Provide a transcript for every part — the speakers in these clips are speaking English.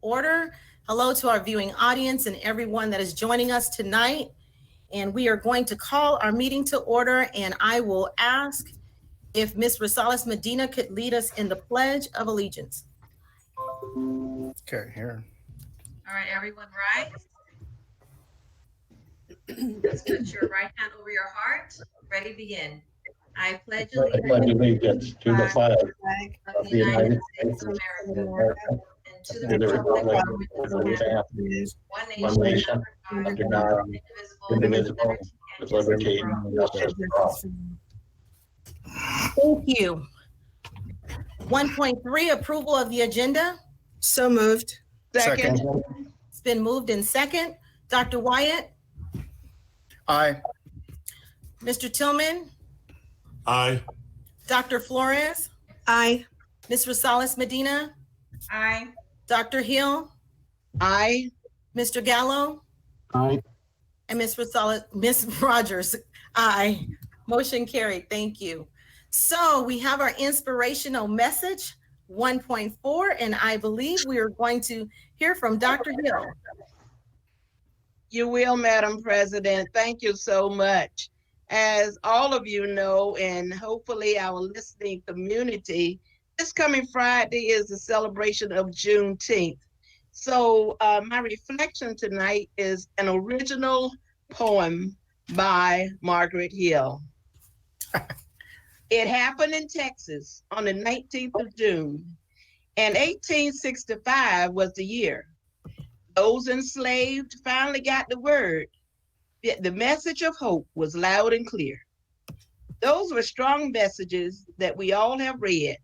order. Hello to our viewing audience and everyone that is joining us tonight. And we are going to call our meeting to order, and I will ask if Ms. Rosales Medina could lead us in the Pledge of Allegiance. Okay, here. All right, everyone rise. Just put your right hand over your heart. Ready, begin. I pledge allegiance to the flag of the United States of America and to the republic for which it stands, one nation, under God, indivisible, with liberty and justice for all. Thank you. 1.3, approval of the agenda. So moved. Second. It's been moved in second. Dr. Wyatt, Aye. Mr. Tillman, Aye. Dr. Flores, Aye. Ms. Rosales Medina, Aye. Dr. Hill, Aye. Mr. Gallo, Aye. and Ms. Rogers. Aye. Motion carried. Thank you. So we have our inspirational message 1.4, and I believe we are going to hear from Dr. Hill. You will, Madam President. Thank you so much. As all of you know, and hopefully our listening community, this coming Friday is the celebration of Juneteenth. So my reflection tonight is an original poem by Margaret Hill. It happened in Texas on the 19th of June, and 1865 was the year. Those enslaved finally got the word. The message of hope was loud and clear. Those were strong messages that we all have read,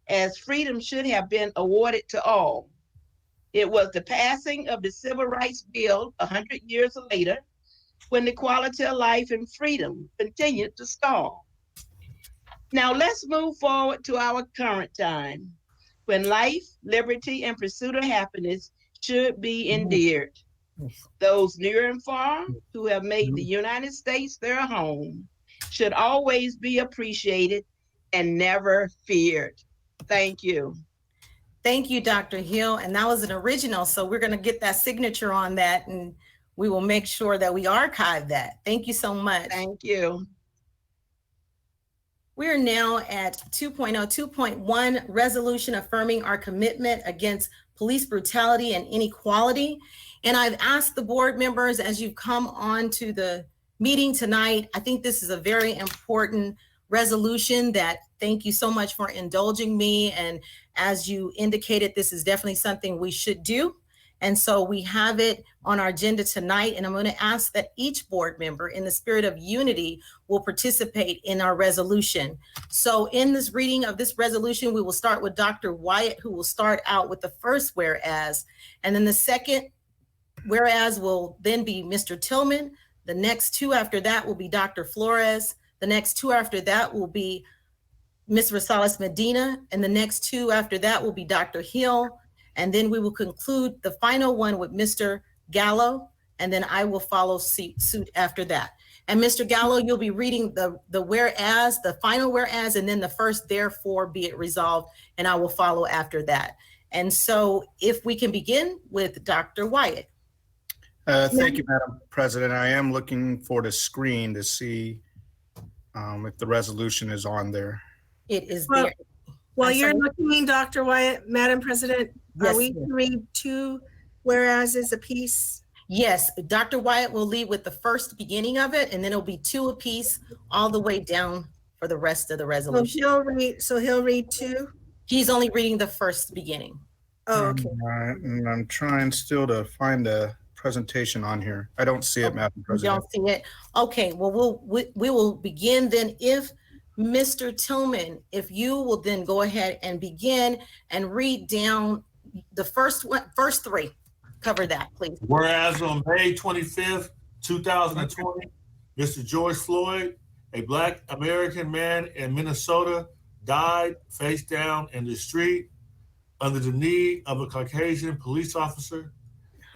as freedom should have been awarded to all. It was the passing of the Civil Rights Bill 100 years later, when the quality of life and freedom continued to stall. Now let's move forward to our current time, when life, liberty, and pursuit of happiness should be endeared. Those near and far who have made the United States their home should always be appreciated and never feared. Thank you. Thank you, Dr. Hill. And that was an original, so we're going to get that signature on that, and we will make sure that we archive that. Thank you so much. Thank you. We are now at 2.1, resolution affirming our commitment against police brutality and inequality. And I've asked the board members, as you've come on to the meeting tonight, I think this is a very important resolution that thank you so much for indulging me. And as you indicated, this is definitely something we should do. And so we have it on our agenda tonight, and I'm going to ask that each board member, in the spirit of unity, will participate in our resolution. So in this reading of this resolution, we will start with Dr. Wyatt, who will start out with the first whereas, and then the second whereas will then be Mr. Tillman. The next two after that will be Dr. Flores. The next two after that will be Ms. Rosales Medina, and the next two after that will be Dr. Hill. And then we will conclude the final one with Mr. Gallo, and then I will follow suit after that. And Mr. Gallo, you'll be reading the whereas, the final whereas, and then the first therefore be it resolved, and I will follow after that. And so if we can begin with Dr. Wyatt. Thank you, Madam President. I am looking for the screen to see if the resolution is on there. It is there. While you're looking, Dr. Wyatt, Madam President, Yes, are we to read two whereases apiece? Yes, Dr. Wyatt will lead with the first beginning of it, and then it'll be two apiece all the way down for the rest of the resolution. So he'll read two? He's only reading the first beginning. Oh, okay. All right, and I'm trying still to find the presentation on here. I don't see it, Madam You President. don't see it? Okay, well, we will begin then. If Mr. Tillman, if you will then go ahead and begin and read down the first three. Cover that, please. Whereas on May 25th, 2020, Mr. George Floyd, a Black American man in Minnesota, died face down in the street under the knee of a Caucasian police officer.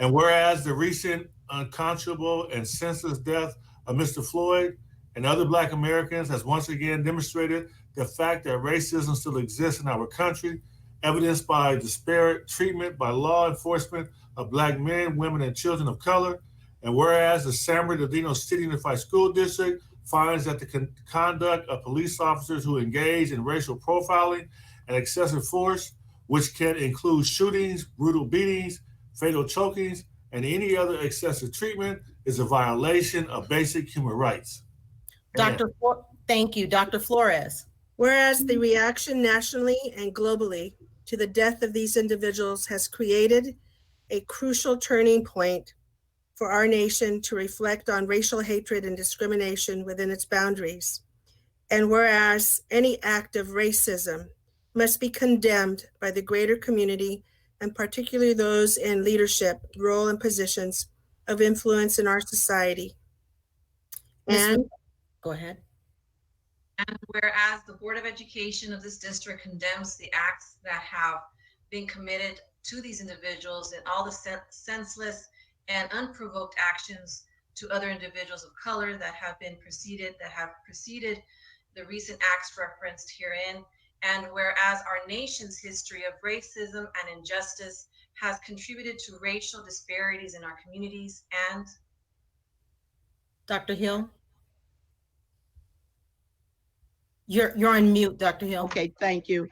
And whereas the recent unconscionable and senseless death of Mr. Floyd and other Black Americans has once again demonstrated the fact that racism still exists in our country evidenced by disparate treatment by law enforcement of Black men, women, and children of color. And whereas the San Bernardino City Unified School District finds that the conduct of police officers who engage in racial profiling and excessive force, which can include shootings, brutal beatings, fatal chokings, and any other excessive treatment, is a violation of basic human rights. Thank you. Dr. Flores. Whereas the reaction nationally and globally to the death of these individuals has created a crucial turning point for our nation to reflect on racial hatred and discrimination within its boundaries. And whereas any act of racism must be condemned by the greater community, and particularly those in leadership, role, and positions of influence in our society. And go ahead. And whereas the Board of Education of this district condemns the acts that have been committed to these individuals and all the senseless and unprovoked actions to other individuals of color that have preceded the recent acts referenced herein. And whereas our nation's history of racism and injustice has contributed to racial disparities in our communities. And Dr. Hill. You're on mute, Dr. Hill. Okay, thank you.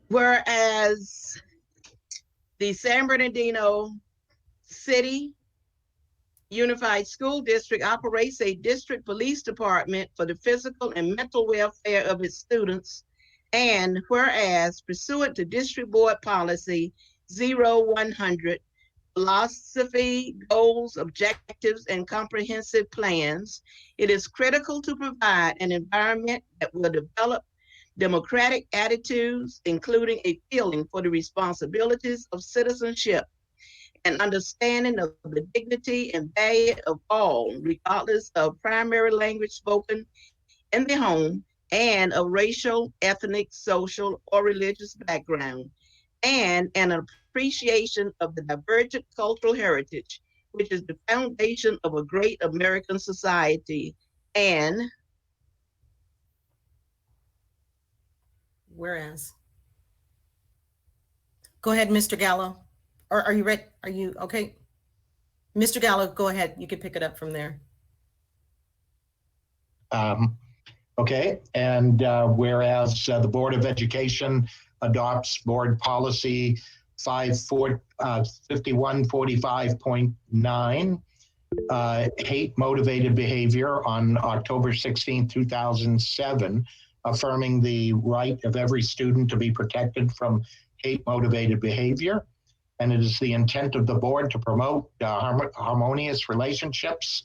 Whereas the San Bernardino City Unified School District operates a district police department for the physical and mental welfare of its students. And whereas pursuant to District Board Policy 0100, philosophy, goals, objectives, and comprehensive plans, it is critical to provide an environment that will develop democratic attitudes, including a feeling for the responsibilities of citizenship, an understanding of the dignity and value of all, regardless of primary language spoken in the home and of racial, ethnic, social, or religious background, and an appreciation of the divergent cultural heritage, which is the foundation of a great American society. And whereas. Go ahead, Mr. Gallo. Or are you ready? Are you okay? Mr. Gallo, go ahead. You can pick it up from there. Okay, and whereas the Board of Education adopts Board Policy 5145.9, hate-motivated behavior on October 16, 2007, affirming the right of every student to be protected from hate-motivated behavior. And it is the intent of the board to promote harmonious relationships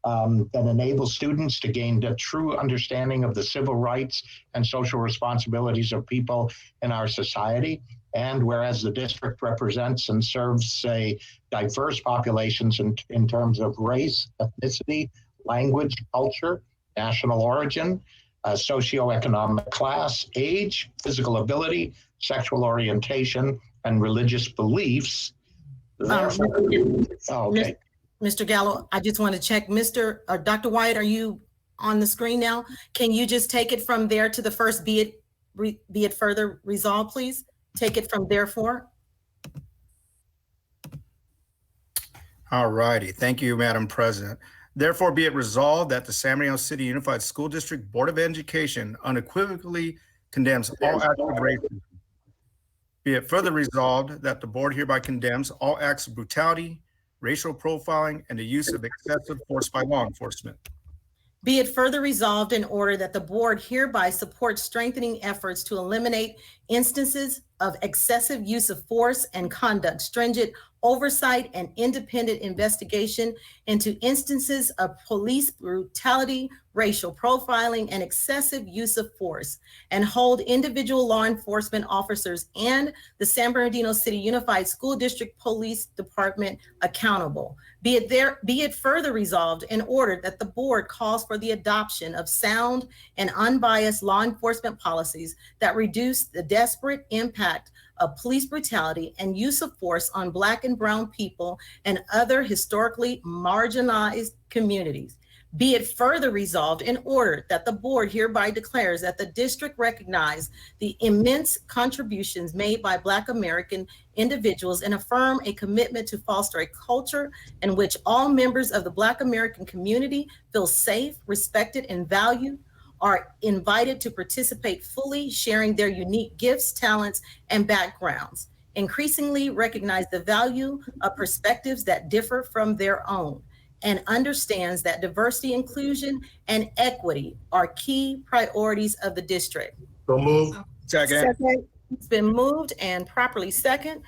that enable students to gain a true understanding of the civil rights and social responsibilities of people in our society. And whereas the district represents and serves diverse populations in terms of race, ethnicity, language, culture, national origin, socioeconomic class, age, physical ability, sexual orientation, and religious beliefs. Okay. Mr. Gallo, I just want to check. Dr. Wyatt, are you on the screen now? Can you just take it from there to the first be it further resolved, please? Take it from therefore. All righty. Thank you, Madam President. Therefore, be it resolved that the San Bernardino City Unified School District Board of Education unequivocally condemns all acts of racism. Be it further resolved that the board hereby condemns all acts of brutality, racial profiling, and the use of excessive force by law enforcement. Be it further resolved in order that the board hereby supports strengthening efforts to eliminate instances of excessive use of force and conduct stringent oversight and independent investigation into instances of police brutality, racial profiling, and excessive use of force, and hold individual law enforcement officers and the San Bernardino City Unified School District Police Department accountable. Be it further resolved in order that the board calls for the adoption of sound and unbiased law enforcement policies that reduce the disparate impact of police brutality and use of force on Black and Brown people and other historically marginalized communities. Be it further resolved and ordered that the board hereby declares that the district recognize the immense contributions made by Black American individuals and affirm a commitment to foster a culture in which all members of the Black American community feel safe, respected, and valued, are invited to participate fully, sharing their unique gifts, talents, and backgrounds. Increasingly recognize the value of perspectives that differ from their own, and understands that diversity, inclusion, and equity are key priorities of the district. So move. Second. Second. It's been moved and properly second.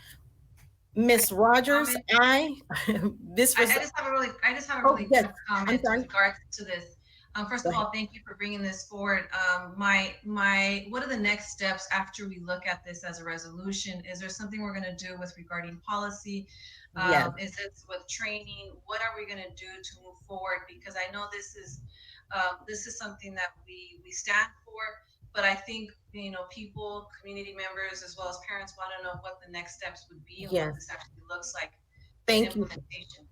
Ms. Rogers, aye. This I was, just have a really Oh, quick yes. comment I'm with sorry. regards to this. First of all, thank you for bringing this forward. What are the next steps after we look at this as a resolution? Is there something we're going to do with regarding policy? Yes. Is it with training? What are we going to do to move forward? Because I know this is something that we stand for, but I think, you know, people, community members, as well as parents want to know what the next steps would be and Yes. what this actually looks like in Thank you. implementation.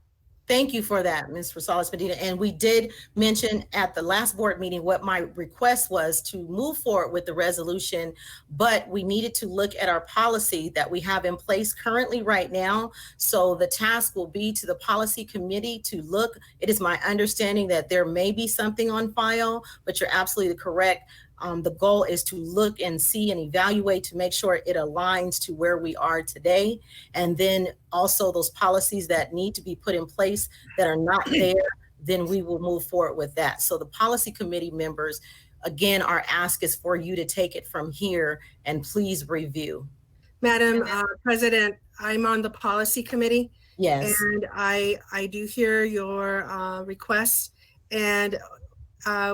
Thank you for that, Ms. Rosales Medina. And we did mention at the last board meeting what my request was to move forward with the resolution, but we needed to look at our policy that we have in place currently right now. So the task will be to the policy committee to look. It is my understanding that there may be something on file, but you're absolutely correct. The goal is to look and see and evaluate to make sure it aligns to where we are today. And then also those policies that need to be put in place that are not there, then we will move forward with that. So the policy committee members, again, our ask is for you to take it from here and please review. Madam President, I'm on the policy committee. Yes. And I do hear your request, and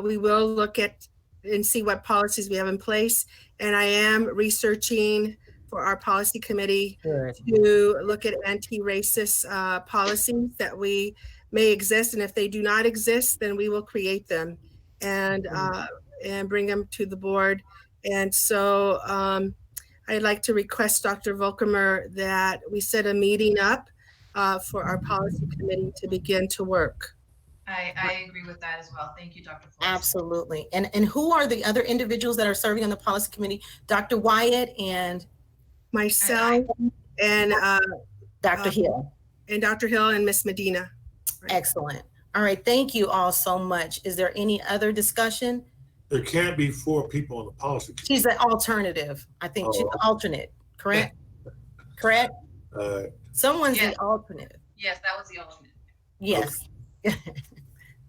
we will look at and see what policies we have in place. And I am researching for our policy committee Good. to look at anti-racist policies that we may exist. And if they do not exist, then we will create them and bring them to the board. And so I'd like to request Dr. Volkemer that we set a meeting up for our policy committee to begin to work. I agree with that as well. Thank you, Dr. Flores. Absolutely. And who are the other individuals that are serving on the policy committee? Dr. Wyatt and Myself and Dr. Hill. And Dr. Hill and Miss Medina. Excellent. All right. Thank you all so much. Is there any other discussion? There can't be 4 people on the policy committee. She's an alternative. I think she's the alternate, correct? Correct? Someone's Yes. the alternate. Yes, that was the alternate. Yes.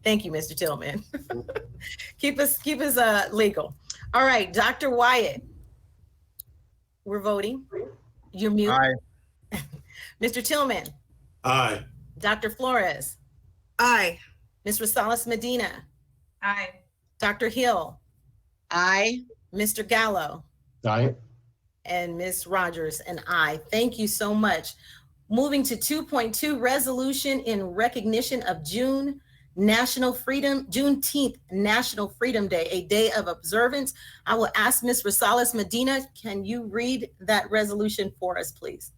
Thank you, Mr. Tillman. keep us legal. All right, Dr. Wyatt. We're voting. You're mute. Aye. Mr. Tillman. Aye. Dr. Flores. Aye. Ms. Rosales Medina. Aye. Dr. Hill. Aye. Mr. Gallo. Aye. And Ms. Rogers and I. Thank you so much. Moving to 2.2, resolution in recognition of Juneteenth National Freedom Day, a day of observance. I will ask Ms. Rosales Medina, can you read that resolution for us, please?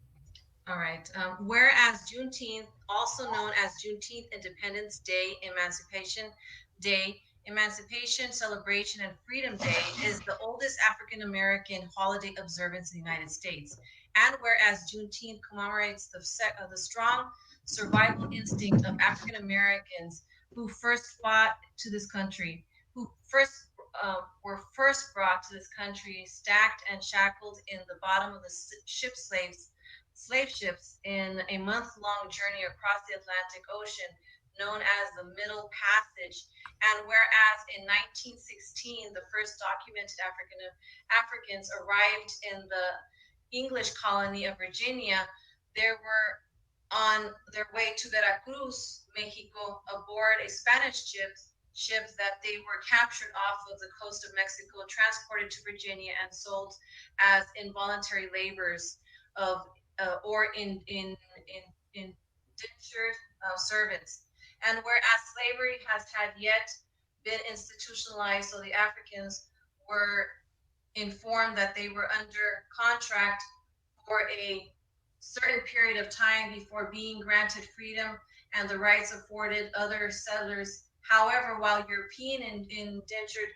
All right. Whereas Juneteenth, also known as Juneteenth Independence Day, Emancipation Celebration, and Freedom Day, is the oldest African-American holiday observance in the United States. And whereas Juneteenth commemorates the strong survival instinct of African-Americans who first fought to this country, who were first brought to this country, stacked and shackled in the bottom of the slave ships in a month-long journey across the Atlantic Ocean, known as the Middle Passage. And whereas in 1916, the first documented Africans arrived in the English colony of Virginia, they were on their way to Veracruz, Mexico, aboard a Spanish ship that they were captured off of the coast of Mexico, transported to Virginia, and sold as involuntary laborers or indentured servants. And whereas slavery has had yet been institutionalized, so the Africans were informed that they were under contract for a certain period of time before being granted freedom and the rights afforded other settlers However, while European indentured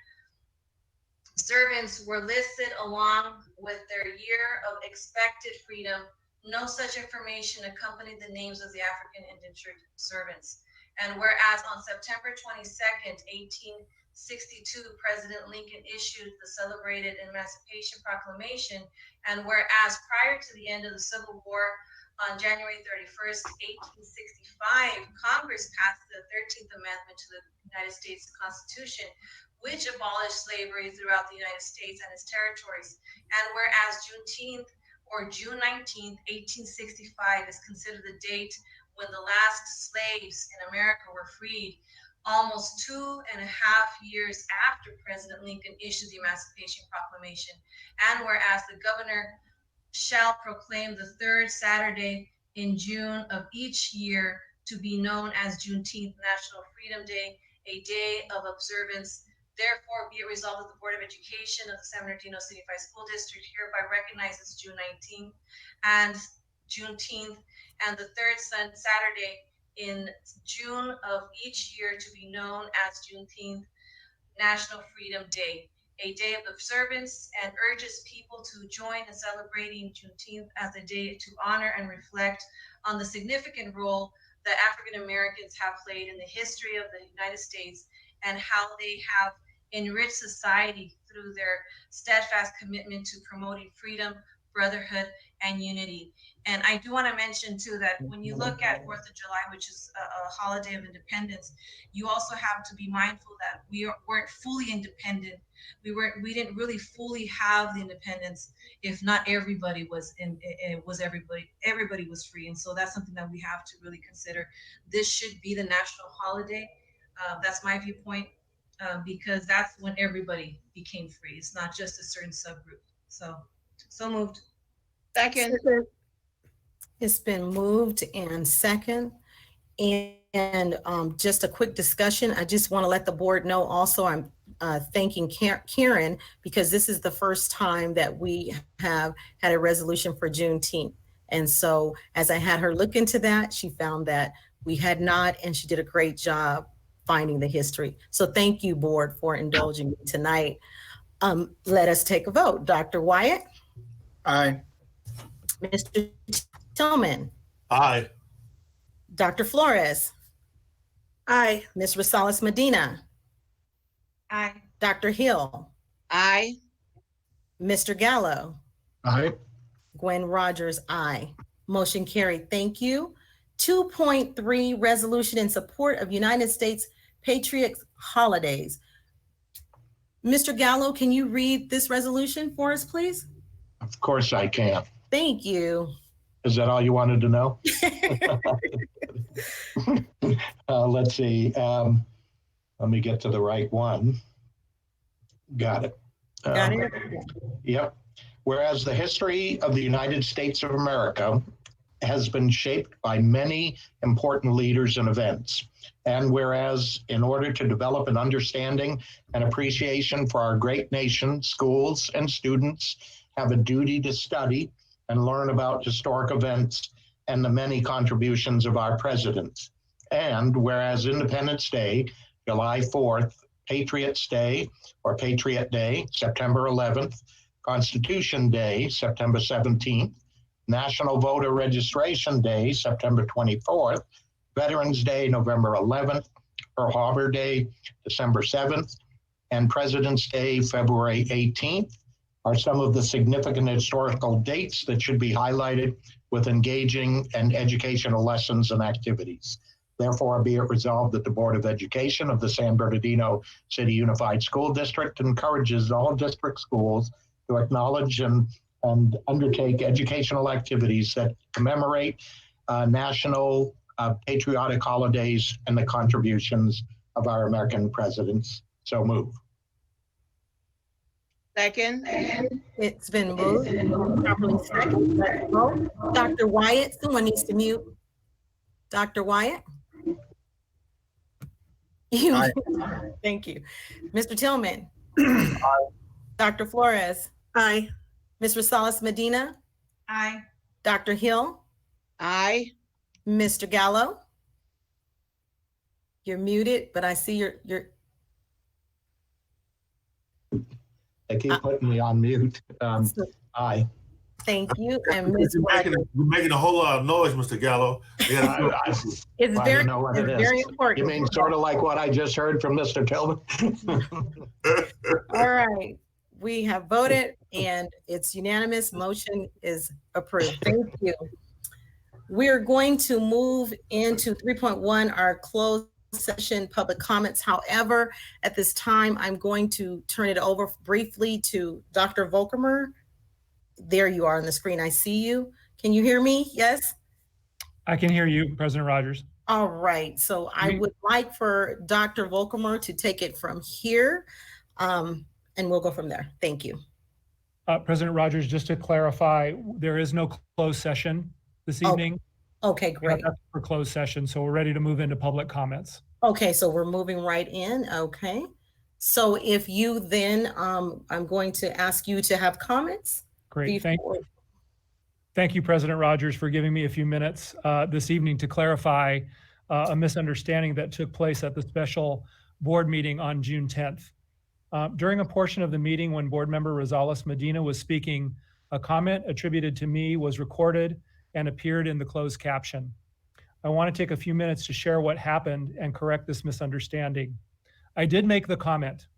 servants were listed along with their year of expected freedom, no such information accompanied the names of the African indentured servants. And whereas on September 22nd, 1862, President Lincoln issued the celebrated Emancipation Proclamation, and whereas prior to the end of the Civil War, on January 31st, 1865, Congress passed the 13th Amendment to the United States Constitution, which abolished slavery throughout the United States and its territories. And whereas Juneteenth, or June 19th, 1865, is considered the date when the last slaves in America were freed, almost 2.5 years after President Lincoln issued the Emancipation Proclamation. And whereas the governor shall proclaim the third Saturday in June of each year to be known as Juneteenth, National Freedom Day, a day of observance. Therefore, be it resolved that the Board of Education of the San Bernardino City Unified School District hereby recognizes June 19th and Juneteenth and the third Saturday in June of each year to be known as Juneteenth, National Freedom Day, a day of observance, and urges people to join in celebrating Juneteenth as a day to honor and reflect on the significant role that African Americans have played in the history of the United States and how they have enriched society through their steadfast commitment to promoting freedom, brotherhood, and unity. And I do want to mention too that when you look at 4th of July, which is a holiday of independence, you also have to be mindful that we weren't fully independent. We didn't really fully have the independence if not everybody was everybody was free. And so that's something that we have to really consider. This should be the national holiday. That's my viewpoint, because that's when everybody became free. It's not just a certain subgroup. So moved. Second. It's been moved and second. And just a quick discussion. I just want to let the board know also I'm thanking Karen because this is the first time that we have had a resolution for Juneteenth. And so as I had her look into that, she found that we had not, and she did a great job finding the history. So thank you, board, for indulging me tonight. Let us take a vote. Dr. Wyatt? Aye. Mr. Tillman? Aye. Dr. Flores? Aye. Ms. Rosales Medina? Aye. Dr. Hill? Aye. Mr. Gallo? Aye. Gwen Rogers, aye. Motion carried. Thank you. 2.3 resolution in support of United States Patriots holidays. Mr. Gallo, can you read this resolution for us, please? Of course I can. Thank you. Is that all you wanted to know? Let's see. Let me get to the right one. Got it. Got it? Yep. Whereas the history of the United States of America has been shaped by many important leaders and events. And whereas in order to develop an understanding and appreciation for our great nation, schools and students have a duty to study and learn about historic events and the many contributions of our presidents. And whereas Independence Day, July 4th, Patriots Day or Patriot Day, September 11th, Constitution Day, September 17th, National Voter Registration Day, September 24th, Veterans Day, November 11th, Pearl Harbor Day, December 7th, and President's Day, February 18th, are some of the significant historical dates that should be highlighted with engaging and educational lessons and activities. Therefore, be it resolved that the Board of Education of the San Bernardino City Unified School District encourages all district schools to acknowledge and undertake educational activities that commemorate national patriotic holidays and the contributions of our American presidents. So move. Second. It's been moved. Properly second. Let's vote. Dr. Wyatt, someone needs to mute. Dr. Wyatt? Aye. Thank you. Mr. Tillman? Dr. Flores? Aye. Ms. Rosales Medina? Aye. Dr. Hill? Aye. Mr. Gallo? You're muted, but I see you're, They keep putting me on mute. Aye. thank you. And Ms. You're making a whole lot of noise, Mr. Gallo. Yeah, It's I very, don't know what it's it very is. important. You mean sort of like what I just heard from Mr. Tillman? All right, we have voted and it's unanimous. Motion is approved. Thank you. We're going to move into 3.1, our closed session public comments. However, at this time, I'm going to turn it over briefly to Dr. Volkermer. There you are on the screen. I see you. Can you hear me? Yes? I can hear you, President Rogers. All right. So I would like for Dr. Volkermer to take it from here, and we'll go from there. Thank you. President Rogers, just to clarify, there is no closed session this evening. Okay, great. For closed session, so we're ready to move into public comments. Okay, so we're moving right in. Okay. So if you then, I'm going to ask you to have comments. Great. Thank you, President Rogers, for giving me a few minutes this evening to clarify a misunderstanding that took place at the special board meeting on June 10th. During a portion of the meeting when board member Rosales Medina was speaking, a comment attributed to me was recorded and appeared in the closed caption. I want to take a few minutes to share what happened and correct this misunderstanding. I did make the comment,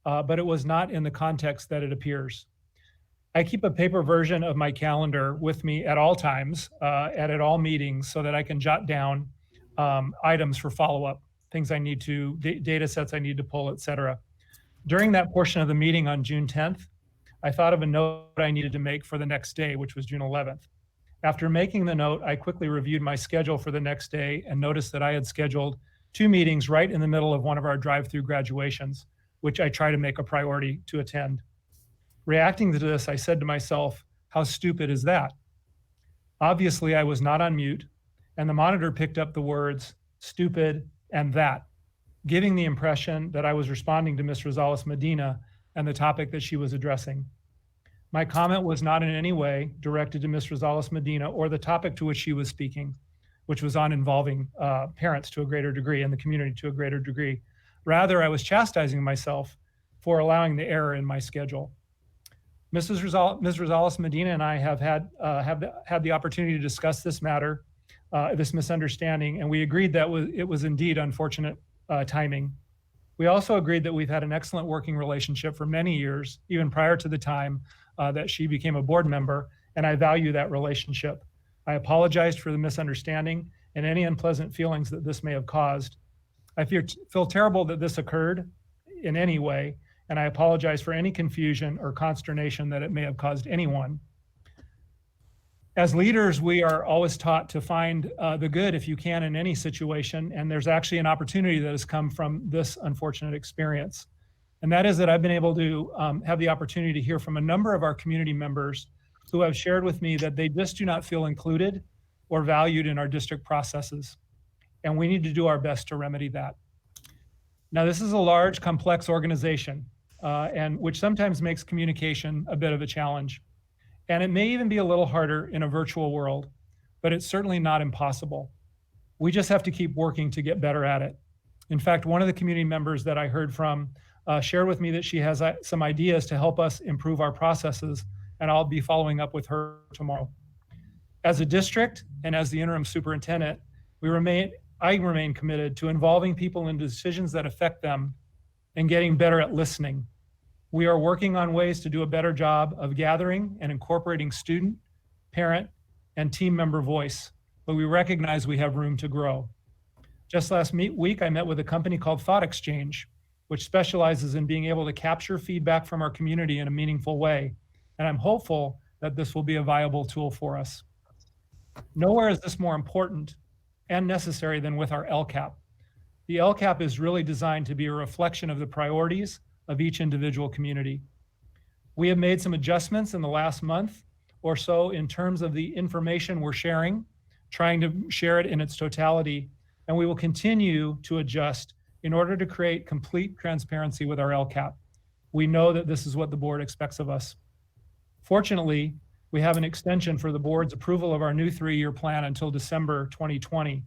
but it was not in the context that it appears. I keep a paper version of my calendar with me at all times, at all meetings, so that I can jot down items for follow-up, things I need to, data sets I need to pull, et cetera. During that portion of the meeting on June 10th, I thought of a note I needed to make for the next day, which was June 11th. After making the note, I quickly reviewed my schedule for the next day and noticed that I had scheduled 2 meetings right in the middle of one of our drive-through graduations, which I try to make a priority to attend. Reacting to this, I said to myself, how stupid is that? Obviously, I was not on mute, and the monitor picked up the words stupid and that, giving the impression that I was responding to Ms. Rosales Medina and the topic that she was addressing. My comment was not in any way directed to Ms. Rosales Medina or the topic to which she was speaking, which was on involving parents to a greater degree and the community to a greater degree. Rather, I was chastising myself for allowing the error in my schedule. Ms. Rosales Medina and I have had the opportunity to discuss this matter, this misunderstanding, and we agreed that it was indeed unfortunate timing. We also agreed that we've had an excellent working relationship for many years, even prior to the time that she became a board member, and I value that relationship. I apologized for the misunderstanding and any unpleasant feelings that this may have caused. I feel terrible that this occurred in any way, and I apologize for any confusion or consternation that it may have caused anyone. As leaders, we are always taught to find the good if you can in any situation, and there's actually an opportunity that has come from this unfortunate experience. And that is that I've been able to have the opportunity to hear from a number of our community members who have shared with me that they just do not feel included or valued in our district processes. And we need to do our best to remedy that. Now, this is a large, complex organization, and which sometimes makes communication a bit of a challenge. And it may even be a little harder in a virtual world, but it's certainly not impossible. We just have to keep working to get better at it. In fact, one of the community members that I heard from shared with me that she has some ideas to help us improve our processes, and I'll be following up with her tomorrow. As a district and as the interim superintendent, I remain committed to involving people in decisions that affect them and getting better at listening. We are working on ways to do a better job of gathering and incorporating student, parent, and team member voice, but we recognize we have room to grow. Just last week, I met with a company called Thought Exchange, which specializes in being able to capture feedback from our community in a meaningful way. And I'm hopeful that this will be a viable tool for us. Nowhere is this more important and necessary than with our LCAP. The LCAP is really designed to be a reflection of the priorities of each individual community. We have made some adjustments in the last month or so in terms of the information we're sharing, trying to share it in its totality, and we will continue to adjust in order to create complete transparency with our LCAP. We know that this is what the board expects of us. Fortunately, we have an extension for the board's approval of our new 3-year plan until December 2020.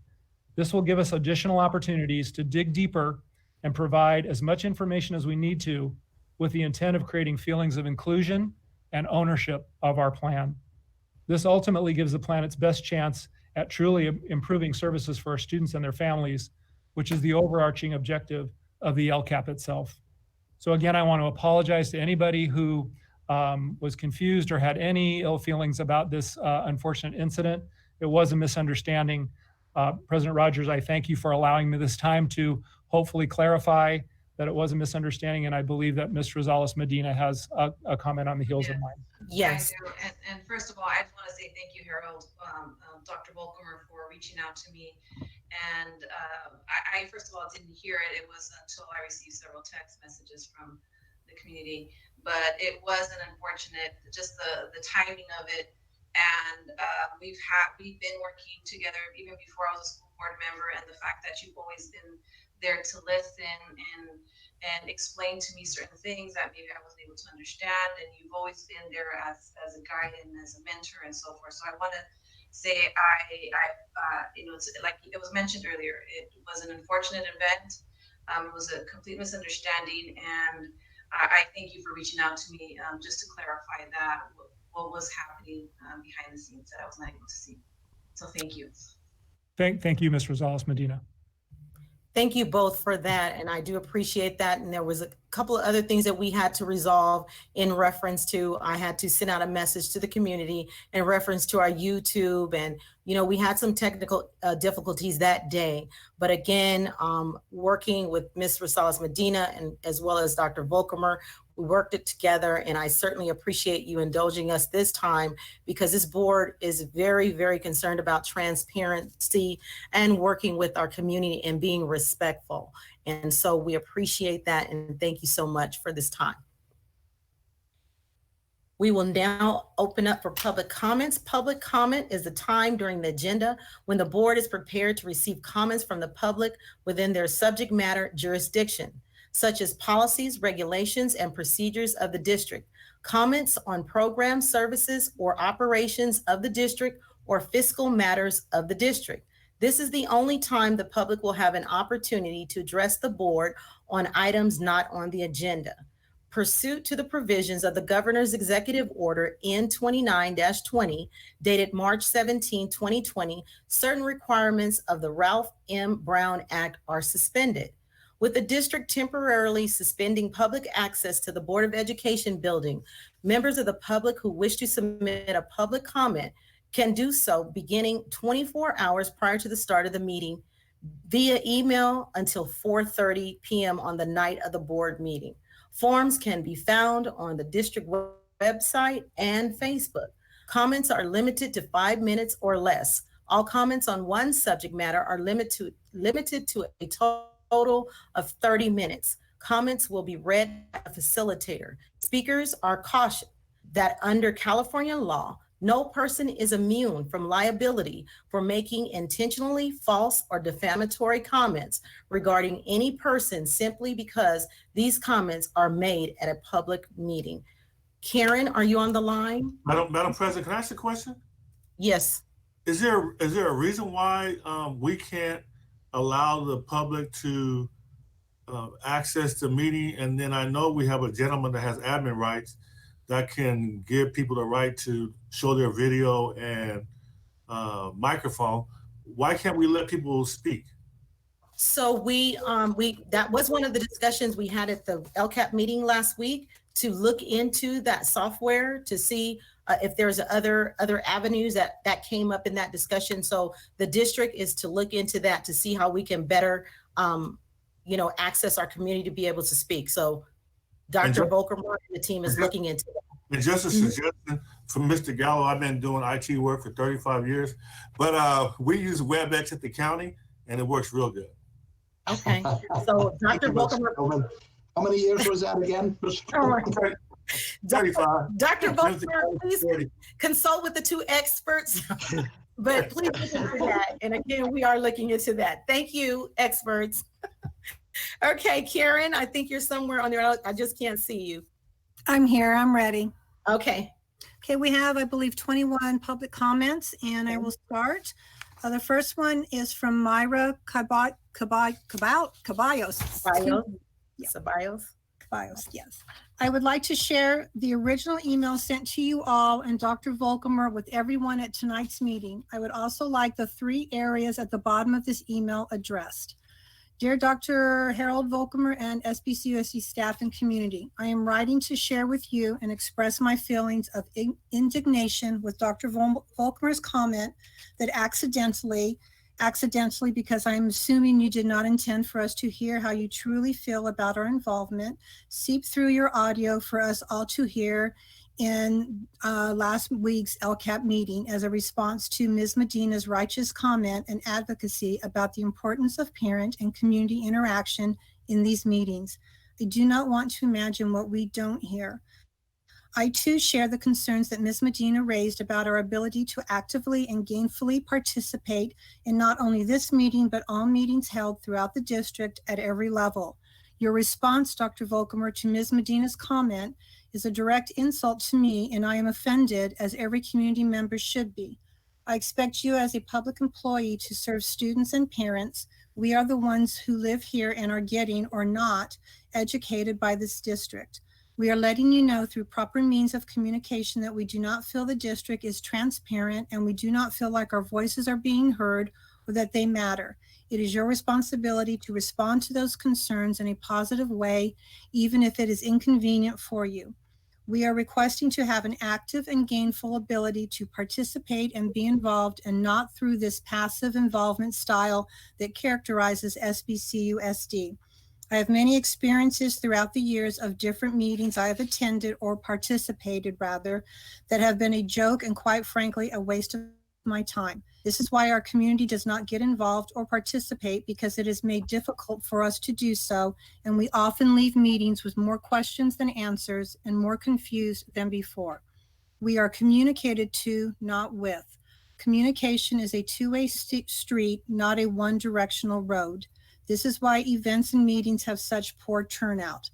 This will give us additional opportunities to dig deeper and provide as much information as we need to with the intent of creating feelings of inclusion and ownership of our plan. This ultimately gives the plan its best chance at truly improving services for our students and their families, which is the overarching objective of the LCAP itself. So again, I want to apologize to anybody who was confused or had any ill feelings about this unfortunate incident. It was a misunderstanding. President Rogers, I thank you for allowing me this time to hopefully clarify that it was a misunderstanding, and I believe that Ms. Rosales Medina has a comment on the heels of mine. Yes. I do. And first of all, I just want to say thank you, Harold, Dr. Volcomer, for reaching out to me. And I first of all didn't hear it. It was until I received several text messages from the community. But it was an unfortunate, just the timing of it. And we've been working together even before I was a school board member, and the fact that you've always been there to listen and explain to me certain things that maybe I wasn't able to understand, and you've always been there as a guide and as a mentor and so forth. So I want to say it's like it was mentioned earlier, it was an unfortunate event. It was a complete misunderstanding, and I thank you for reaching out to me just to clarify that what was happening behind the scenes that I was not able to see. So thank you. Thank you, Ms. Rosales Medina. Thank you both for that, and I do appreciate that. And there was a couple of other things that we had to resolve in reference to, I had to send out a message to the community in reference to our YouTube, and we had some technical difficulties that day. But again, working with Ms. Rosales Medina and as well as Dr. Volcomer, we worked it together, and I certainly appreciate you indulging us this time, because this board is very, very concerned about transparency and working with our community and being respectful. And so we appreciate that, and thank you so much for this time. We will now open up for public comments. Public comment is the time during the agenda when the board is prepared to receive comments from the public within their subject matter jurisdiction, such as policies, regulations, and procedures of the district, comments on programs, services, or operations of the district, or fiscal matters of the district. This is the only time the public will have an opportunity to address the board on items not on the agenda. Pursuant to the provisions of the Governor's Executive Order N29-20, dated March 17, 2020, certain requirements of the Ralph M. Brown Act are suspended. With the district temporarily suspending public access to the Board of Education building, members of the public who wish to submit a public comment can do so beginning 24 hours prior to the start of the meeting via email until 4:30 p.m. on the night of the board meeting. Forms can be found on the district website and Facebook. Comments are limited to 5 minutes or less. All comments on one subject matter are limited to a total of 30 minutes. Comments will be read by a facilitator. Speakers are cautioned that under California law, no person is immune from liability for making intentionally false or defamatory comments regarding any person simply because these comments are made at a public meeting. Karen, are you on the line? Madam President, can I ask a question? Yes. Is there a reason why we can't allow the public to access the meeting? And then I know we have a gentleman that has admin rights that can give people the right to show their video and microphone. Why can't we let people speak? So that was one of the discussions we had at the LCAP meeting last week, to look into that software to see if there's other avenues that came up in that discussion. So the district is to look into that to see how we can better access our community to be able to speak. So Dr. Volcomer and the team is looking into that. And just a suggestion from Mr. Gallo, I've been doing IT work for 35 years, but we use WebEx at the county and it works real good. Okay, so Dr. Volcomer. How many years was that again? 35. Dr. Volcomer, please consult with the two experts, but please look into that. And again, we are looking into that. Thank you, experts. Okay, Karen, I think you're somewhere on there. I just can't see you. I'm here. I'm ready. Okay. Okay, we have, I believe, 21 public comments, and I will start. The first one is from Myra Caballos. Ceballos. Bios, yes. I would like to share the original email sent to you all and Dr. Volkemer with everyone at tonight's meeting. I would also like the 3 areas at the bottom of this email addressed. Dear Dr. Harold Volkemer and SBCUSD staff and community, I am writing to share with you and express my feelings of indignation with Dr. Volkemer's comment that accidentally, because I'm assuming you did not intend for us to hear how you truly feel about our involvement, seep through your audio for us all to hear in last week's LCAP meeting as a response to Ms. Medina's righteous comment and advocacy about the importance of parent and community interaction in these meetings. I do not want to imagine what we don't hear. I too share the concerns that Ms. Medina raised about our ability to actively and gainfully participate in not only this meeting, but all meetings held throughout the district at every level. Your response, Dr. Volkemer, to Ms. Medina's comment is a direct insult to me, and I am offended, as every community member should be. I expect you as a public employee to serve students and parents. We are the ones who live here and are getting, or not, educated by this district. We are letting you know through proper means of communication that we do not feel the district is transparent and we do not feel like our voices are being heard or that they matter. It is your responsibility to respond to those concerns in a positive way, even if it is inconvenient for you. We are requesting to have an active and gainful ability to participate and be involved, and not through this passive involvement style that characterizes SBCUSD. I have many experiences throughout the years of different meetings I have attended, or participated rather, that have been a joke and, quite frankly, a waste of my time. This is why our community does not get involved or participate, because it is made difficult for us to do so, and we often leave meetings with more questions than answers and more confused than before. We are communicated to, not with. Communication is a two-way street, not a one-directional road. This is why events and meetings have such poor turnout.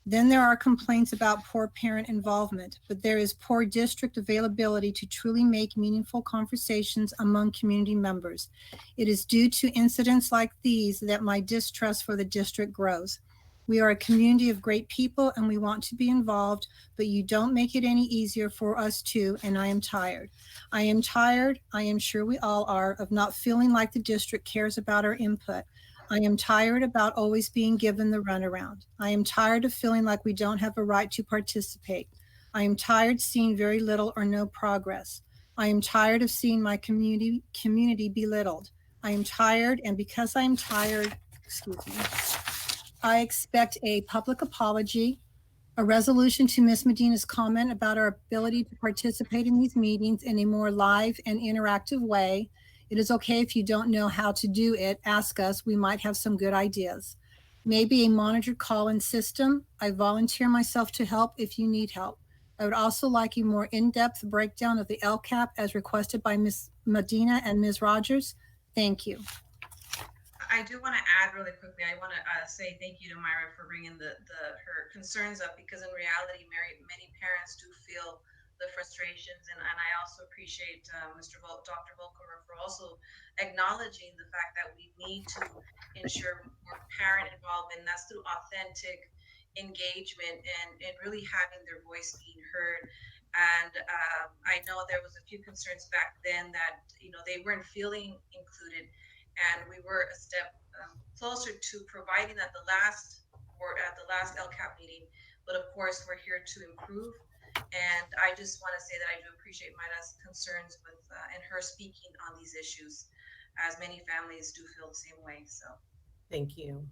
Then there are complaints about poor parent involvement, but there is poor district availability to truly make meaningful conversations among community members. It is due to incidents like these that my distrust for the district grows. We are a community of great people and we want to be involved, but you don't make it any easier for us to, and I am tired. I am tired, I am sure we all are, of not feeling like the district cares about our input. I am tired about always being given the runaround. I am tired of feeling like we don't have a right to participate. I am tired seeing very little or no progress. I am tired of seeing my community belittled. I am tired, and because I am tired, I expect a public apology, a resolution to Ms. Medina's comment about our ability to participate in these meetings in a more live and interactive way. It is okay if you don't know how to do it. Ask us. We might have some good ideas. Maybe a monitored call-in system. I volunteer myself to help if you need help. I would also like a more in-depth breakdown of the LCAP as requested by Ms. Medina and Ms. Rogers. Thank you. I do want to add really quickly, I want to say thank you to Myra for bringing her concerns up, because in reality, many parents do feel the frustrations, and I also appreciate Dr. Volkemer for also acknowledging the fact that we need to ensure more parent involvement, and that's through authentic engagement and really having their voice being heard. And I know there was a few concerns back then that they weren't feeling included, and we were a step closer to providing at the last LCAP meeting. But of course, we're here to improve. And I just want to say that I do appreciate Myra's concerns with and her speaking on these issues, as many families do feel the same way. So, Thank you.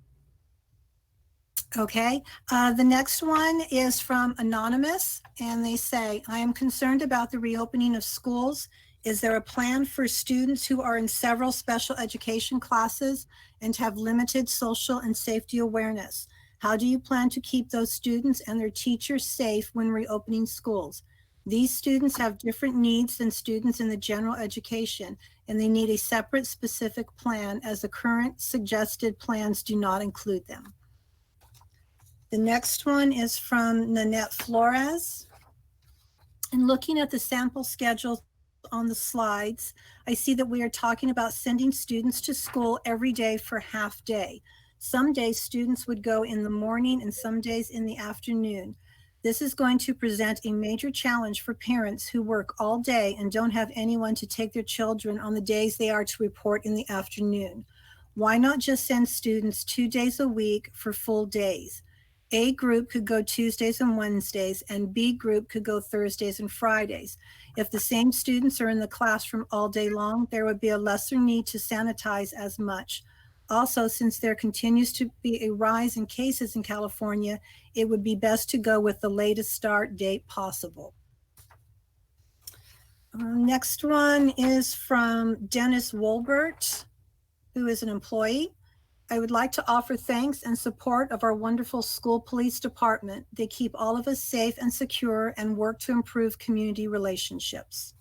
Okay, the next one is from Anonymous, and they say, I am concerned about the reopening of schools. Is there a plan for students who are in several special education classes and have limited social and safety awareness? How do you plan to keep those students and their teachers safe when reopening schools? These students have different needs than students in the general education, and they need a separate specific plan, as the current suggested plans do not include them. The next one is from Nanette Flores. In looking at the sample schedules on the slides, I see that we are talking about sending students to school every day for half day. Some days students would go in the morning and some days in the afternoon. This is going to present a major challenge for parents who work all day and don't have anyone to take their children on the days they are to report in the afternoon. Why not just send students 2 days a week for full days? A group could go Tuesdays and Wednesdays, and B group could go Thursdays and Fridays. If the same students are in the classroom all day long, there would be a lesser need to sanitize as much. Also, since there continues to be a rise in cases in California, it would be best to go with the latest start date possible. Next one is from Dennis Wolbert, who is an employee. I would like to offer thanks and support of our wonderful school police department. They keep all of us safe and secure and work to improve community relationships.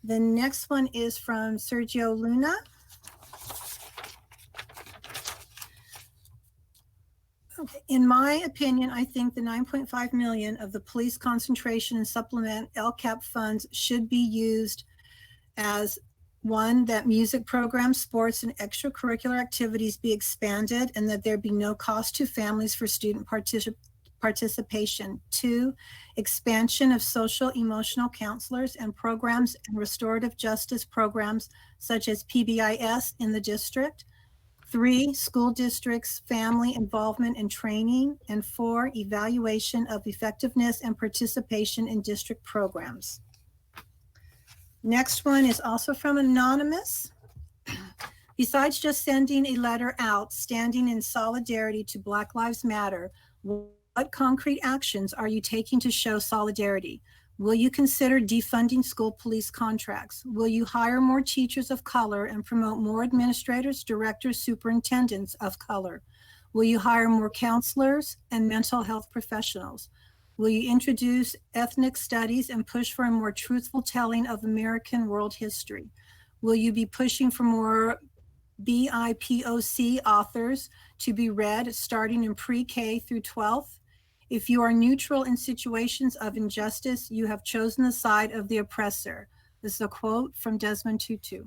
The next one is from Sergio Luna. Okay. In my opinion, I think the 9.5 million of the police concentration and supplement LCAP funds should be used as one, that music programs, sports, and extracurricular activities be expanded and that there be no cost to families for student participation. 2, expansion of social emotional counselors and programs and restorative justice programs such as PBIS in the district. 3, school districts, family involvement and training. And 4, evaluation of effectiveness and participation in district programs. Next one is also from Anonymous. Besides just sending a letter out standing in solidarity to Black Lives Matter, what concrete actions are you taking to show solidarity? Will you consider defunding school police contracts? Will you hire more teachers of color and promote more administrators, directors, superintendents of color? Will you hire more counselors and mental health professionals? Will you introduce ethnic studies and push for a more truthful telling of American world history? Will you be pushing for more BIPOC authors to be read starting in pre-K through 12th? If you are neutral in situations of injustice, you have chosen the side of the oppressor. This is a quote from Desmond Tutu.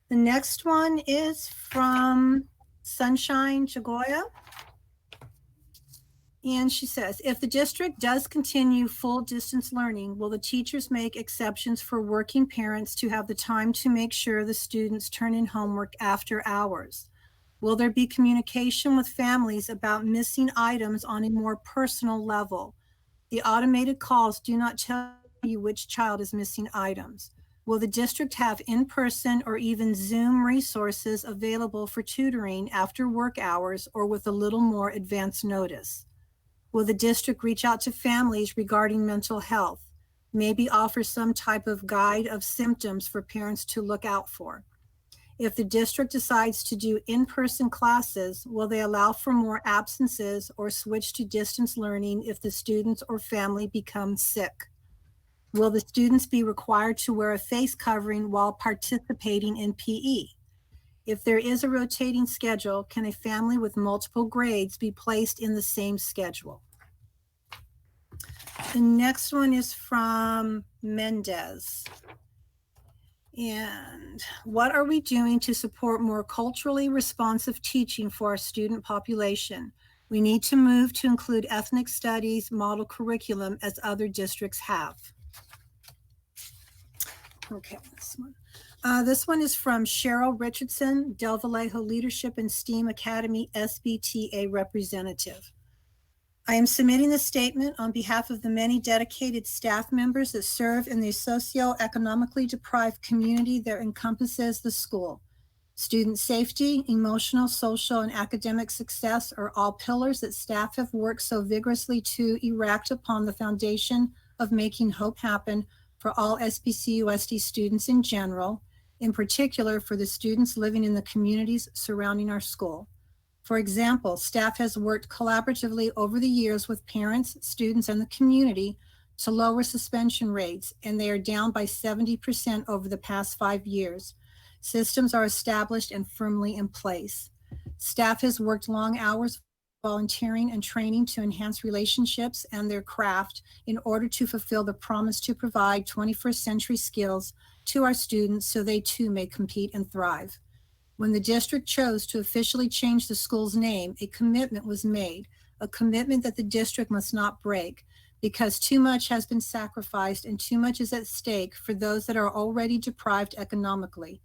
The next one is from Sunshine Chagoya. And she says, if the district does continue full distance learning, will the teachers make exceptions for working parents to have the time to make sure the students turn in homework after hours? Will there be communication with families about missing items on a more personal level? The automated calls do not tell you which child is missing items. Will the district have in-person or even Zoom resources available for tutoring after work hours or with a little more advance notice? Will the district reach out to families regarding mental health? Maybe offer some type of guide of symptoms for parents to look out for? If the district decides to do in-person classes, will they allow for more absences or switch to distance learning if the students or family become sick? Will the students be required to wear a face covering while participating in PE? If there is a rotating schedule, can a family with multiple grades be placed in the same schedule? The next one is from Mendez. And what are we doing to support more culturally responsive teaching for our student population? We need to move to include ethnic studies model curriculum as other districts have. Okay, this one is from Cheryl Richardson, Del Vallejo Leadership and STEAM Academy SBTA representative. I am submitting this statement on behalf of the many dedicated staff members that serve in the socioeconomically deprived community that encompasses the school. Student safety, emotional, social, and academic success are all pillars that staff have worked so vigorously to erect upon the foundation of making hope happen for all SBCUSD students in general, in particular for the students living in the communities surrounding our school. For example, staff has worked collaboratively over the years with parents, students, and the community to lower suspension rates, and they are down by 70% over the past 5 years. Systems are established and firmly in place. Staff has worked long hours volunteering, and training to enhance relationships and their craft in order to fulfill the promise to provide 21st century skills to our students so they too may compete and thrive. When the district chose to officially change the school's name, a commitment was made, a commitment that the district must not break, because too much has been sacrificed and too much is at stake for those that are already deprived economically.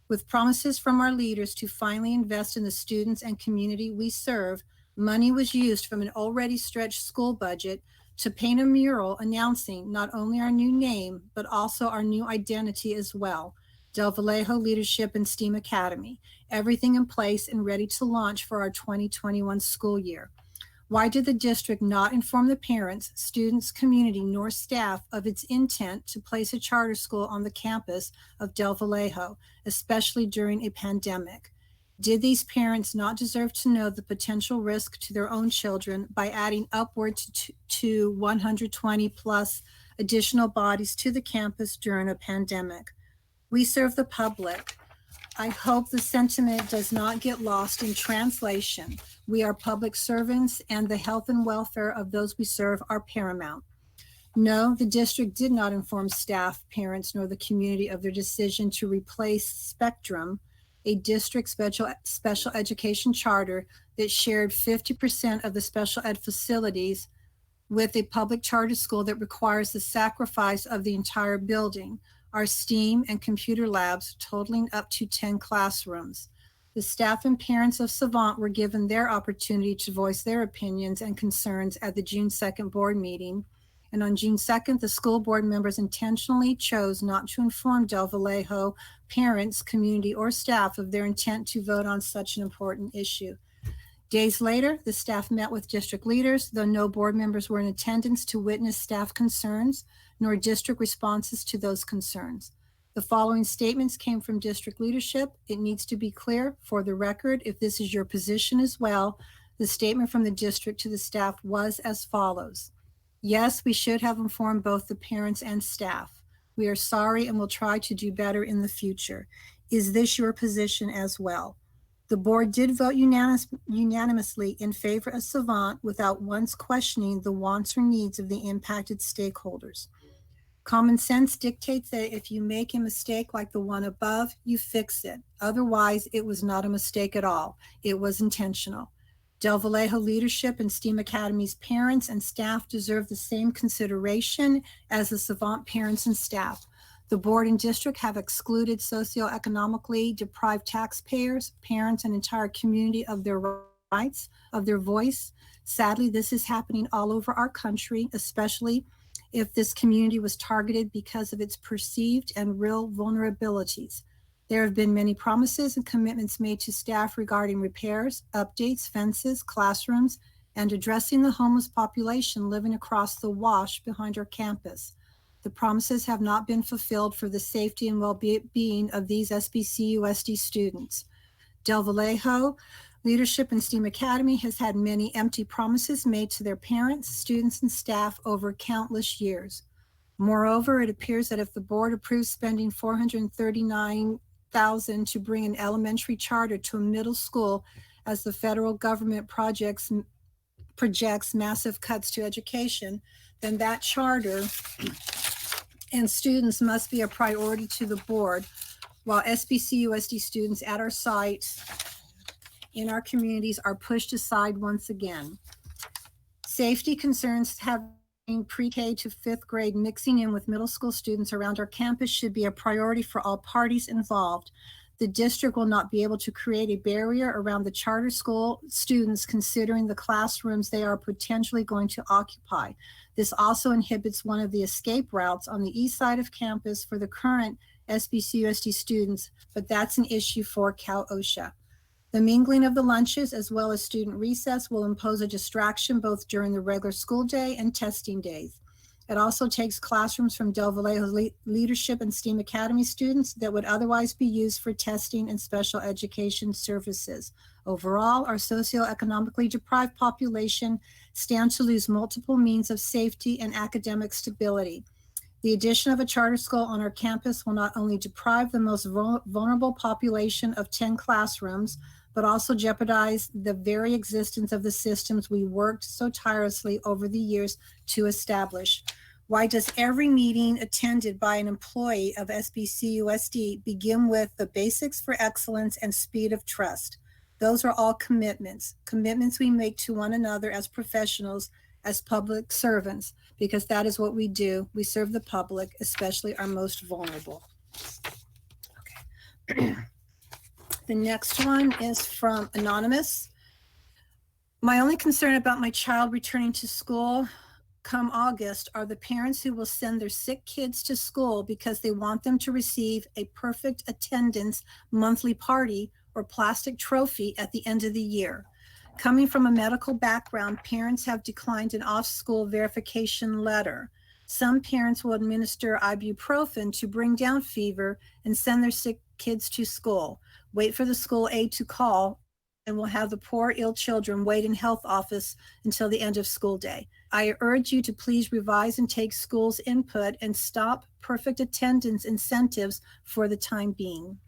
With promises from our leaders to finally invest in the students and community we serve, money was used from an already stretched school budget to paint a mural announcing not only our new name, but also our new identity as well. Del Vallejo Leadership and STEAM Academy, everything in place and ready to launch for our 2021 school year. Why did the district not inform the parents, students, community, nor staff of its intent to place a charter school on the campus of Del Vallejo, especially during a pandemic? Did these parents not deserve to know the potential risk to their own children by adding upward to 120 plus additional bodies to the campus during a pandemic? We serve the public. I hope the sentiment does not get lost in translation. We are public servants and the health and welfare of those we serve are paramount. No, the district did not inform staff, parents, nor the community of their decision to replace Spectrum, a district special education charter that shared 50% of the special ed facilities, with a public charter school that requires the sacrifice of the entire building, our STEAM and computer labs totaling up to 10 classrooms. The staff and parents of Savant were given their opportunity to voice their opinions and concerns at the June 2nd board meeting. And on June 2nd, the school board members intentionally chose not to inform Del Vallejo parents, community, or staff of their intent to vote on such an important issue. Days later, the staff met with district leaders, though no board members were in attendance to witness staff concerns, nor district responses to those concerns. The following statements came from district leadership. It needs to be clear for the record, if this is your position as well, the statement from the district to the staff was as follows. Yes, we should have informed both the parents and staff. We are sorry and will try to do better in the future. Is this your position as well? The board did vote unanimously in favor of Savant without once questioning the wants or needs of the impacted stakeholders. Common sense dictates that if you make a mistake like the one above, you fix it. Otherwise, it was not a mistake at all. It was intentional. Del Vallejo Leadership and STEAM Academy's parents and staff deserve the same consideration as the Savant parents and staff. The board and district have excluded socioeconomically deprived taxpayers, parents, and entire community of their rights, of their voice. Sadly, this is happening all over our country, especially if this community was targeted because of its perceived and real vulnerabilities. There have been many promises and commitments made to staff regarding repairs, updates, fences, classrooms, and addressing the homeless population living across the wash behind our campus. The promises have not been fulfilled for the safety and well-being of these SBCUSD students. Del Vallejo Leadership and STEAM Academy has had many empty promises made to their parents, students, and staff over countless years. Moreover, it appears that if the board approves spending $439,000 to bring an elementary charter to a middle school as the federal government projects massive cuts to education, then that charter and students must be a priority to the board, while SBCUSD students at our site in our communities are pushed aside once again. Safety concerns have pre-K to 5th grade mixing in with middle school students around our campus should be a priority for all parties involved. The district will not be able to create a barrier around the charter school students considering the classrooms they are potentially going to occupy. This also inhibits one of the escape routes on the east side of campus for the current SBCUSD students, but that's an issue for Cal OSHA. The mingling of the lunches as well as student recess will impose a distraction both during the regular school day and testing days. It also takes classrooms from Del Vallejo Leadership and STEAM Academy students that would otherwise be used for testing and special education services. Overall, our socioeconomically deprived population stands to lose multiple means of safety and academic stability. The addition of a charter school on our campus will not only deprive the most vulnerable population of 10 classrooms, but also jeopardize the very existence of the systems we worked so tirelessly over the years to establish? Why does every meeting attended by an employee of SBCUSD begin with the basics for excellence and speed of trust? Those are all commitments we make to one another as professionals, as public servants, because that is what we do. We serve the public, especially our most vulnerable. Okay. The next one is from Anonymous. My only concern about my child returning to school come August are the parents who will send their sick kids to school because they want them to receive a perfect attendance monthly party or plastic trophy at the end of the year. Coming from a medical background, parents have declined an off-school verification letter. Some parents will administer ibuprofen to bring down fever and send their sick kids to school, wait for the school aide to call, and will have the poor ill children wait in health office until the end of school day. I urge you to please revise and take school's input and stop perfect attendance incentives for the time being.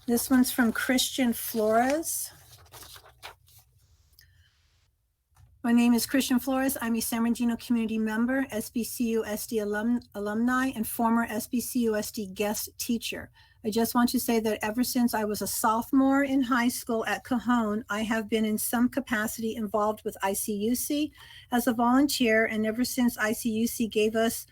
This one's from Christian Flores. My name is Christian Flores. I'm a San Bernardino community member, SBCUSD alumni, and former SBCUSD guest teacher. I just want to say that ever since I was a sophomore in high school at Cajon, I have been in some capacity involved with ICUC as a volunteer, and ever since ICUC gave us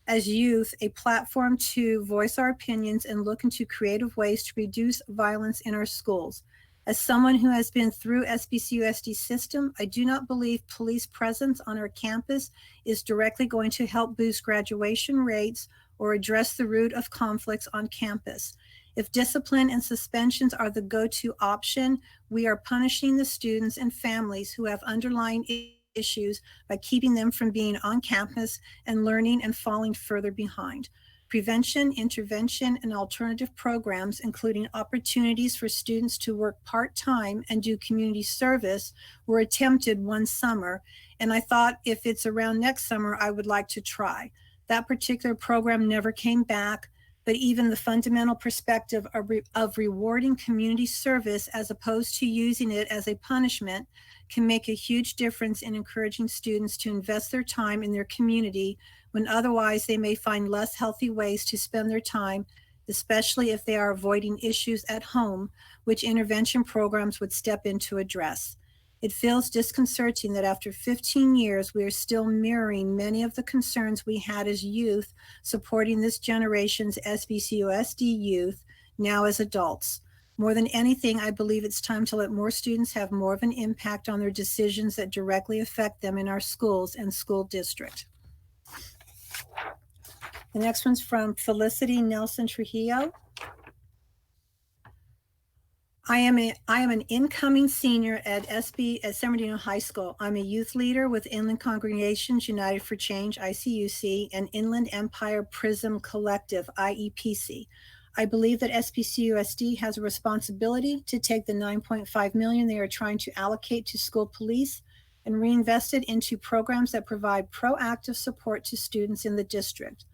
as youth a platform to voice our opinions and look into creative ways to reduce violence in our schools. As someone who has been through SBCUSD system, I do not believe police presence on our campus is directly going to help boost graduation rates or address the root of conflicts on campus. If discipline and suspensions are the go-to option, we are punishing the students and families who have underlying issues by keeping them from being on campus and learning and falling further behind. Prevention, intervention, and alternative programs, including opportunities for students to work part-time and do community service, were attempted one summer, and I thought if it's around next summer, I would like to try. That particular program never came back, but even the fundamental perspective of rewarding community service as opposed to using it as a punishment can make a huge difference in encouraging students to invest their time in their community when otherwise they may find less healthy ways to spend their time, especially if they are avoiding issues at home, which intervention programs would step in to address. It feels disconcerting that after 15 years, we are still mirroring many of the concerns we had as youth supporting this generation's SBCUSD youth now as adults. More than anything, I believe it's time to let more students have more of an impact on their decisions that directly affect them in our schools and school district. The next one's from Felicity Nelson Trujillo. I am an incoming senior at San Bernardino High School. I'm a youth leader with Inland Congregations United for Change, ICUC, and Inland Empire Prism Collective, IEPC. I believe that SBCUSD has a responsibility to take the $9.5 million they are trying to allocate to school police and reinvest it into programs that provide proactive support to students in the district.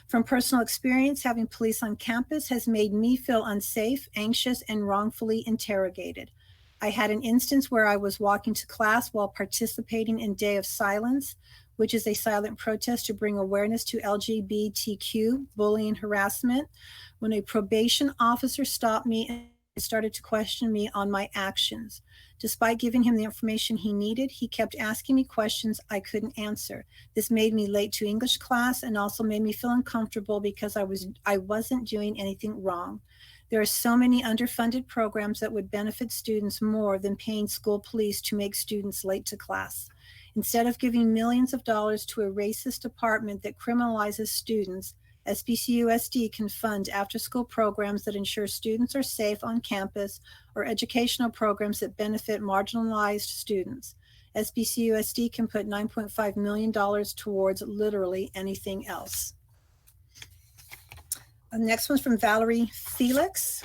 From personal experience, having police on campus has made me feel unsafe, anxious, and wrongfully interrogated. I had an instance where I was walking to class while participating in Day of Silence, which is a silent protest to bring awareness to LGBTQ bullying harassment, when a probation officer stopped me and started to question me on my actions. Despite giving him the information he needed, he kept asking me questions I couldn't answer. This made me late to English class and also made me feel uncomfortable because I wasn't doing anything wrong. There are so many underfunded programs that would benefit students more than paying school police to make students late to class. Instead of giving millions of dollars to a racist department that criminalizes students, SBCUSD can fund after-school programs that ensure students are safe on campus or educational programs that benefit marginalized students. SBCUSD can put $9.5 million towards literally anything else. The next one's from Valerie Felix.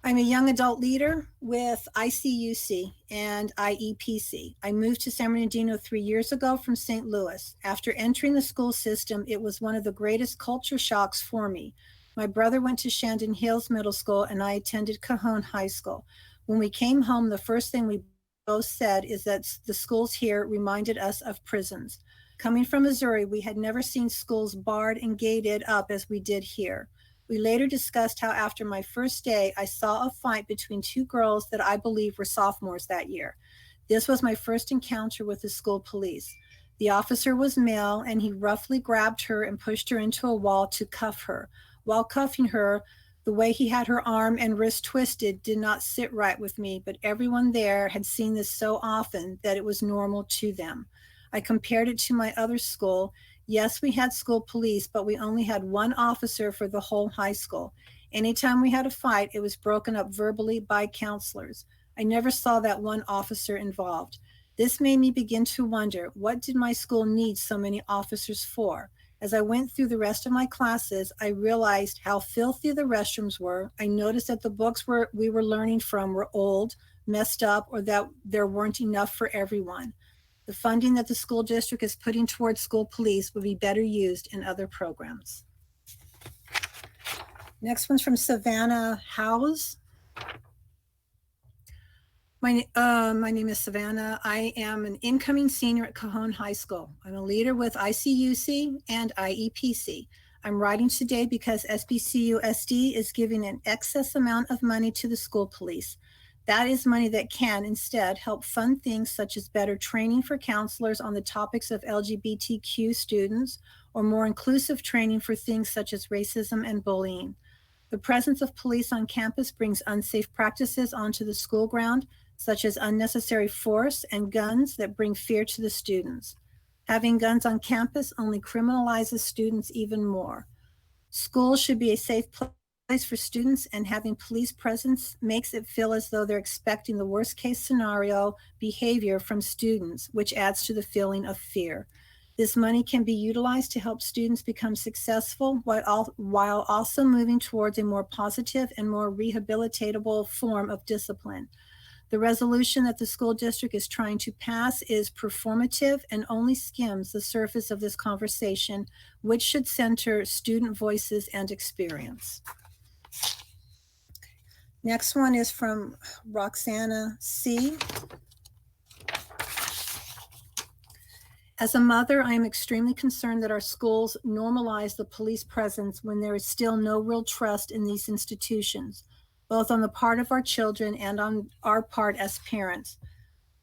I'm a young adult leader with ICUC and IEPC. I moved to San Bernardino 3 years ago from St. Louis. After entering the school system, it was one of the greatest culture shocks for me. My brother went to Shandon Hills Middle School and I attended Cajon High School. When we came home, the first thing we both said is that the schools here reminded us of prisons. Coming from Missouri, we had never seen schools barred and gated up as we did here. We later discussed how after my first day, I saw a fight between two girls that I believe were sophomores that year. This was my first encounter with the school police. The officer was male and he roughly grabbed her and pushed her into a wall to cuff her. While cuffing her, the way he had her arm and wrist twisted did not sit right with me, but everyone there had seen this so often that it was normal to them. I compared it to my other school. Yes, we had school police, but we only had one officer for the whole high school. Anytime we had a fight, it was broken up verbally by counselors. I never saw that one officer involved. This made me begin to wonder, what did my school need so many officers for? As I went through the rest of my classes, I realized how filthy the restrooms were. I noticed that the books we were learning from were old, messed up, or that there weren't enough for everyone. The funding that the school district is putting towards school police would be better used in other programs. Next one's from Savannah Howes. My name is Savannah. I am an incoming senior at Cajon High School. I'm a leader with ICUC and IEPC. I'm writing today because SBCUSD is giving an excess amount of money to the school police. That is money that can instead help fund things such as better training for counselors on the topics of LGBTQ students, or more inclusive training for things such as racism and bullying. The presence of police on campus brings unsafe practices onto the school ground, such as unnecessary force and guns that bring fear to the students. Having guns on campus only criminalizes students even more. Schools should be a safe place for students, and having police presence makes it feel as though they're expecting the worst case scenario behavior from students, which adds to the feeling of fear. This money can be utilized to help students become successful while also moving towards a more positive and more rehabilitatable form of discipline. The resolution that the school district is trying to pass is performative and only skims the surface of this conversation, which should center student voices and experience. Next one is from Roxana C. As a mother, I am extremely concerned that our schools normalize the police presence when there is still no real trust in these institutions, both on the part of our children and on our part as parents.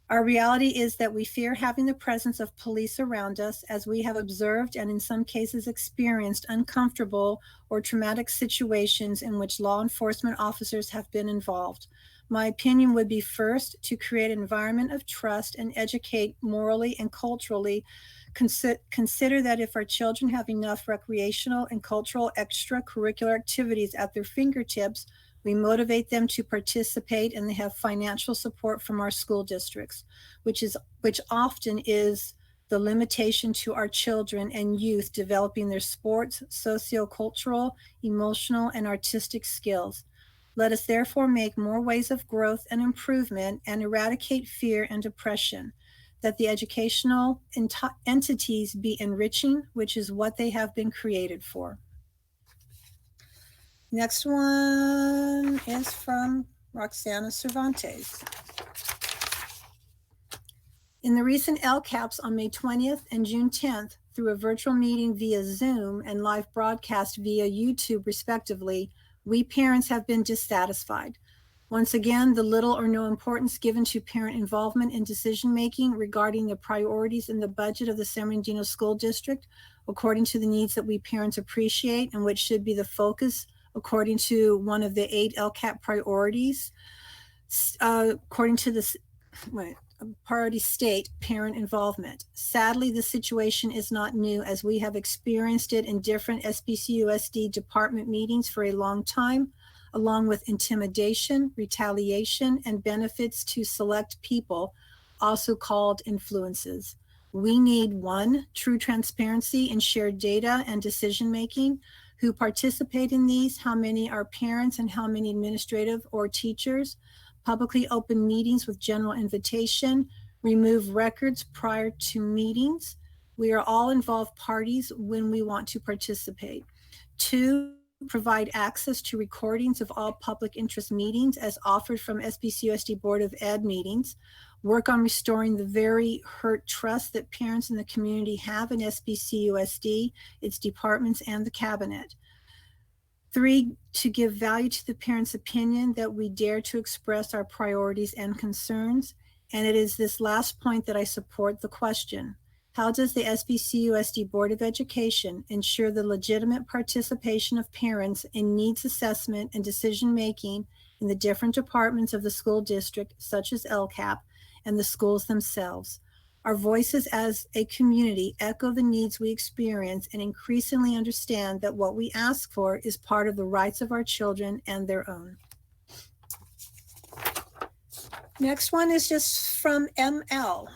Our reality is that we fear having the presence of police around us, as we have observed and in some cases experienced uncomfortable or traumatic situations in which law enforcement officers have been involved. My opinion would be first to create an environment of trust and educate morally and culturally. Consider that if our children have enough recreational and cultural extracurricular activities at their fingertips, we motivate them to participate, and they have financial support from our school districts, which often is the limitation to our children and youth developing their sports, sociocultural, emotional, and artistic skills. Let us therefore make more ways of growth and improvement and eradicate fear and depression, that the educational entities be enriching, which is what they have been created for. Next one is from Roxana Cervantes. In the recent LCAPs on May 20th and June 10th, through a virtual meeting via Zoom and live broadcast via YouTube respectively, we parents have been dissatisfied. Once again, the little or no importance given to parent involvement in decision-making regarding the priorities in the budget of the San Bernardino School District, according to the needs that we parents appreciate and which should be the focus according to one of the 8 LCAP priorities, according to this priority state, parent involvement. Sadly, the situation is not new, as we have experienced it in different SBCUSD department meetings for a long time, along with intimidation, retaliation, and benefits to select people, also called influences. We need 1, true transparency in shared data and decision-making. Who participate in these, how many are parents and how many administrative or teachers, publicly open meetings with general invitation, remove records prior to meetings. We are all involved parties when we want to participate. 2, provide access to recordings of all public interest meetings as offered from SBCUSD Board of Ed meetings, work on restoring the very hurt trust that parents in the community have in SBCUSD, its departments, and the cabinet. 3, to give value to the parents' opinion that we dare to express our priorities and concerns. And it is this last point that I support the question. How does the SBCUSD Board of Education ensure the legitimate participation of parents in needs assessment and decision-making in the different departments of the school district, such as LCAP, and the schools themselves? Our voices as a community echo the needs we experience and increasingly understand that what we ask for is part of the rights of our children and their own. Next one is just from ML.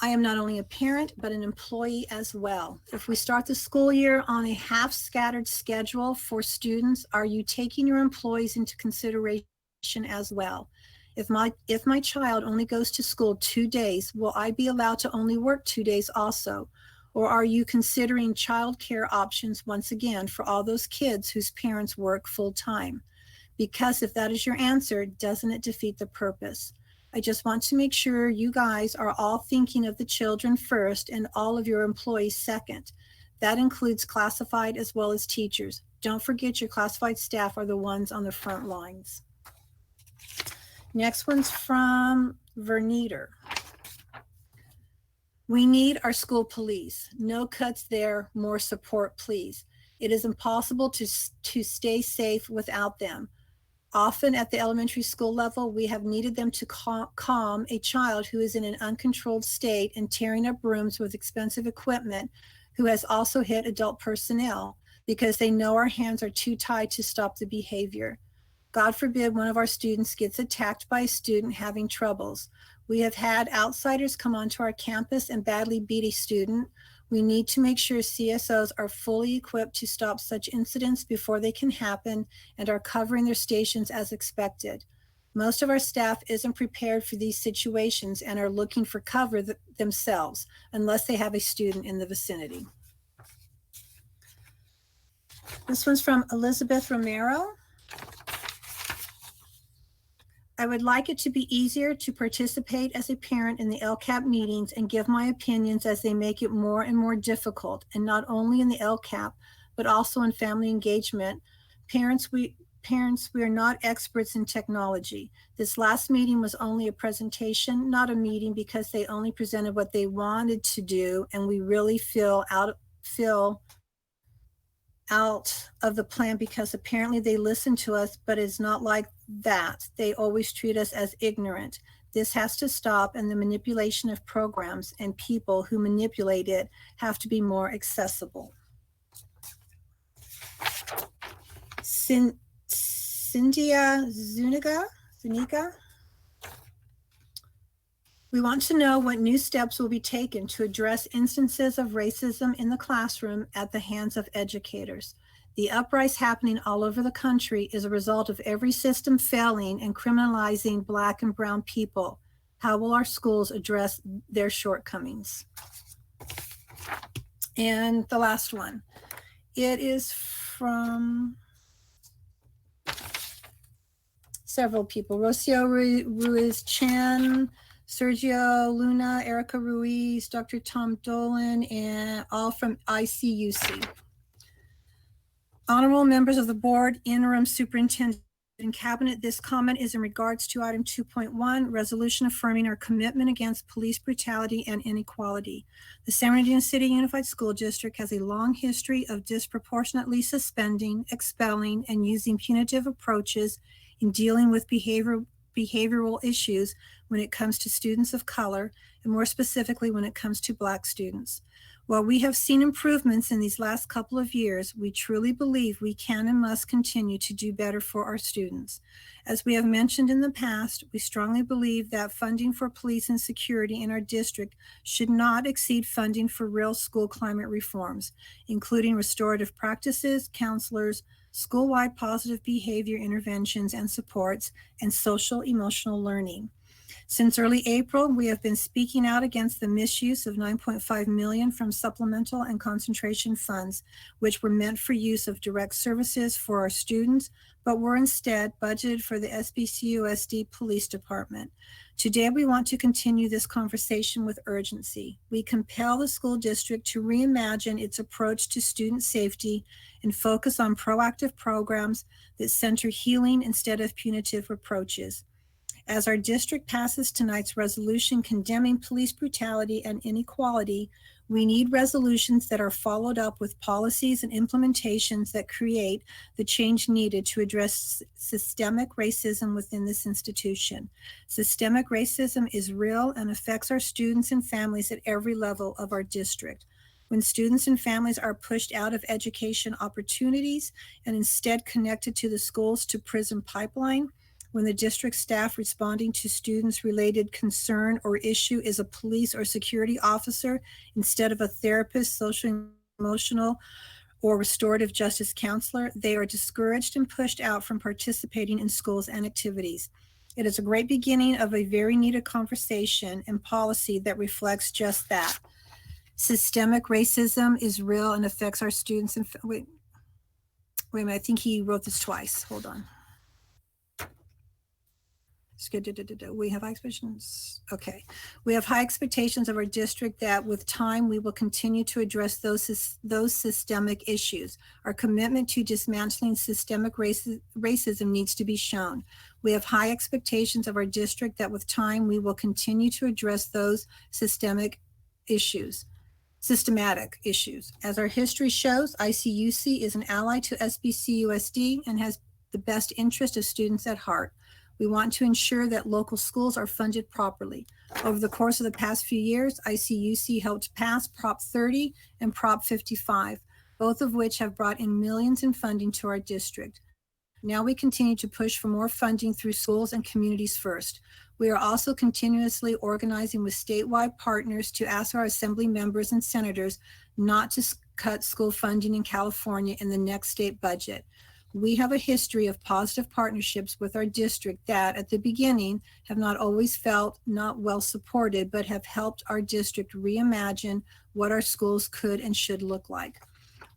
I am not only a parent, but an employee as well. If we start the school year on a half scattered schedule for students, are you taking your employees into consideration as well? If my child only goes to school 2 days, will I be allowed to only work 2 days also? Or are you considering childcare options once again for all those kids whose parents work full time? Because if that is your answer, doesn't it defeat the purpose? I just want to make sure you guys are all thinking of the children first and all of your employees second. That includes classified as well as teachers. Don't forget your classified staff are the ones on the front lines. Next one's from Verneter. We need our school police. No cuts there, more support, please. It is impossible to stay safe without them. Often at the elementary school level, we have needed them to calm a child who is in an uncontrolled state and tearing up rooms with expensive equipment, who has also hit adult personnel because they know our hands are too tied to stop the behavior. God forbid one of our students gets attacked by a student having troubles. We have had outsiders come onto our campus and badly beat a student. We need to make sure CSOs are fully equipped to stop such incidents before they can happen and are covering their stations as expected. Most of our staff isn't prepared for these situations and are looking for cover themselves unless they have a student in the vicinity. This one's from Elizabeth Romero. I would like it to be easier to participate as a parent in the LCAP meetings and give my opinions as they make it more and more difficult, and not only in the LCAP, but also in family engagement. Parents, we are not experts in technology. This last meeting was only a presentation, not a meeting, because they only presented what they wanted to do, and we really feel out of the plan because apparently they listen to us, but it's not like that. They always treat us as ignorant. This has to stop, and the manipulation of programs and people who manipulate it have to be more accessible. Cynthia Zuniga. We want to know what new steps will be taken to address instances of racism in the classroom at the hands of educators. The uprise happening all over the country is a result of every system failing and criminalizing Black and brown people. How will our schools address their shortcomings? And the last one, it is from several people. Rocio Ruiz Chan, Sergio Luna, Erica Ruiz, Dr. Tom Dolan, and all from ICUC. Honorable members of the board, interim superintendent and cabinet, this comment is in regards to item 2.1, resolution affirming our commitment against police brutality and inequality. The San Bernardino City Unified School District has a long history of disproportionately suspending, expelling, and using punitive approaches in dealing with behavioral issues when it comes to students of color, and more specifically when it comes to Black students. While we have seen improvements in these last couple of years, we truly believe we can and must continue to do better for our students. As we have mentioned in the past, we strongly believe that funding for police and security in our district should not exceed funding for real school climate reforms, including restorative practices, counselors, school-wide positive behavior interventions and supports, and social emotional learning. Since early April, we have been speaking out against the misuse of $9.5 million from supplemental and concentration funds, which were meant for use of direct services for our students, but were instead budgeted for the SBCUSD Police Department. Today, we want to continue this conversation with urgency. We compel the school district to reimagine its approach to student safety and focus on proactive programs that center healing instead of punitive approaches. As our district passes tonight's resolution condemning police brutality and inequality, we need resolutions that are followed up with policies and implementations that create the change needed to address systemic racism within this institution. Systemic racism is real and affects our students and families at every level of our district. When students and families are pushed out of education opportunities and instead connected to the schools to prison pipeline, when the district staff responding to students' related concern or issue is a police or security officer instead of a therapist, social, emotional, or restorative justice counselor, they are discouraged and pushed out from participating in schools and activities. It is a great beginning of a very needed conversation and policy that reflects just that. Systemic racism is real and affects our students. And wait a minute, I think he wrote this twice. Hold on. We have high expectations. Okay. We have high expectations of our district that with time, we will continue to address those systemic issues. Our commitment to dismantling systemic racism needs to be shown. We have high expectations of our district that with time, we will continue to address those systematic issues. As our history shows, ICUC is an ally to SBCUSD and has the best interest of students at heart. We want to ensure that local schools are funded properly. Over the course of the past few years, ICUC helped pass Prop 30 and Prop 55, both of which have brought in millions in funding to our district. Now we continue to push for more funding through schools and communities first. We are also continuously organizing with statewide partners to ask our assembly members and senators not to cut school funding in California in the next state budget. We have a history of positive partnerships with our district that at the beginning have not always felt not well supported, but have helped our district reimagine what our schools could and should look like.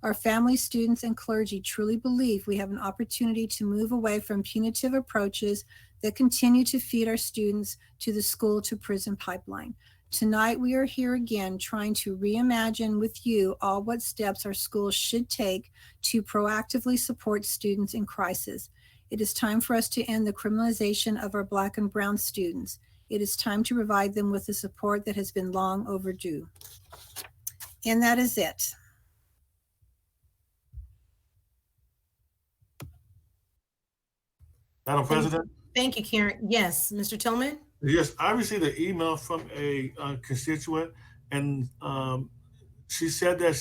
Our families, students, and clergy truly believe we have an opportunity to move away from punitive approaches that continue to feed our students to the school to prison pipeline. Tonight, we are here again trying to reimagine with you all what steps our schools should take to proactively support students in crisis. It is time for us to end the criminalization of our Black and Brown students. It is time to provide them with the support that has been long overdue. And that is it. Madam President? Thank you, Karen. Yes, Mr. Tillman? Yes, I received an email from a constituent, and she said that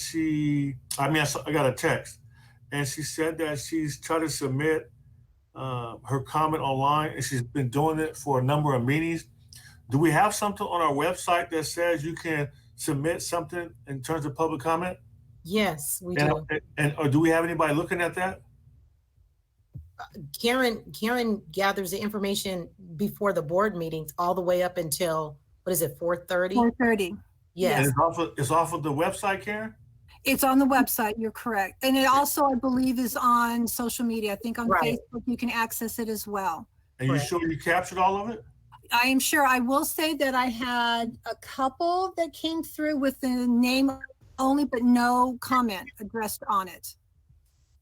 I got a text, and she said that she's trying to submit her comment online, and she's been doing it for a number of meetings. Do we have something on our website that says you can submit something in terms of public comment? Yes, we do. Or do we have anybody looking at that? Karen gathers the information before the board meetings all the way up until, what is it, 4:30? 4:30. Yes. And it's off of the website, Karen? It's on the website, you're correct. And it also, I believe, is on social media. I think on Facebook, you can access it as well. And you sure you captured all of it? I am sure. I will say that I had a couple that came through with the name only, but no comment addressed on it.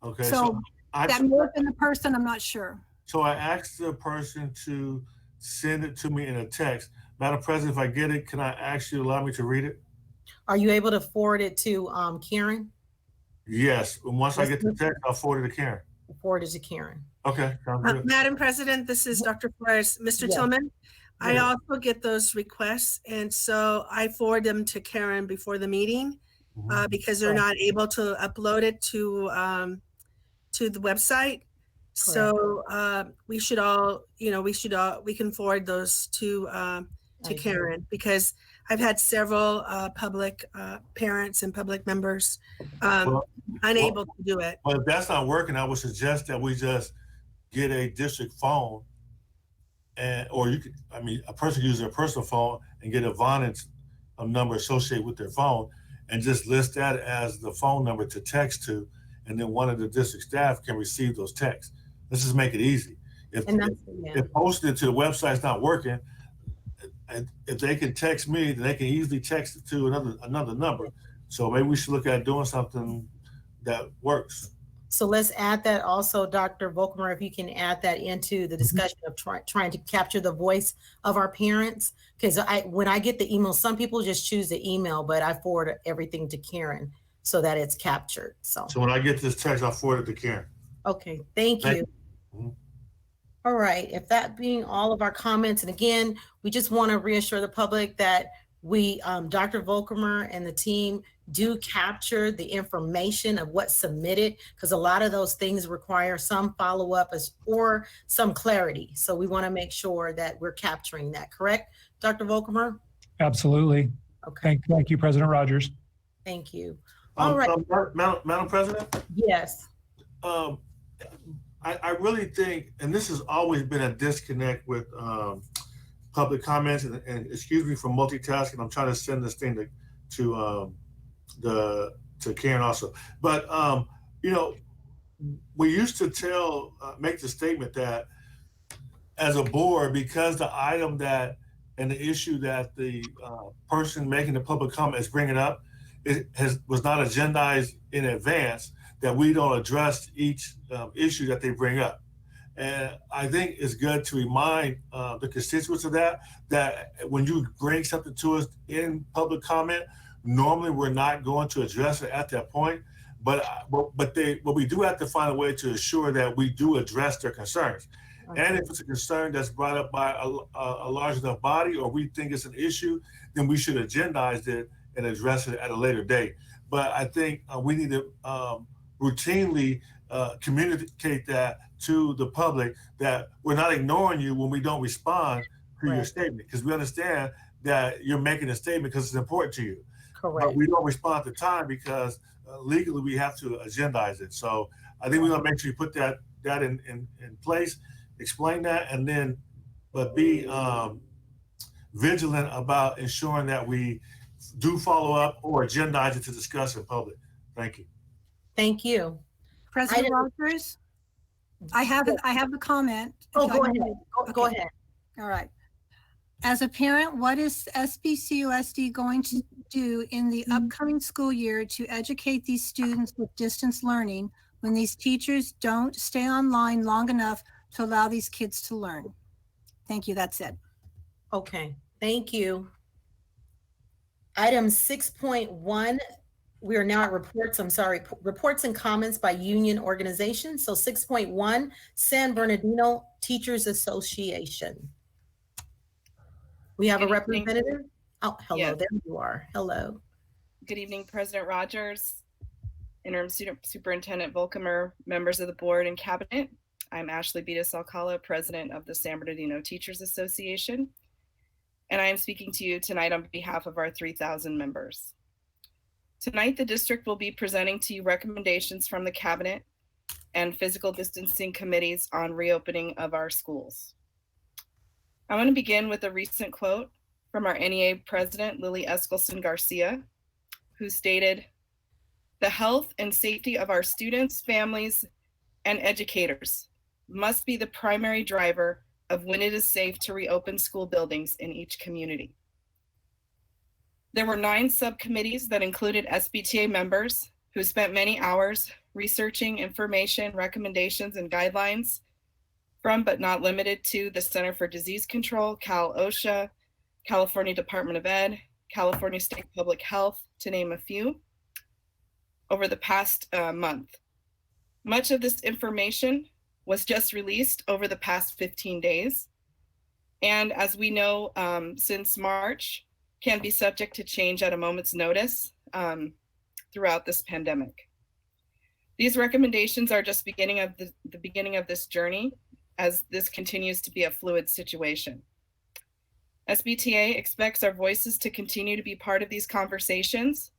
Okay. So that may have been the person, I'm not sure. So I asked the person to send it to me in a text. Madam President, if I get it, can I ask you to allow me to read it? Are you able to forward it to Karen? Yes. And once I get the text, I'll forward it to Karen. Forward it to Karen. Okay. Sounds good. Madam President, this is Dr. Flores. Mr. Yes. Tillman, I also get those requests, and so I forward them to Karen before the meeting because they're not able to upload it to the website. So we should all, we can forward those to Karen, because I've had several public parents and public members unable to do it. Well, if that's not working, I would suggest that we just get a district phone and or you could, I mean, a person uses their personal phone and get a Vonage number associated with their phone, and just list that as the phone number to text to, and then one of the district staff can receive those texts. Let's just make it easy. If posting it to the website's not working, if they can text me, then they can easily text it to another number. So maybe we should look at doing something that works. So let's add that also, Dr. Volkmer, if you can add that into the discussion of trying to capture the voice of our parents. Because when I get the email, some people just choose the email, but I forward everything to Karen so that it's captured. So when I get this text, I'll forward it to Karen. Okay, thank you. All right, if that being all of our comments, and again, we just want to reassure the public that we, Dr. Volkmer and the team do capture the information of what's submitted, because a lot of those things require some follow-up or some clarity. So we want to make sure that we're capturing that, correct, Dr. Volkmer? Absolutely. Okay. Thank you, President Rogers. Thank you. All right. Madam President? Yes. I really think, and this has always been a disconnect with public comments, and excuse me for multitasking. I'm trying to send this thing to Karen also. But you know, we used to make the statement that as a board, because the item that and the issue that the person making the public comment is bringing up was not agendized in advance, that we don't address each issue that they bring up. And I think it's good to remind the constituents of that when you bring something to us in public comment, normally we're not going to address it at that point, but we do have to find a way to assure that we do address their concerns. Okay. And if it's a concern that's brought up by a large enough body, or we think it's an issue, then we should agendize it and address it at a later date. But I think we need to routinely communicate that to the public, that we're not ignoring you when we don't respond to your statement, because we understand that you're making a statement because it's important to you. Correct. But we don't respond at the time because legally we have to agendize it. So I think we want to make sure you put that in place, explain that, and then but be vigilant about ensuring that we do follow up or agendize it to discuss in public. Thank you. Thank you. President Rogers, I have a comment. Oh, go ahead. Go ahead. All right. As a parent, what is SBCUSD going to do in the upcoming school year to educate these students with distance learning when these teachers don't stay online long enough to allow these kids to learn? Thank you. That's it. Okay. Thank you. Item 6.1, we are now at reports. I'm sorry, reports and comments by union organizations. So 6.1, San Bernardino Teachers Association. We have a representative. Oh, hello, yes. There you are. Hello. Good evening, President Rogers, Interim Superintendent Volkmer, members of the board and cabinet. I'm Ashley Beatus-Alcala, president of the San Bernardino Teachers Association, and I am speaking to you tonight on behalf of our 3,000 members. Tonight, the district will be presenting to you recommendations from the cabinet and physical distancing committees on reopening of our schools. I want to begin with a recent quote from our NEA president, Lily Eskelsen Garcia, who stated, "The health and safety of our students, families, and educators must be the primary driver of when it is safe to reopen school buildings in each community." There were 9 subcommittees that included SBTA members who spent many hours researching information, recommendations, and guidelines from, but not limited to, the Center for Disease Control, Cal OSHA, California Department of Ed, California State Public Health, to name a few, over the past month. Much of this information was just released over the past 15 days. And as we know, since March, can be subject to change at a moment's notice throughout this pandemic. These recommendations are just the beginning of this journey, as this continues to be a fluid situation. SBTA expects our voices to continue to be part of these conversations,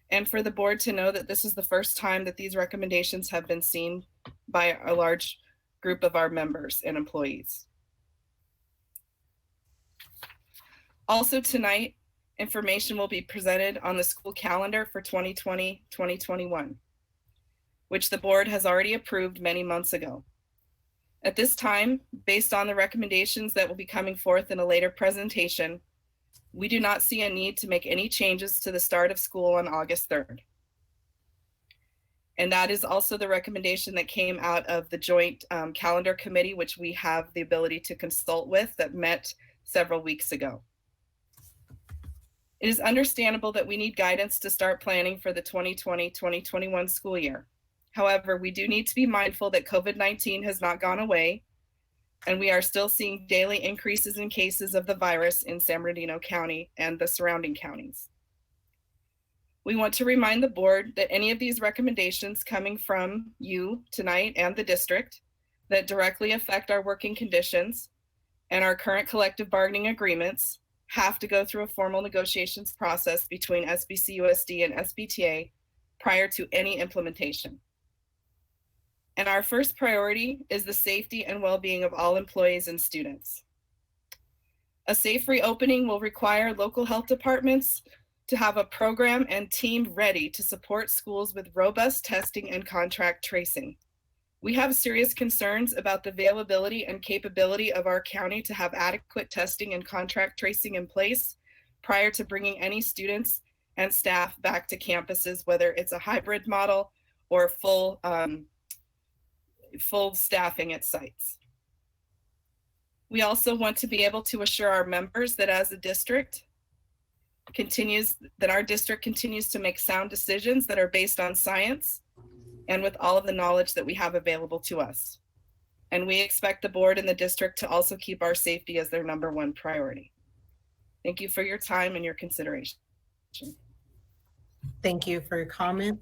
and for the board to know that this is the first time that these recommendations have been seen by a large group of our members and employees. Also tonight, information will be presented on the school calendar for 2020-2021, which the board has already approved many months ago. At this time, based on the recommendations that will be coming forth in a later presentation, we do not see a need to make any changes to the start of school on August 3rd. And that is also the recommendation that came out of the joint calendar committee, which we have the ability to consult with, that met several weeks ago. It is understandable that we need guidance to start planning for the 2020-2021 school year. However, we do need to be mindful that COVID-19 has not gone away, and we are still seeing daily increases in cases of the virus in San Bernardino County and the surrounding counties. We want to remind the board that any of these recommendations coming from you tonight and the district that directly affect our working conditions and our current collective bargaining agreements have to go through a formal negotiations process between SBCUSD and SBTA prior to any implementation. And our first priority is the safety and well-being of all employees and students. A safe reopening will require local health departments to have a program and team ready to support schools with robust testing and contact tracing. We have serious concerns about the availability and capability of our county to have adequate testing and contact tracing in place prior to bringing any students and staff back to campuses, whether it's a hybrid model or full staffing at sites. We also want to be able to assure our members that as a district our district continues to make sound decisions that are based on science and with all of the knowledge that we have available to us. And we expect the board and the district to also keep our safety as their #1 priority. Thank you for your time and your consideration. Thank you for your comment.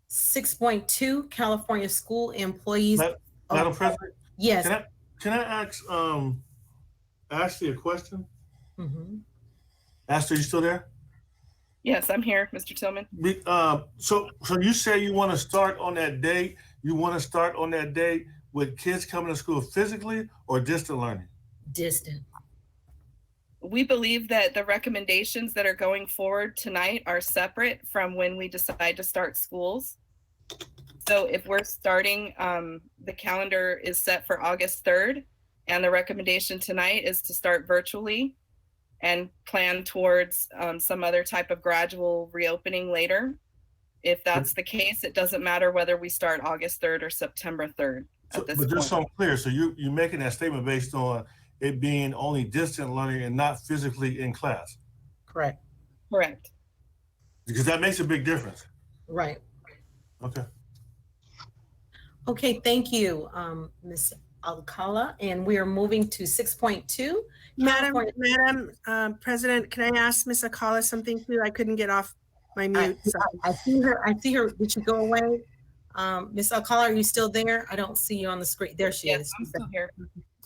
6.2, California school employees. Madam President, Yes. can I ask Ashley a question? Mhm. Ashley, you still there? Yes, I'm here, Mr. Tillman. So you say you want to start on that date? You want to start on that date with kids coming to school physically or distant learning? Distant. We believe that the recommendations that are going forward tonight are separate from when we decide to start schools. So if we're starting, the calendar is set for August 3rd, and the recommendation tonight is to start virtually and plan towards some other type of gradual reopening later. If that's the case, it doesn't matter whether we start August 3rd or September 3rd. But just so I'm clear, so you're making that statement based on it being only distant learning and not physically in class? Correct. Correct. Because that makes a big difference. Right. Okay. Okay, thank you, Ms. Alcala. And we are moving to 6.2. Madam President, can I ask Ms. Alcala something too? I couldn't get off my mute. I see her. Did you go away? Ms. Alcala, are you still there? I don't see you on the screen. There she is. I'm still here.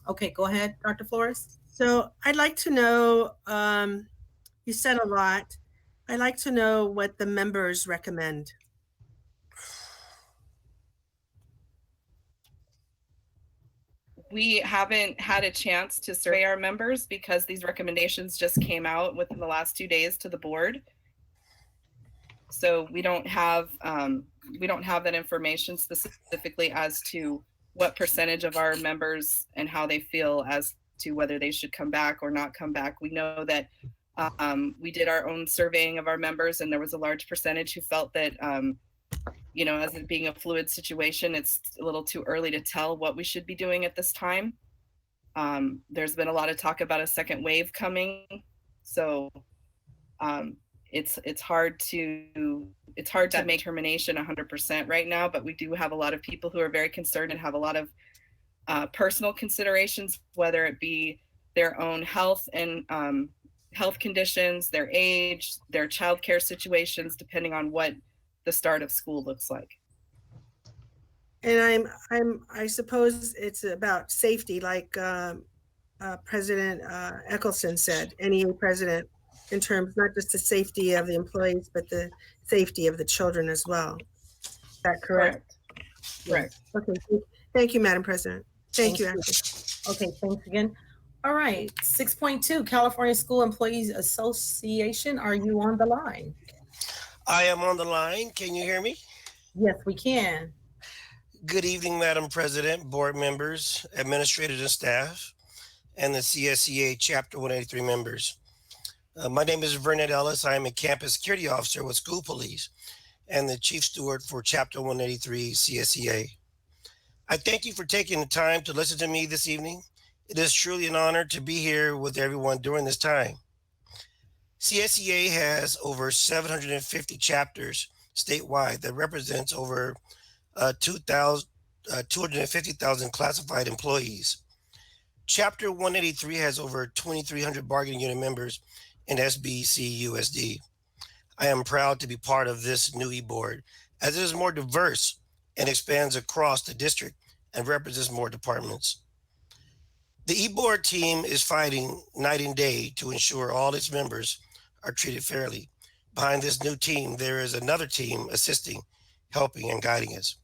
Okay, go ahead, Dr. Flores. So I'd like to know, you said a lot. I'd like to know what the members recommend. We haven't had a chance to survey our members because these recommendations just came out within the last 2 days to the board. So we don't have that information specifically as to what percentage of our members and how they feel as to whether they should come back or not come back. We know that we did our own surveying of our members, and there was a large percentage who felt that as it being a fluid situation, it's a little too early to tell what we should be doing at this time. There's been a lot of talk about a second wave coming. So it's hard to make determination 100% right now, but we do have a lot of people who are very concerned and have a lot of personal considerations, whether it be their own health and health conditions, their age, their childcare situations, depending on what the start of school looks like. And I suppose it's about safety, like President Eccleston said, NEA president, in terms not just the safety of the employees, but the safety of the children as well. Is that correct? Correct. Okay. Thank you, Madam President. Thank you, Ashley. Okay, thanks again. All right, 6.2, California School Employees Association, are you on the line? I am on the line. Can you hear me? Yes, we can. Good evening, Madam President, board members, administrators and staff, and the CSEA Chapter 183 members. My name is Vernon Ellis. I am a campus security officer with school police and the chief steward for Chapter 183 CSEA. I thank you for taking the time to listen to me this evening. It is truly an honor to be here with everyone during this time. CSEA has over 750 chapters statewide that represents over 250,000 classified employees. Chapter 183 has over 2,300 bargaining unit members in SBCUSD. I am proud to be part of this new e-board as it is more diverse and expands across the district and represents more departments. The e-board team is fighting night and day to ensure all its members are treated fairly. Behind this new team, there is another team assisting, helping, and guiding us.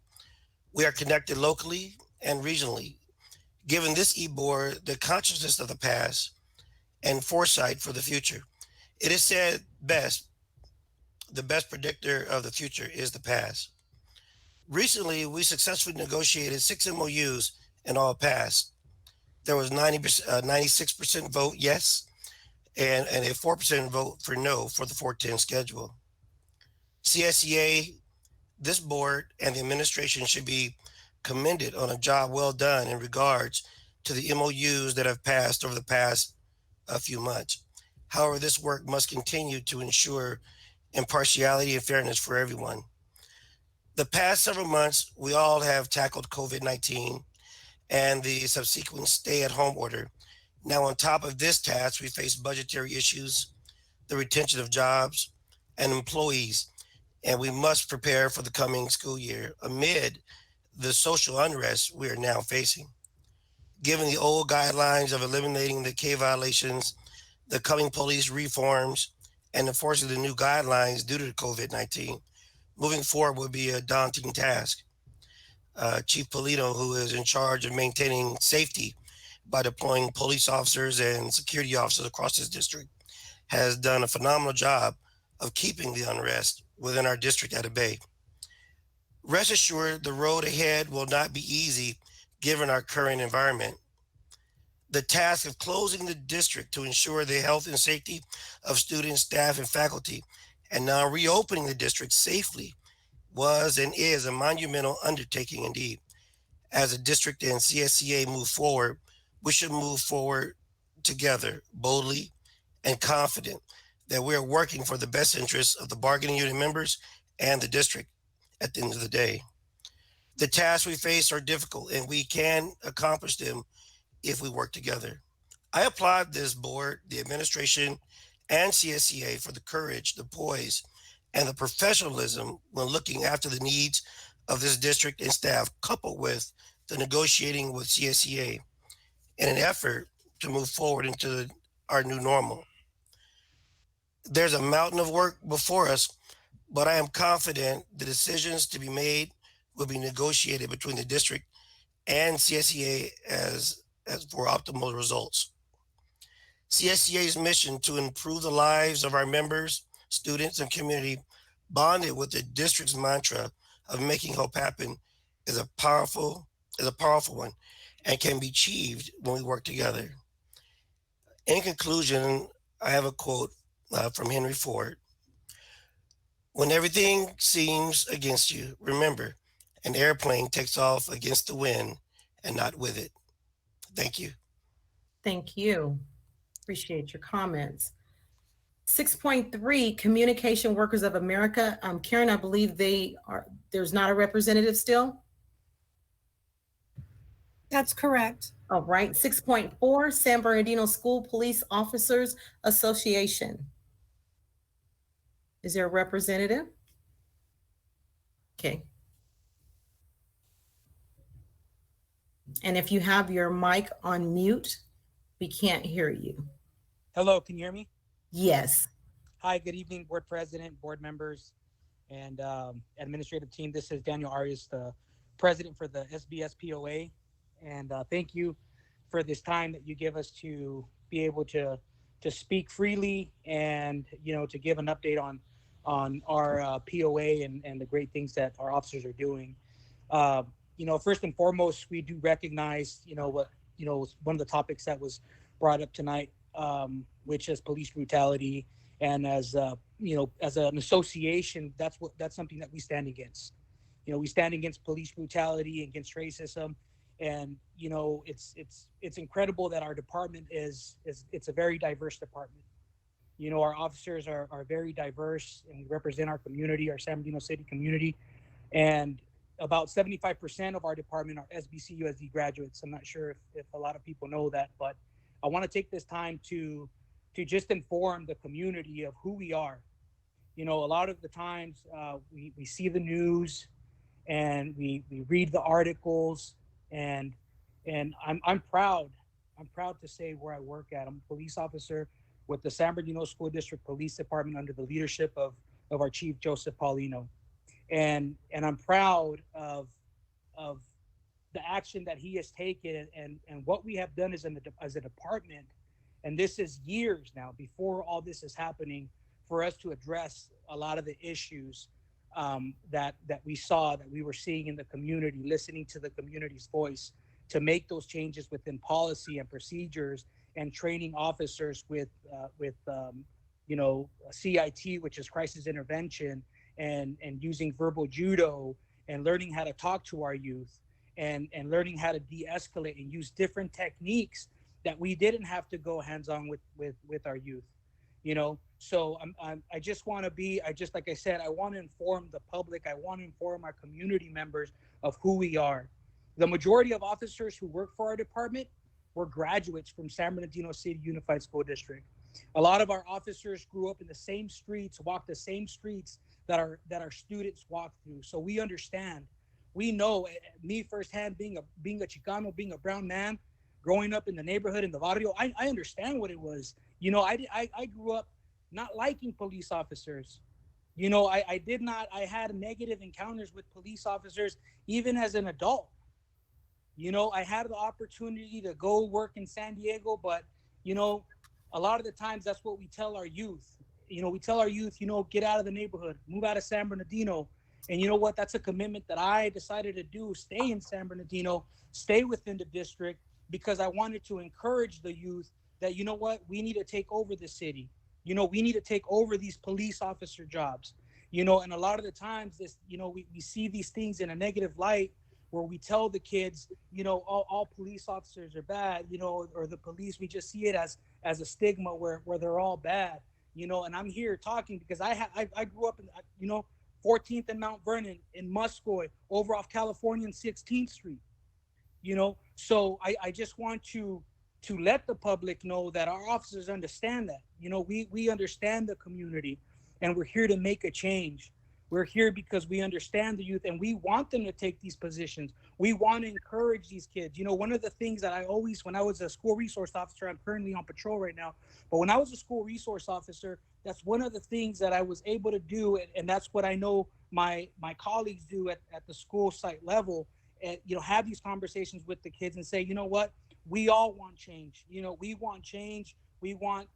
We are connected locally and regionally, giving this e-board the consciousness of the past and foresight for the future. It is said best, the best predictor of the future is the past. Recently, we successfully negotiated 6 MOUs and all passed. There was 96% vote yes and a 4% vote for no for the 410 schedule. CSEA, this board, and the administration should be commended on a job well done in regards to the MOUs that have passed over the past few months. However, this work must continue to ensure impartiality and fairness for everyone. The past several months, we all have tackled COVID-19 and the subsequent stay-at-home order. Now, on top of this task, we face budgetary issues, the retention of jobs and employees, and we must prepare for the coming school year amid the social unrest we are now facing. Given the old guidelines of eliminating the K violations, the coming police reforms, and enforcing the new guidelines due to COVID-19, moving forward would be a daunting task. Chief Polito, who is in charge of maintaining safety by deploying police officers and security officers across this district, has done a phenomenal job of keeping the unrest within our district at a bay. Rest assured, the road ahead will not be easy given our current environment. The task of closing the district to ensure the health and safety of students, staff, and faculty, and now reopening the district safely was and is a monumental undertaking indeed. As a district and CSEA move forward, we should move forward together, boldly and confident that we are working for the best interests of the bargaining unit members and the district at the end of the day. The tasks we face are difficult and we can accomplish them if we work together. I applaud this board, the administration, and CSEA for the courage, the poise, and the professionalism when looking after the needs of this district and staff, coupled with the negotiating with CSEA in an effort to move forward into our new normal. There's a mountain of work before us, but I am confident the decisions to be made will be negotiated between the district and CSEA as for optimal results. CSEA's mission to improve the lives of our members, students, and community, bonded with the district's mantra of making hope happen, is a powerful one and can be achieved when we work together. In conclusion, I have a quote from Henry Ford. When everything seems against you, remember, an airplane takes off against the wind and not with it. Thank you. Thank you. Appreciate your comments. 6.3, Communication Workers of America. Karen, I believe there's not a representative still? That's correct. All right. 6.4, San Bernardino School Police Officers Association. Is there a representative? Okay. And if you have your mic on mute, we can't hear you. Hello, can you hear me? Yes. Hi, good evening, board president, board members, and administrative team. This is Daniel Arias, the president for the SBSPOA. And thank you for this time that you give us to be able to speak freely and, to give an update on our POA and the great things that our officers are doing. First and foremost, we do recognize, what, one of the topics that was brought up tonight, which is police brutality. And as, as an association, that's something that we stand against. We stand against police brutality, against racism. And, it's incredible that our department it's a very diverse department. Our officers are very diverse, and we represent our community, our San Bernardino City community. And about 75% of our department are SBC USD graduates. I'm not sure if a lot of people know that, but I want to take this time to just inform the community of who we are. A lot of the times we see the news and we read the articles, and I'm proud to say where I work at. I'm a police officer with the San Bernardino School District Police Department under the leadership of our Chief Joseph Paulino. And I'm proud of the action that he has taken and what we have done as a department. And this is years now before all this is happening, for us to address a lot of the issues that we were seeing in the community, listening to the community's voice, to make those changes within policy and procedures, and training officers with CIT, which is crisis intervention, and using verbal judo, and learning how to talk to our youth, and learning how to de-escalate and use different techniques that we didn't have to go hands-on with our youth. So I just want to like I said, I want to inform the public, I want to inform our community members of who we are. The majority of officers who work for our department were graduates from San Bernardino City Unified School District. A lot of our officers grew up in the same streets, walked the same streets that our students walk through. So we understand. We know, me firsthand, being a Chicano, being a brown man, growing up in the neighborhood, in the barrio, I understand what it was. I grew up not liking police officers. I had negative encounters with police officers even as an adult. I had the opportunity to go work in San Diego, but, a lot of the times that's what we tell our youth. We tell our youth, get out of the neighborhood, move out of San Bernardino. And you know what? That's a commitment that I decided to do, stay in San Bernardino, stay within the district, because I wanted to encourage the youth that, we need to take over the city. We need to take over these police officer jobs, and a lot of the times we see these things in a negative light, where we tell the kids, all police officers are bad, or the police, we just see it as a stigma where they're all bad, and I'm here talking because I grew up in, 14th and Mount Vernon, in Muscoy, over off California and 16th Street, so I just want to let the public know that our officers understand that, we understand the community, and we're here to make a change. We're here because we understand the youth, and we want them to take these positions. We want to encourage these kids. One of the things that when I was a school resource officer, I'm currently on patrol right now, but when I was a school resource officer, that's one of the things that I was able to do, and that's what I know my colleagues do at the school site level, and have these conversations with the kids and say, you know what, we all want change. We want change. We want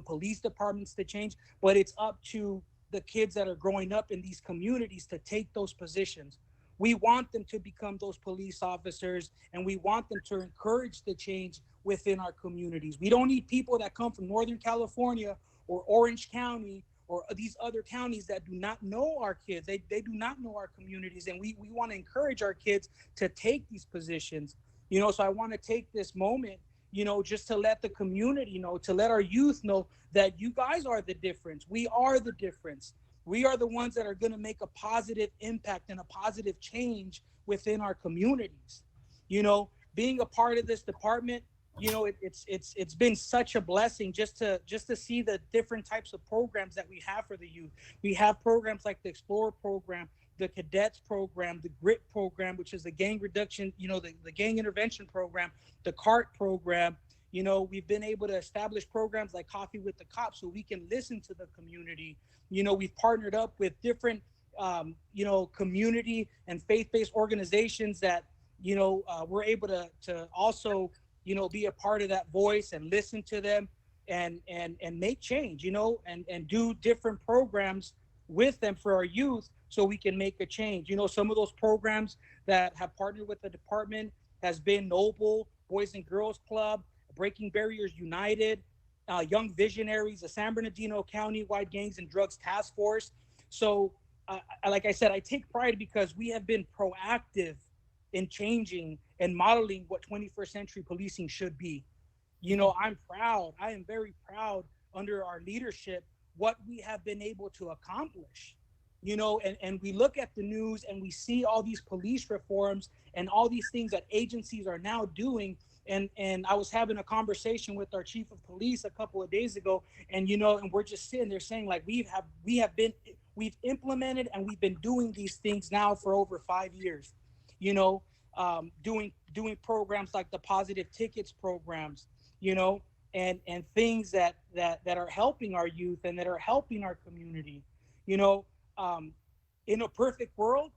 police departments to change, but it's up to the kids that are growing up in these communities to take those positions. We want them to become those police officers, and we want them to encourage the change within our communities. We don't need people that come from Northern California or Orange County or these other counties that do not know our kids. They do not know our communities, and we want to encourage our kids to take these positions. So I want to take this moment, just to let the community know, to let our youth know that you guys are the difference. We are the difference. We are the ones that are going to make a positive impact and a positive change within our communities. Being a part of this department, it's been such a blessing just to see the different types of programs that we have for the youth. We have programs like the Explorer program, the Cadets program, the GRIT program, which is the gang reduction, the gang intervention program, the CART program. We've been able to establish programs like Coffee with the Cops so we can listen to the community. We've partnered up with different, community and faith-based organizations that, we're able to also, be a part of that voice and listen to them and make change, and do different programs with them for our youth so we can make a change. Some of those programs that have partnered with the department has been Noble, Boys and Girls Club, Breaking Barriers United, Young Visionaries, the San Bernardino County-wide Gangs and Drugs Task Force. So, like I said, I take pride because we have been proactive in changing and modeling what 21st century policing should be. I'm proud. I am very proud under our leadership what we have been able to accomplish. And we look at the news and we see all these police reforms and all these things that agencies are now doing. And I was having a conversation with our chief of police a couple of days ago, and and we're just sitting there saying, like, we've implemented and we've been doing these things now for over 5 years. Doing programs like the positive tickets programs, and things that are helping our youth and that are helping our community. In a perfect world,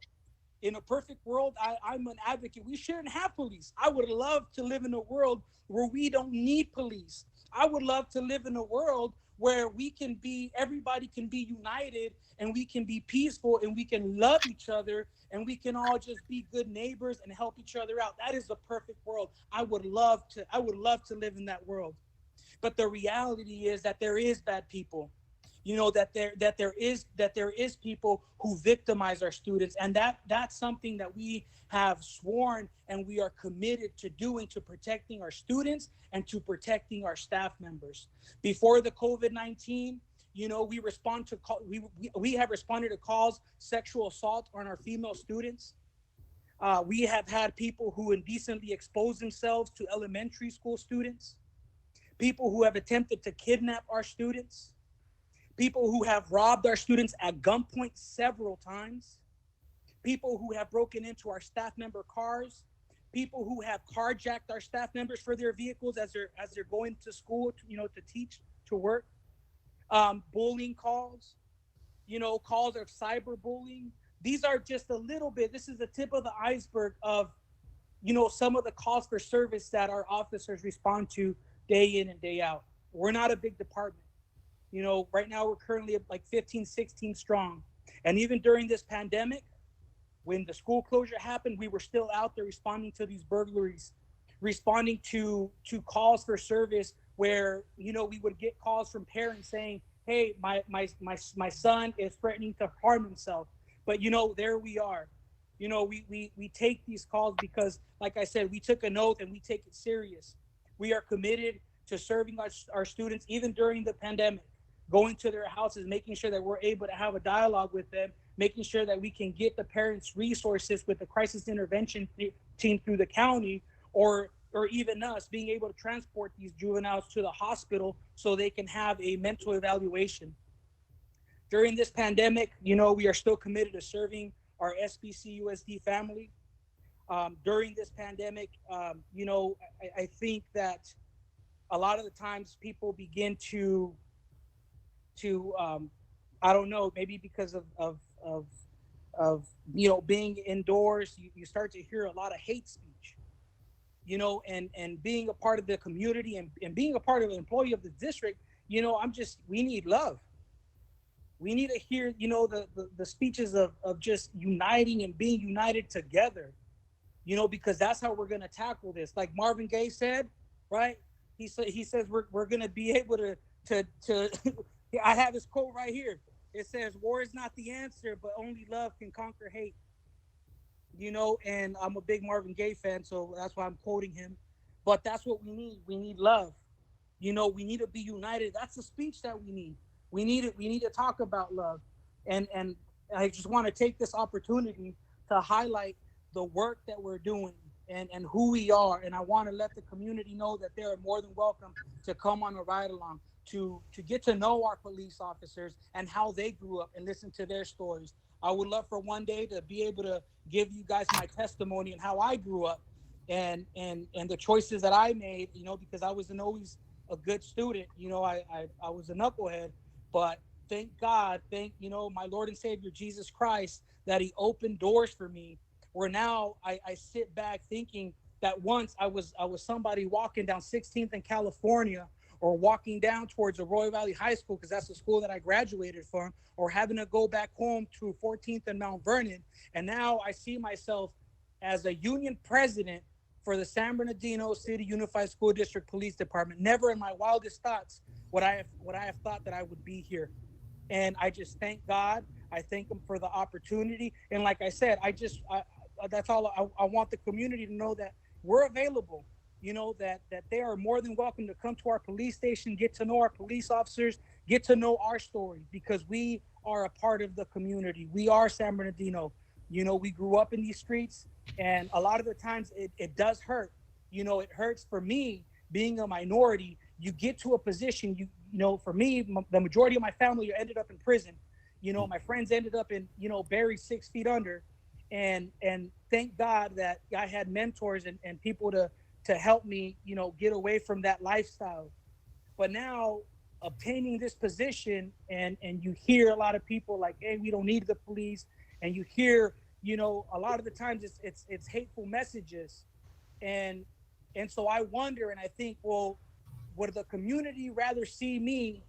I'm an advocate. We shouldn't have police. I would love to live in a world where we don't need police. I would love to live in a world where everybody can be united and we can be peaceful and we can love each other and we can all just be good neighbors and help each other out. That is the perfect world. I would love to live in that world. But the reality is that there is bad people. That there is people who victimize our students, and that's something that we have sworn and we are committed to doing, to protecting our students and to protecting our staff members. Before the COVID-19, we have responded to calls sexual assault on our female students. We have had people who indecently expose themselves to elementary school students, people who have attempted to kidnap our students, people who have robbed our students at gunpoint several times, people who have broken into our staff member cars, people who have carjacked our staff members for their vehicles as they're going to school, to teach, to work, bullying calls, calls of cyberbullying. These are just a little bit. This is the tip of the iceberg of, some of the calls for service that our officers respond to day in and day out. We're not a big department. Right now we're currently like 15, 16 strong. And even during this pandemic, when the school closure happened, we were still out there responding to these burglaries, responding to calls for service where, we would get calls from parents saying, hey, my son is threatening to harm himself. But, there we are. We take these calls because, like I said, we took an oath and we take it serious. We are committed to serving our students, even during the pandemic, going to their houses, making sure that we're able to have a dialogue with them, making sure that we can get the parents resources with the crisis intervention team through the county, or even us being able to transport these juveniles to the hospital so they can have a mental evaluation. During this pandemic, we are still committed to serving our SBC USD family. During this pandemic, I think that a lot of the times people begin to I don't know, maybe because of being indoors, you start to hear a lot of hate speech, and being a part of the community and being a part of an employee of the district, we need love. We need to hear, the speeches of just uniting and being united together, because that's how we're going to tackle this. Like Marvin Gaye said, right? He says we're going to be able to I have this quote right here. It says, war is not the answer, but only love can conquer hate. And I'm a big Marvin Gaye fan, so that's why I'm quoting him. But that's what we need. We need love. We need to be united. That's the speech that we need. We need to talk about love. And I just want to take this opportunity to highlight the work that we're doing and who we are. And I want to let the community know that they are more than welcome to come on a ride along, to get to know our police officers and how they grew up and listen to their stories. I would love for one day to be able to give you guys my testimony and how I grew up and the choices that I made, because I wasn't always a good student. I was a knucklehead, but thank God, my Lord and Savior, Jesus Christ, that he opened doors for me where now I sit back thinking that once I was somebody walking down 16th in California, or walking down towards Arroyo Valley High School, because that's the school that I graduated from, or having to go back home to 14th and Mount Vernon. And now I see myself as a union president for the San Bernardino City Unified School District Police Department. Never in my wildest thoughts would I have thought that I would be here. And I just thank God. I thank him for the opportunity. And like I said, that's all I want the community to know, that we're available. You know, that they are more than welcome to come to our police station, get to know our police officers, get to know our story, because we are a part of the community. We are San Bernardino. You know, we grew up in these streets, and a lot of the times it does hurt. You know, it hurts for me being a minority. You get to a position, you know, for me, the majority of my family ended up in prison. You know, my friends ended up in, you know, buried 6 feet under. And thank God that I had mentors and people to help me, you know, get away from that lifestyle. But now obtaining this position, and you hear a lot of people like, hey, we don't need the police. And you hear, you know, a lot of the times it's hateful messages. And so I wonder, and I think, well, would the community rather see me,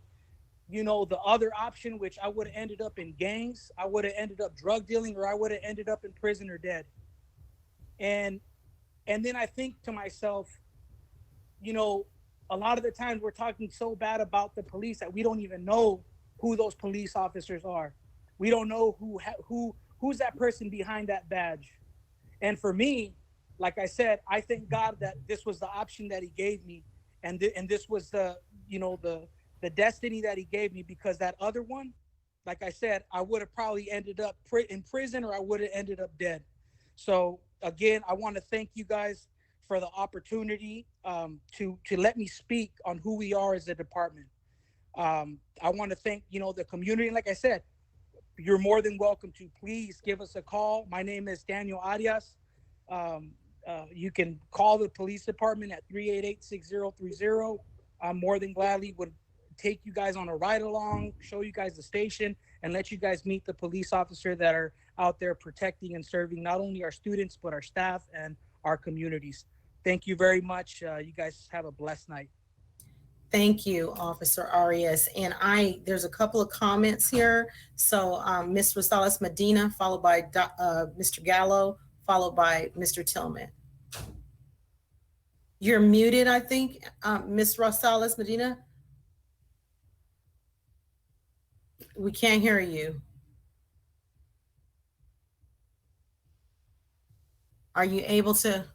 you know, the other option, which I would have ended up in gangs, I would have ended up drug dealing, or I would have ended up in prison or dead. And then I think to myself, you know, a lot of the times we're talking so bad about the police that we don't even know who those police officers are. We don't know who's that person behind that badge. And for me, like I said, I thank God that this was the option that he gave me, and this was the, you know, the destiny that he gave me, because that other one, like I said, I would have probably ended up in prison, or I would have ended up dead. So again, I want to thank you guys for the opportunity to let me speak on who we are as a department. I want to thank, you know, the community. And like I said, you're more than welcome to please give us a call. My name is Daniel Arias. You can call the police department at 388-6030. I'm more than gladly would take you guys on a ride along, show you guys the station, and let you guys meet the police officer that are out there protecting and serving not only our students, but our staff and our communities. Thank you very much. You guys have a blessed night. Thank you, Officer Arias. And there's a couple of comments here. So Ms. Rosales Medina, followed by Mr. Gallo, followed by Mr. Tillman. You're muted, I think, Ms. Rosales Medina. We can't hear you. Are you able to,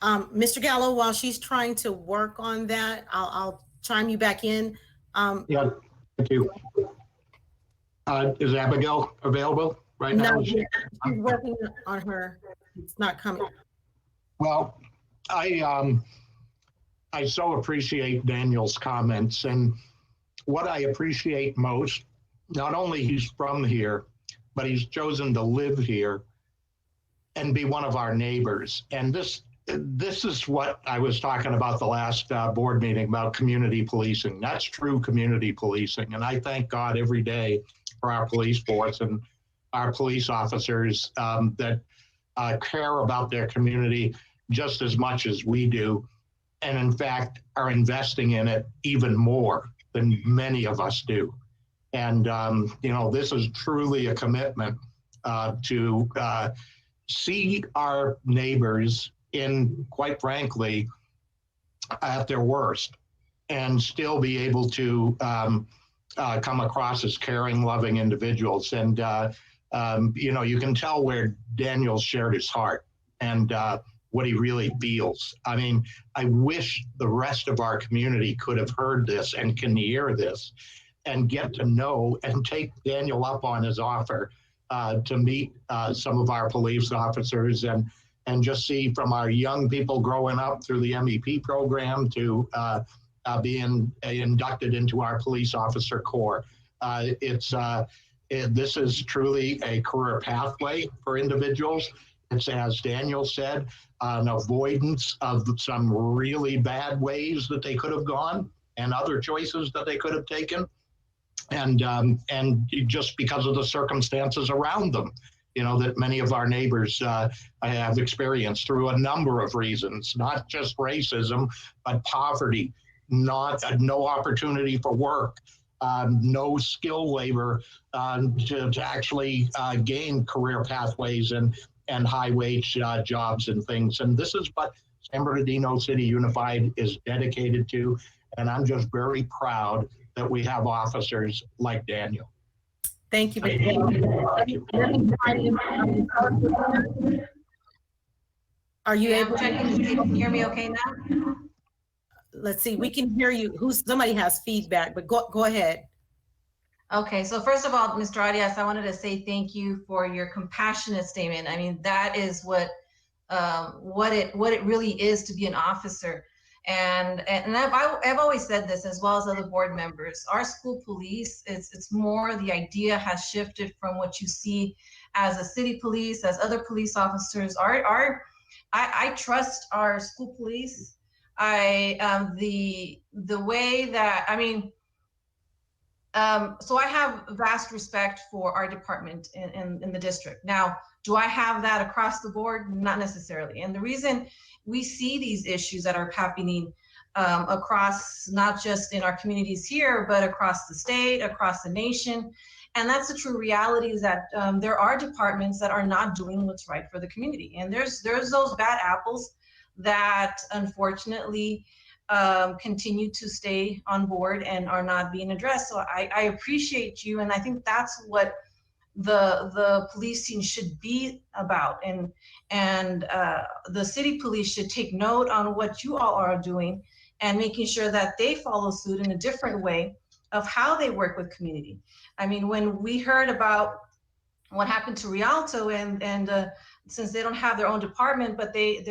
Mr. Gallo, while she's trying to work on that, I'll chime you back in. Yeah, thank you. Is Abigail available right now? No, she's working on her. It's not coming. Well, I so appreciate Daniel's comments, and what I appreciate most, not only he's from here, but he's chosen to live here and be one of our neighbors. And this is what I was talking about the last board meeting about community policing. That's true community policing. And I thank God every day for our police force and our police officers that care about their community just as much as we do. And in fact, are investing in it even more than many of us do. And, you know, this is truly a commitment to see our neighbors in, quite frankly, at their worst, and still be able to come across as caring, loving individuals. And, you know, you can tell where Daniel shared his heart and what he really feels. I mean, I wish the rest of our community could have heard this and can hear this and get to know and take Daniel up on his offer to meet some of our police officers and just see from our young people growing up through the MEP program to being inducted into our police officer corps. This is truly a career pathway for individuals. It's, as Daniel said, an avoidance of some really bad ways that they could have gone and other choices that they could have taken. And just because of the circumstances around them. that many of our neighbors have experienced through a number of reasons, not just racism, but poverty, no opportunity for work, no skill labor to actually gain career pathways and high wage jobs and things. And this is what San Bernardino City Unified is dedicated to. And I'm just very proud that we have officers like Daniel. Thank you. Are you able to hear me okay now? Let's see, we can hear you. Somebody has feedback, but go ahead. Okay, so first of all, Mr. Arias, I wanted to say thank you for your compassionate statement. I mean, that is what it really is to be an officer. And I've always said this, as well as other board members. Our school police, it's more, the idea has shifted from what you see as a city police, as other police officers. I trust our school police. The way that, I mean, so I have vast respect for our department in the district. Now, do I have that across the board? Not necessarily. And the reason we see these issues that are happening across, not just in our communities here, but across the state, across the nation. And that's the true reality, is that there are departments that are not doing what's right for the community. And there's those bad apples that unfortunately continue to stay on board and are not being addressed. So I appreciate you, and I think that's what the policing should be about. And the city police should take note on what you all are doing and making sure that they follow suit in a different way of how they work with community. I mean, when we heard about what happened to Rialto, and since they don't have their own department, but they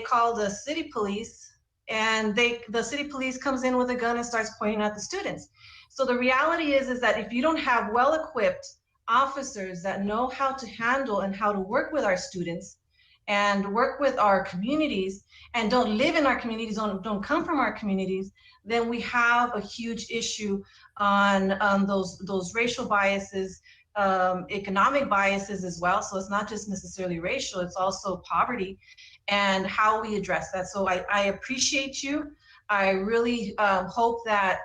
call the city police, and the city police comes in with a gun and starts pointing at the students. So the reality is that if you don't have well-equipped officers that know how to handle and how to work with our students and work with our communities, and don't live in our communities, don't come from our communities, then we have a huge issue on those racial biases, economic biases as well. So it's not just necessarily racial, it's also poverty and how we address that. So I appreciate you. I really hope that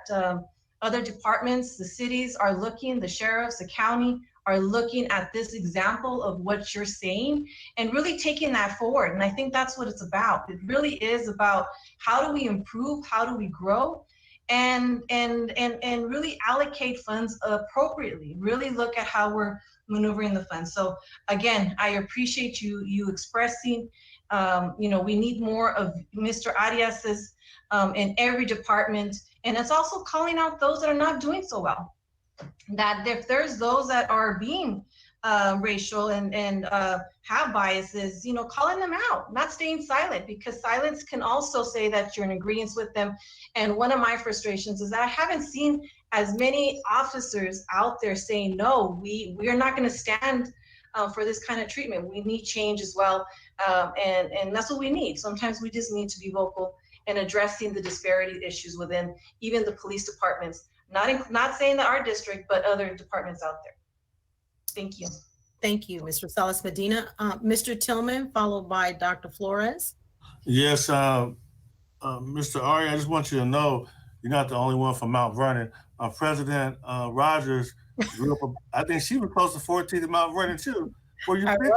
other departments, the cities are looking, the sheriffs, the county are looking at this example of what you're saying and really taking that forward. And I think that's what it's about. It really is about how do we improve, how do we grow, and really allocate funds appropriately, really look at how we're maneuvering the funds. So again, I appreciate you expressing, we need more of Mr. Arias's in every department. And it's also calling out those that are not doing so well. That if there's those that are being racial and have biases, calling them out, not staying silent, because silence can also say that you're in agreement with them. And one of my frustrations is that I haven't seen as many officers out there saying, no, we are not going to stand for this kind of treatment. We need change as well. And that's what we need. Sometimes we just need to be vocal in addressing the disparity issues within even the police departments. Not saying that our district, but other departments out there. Thank you. Thank you, Mr. Salas Medina. Mr. Tillman, followed by Dr. Flores. Yes, Mr. Ari, I just want you to know you're not the only one from Mount Vernon. President Rogers grew up, I think she was close to 14th in Mount Vernon too. Were you Rogers?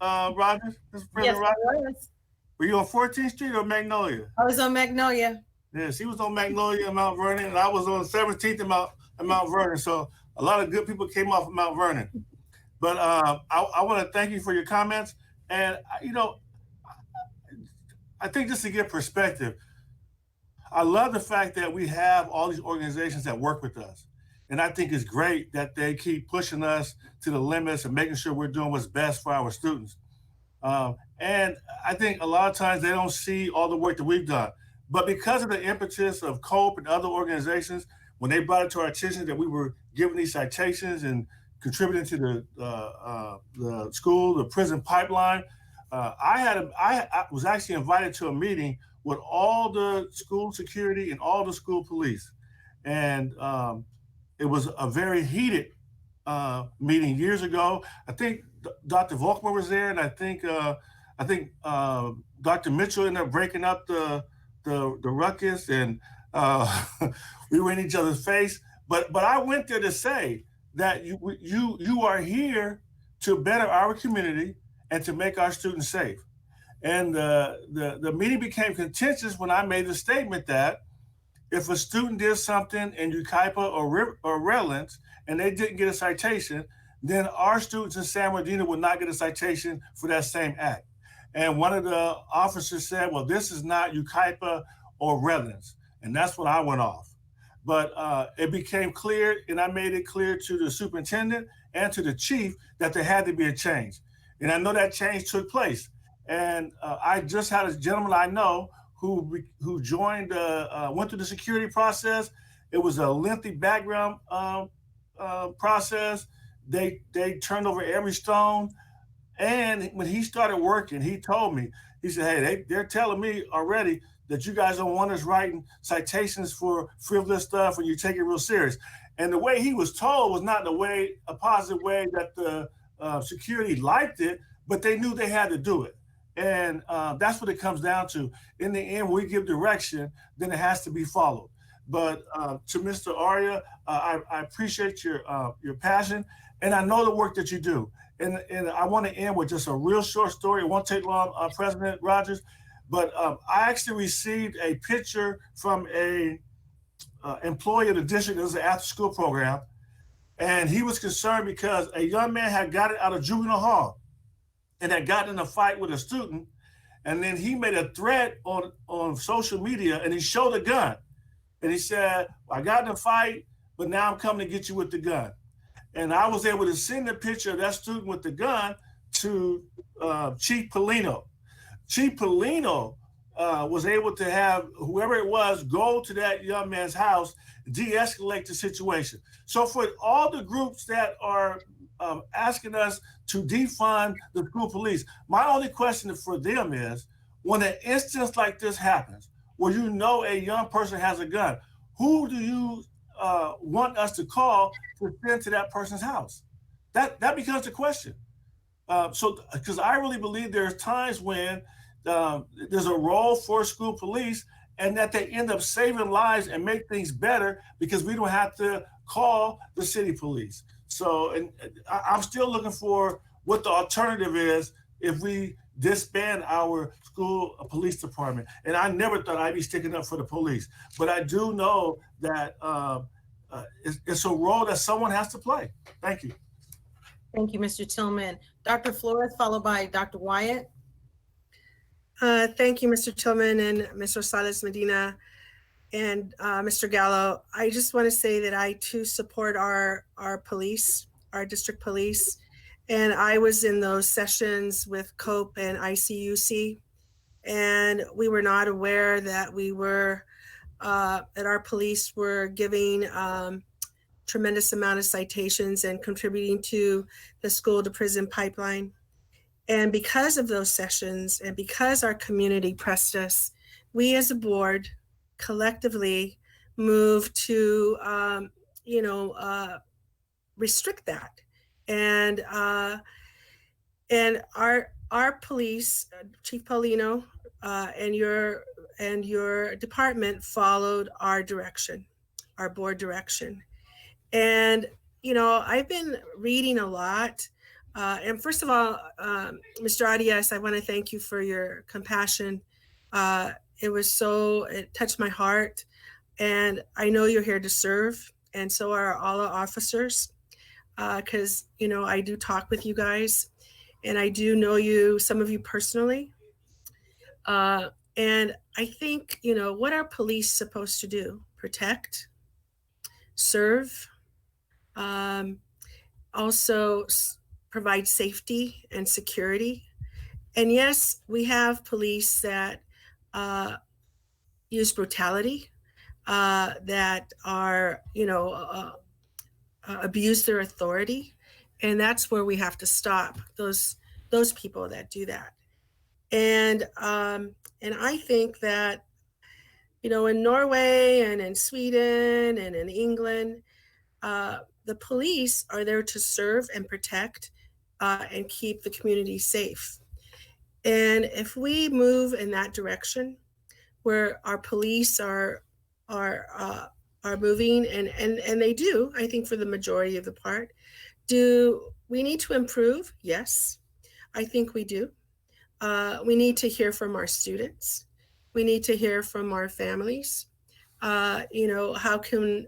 Mr. President Yes, Rogers? Were you on 14th Street or Magnolia? I was on Magnolia. Yeah, she was on Magnolia in Mount Vernon, and I was on 17th in Mount Vernon. So a lot of good people came off of Mount Vernon. But I want to thank you for your comments. And, I think just to get perspective, I love the fact that we have all these organizations that work with us. And I think it's great that they keep pushing us to the limits and making sure we're doing what's best for our students. And I think a lot of times they don't see all the work that we've done. But because of the impetus of COPE and other organizations, when they brought it to our attention that we were giving these citations and contributing to the school, the prison pipeline, I was actually invited to a meeting with all the school security and all the school police. And it was a very heated meeting years ago. I think Dr. Volkmer was there, and I think Dr. Mitchell ended up breaking up the ruckus, and we were in each other's face. But I went there to say that you are here to better our community and to make our students safe. And the meeting became contentious when I made the statement that if a student did something in Yucaipa or Redlands and they didn't get a citation, then our students in San Bernardino would not get a citation for that same act. And one of the officers said, well, this is not Yucaipa or Redlands. And that's when I went off. But it became clear, and I made it clear to the superintendent and to the chief that there had to be a change. And I know that change took place. And I just had a gentleman I know who joined, went through the security process. It was a lengthy background process. They turned over every stone. And when he started working, he told me, he said, hey, they're telling me already that you guys don't want us writing citations for frivolous stuff and you take it real serious. And the way he was told was not a positive way that the security liked it, but they knew they had to do it. And that's what it comes down to. In the end, when we give direction, then it has to be followed. But to Mr. Arya, I appreciate your passion, and I know the work that you do. And I want to end with just a real short story. It won't take long, President Rogers. But I actually received a picture from a employee of the district. It was an after-school program, and he was concerned because a young man had gotten out of juvenile hall and had gotten in a fight with a student, and then he made a threat on social media, and he showed a gun, and he said, I got in a fight, but now I'm coming to get you with the gun. And I was able to send a picture of that student with the gun to Chief Polino. Chief Polino was able to have whoever it was go to that young man's house, de-escalate the situation. So for all the groups that are asking us to defund the school police, my only question for them is, when an instance like this happens, where you know a young person has a gun, who do you want us to call to send to that person's house? That becomes the question. So, because I really believe there's times when there's a role for school police and that they end up saving lives and make things better because we don't have to call the city police. So, and I'm still looking for what the alternative is if we disband our school police department. And I never thought I'd be sticking up for the police, but I do know that it's a role that someone has to play. Thank you. Thank you, Mr. Tillman. Dr. Flores, followed by Dr. Wyatt. Thank you, Mr. Tillman and Mr. Rosales Medina and Mr. Gallo. I just want to say that I too support our police, our district police. And I was in those sessions with COPE and ICUC, and we were not aware that that our police were giving tremendous amount of citations and contributing to the school to prison pipeline. And because of those sessions and because our community pressed us, we as a board collectively moved to, restrict that. And our police, Chief Paulino, and your department followed our direction, our board direction. And I've been reading a lot. And first of all, Mr. Arias, I want to thank you for your compassion. It touched my heart. And I know you're here to serve, and so are all our officers. Because, I do talk with you guys, and I do know some of you personally. And I think, what are police supposed to do? Protect, serve, also provide safety and security. And yes, we have police that use brutality, that are, abuse their authority, and that's where we have to stop those people that do that. And I think that in Norway and in Sweden and in England, the police are there to serve and protect and keep the community safe. And if we move in that direction, where our police are moving, and they do, I think for the majority of the part, do we need to improve? Yes, I think we do. We need to hear from our students. We need to hear from our families. You know, how can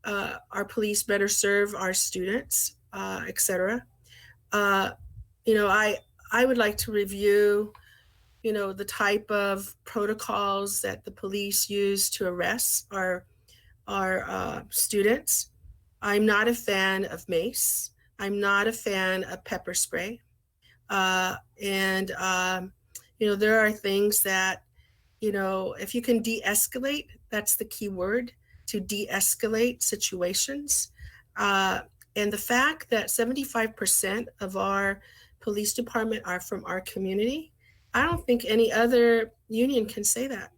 our police better serve our students, et cetera. You know, I would like to review, you know, the type of protocols that the police use to arrest our students. I'm not a fan of mace. I'm not a fan of pepper spray. You know, there are things that, you know, if you can de-escalate, that's the key word, to de-escalate situations. And the fact that 75% of our police department are from our community, I don't think any other union can say that.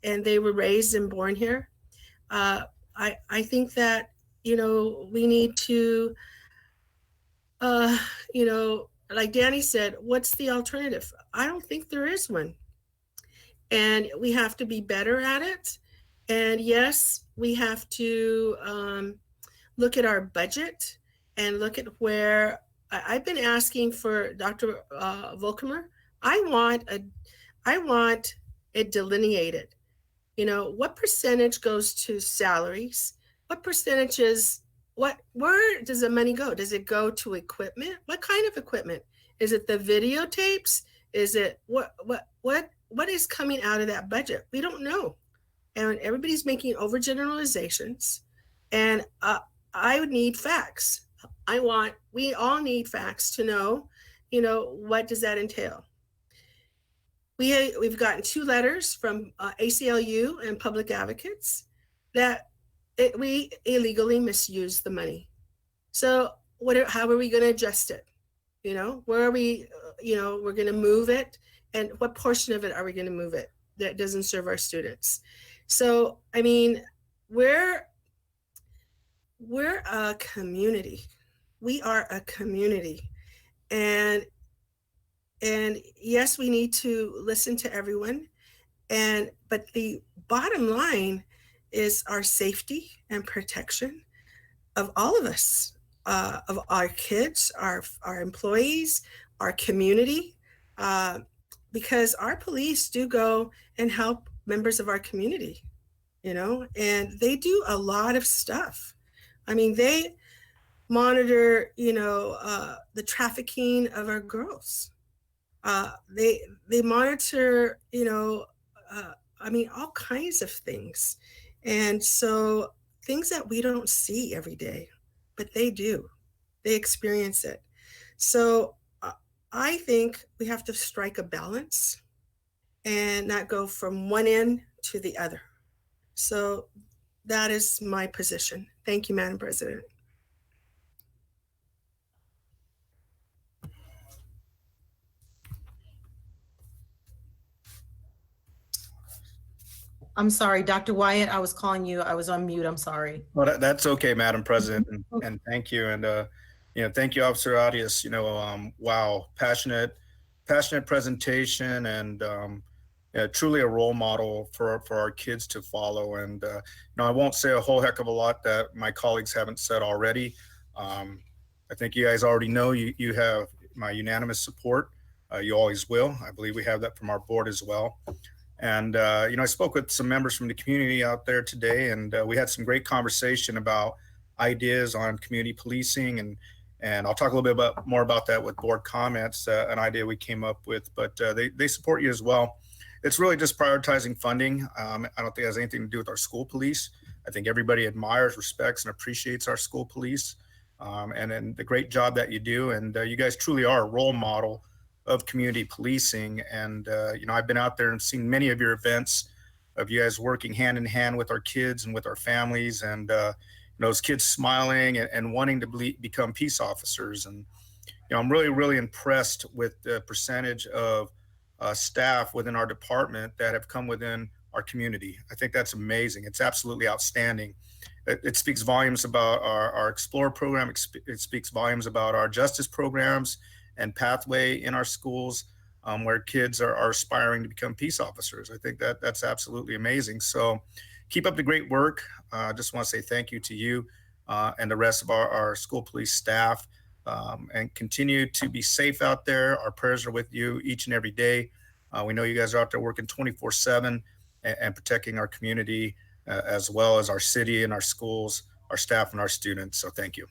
And they were raised and born here. I think that, you know, we need to, you know, like Danny said, what's the alternative? I don't think there is one. And we have to be better at it. And yes, we have to look at our budget and look at where I've been asking for Dr. Volkemer. I want it delineated. You know, what percentage goes to salaries? What percentage is where does the money go? Does it go to equipment? What kind of equipment? Is it the videotapes? Is it what is coming out of that budget? We don't know. And everybody's making overgeneralizations. And I would need facts. We all need facts to know, you know, what does that entail? We've gotten 2 letters from ACLU and public advocates that we illegally misuse the money. So how are we going to adjust it? You know, where are we, you know, we're going to move it, and what portion of it are we going to move it that doesn't serve our students? So, I mean, we're a community. We are a community. And yes, we need to listen to everyone. But the bottom line is our safety and protection of all of us, of our kids, our employees, our community, because our police do go and help members of our community, you know, and they do a lot of stuff. I mean, they monitor, you know, the trafficking of our girls. They monitor, you know, I mean, all kinds of things. And so things that we don't see every day, but they do. They experience it. So I think we have to strike a balance and not go from one end to the other. So that is my position. Thank you, Madam President. I'm sorry, Dr. Wyatt, I was calling you. I was on mute. I'm sorry. Well, that's okay, Madam President, and thank you. And, you know, thank you, Officer Arias. You know, wow, passionate presentation, and yeah, truly a role model for our kids to follow. And, you know, I won't say a whole heck of a lot that my colleagues haven't said already. I think you guys already know you have my unanimous support. You always will. I believe we have that from our board as well. And, you know, I spoke with some members from the community out there today, and we had some great conversation about ideas on community policing. And I'll talk a little bit more about that with board comments, an idea we came up with, but they support you as well. It's really just prioritizing funding. I don't think it has anything to do with our school police. I think everybody admires, respects, and appreciates our school police, and the great job that you do. And you guys truly are a role model of community policing. And, you know, I've been out there and seen many of your events of you guys working hand in hand with our kids and with our families, and you know, those kids smiling and wanting to become peace officers. And, you know, I'm really, really impressed with the percentage of staff within our department that have come within our community. I think that's amazing. It's absolutely outstanding. It speaks volumes about our Explore program. It speaks volumes about our justice programs and pathway in our schools, where kids are aspiring to become peace officers. I think that's absolutely amazing. So keep up the great work. I just want to say thank you to you and the rest of our school police staff, and continue to be safe out there. Our prayers are with you each and every day. We know you guys are out there working 24/7 and protecting our community, as well as our city and our schools, our staff and our students. So thank you.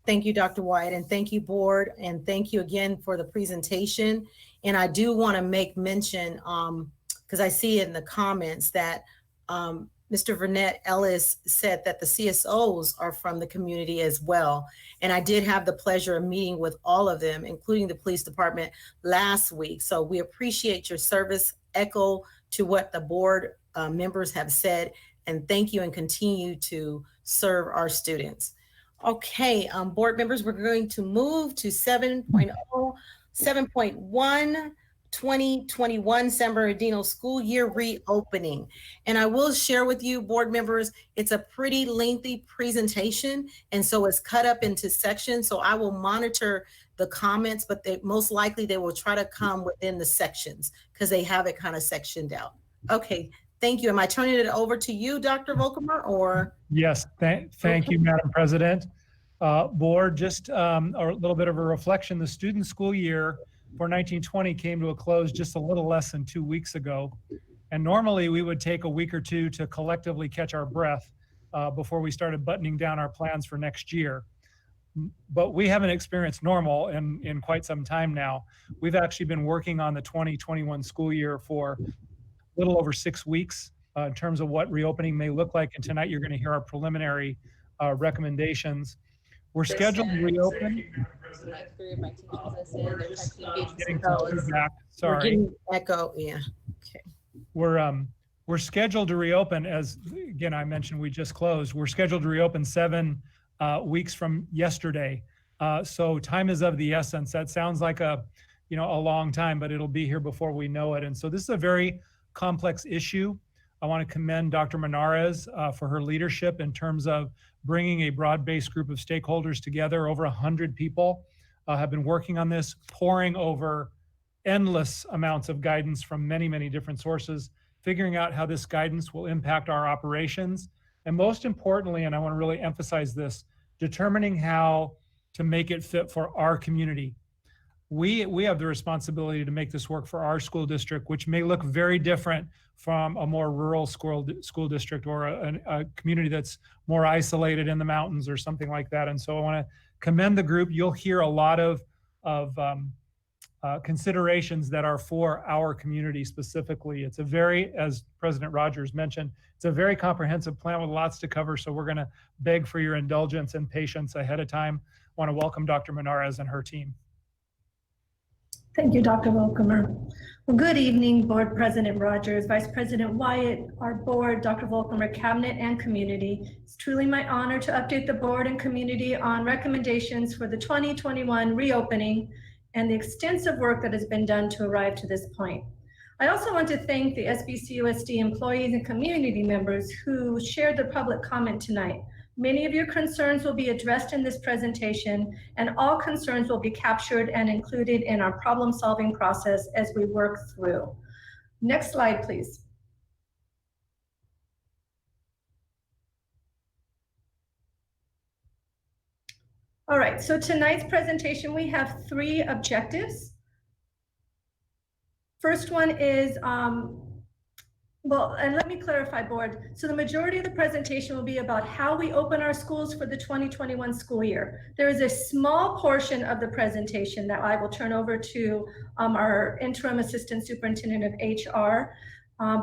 Thank you, Dr. White, and thank you, board, and thank you again for the presentation. And I do want to make mention, because I see it in the comments, that Mr. Vernette Ellis said that the CSOs are from the community as well. And I did have the pleasure of meeting with all of them, including the police department last week. So we appreciate your service, echo to what the board members have said, and thank you and continue to serve our students. Okay, board members, we're going to move to 7.0, 7.1, 2021 San Bernardino school year reopening. And I will share with you, board members, it's a pretty lengthy presentation, and so it's cut up into sections. So I will monitor the comments, but most likely they will try to come within the sections because they have it kind of sectioned out. Okay, thank you. Am I turning it over to you, Dr. Volkemer, or? Yes, thank you, Madam President. Board, just a little bit of a reflection. The student school year for 1920 came to a close just a little less than 2 weeks ago. And normally we would take a week or two to collectively catch our breath before we started buttoning down our plans for next year. But we haven't experienced normal in quite some time now. We've actually been working on the 2021 school year for a little over 6 weeks in terms of what reopening may look like. And tonight you're going to hear our preliminary recommendations. We're scheduled to reopen. Sorry. We're getting echo, yeah. Okay. We're scheduled to reopen, as again I mentioned, we just closed. We're scheduled to reopen 7 weeks from yesterday. So time is of the essence. That sounds like a long time, but it'll be here before we know it. And so this is a very complex issue. I want to commend Dr. Menares for her leadership in terms of bringing a broad-based group of stakeholders together. Over 100 people have been working on this, poring over endless amounts of guidance from many, many different sources, figuring out how this guidance will impact our operations. And most importantly, and I want to really emphasize this, determining how to make it fit for our community. We have the responsibility to make this work for our school district, which may look very different from a more rural school district or a community that's more isolated in the mountains or something like that. And so I want to commend the group. You'll hear a lot of considerations that are for our community specifically. It's a very, as President Rogers mentioned, it's a very comprehensive plan with lots to cover. So we're going to beg for your indulgence and patience ahead of time. I want to welcome Dr. Menares and her team. Thank you, Dr. Volkemer. Well, good evening, Board President Rogers, Vice President Wyatt, our board, Dr. Volkemer, cabinet and community. It's truly my honor to update the board and community on recommendations for the 2021 reopening and the extensive work that has been done to arrive to this point. I also want to thank the SBCUSD employees and community members who shared the public comment tonight. Many of your concerns will be addressed in this presentation, and all concerns will be captured and included in our problem-solving process as we work through. Next slide, please. All right, so tonight's presentation, we have 3 objectives. First one is, well, and let me clarify, board. So the majority of the presentation will be about how we open our schools for the 2021 school year. There is a small portion of the presentation that I will turn over to our interim assistant superintendent of HR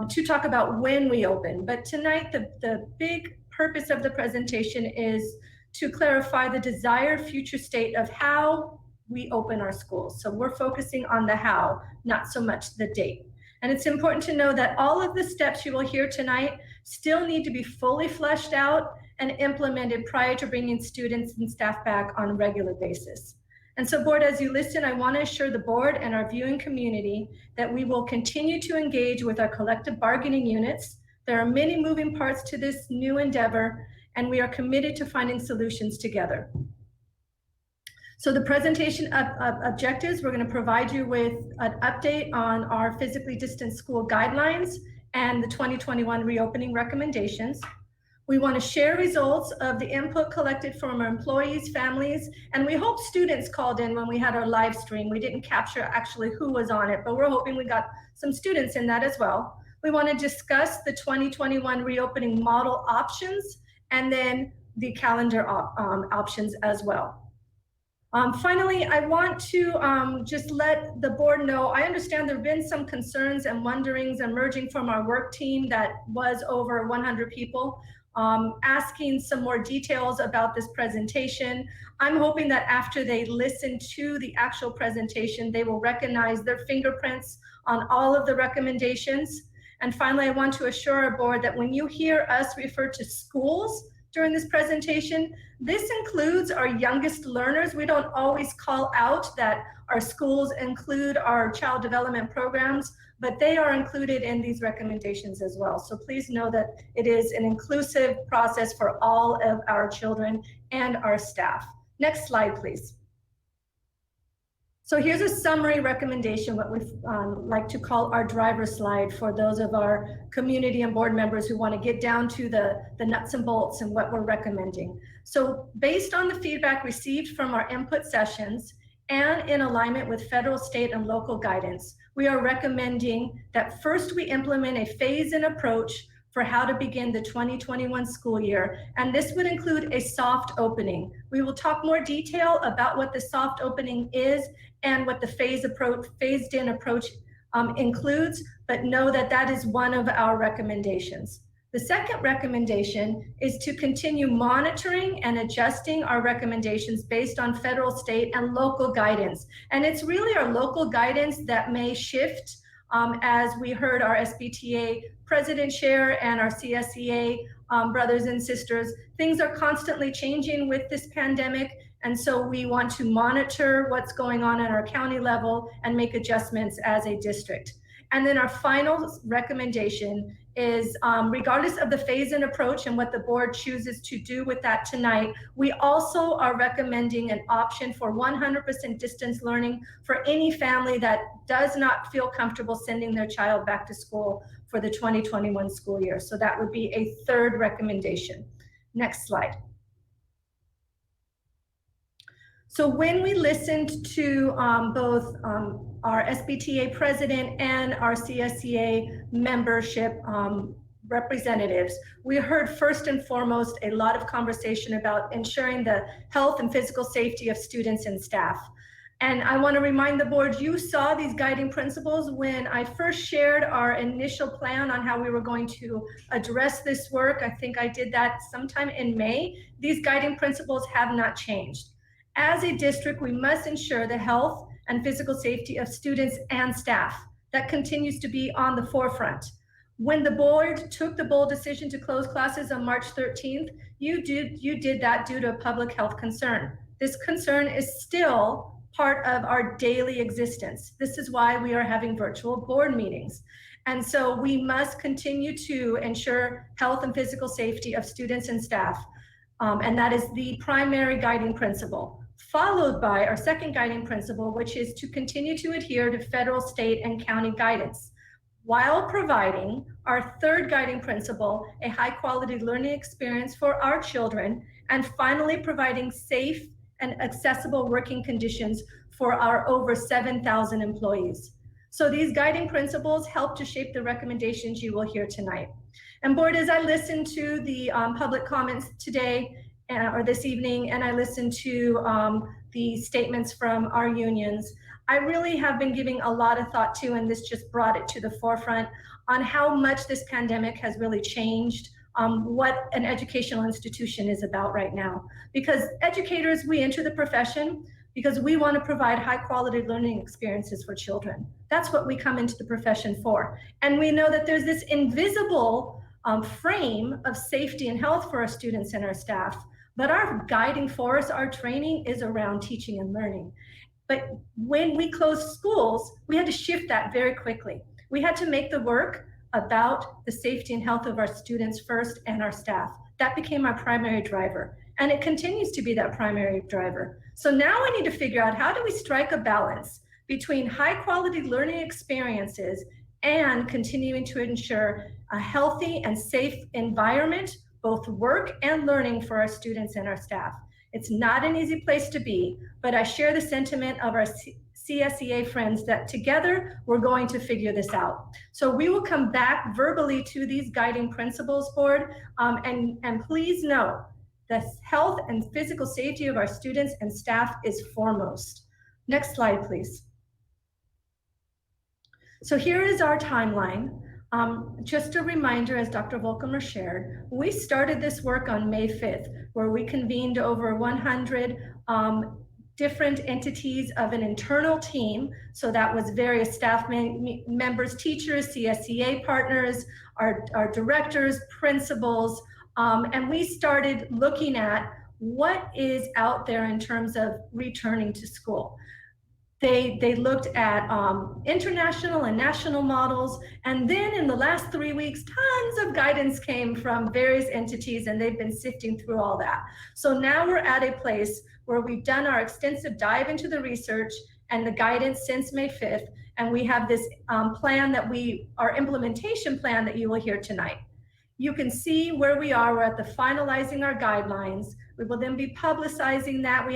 to talk about when we open. But tonight, the big purpose of the presentation is to clarify the desired future state of how we open our schools. So we're focusing on the how, not so much the date. And it's important to know that all of the steps you will hear tonight still need to be fully fleshed out and implemented prior to bringing students and staff back on a regular basis. And so board, as you listen, I want to assure the board and our viewing community that we will continue to engage with our collective bargaining units. There are many moving parts to this new endeavor, and we are committed to finding solutions together. So the presentation objectives, we're going to provide you with an update on our physically distant school guidelines and the 2021 reopening recommendations. We want to share results of the input collected from our employees, families, and we hope students called in when we had our live stream. We didn't capture actually who was on it, but we're hoping we got some students in that as well. We want to discuss the 2021 reopening model options and then the calendar options as well. Finally, I want to just let the board know, I understand there have been some concerns and wonderings emerging from our work team that was over 100 people, asking some more details about this presentation. I'm hoping that after they listen to the actual presentation, they will recognize their fingerprints on all of the recommendations. And finally, I want to assure our board that when you hear us refer to schools during this presentation, this includes our youngest learners. We don't always call out that our schools include our child development programs, but they are included in these recommendations as well. So please know that it is an inclusive process for all of our children and our staff. Next slide, please. So here's a summary recommendation, what we like to call our driver slide for those of our community and board members who want to get down to the nuts and bolts and what we're recommending. So based on the feedback received from our input sessions and in alignment with federal, state, and local guidance, we are recommending that first we implement a phase-in approach for how to begin the 2021 school year, and this would include a soft opening. We will talk more detail about what the soft opening is and what the phased-in approach includes, but know that that is one of our recommendations. The second recommendation is to continue monitoring and adjusting our recommendations based on federal, state, and local guidance. And it's really our local guidance that may shift, as we heard our SBTA president share and our CSEA brothers and sisters. Things are constantly changing with this pandemic, and so we want to monitor what's going on at our county level and make adjustments as a district. And then our final recommendation is, regardless of the phase-in approach and what the board chooses to do with that tonight, we also are recommending an option for 100% distance learning for any family that does not feel comfortable sending their child back to school for the 2021 school year. So that would be a third recommendation. Next slide. So when we listened to both our SBTA president and our CSEA membership representatives, we heard first and foremost a lot of conversation about ensuring the health and physical safety of students and staff. And I want to remind the board, you saw these guiding principles when I first shared our initial plan on how we were going to address this work. I think I did that sometime in May. These guiding principles have not changed. As a district, we must ensure the health and physical safety of students and staff. That continues to be on the forefront. When the board took the bold decision to close classes on March 13th, you did that due to a public health concern. This concern is still part of our daily existence. This is why we are having virtual board meetings. And so we must continue to ensure health and physical safety of students and staff. And that is the primary guiding principle, followed by our second guiding principle, which is to continue to adhere to federal, state, and county guidance, while providing our third guiding principle, a high-quality learning experience for our children, and finally providing safe and accessible working conditions for our over 7,000 employees. So these guiding principles help to shape the recommendations you will hear tonight. And board, as I listened to the public comments today or this evening, and I listened to the statements from our unions, I really have been giving a lot of thought to, and this just brought it to the forefront, on how much this pandemic has really changed what an educational institution is about right now. Because educators, we enter the profession because we want to provide high quality learning experiences for children. That's what we come into the profession for. And we know that there's this invisible frame of safety and health for our students and our staff. But our guiding force, our training is around teaching and learning. But when we closed schools, we had to shift that very quickly. We had to make the work about the safety and health of our students first and our staff. That became our primary driver, and it continues to be that primary driver. So now we need to figure out, how do we strike a balance between high quality learning experiences and continuing to ensure a healthy and safe environment, both work and learning, for our students and our staff. It's not an easy place to be, but I share the sentiment of our CSEA friends that together we're going to figure this out. So we will come back verbally to these guiding principles, board, and please know the health and physical safety of our students and staff is foremost. Next slide, please. So here is our timeline. Just a reminder, as Dr. Volkamer shared, we started this work on May 5th, where we convened over 100 different entities of an internal team. So that was various staff members, teachers, CSEA partners, our directors, principals, and we started looking at what is out there in terms of returning to school. They looked at international and national models, and then in the last 3 weeks, tons of guidance came from various entities, and they've been sifting through all that. So now we're at a place where we've done our extensive dive into the research and the guidance since May 5th, and we have this plan that our implementation plan that you will hear tonight. You can see where we are. We're at the finalizing our guidelines. We will then be publicizing that.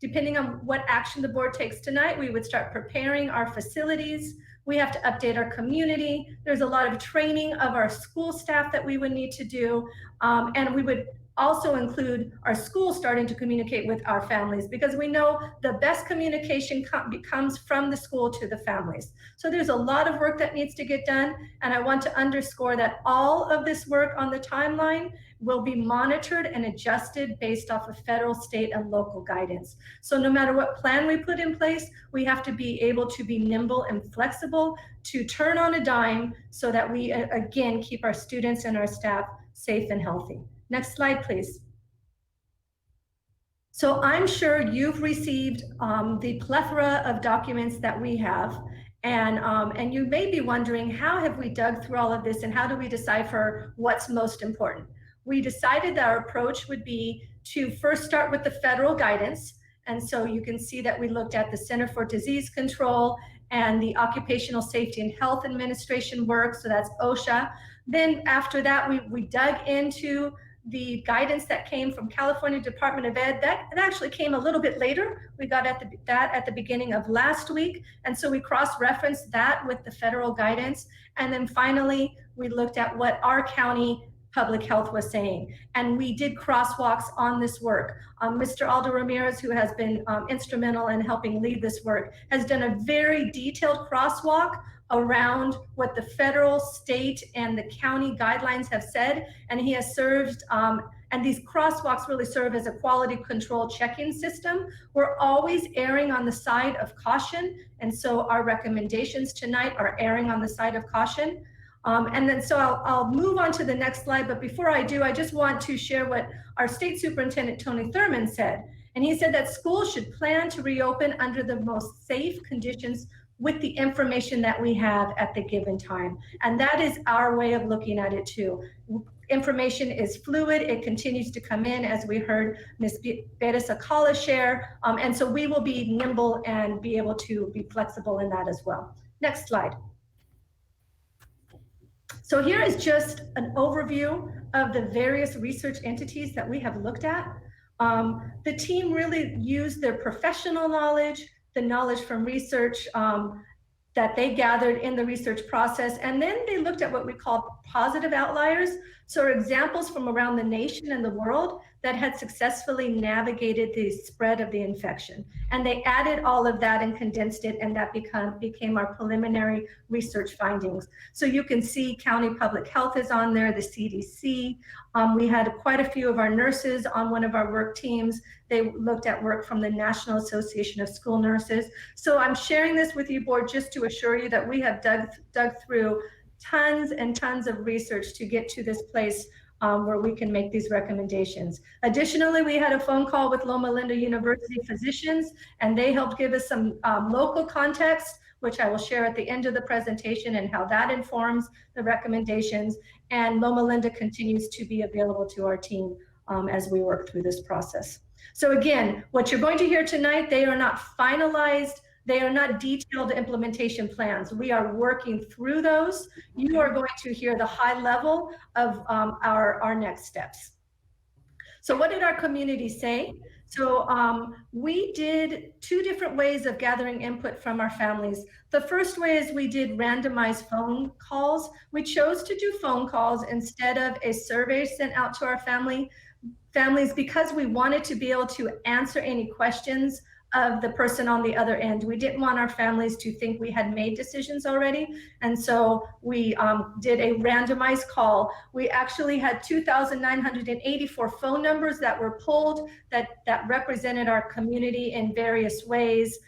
Depending on what action the board takes tonight, we would start preparing our facilities. We have to update our community. There's a lot of training of our school staff that we would need to do. And we would also include our schools starting to communicate with our families, because we know the best communication comes from the school to the families. So there's a lot of work that needs to get done. And I want to underscore that all of this work on the timeline will be monitored and adjusted based off of federal, state, and local guidance. So no matter what plan we put in place, we have to be able to be nimble and flexible to turn on a dime so that we, again, keep our students and our staff safe and healthy. Next slide, please. So I'm sure you've received the plethora of documents that we have, and you may be wondering, how have we dug through all of this, and how do we decipher what's most important? We decided that our approach would be to first start with the federal guidance. And so you can see that we looked at the Center for Disease Control and the Occupational Safety and Health Administration work, so that's OSHA. Then after that, we dug into the guidance that came from California Department of Ed. That actually came a little bit later. We got that at the beginning of last week. And so we cross-referenced that with the federal guidance. And then finally, we looked at what our county public health was saying. And we did crosswalks on this work. Mr. Aldo Ramirez, who has been instrumental in helping lead this work, has done a very detailed crosswalk around what the federal, state, and the county guidelines have said. And he has served, and these crosswalks really serve as a quality control check-in system. We're always erring on the side of caution. And so our recommendations tonight are erring on the side of caution. And then so I'll move on to the next slide. But before I do, I just want to share what our state superintendent, Tony Thurman, said. And he said that schools should plan to reopen under the most safe conditions with the information that we have at the given time. And that is our way of looking at it too. Information is fluid. It continues to come in, as we heard Ms. Beres-Akala share. And so we will be nimble and be able to be flexible in that as well. Next slide. So here is just an overview of the various research entities that we have looked at. The team really used their professional knowledge, the knowledge from research that they gathered in the research process, and then they looked at what we call positive outliers. So examples from around the nation and the world that had successfully navigated the spread of the infection. And they added all of that and condensed it, and that became our preliminary research findings. So you can see county public health is on there, the CDC. We had quite a few of our nurses on one of our work teams. They looked at work from the National Association of School Nurses. So I'm sharing this with you, board, just to assure you that we have dug through tons and tons of research to get to this place where we can make these recommendations. Additionally, we had a phone call with Loma Linda University physicians, and they helped give us some local context, which I will share at the end of the presentation, and how that informs the recommendations. And Loma Linda continues to be available to our team as we work through this process. So again, what you're going to hear tonight, they are not finalized, they are not detailed implementation plans. We are working through those. You are going to hear the high level of our next steps. So what did our community say? So we did 2 different ways of gathering input from our families. The first way is we did randomized phone calls. We chose to do phone calls instead of a survey sent out to our families because we wanted to be able to answer any questions of the person on the other end. We didn't want our families to think we had made decisions already. And so we did a randomized call. We actually had 2,984 phone numbers that were pulled that represented our community in various ways,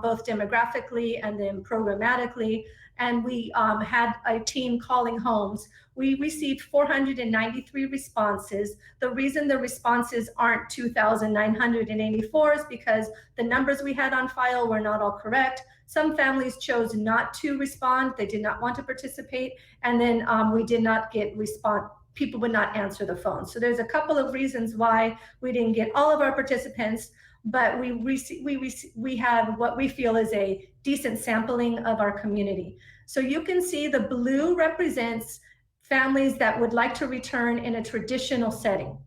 both demographically and then programmatically. And we had a team calling homes. We received 493 responses. The reason the responses aren't 2,984 is because the numbers we had on file were not all correct. Some families chose not to respond. They did not want to participate. And then we did not get response. People would not answer the phone. So there's a couple of reasons why we didn't get all of our participants, but we have what we feel is a decent sampling of our community. So you can see the blue represents families that would like to return in a traditional setting.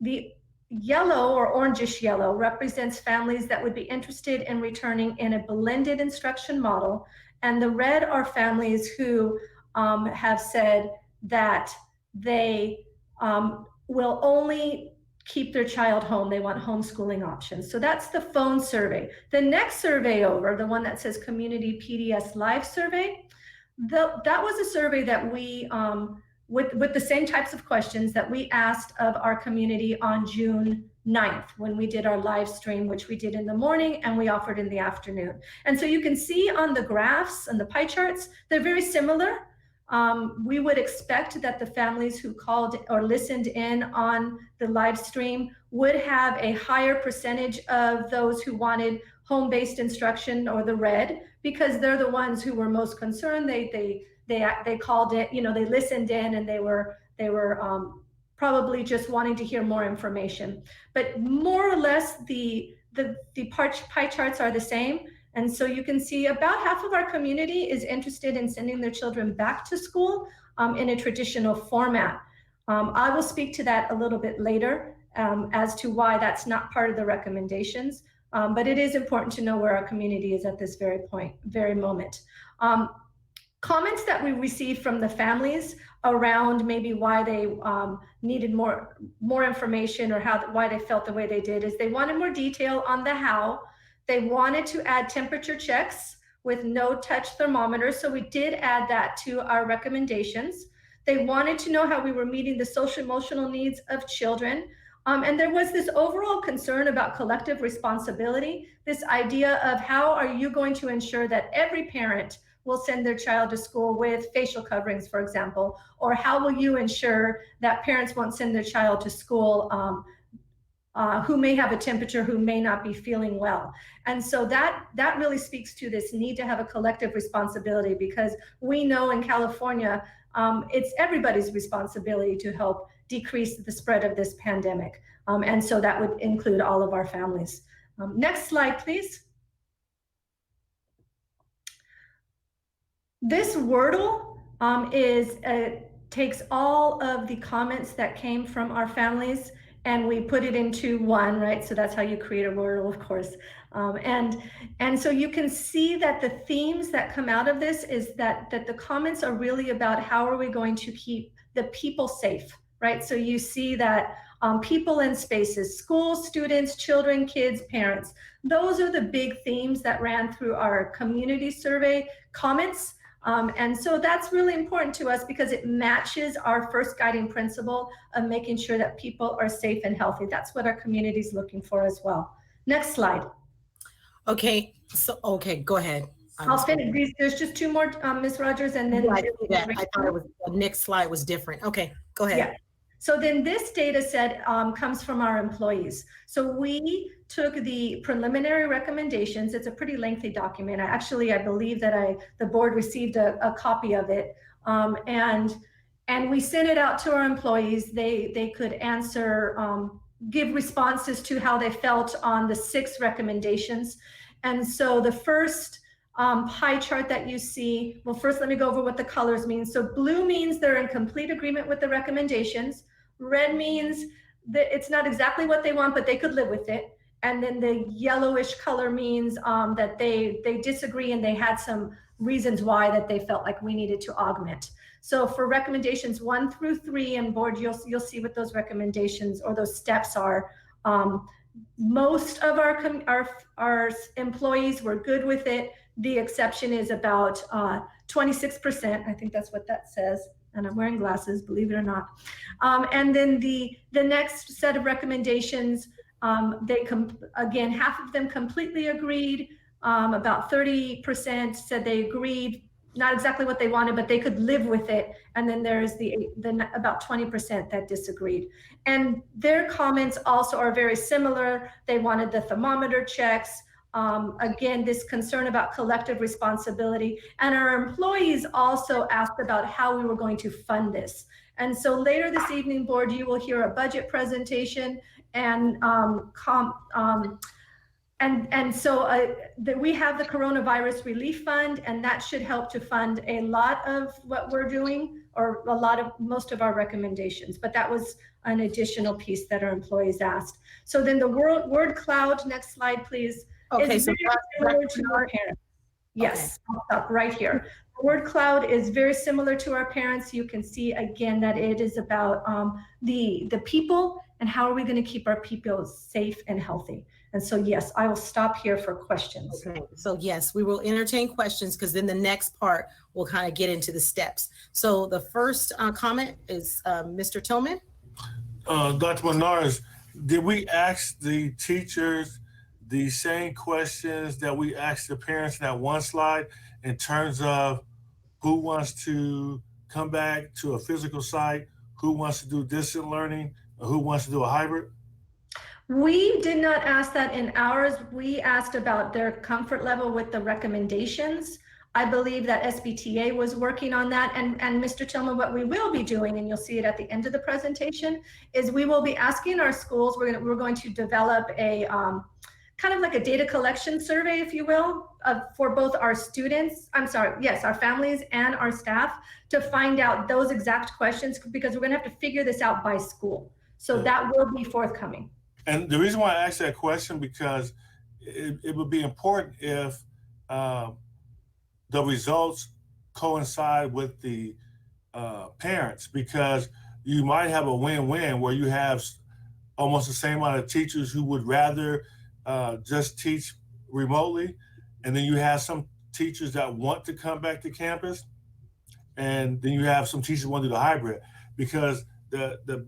The yellow or orangish yellow represents families that would be interested in returning in a blended instruction model. And the red are families who have said that they will only keep their child home. They want homeschooling options. So that's the phone survey. The next survey over, the one that says Community PDS Live Survey, that was a survey that we, with the same types of questions that we asked of our community on June 9th, when we did our live stream, which we did in the morning and we offered in the afternoon. And so you can see on the graphs and the pie charts, they're very similar. We would expect that the families who called or listened in on the live stream would have a higher percentage of those who wanted home-based instruction, or the red, because they're the ones who were most concerned. They called it, they listened in, and they were probably just wanting to hear more information. But more or less the pie charts are the same. And so you can see about half of our community is interested in sending their children back to school in a traditional format. I will speak to that a little bit later as to why that's not part of the recommendations. But it is important to know where our community is at this very moment. Comments that we received from the families around maybe why they needed more information, or why they felt the way they did, is they wanted more detail on the how. They wanted to add temperature checks with no touch thermometers, so we did add that to our recommendations. They wanted to know how we were meeting the social emotional needs of children. And there was this overall concern about collective responsibility, this idea of how are you going to ensure that every parent will send their child to school with facial coverings, for example, or how will you ensure that parents won't send their child to school who may have a temperature, who may not be feeling well. And so that really speaks to this need to have a collective responsibility, because we know in California, it's everybody's responsibility to help decrease the spread of this pandemic. And so that would include all of our families. Next slide, please. This Wordle takes all of the comments that came from our families, and we put it into one, right? So that's how you create a Wordle, of course. And so you can see that the themes that come out of this is that the comments are really about how are we going to keep the people safe, right? So you see that people in spaces, schools, students, children, kids, parents, those are the big themes that ran through our community survey comments. And so that's really important to us because it matches our first guiding principle of making sure that people are safe and healthy. That's what our community is looking for as well. Next slide. Okay, go ahead. I'll finish. There's just 2 more, Ms. Rogers, and then I thought the next slide was different. Okay, go ahead. Yeah. So then this data set comes from our employees. So we took the preliminary recommendations. It's a pretty lengthy document. I believe that the board received a copy of it. And we sent it out to our employees. They could answer, give responses to how they felt on the 6 recommendations. And so the first pie chart that you see, well, first let me go over what the colors mean. So blue means they're in complete agreement with the recommendations. Red means that it's not exactly what they want, but they could live with it. And then the yellowish color means that they disagree and they had some reasons why that they felt like we needed to augment. So for recommendations 1 through 3 and board, you'll see what those recommendations or those steps are. Most of our employees were good with it. The exception is about 26%. I think that's what that says. And I'm wearing glasses, believe it or not. And then the next set of recommendations, again, half of them completely agreed. About 30% said they agreed, not exactly what they wanted, but they could live with it. And then there's about 20% that disagreed. And their comments also are very similar. They wanted the thermometer checks. Again, this concern about collective responsibility. And our employees also asked about how we were going to fund this. And so later this evening, board, you will hear a budget presentation and so we have the Coronavirus Relief Fund, and that should help to fund a lot of what we're doing, or most of our recommendations. But that was an additional piece that our employees asked. So then the word cloud, next slide, please. Okay, is so very similar to our parents. Yes, I'll stop right here. The word cloud is very similar to our parents. You can see again that it is about the people and how are we going to keep our people safe and healthy. And so, yes, I will stop here for questions. Okay, so yes, we will entertain questions because then the next part will kind of get into the steps. So the first comment is Mr. Tillman. Dr. Menards, did we ask the teachers the same questions that we asked the parents in that one slide in terms of who wants to come back to a physical site, who wants to do distant learning, or who wants to do a hybrid? We did not ask that in ours. We asked about their comfort level with the recommendations. I believe that SBTA was working on that. And Mr. Tillman, what we will be doing, and you'll see it at the end of the presentation, is we will be asking our schools, we're going to develop a kind of like a data collection survey, if you will, for both our students, our families and our staff, to find out those exact questions, because we're gonna have to figure this out by school. So that will be forthcoming. And the reason why I asked that question, because it would be important if the results coincide with the parents, because you might have a win-win where you have almost the same amount of teachers who would rather just teach remotely, and then you have some teachers that want to come back to campus, and then you have some teachers who want to do the hybrid. Because the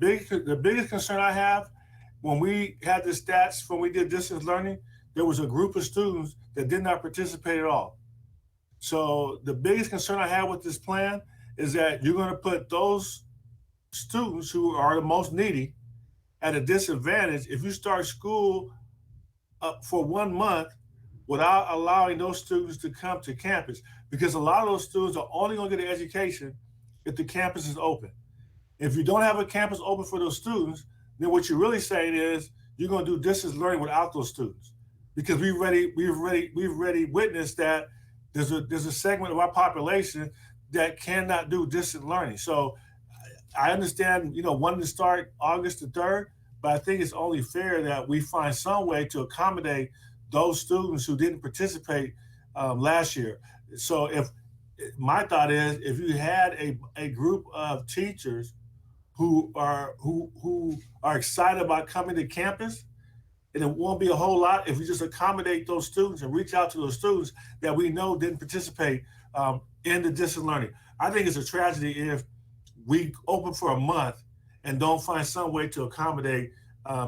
biggest concern I have, when we had the stats, when we did distance learning, there was a group of students that did not participate at all. So the biggest concern I have with this plan is that you're going to put those students who are the most needy at a disadvantage if you start school for 1 month without allowing those students to come to campus, because a lot of those students are only going to get an education if the campus is open. If you don't have a campus open for those students, then what you're really saying is you're going to do distance learning without those students, because we've already witnessed that there's a segment of our population that cannot do distant learning. So I understand, wanting to start August the 3rd, but I think it's only fair that we find some way to accommodate those students who didn't participate last year. So my thought is, if you had a group of teachers who are excited about coming to campus, and it won't be a whole lot if we just accommodate those students and reach out to those students that we know didn't participate in the distance learning. I think it's a tragedy if we open for a month and don't find some way to accommodate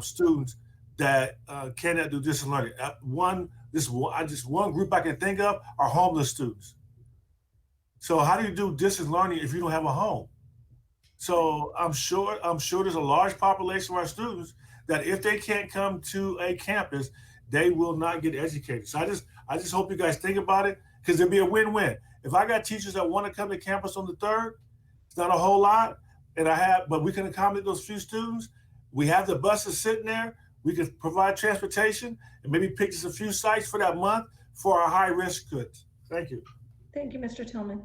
students that cannot do distance learning. One group I can think of are homeless students. So how do you do distance learning if you don't have a home? So I'm sure there's a large population of our students that if they can't come to a campus, they will not get educated. So I just hope you guys think about it, because it'll be a win-win. If I got teachers that want to come to campus on the 3rd, it's not a whole lot, but we can accommodate those few students. We have the buses sitting there. We can provide transportation and maybe pick just a few sites for that month for our high-risk kids. Thank you. Thank you, Mr. Tillman.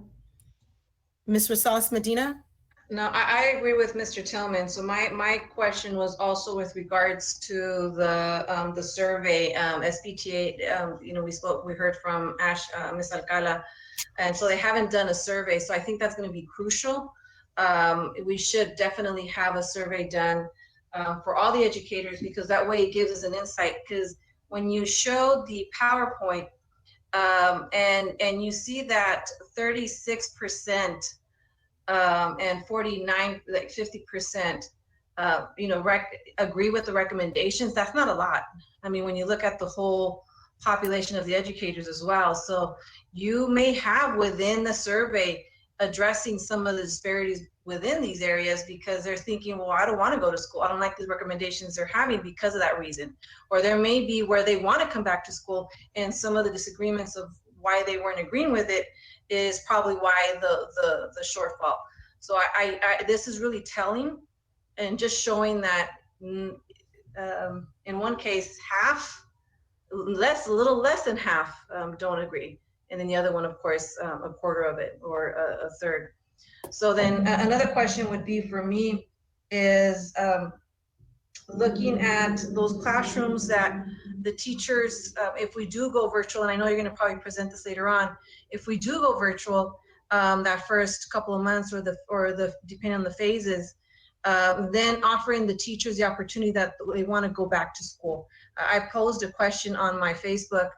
Ms. Rosales Medina? No, I agree with Mr. Tillman. So my question was also with regards to the survey, SPTA. We heard from Ms. Alcala, and so they haven't done a survey. So I think that's going to be crucial. We should definitely have a survey done for all the educators, because that way it gives us an insight. Because when you show the PowerPoint and you see that 36%. And 49, like 50%, agree with the recommendations. That's not a lot. I mean, when you look at the whole population of the educators as well. So you may have within the survey addressing some of the disparities within these areas, because they're thinking, well, I don't want to go to school. I don't like these recommendations they're having because of that reason. Or there may be where they want to come back to school, and some of the disagreements of why they weren't agreeing with it is probably why the shortfall. So this is really telling, and just showing that in one case, a little less than half don't agree. And then the other one, of course, a quarter of it, or a third. So then another question would be for me is looking at those classrooms that the teachers, if we do go virtual, and I know you're going to probably present this later on, if we do go virtual, that first couple of months, or the depending on the phases, then offering the teachers the opportunity that they want to go back to school. I posed a question on my Facebook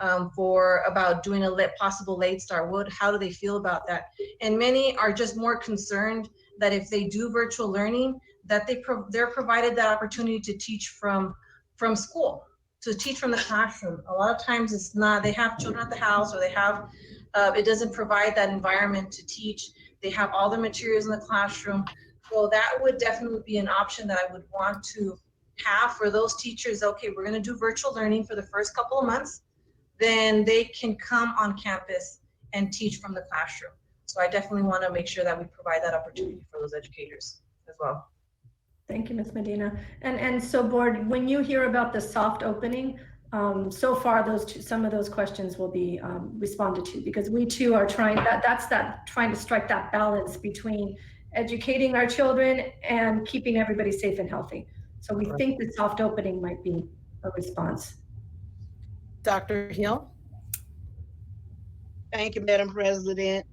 about doing a possible late start. How do they feel about that? And many are just more concerned that if they do virtual learning, that they're provided that opportunity to teach from school, to teach from the classroom. A lot of times it's not, they have children at the house, or they have, it doesn't provide that environment to teach. They have all the materials in the classroom. So that would definitely be an option that I would want to have for those teachers. Okay, we're going to do virtual learning for the first couple of months, then they can come on campus and teach from the classroom. So I definitely want to make sure that we provide that opportunity for those educators as well. Thank you, Ms. Medina. And so board, when you hear about the soft opening, so far some of those questions will be responded to, because we too are trying trying to strike that balance between educating our children and keeping everybody safe and healthy. So we think the soft opening might be a response. Dr. Hill? Thank you, Madam President.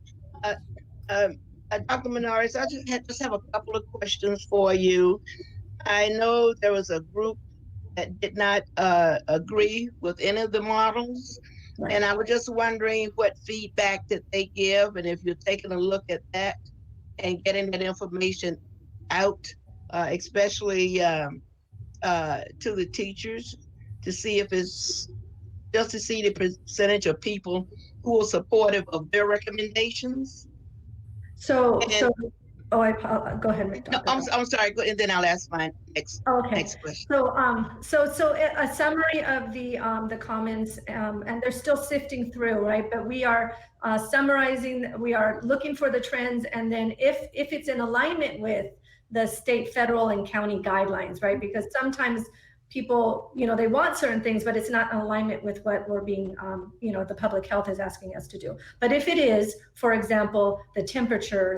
Dr. Menares, I just have a couple of questions for you. I know there was a group that did not agree with any of the models. Right. And I was just wondering what feedback did they give, and if you're taking a look at that and getting that information out, especially to the teachers, to see if it's just to see the percentage of people who are supportive of their recommendations. Go ahead. No, I'm sorry. Go, and then I'll ask my next question. So a summary of the comments, and they're still sifting through, right? But we are summarizing. We are looking for the trends, and then if it's in alignment with the state, federal, and county guidelines, right? Because sometimes people, they want certain things, but it's not in alignment with what we're being, the public health is asking us to do. But if it is, for example, the temperature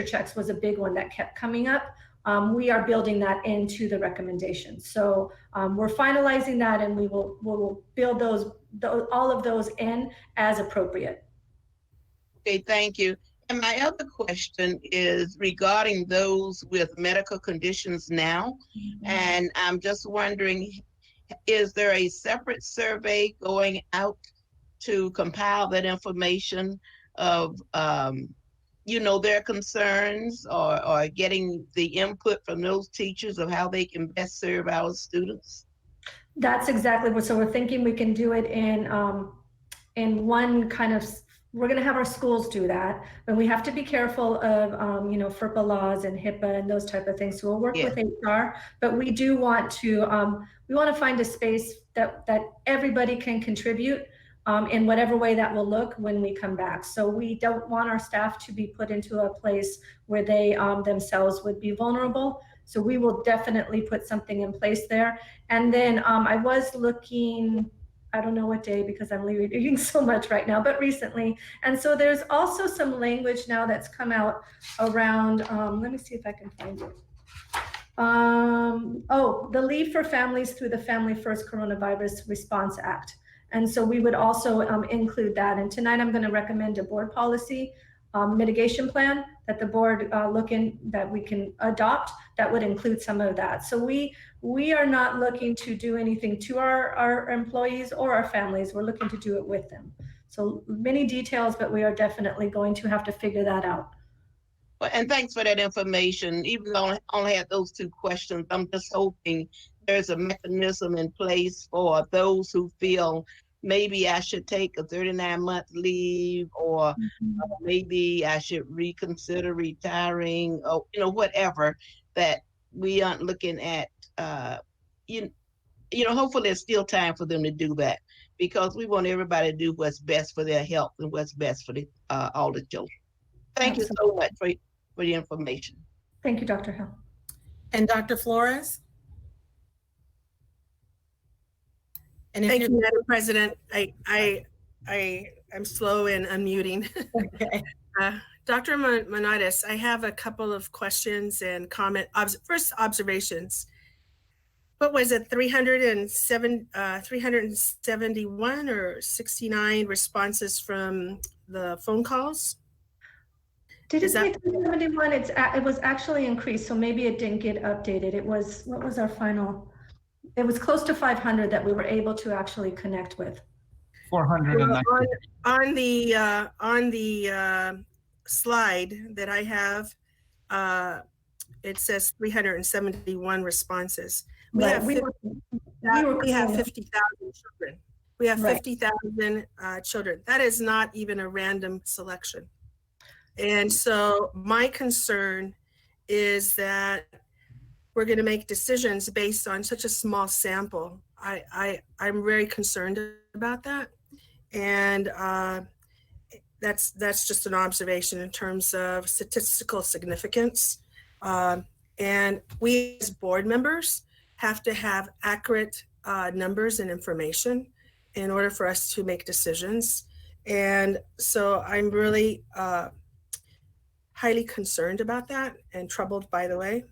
checks was a big one that kept coming up. We are building that into the recommendations. So we're finalizing that, and we'll build all of those in as appropriate. Okay, thank you. And my other question is regarding those with medical conditions now. Mm-hmm. And I'm just wondering, is there a separate survey going out to compile that information of, their concerns, or getting the input from those teachers of how they can best serve our students? That's exactly what, so we're thinking we can do it in one kind of we're going to have our schools do that, and we have to be careful of, FERPA laws and HIPAA and those type of things. So we'll work with HR, but we do want to, find a space that everybody can contribute in whatever way that will look when we come back. So we don't want our staff to be put into a place where they themselves would be vulnerable. So we will definitely put something in place there. And then I was looking, I don't know what day because I'm reading so much right now, but recently. And so there's also some language now that's come out around, let me see if I can find it. The Leave for Families through the Family First Coronavirus Response Act. And so we would also include that. And tonight I'm going to recommend a board policy mitigation plan that the board that we can adopt that would include some of that. So we are not looking to do anything to our employees or our families. We're looking to do it with them. So many details, but we are definitely going to have to figure that out. And thanks for that information. Even though I only had those 2 questions, I'm just hoping there's a mechanism in place for those who feel maybe I should take a 39-month leave, or maybe I should reconsider retiring, or whatever, that we aren't looking at. Hopefully there's still time for them to do that, because we want everybody to do what's best for their health and what's best for all the children. Thank you so much for the information. Thank you, Dr. Hill. And Dr. Flores? And Thank you, Madam President. I'm slow in unmuting. Okay. Dr. Monatis, I have a couple of questions and first observations. What was it, 371 or 69 responses from the phone calls? Did it say 371? It was actually increased, so maybe it didn't get updated. It was, what was our final? It was close to 500 that we were able to actually connect with. 490. On the slide that I have, it says 371 responses. We have 50,000 children. We have 50,000 children. That is not even a random selection. And so my concern is that we're going to make decisions based on such a small sample. I'm very concerned about that. And that's just an observation in terms of statistical significance. And we as board members have to have accurate numbers and information in order for us to make decisions. And so I'm really highly concerned about that, and troubled, by the way.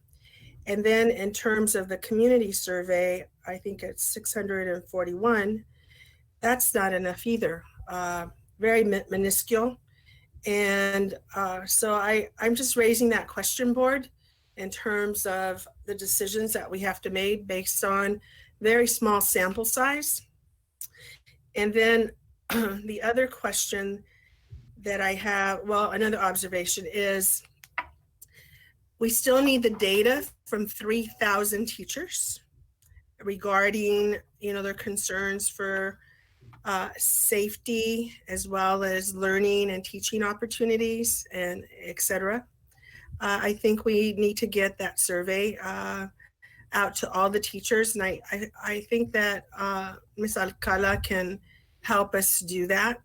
And then in terms of the community survey, I think it's 641. That's not enough either. Very minuscule. And so I'm just raising that question board in terms of the decisions that we have to make based on very small sample size. And then the other question that I have, well, another observation is we still need the data from 3,000 teachers regarding, their concerns for safety, as well as learning and teaching opportunities, and et cetera. I think we need to get that survey out to all the teachers. And I think that Ms. Alcala can help us do that.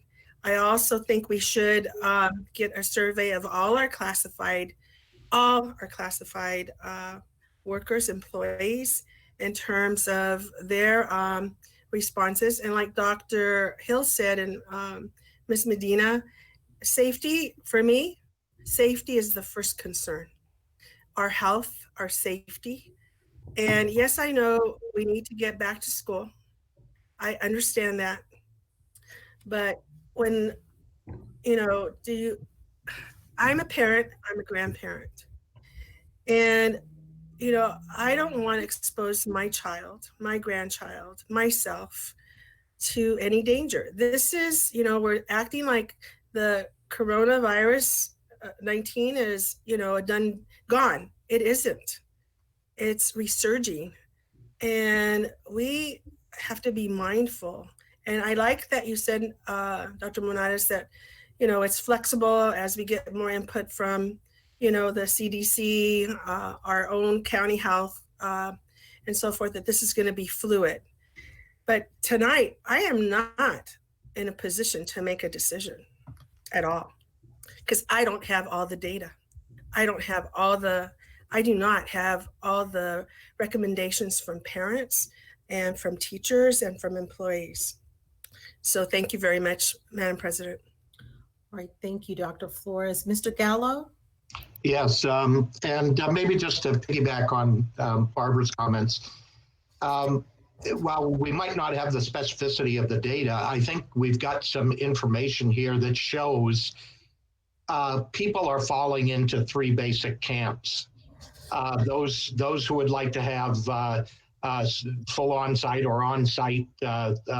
I also think we should get a survey of all our classified workers, employees, in terms of their responses. And like Dr. Hill said, and Ms. Medina, safety, for me, safety is the first concern. Our health, our safety. And yes, I know we need to get back to school. I understand that. But when, I'm a parent, I'm a grandparent. And, I don't want to expose my child, my grandchild, myself to any danger. This is, we're acting like the coronavirus 19 is, gone. It isn't. It's resurging. And we have to be mindful. And I like that you said, Dr. Monatis, that, it's flexible as we get more input from, the CDC, our own county health, and so forth, that this is going to be fluid. But tonight, I am not in a position to make a decision at all, because I don't have all the data. I do not have all the recommendations from parents and from teachers and from employees. So thank you very much, Madam President. All right, thank you, Dr. Flores. Mr. Gallo? Yes, and maybe just to piggyback on Barbara's comments, while we might not have the specificity of the data, I think we've got some information here that shows people are falling into three basic camps. Those who would like to have full on-site or on-site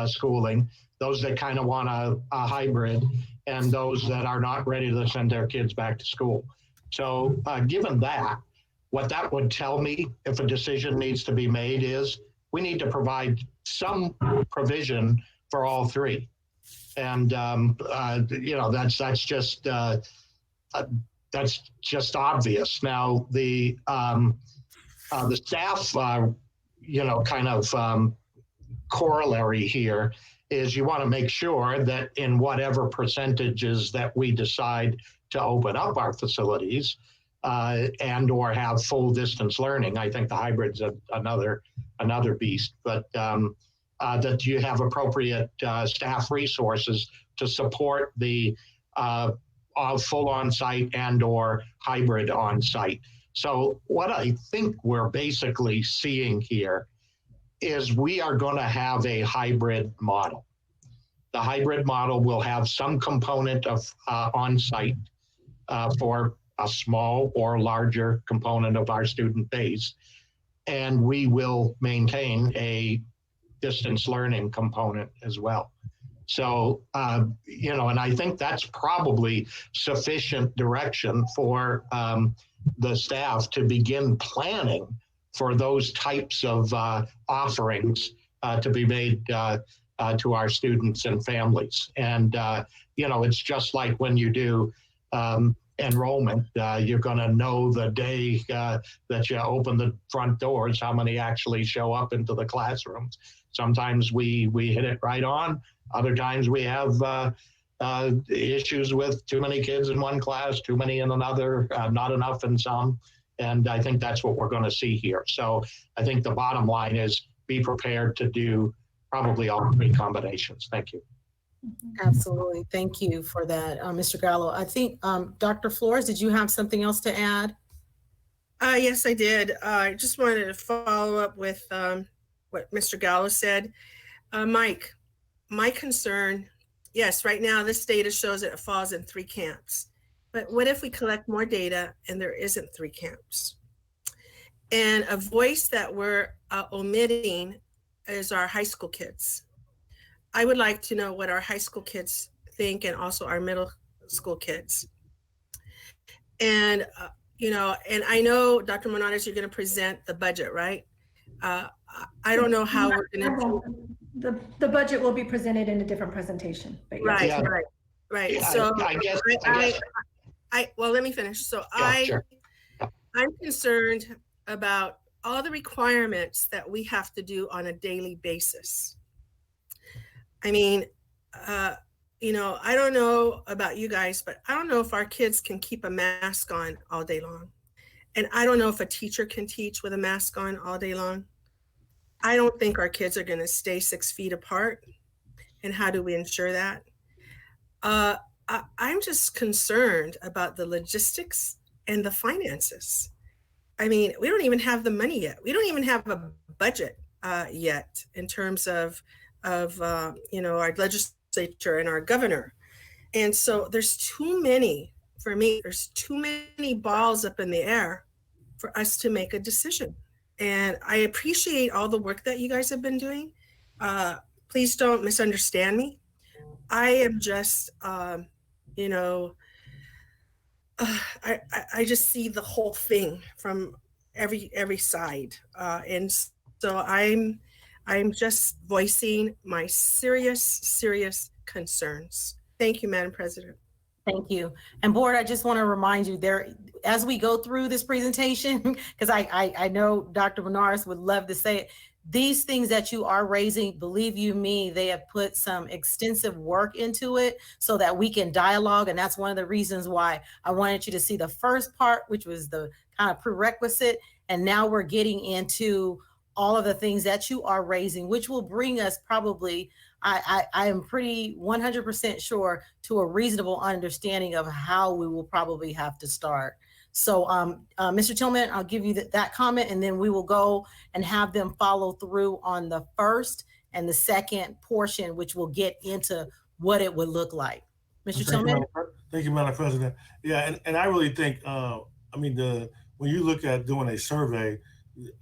schooling, those that kind of want a hybrid, and those that are not ready to send their kids back to school. So given that, what that would tell me if a decision needs to be made is we need to provide some provision for all three. And, that's just obvious. Now, the staff, kind of corollary here is you want to make sure that in whatever percentages that we decide to open up our facilities and or have full distance learning, I think the hybrid's another beast, but that you have appropriate staff resources to support the full on-site and or hybrid on-site. So what I think we're basically seeing here is we are going to have a hybrid model. The hybrid model will have some component of on-site for a small or larger component of our student base, and we will maintain a distance learning component as well. So, and I think that's probably sufficient direction for the staff to begin planning for those types of offerings to be made to our students and families. And, it's just like when you do enrollment, you're going to know the day that you open the front doors, how many actually show up into the classrooms. Sometimes we hit it right on. Other times we have issues with too many kids in one class, too many in another, not enough in some. And I think that's what we're going to see here. So I think the bottom line is be prepared to do probably all three combinations. Thank you. Absolutely. Thank you for that, Mr. Gallo. I think, Dr. Flores, did you have something else to add? Yes, I did. I just wanted to follow up with what Mr. Gallo said. Mike, my concern, yes, right now this data shows that it falls in three camps. But what if we collect more data and there isn't three camps? And a voice that we're omitting is our high school kids. I would like to know what our high school kids think and also our middle school kids. And, and I know, Dr. Monadas, you're going to present the budget, right? I don't know how we're going to. The budget will be presented in a different presentation. But yes. Right. Yeah, So I guess. well, let me finish. So Sure. I'm concerned about all the requirements that we have to do on a daily basis. I mean, I don't know about you guys, but I don't know if our kids can keep a mask on all day long. And I don't know if a teacher can teach with a mask on all day long. I don't think our kids are going to stay 6 feet apart. And how do we ensure that? I'm just concerned about the logistics and the finances. I mean, we don't even have the money yet. We don't even have a budget yet in terms of our legislature and our governor. And so there's too many balls up in the air for us to make a decision. And I appreciate all the work that you guys have been doing. Please don't misunderstand me. I am just, I just see the whole thing from every side. And so I'm just voicing my serious concerns. Thank you, Madam President. Thank you. And board, I just want to remind you there, as we go through this presentation, because I know Dr. Benares would love to say it, these things that you are raising, believe you me, they have put some extensive work into it so that we can dialogue. And that's one of the reasons why I wanted you to see the first part, which was the kind of prerequisite. And now we're getting into all of the things that you are raising, which will bring us probably, I am pretty 100% sure, to a reasonable understanding of how we will probably have to start. So Mr. Tillman, I'll give you that comment, and then we will go and have them follow through on the first and the second portion, which will get into what it would look like. Mr. Tillman? Thank you, Madam President. Yeah, and I really think, I mean, when you look at doing a survey,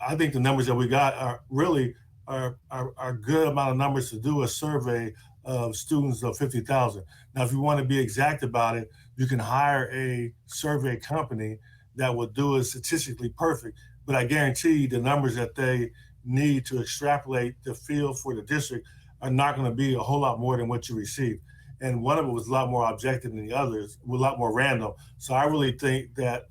I think the numbers that we got are really are good amount of numbers to do a survey of students of 50,000. Now, if you want to be exact about it, you can hire a survey company that will do it statistically perfect. But I guarantee you the numbers that they need to extrapolate the field for the district are not going to be a whole lot more than what you receive. And one of it was a lot more objective than the others, a lot more random. So I really think that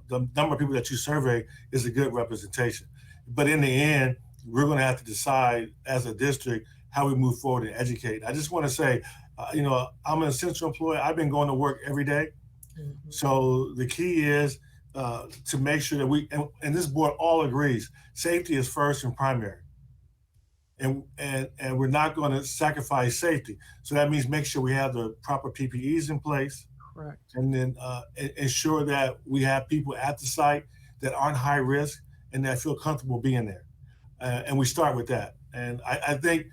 the number of people that you survey is a good representation. But in the end, we're going to have to decide as a district how we move forward and educate. I just want to say, you know, I'm an essential employee. I've been going to work every day. Mm-hmm. So the key is to make sure that we, and this board all agrees, safety is first and primary. And we're not going to sacrifice safety. So that means make sure we have the proper PPEs in place. Correct. And then ensure that we have people at the site that aren't high risk and that feel comfortable being there. And we start with that. And I think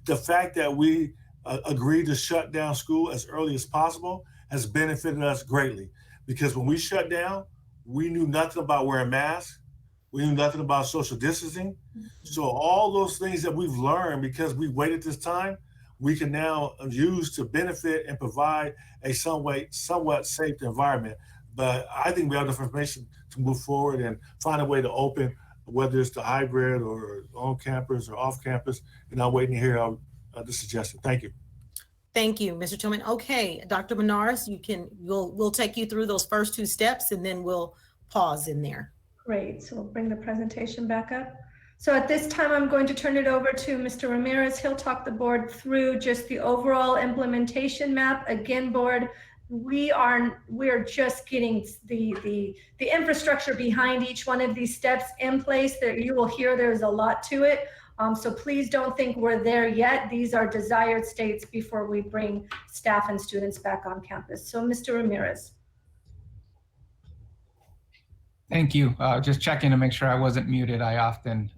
the fact that we agreed to shut down school as early as possible has benefited us greatly. Because when we shut down, we knew nothing about wearing masks. We knew nothing about social distancing. So all those things that we've learned because we waited this time, we can now use to benefit and provide a somewhat safe environment. But I think we have enough information to move forward and find a way to open, whether it's the hybrid or on campus or off campus. And I'm waiting to hear the suggestion. Thank you. Thank you, Mr. Tillman. Okay, Dr. Benares, we'll take you through those first two steps and then we'll pause in there. Great, so we'll bring the presentation back up. So at this time, I'm going to turn it over to Mr. Ramirez. He'll talk the board through just the overall implementation map. Again, board, we're just getting the infrastructure behind each one of these steps in place. There, you will hear there's a lot to it. So please don't think we're there yet. These are desired states before we bring staff and students back on campus. So Mr. Ramirez. Thank you. Just checking to make sure I wasn't muted. I often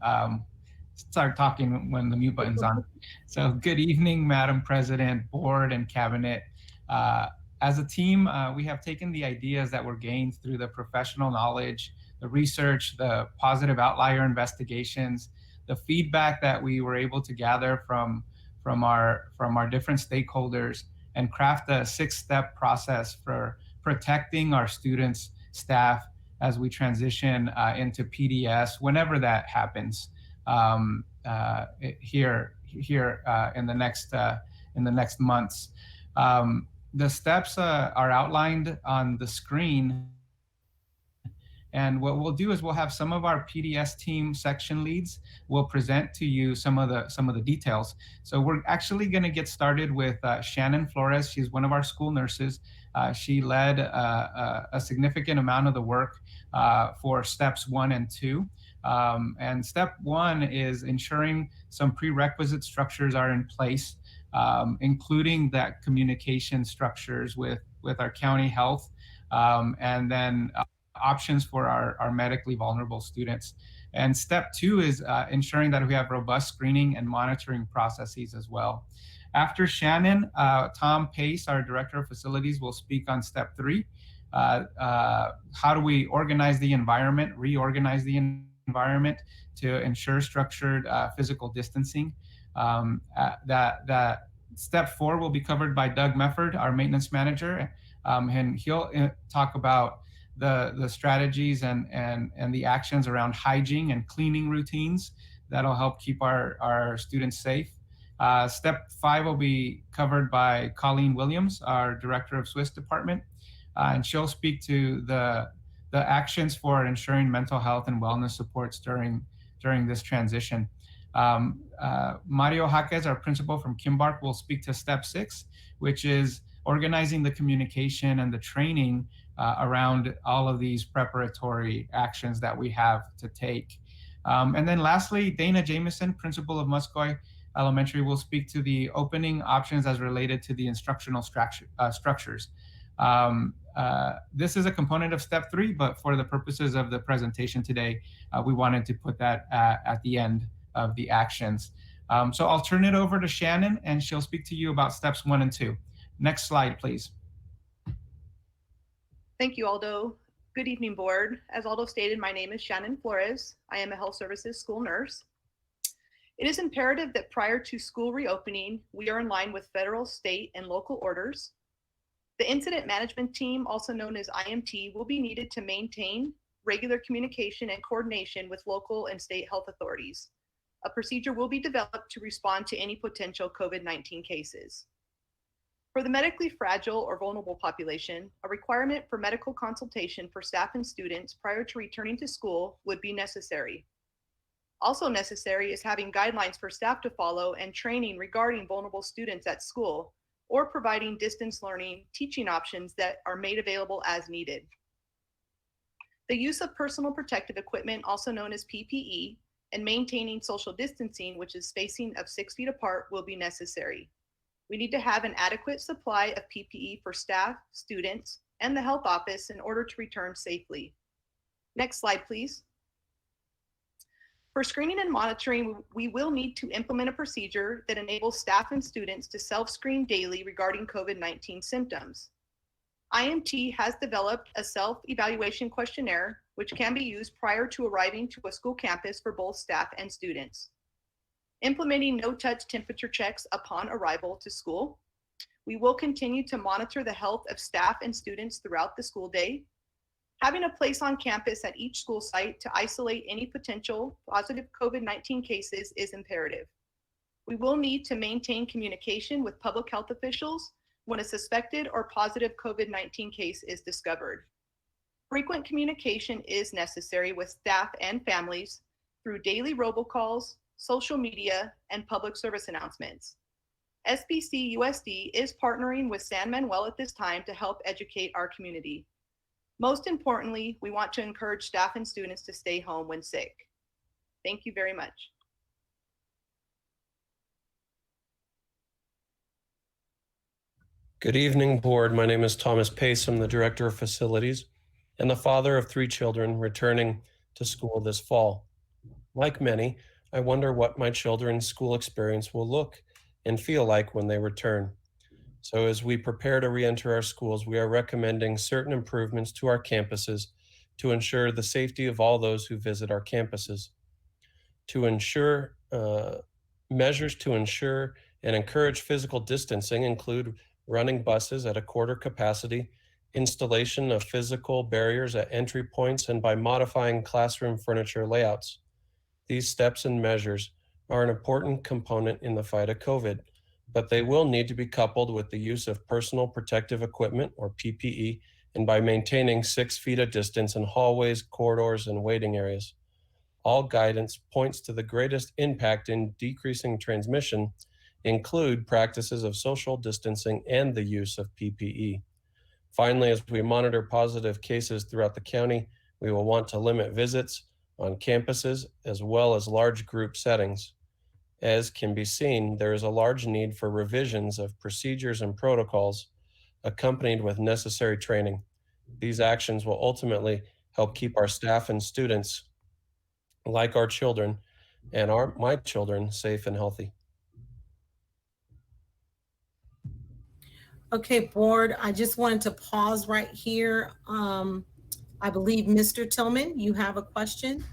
start talking when the mute button's on. So good evening, Madam President, Board, and Cabinet. As a team, we have taken the ideas that were gained through the professional knowledge, the research, the positive outlier investigations, the feedback that we were able to gather from our different stakeholders, and craft a 6-step process for protecting our students, staff, as we transition into PDS, whenever that happens here in the next months. The steps are outlined on the screen. And what we'll do is we'll have some of our PDS team section leads will present to you some of the details. So we're actually going to get started with Shannon Flores. She's one of our school nurses. She led a significant amount of the work for steps 1 and 2. And step 1 is ensuring some prerequisite structures are in place, including that communication structures with our county health, and then options for our medically vulnerable students. And step 2 is ensuring that we have robust screening and monitoring processes as well. After Shannon, Tom Pace, our Director of Facilities, will speak on step 3. How do we organize the environment, reorganize the environment to ensure structured physical distancing. That step 4 will be covered by Doug Mefford, our maintenance manager, and he'll talk about the strategies and the actions around hygiene and cleaning routines that'll help keep our students safe. Step 5 will be covered by Colleen Williams, our Director of SWIS Department, and she'll speak to the actions for ensuring mental health and wellness supports during this transition. Mario Jaquez, our principal from Kimbark, will speak to Step 6, which is organizing the communication and the training around all of these preparatory actions that we have to take. And then lastly, Dana Jameson, principal of Muscoy Elementary, will speak to the opening options as related to the instructional structures. This is a component of Step 3, but for the purposes of the presentation today, we wanted to put that at the end of the actions. So I'll turn it over to Shannon, and she'll speak to you about Steps 1 and 2. Next slide, please. Thank you, Aldo. Good evening, board. As Aldo stated, my name is Shannon Flores. I am a health services school nurse. It is imperative that prior to school reopening, we are in line with federal, state, and local orders. The incident management team, also known as IMT, will be needed to maintain regular communication and coordination with local and state health authorities. A procedure will be developed to respond to any potential COVID-19 cases. For the medically fragile or vulnerable population, a requirement for medical consultation for staff and students prior to returning to school would be necessary. Also necessary is having guidelines for staff to follow and training regarding vulnerable students at school, or providing distance learning teaching options that are made available as needed. The use of personal protective equipment, also known as PPE, and maintaining social distancing, which is spacing of 6 feet apart, will be necessary. We need to have an adequate supply of PPE for staff, students, and the health office in order to return safely. Next slide, please. For screening and monitoring, we will need to implement a procedure that enables staff and students to self-screen daily regarding COVID-19 symptoms. IMT has developed a self-evaluation questionnaire, which can be used prior to arriving to a school campus for both staff and students. Implementing no-touch temperature checks upon arrival to school. We will continue to monitor the health of staff and students throughout the school day. Having a place on campus at each school site to isolate any potential positive COVID-19 cases is imperative. We will need to maintain communication with public health officials when a suspected or positive COVID-19 case is discovered. Frequent communication is necessary with staff and families through daily robocalls, social media, and public service announcements. SBC USD is partnering with San Manuel at this time to help educate our community. Most importantly, we want to encourage staff and students to stay home when sick. Thank you very much. Good evening, board. My name is Thomas Pace. I'm the Director of Facilities and the father of 3 children returning to school this fall. Like many, I wonder what my children's school experience will look and feel like when they return. So as we prepare to re-enter our schools, we are recommending certain improvements to our campuses to ensure the safety of all those who visit our campuses. To ensure, measures to ensure and encourage physical distancing include running buses at a quarter capacity, installation of physical barriers at entry points, and by modifying classroom furniture layouts. These steps and measures are an important component in the fight of COVID, but they will need to be coupled with the use of personal protective equipment, or PPE, and by maintaining 6 feet of distance in hallways, corridors, and waiting areas. All guidance points to the greatest impact in decreasing transmission include practices of social distancing and the use of PPE. Finally, as we monitor positive cases throughout the county, we will want to limit visits on campuses as well as large group settings. As can be seen, there is a large need for revisions of procedures and protocols accompanied with necessary training. These actions will ultimately help keep our staff and students, like our children and my children, safe and healthy. Okay, board, I just wanted to pause right here. I believe Mr. Tillman, you have a question?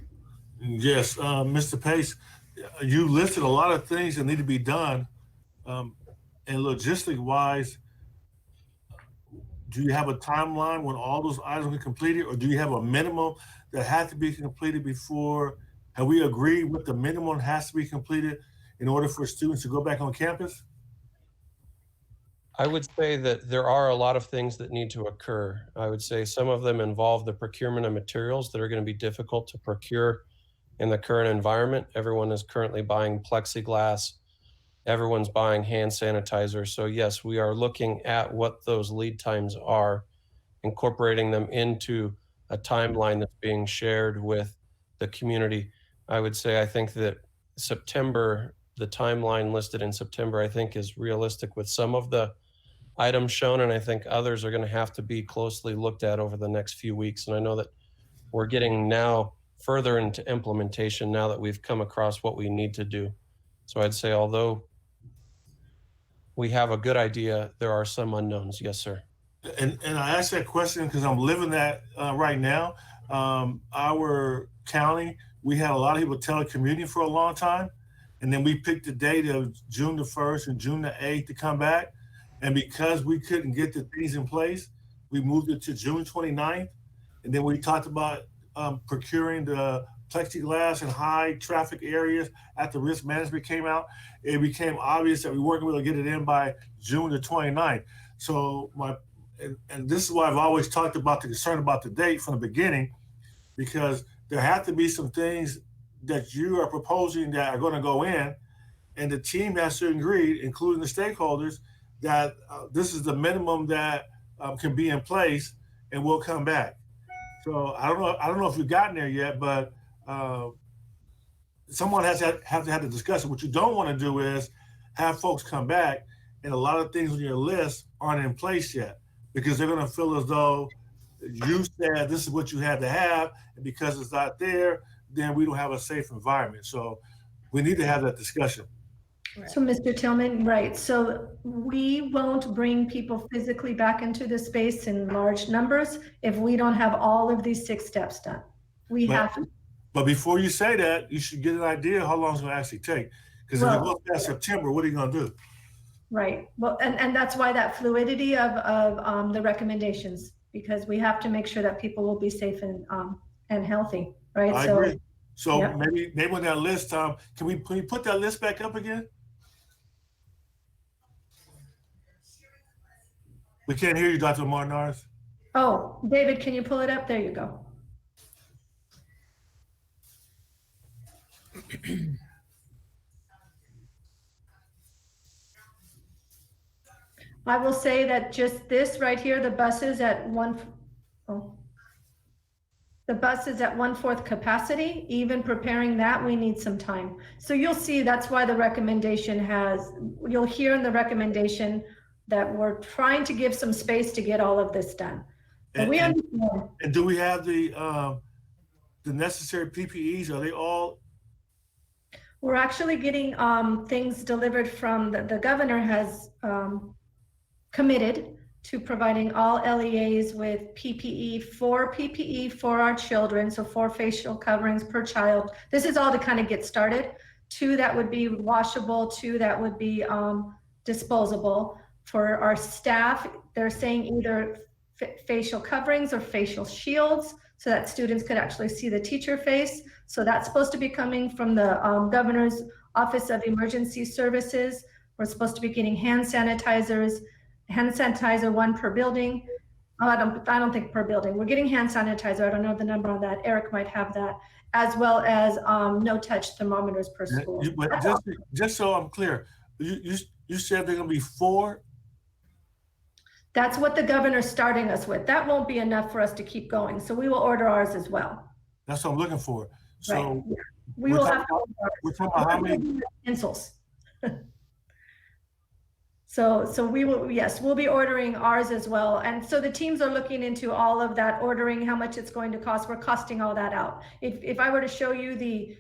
Yes, Mr. Pace, you listed a lot of things that need to be done. And logistic wise, do you have a timeline when all those items will be completed, or do you have a minimum that has to be completed before? Have we agreed what the minimum has to be completed in order for students to go back on campus? I would say that there are a lot of things that need to occur. I would say some of them involve the procurement of materials that are going to be difficult to procure in the current environment. Everyone is currently buying plexiglass. Everyone's buying hand sanitizer. So yes, we are looking at what those lead times are, incorporating them into a timeline that's being shared with the community. I would say I think that September, the timeline listed in September, I think is realistic with some of the items shown, and I think others are going to have to be closely looked at over the next few weeks. And I know that we're getting now further into implementation now that we've come across what we need to do. So I'd say although we have a good idea, there are some unknowns. Yes, sir. And I asked that question because I'm living that right now. Our county, we had a lot of people telecommuting for a long time. And then we picked the date of June the 1st and June the 8th to come back. And because we couldn't get the things in place, we moved it to June 29th. And then we talked about procuring the plexiglass in high traffic areas after risk management came out. It became obvious that we weren't going to get it in by June the 29th. So and this is why I've always talked about the concern about the date from the beginning, because there have to be some things that you are proposing that are going to go in, and the team has to agree, including the stakeholders, that this is the minimum that can be in place, and we'll come back. So I don't know if you've gotten there yet, but someone has to have the discussion. What you don't want to do is have folks come back and a lot of things on your list aren't in place yet, because they're going to feel as though you said this is what you had to have, and because it's not there, then we don't have a safe environment. So we need to have that discussion. So Mr. Tillman, right. So we won't bring people physically back into the space in large numbers if we don't have all of these 6 steps done. But before you say that, you should get an idea how long it's going to actually take. Because if it goes past September, what are you going to do? Right. Well, and that's why that fluidity of the recommendations, because we have to make sure that people will be safe and healthy. Right. I agree. So yep. maybe on that list, can we put that list back up again? We can't hear you, Dr. Martinez. Oh, David, can you pull it up? There you go. I will say that just this right here, the bus is at 1/4 capacity. Even preparing that, we need some time. So you'll see that's why the recommendation you'll hear in the recommendation that we're trying to give some space to get all of this done. But we understand. And do we have the necessary PPEs? Are they all? We're actually getting things delivered from the governor has committed to providing all LEAs with PPE for our children. So 4 facial coverings per child. This is all to kind of get started. 2 that would be washable, 2 that would be disposable. For our staff, they're saying either facial coverings or facial shields so that students could actually see the teacher face. So that's supposed to be coming from the Governor's Office of Emergency Services. We're supposed to be getting hand sanitizer 1 per building. Oh, I don't think per building. We're getting hand sanitizer. I don't know the number on that. Eric might have that, as well as no-touch thermometers per school. But just so I'm clear, you said they're going to be 4? That's what the governor's starting us with. That won't be enough for us to keep going. So we will order ours as well. That's what I'm looking for. So right. We will have to we're talking about how many pencils. So we will, yes, we'll be ordering ours as well. And so the teams are looking into all of that, ordering how much it's going to cost. We're costing all that out. If I were to show you the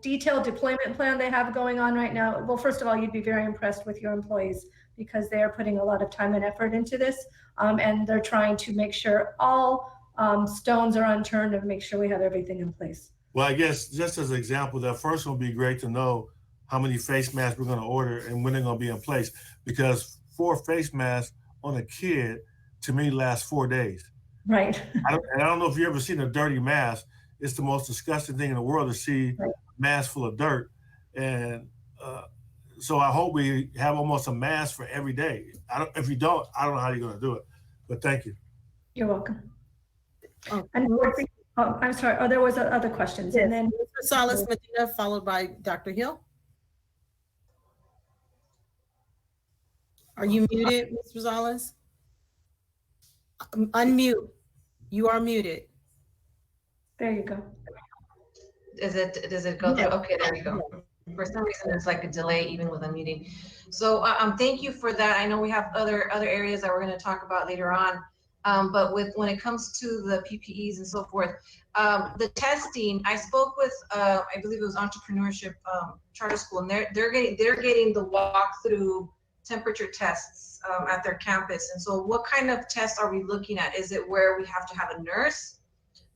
detailed deployment plan they have going on right now, well, first of all, you'd be very impressed with your employees because they are putting a lot of time and effort into this. And they're trying to make sure all stones are unturned and make sure we have everything in place. Well, I guess just as an example, that first one would be great to know how many face masks we're going to order and when they're going to be in place, because 4 face masks on a kid to me lasts 4 days. Right. I don't know if you've ever seen a dirty mask. It's the most disgusting thing in the world to see a mask full of dirt. And So I hope we have almost a mask for every day. If you don't, I don't know how you're going to do it. But thank you. You're welcome. And I'm sorry. Oh, there was other questions. Yes. And then Mr. Salas Medina, followed by Dr. Hill. Are you muted, Ms. Rosales? Unmute. You are muted. There you go. Does it go through? Okay, there you go. For some reason, there's like a delay even with unmuting. So thank you for that. I know we have other areas that we're going to talk about later on. But when it comes to the PPEs and so forth, the testing, I spoke with I believe it was Entrepreneurship Charter School, and they're getting the walkthrough temperature tests at their campus. And so what kind of tests are we looking at? Is it where we have to have a nurse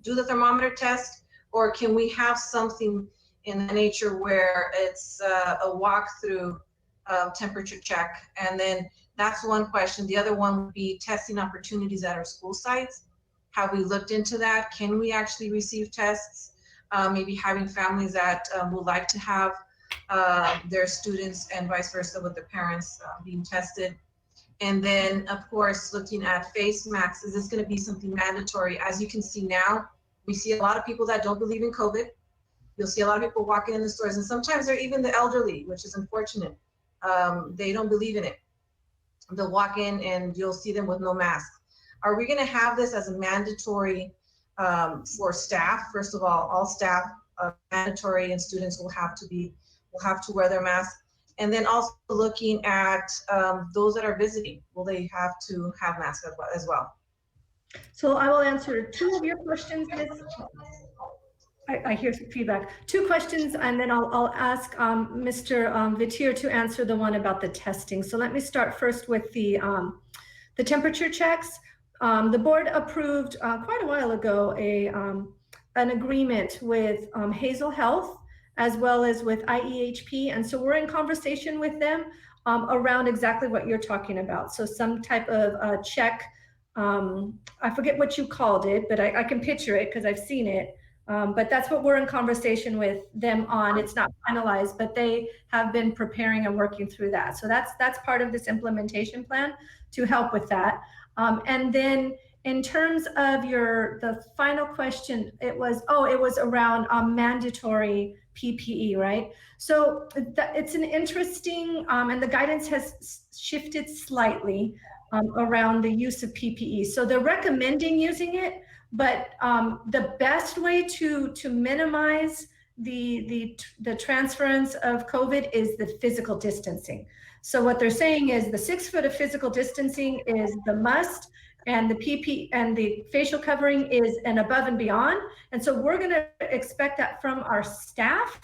do the thermometer test, or can we have something in the nature where it's a walkthrough temperature check? And then that's one question. The other one would be testing opportunities at our school sites. Have we looked into that? Can we actually receive tests? Maybe having families that would like to have their students and vice versa with their parents being tested. And then, of course, looking at face masks. Is this going to be something mandatory? As you can see now, we see a lot of people that don't believe in COVID. You'll see a lot of people walking in the stores, and sometimes they're even the elderly, which is unfortunate. They don't believe in it. They'll walk in and you'll see them with no mask. Are we going to have this as a mandatory for staff? First of all staff mandatory, and students will have to wear their mask. And then also looking at those that are visiting, will they have to have masks as well? So I will answer two of your questions, Ms. I hear some feedback. Two questions, and then I'll ask Mr. Vitir to answer the one about the testing. So let me start first with the temperature checks. The board approved quite a while ago an agreement with Hazel Health as well as with IEHP, and so we're in conversation with them around exactly what you're talking about. So some type of check. I forget what you called it, but I can picture it because I've seen it. But that's what we're in conversation with them on. It's not finalized, but they have been preparing and working through that. So that's part of this implementation plan to help with that. And then in terms of the final question, it was around mandatory PPE, right? So it's an interesting, and the guidance has shifted slightly around the use of PPE. So they're recommending using it, but the best way to minimize the transference of COVID is the physical distancing. So what they're saying is the 6 foot of physical distancing is the must, and the PPE and the facial covering is an above and beyond. And so we're going to expect that from our staff,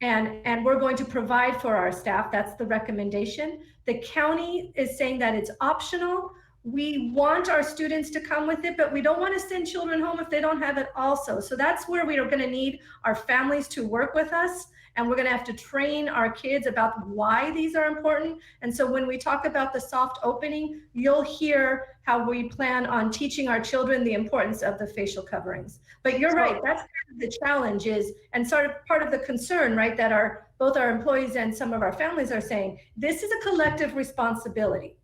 and we're going to provide for our staff. That's the recommendation. The county is saying that it's optional. We want our students to come with it, but we don't want to send children home if they don't have it also. So that's where we are going to need our families to work with us, and we're going to have to train our kids about why these are important. And so when we talk about the soft opening, you'll hear how we plan on teaching our children the importance of the facial coverings. But you're right, that's kind of the challenge is, and sort of part of the concern, right, that both our employees and some of our families are saying, this is a collective responsibility.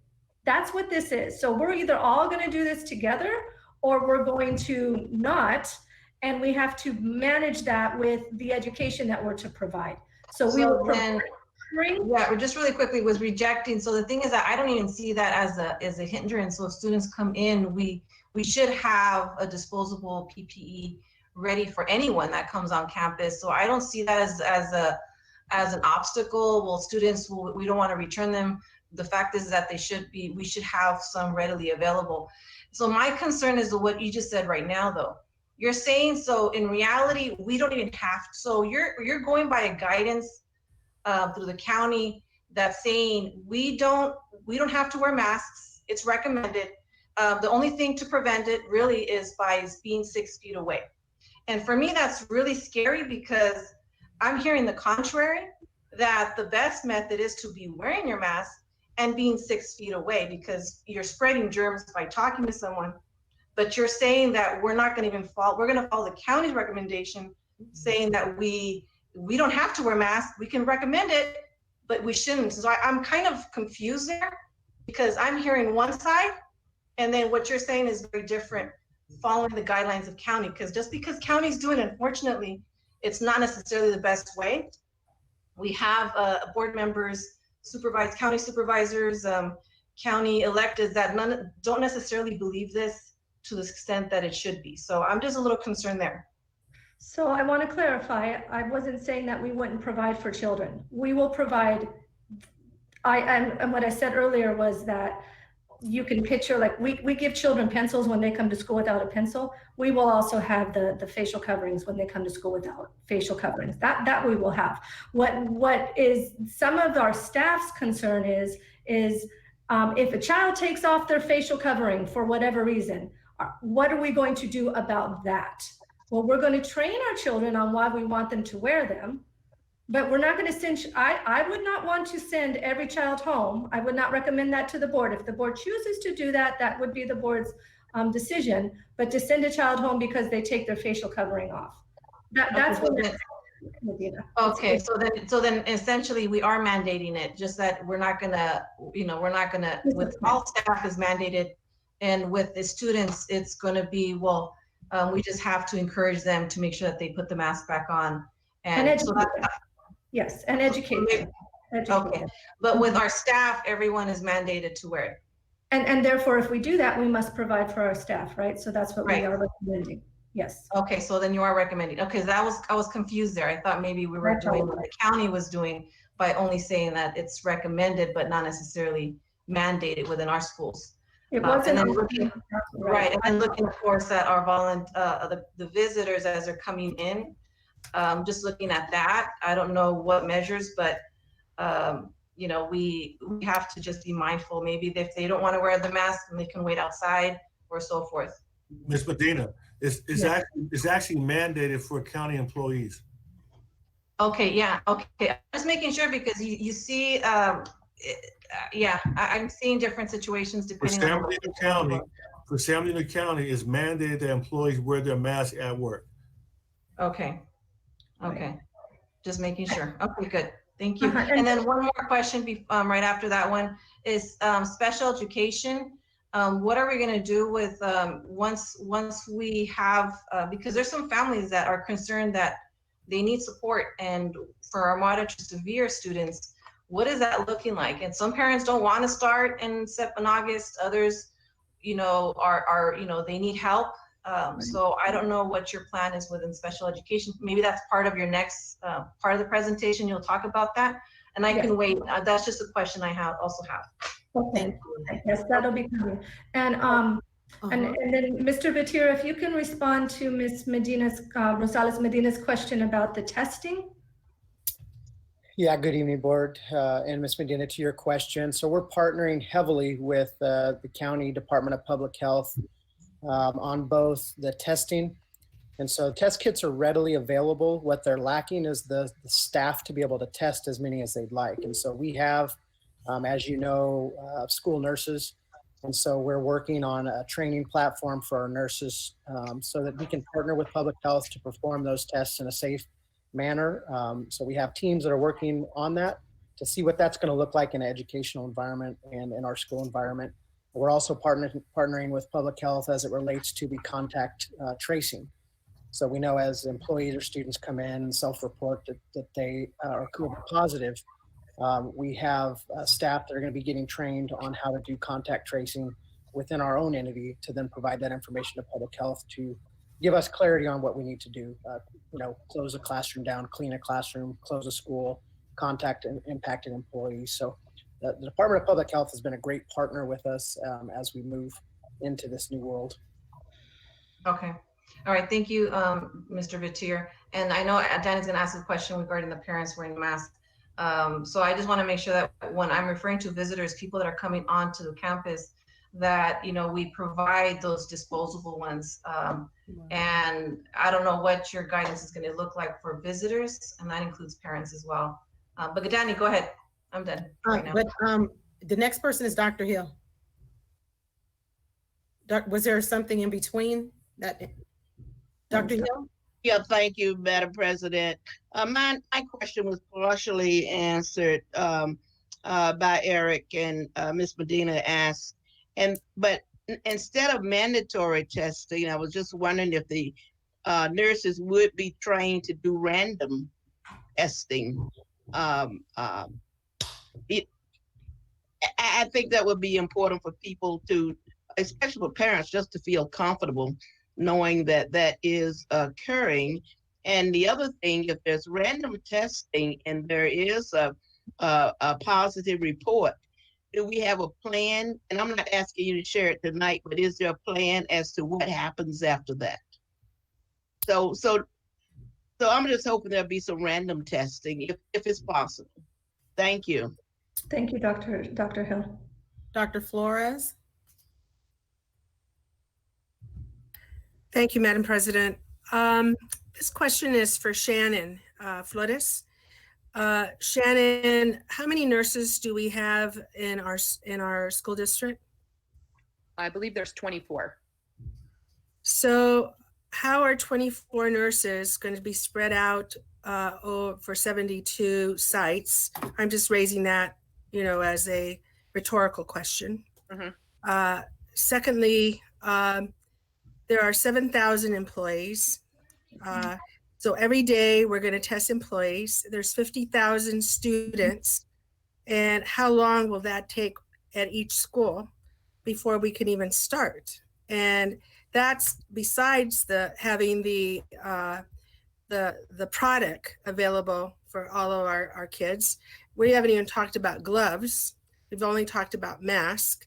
That's what this is. So we're either all going to do this together or we're going to not, and we have to manage that with the education that we're to provide. So we will yeah, just really quickly was rejecting. So the thing is that I don't even see that as a hindrance. So if students come in, we should have a disposable PPE ready for anyone that comes on campus. So I don't see that as an obstacle. Well, students, we don't want to return them. The fact is that we should have some readily available. So my concern is what you just said right now, though. You're saying, so in reality, we don't even have to. So you're going by a guidance through the county that's saying we don't have to wear masks. It's recommended. The only thing to prevent it really is by being 6 feet away. And for me, that's really scary because I'm hearing the contrary, that the best method is to be wearing your mask and being 6 feet away, because you're spreading germs by talking to someone. But you're saying that we're not going to we're going to follow the county's recommendation, saying that we don't have to wear masks. We can recommend it, but we shouldn't. So I'm kind of confused there because I'm hearing one side and then what you're saying is very different following the guidelines of county, because just because county's doing it, unfortunately, it's not necessarily the best way. We have board members, county supervisors, county electeds that don't necessarily believe this to the extent that it should be. So I'm just a little concerned there. So I want to clarify, I wasn't saying that we wouldn't provide for children. We will provide, and what I said earlier was that you can picture, like we give children pencils when they come to school without a pencil. We will also have the facial coverings when they come to school without facial coverings. That we will have. What is some of our staff's concern is if a child takes off their facial covering for whatever reason, what are we going to do about that? Well, we're going to train our children on why we want them to wear them, but we're not going to send, I would not want to send every child home. I would not recommend that to the board. If the board chooses to do that, that would be the board's decision, but to send a child home because they take their facial covering off. That's what okay, so then essentially we are mandating it, just that we're not gonna, with all staff is mandated, and with the students, it's gonna be, well, we just have to encourage them to make sure that they put the mask back on. And so yes, and educate. Okay, but with our staff, everyone is mandated to wear it. And therefore, if we do that, we must provide for our staff, right? So that's what we are recommending. Yes. Okay, so then you are recommending. Okay, I was confused there. I thought maybe we were doing what the county was doing by only saying that it's recommended, but not necessarily mandated within our schools. It wasn't right, and looking, of course, at our the visitors as they're coming in. Just looking at that, I don't know what measures, but we have to just be mindful. Maybe if they don't want to wear the mask, then they can wait outside or so forth. Ms. Medina, it's actually mandated for county employees. Okay, yeah, okay. Just making sure because you see, I'm seeing different situations depending on. For San Bernardino County, it's mandated that employees wear their mask at work. Okay. Just making sure. Okay, good. Thank you. And then one more question right after that one is special education. What are we going to do with once we have, because there's some families that are concerned that they need support, and for our moderate to severe students, what is that looking like? And some parents don't want to start in August. Others, they need help. So I don't know what your plan is within special education. Maybe that's part of your next part of the presentation. You'll talk about that, and I can wait. That's just a question I also have. Okay. Yes, that'll be coming. And then Mr. Batir, if you can respond to Ms. Rosales Medina's question about the testing. Yeah, good evening, board, and Ms. Medina, to your question. So we're partnering heavily with the County Department of Public Health on both the testing. And so test kits are readily available. What they're lacking is the staff to be able to test as many as they'd like. And so we have, as you know, school nurses. And so we're working on a training platform for our nurses so that we can partner with public health to perform those tests in a safe manner. So we have teams that are working on that to see what that's going to look like in an educational environment and in our school environment. We're also partnering with public health as it relates to the contact tracing. So we know as employees or students come in and self-report that they are COVID positive, we have staff that are going to be getting trained on how to do contact tracing within our own entity to then provide that information to public health to give us clarity on what we need to do. Close a classroom down, clean a classroom, close a school, contact impacted employees. So the Department of Public Health has been a great partner with us as we move into this new world. Okay. All right. Thank you, Mr. Batir. And I know Danny's going to ask a question regarding the parents wearing the mask. So I just want to make sure that when I'm referring to visitors, people that are coming onto the campus, that, we provide those disposable ones. And I don't know what your guidance is going to look like for visitors, and that includes parents as well. But Danny, go ahead. I'm done right now. But the next person is Dr. Hill. Was there something in between that? Dr. Hill? Yeah, thank you, Madam President. My question was partially answered by Eric, and Ms. Medina asked, but instead of mandatory testing, I was just wondering if the nurses would be trained to do random testing. I think that would be important for people to, especially for parents, just to feel comfortable knowing that that is occurring. And the other thing, if there's random testing and there is a positive report, do we have a plan? And I'm not asking you to share it tonight, but is there a plan as to what happens after that? So I'm just hoping there'll be some random testing if it's possible. Thank you. Thank you, Dr. Hill. Dr. Flores? Thank you, Madam President. This question is for Shannon Flores. Shannon, how many nurses do we have in our school district? I believe there's 24. So how are 24 nurses going to be spread out for 72 sites? I'm just raising that, as a rhetorical question. Mm-hmm. Secondly, there are 7,000 employees. So every day we're going to test employees. There's 50,000 students. And how long will that take at each school before we can even start? And that's besides having the product available for all of our kids. We haven't even talked about gloves. We've only talked about masks.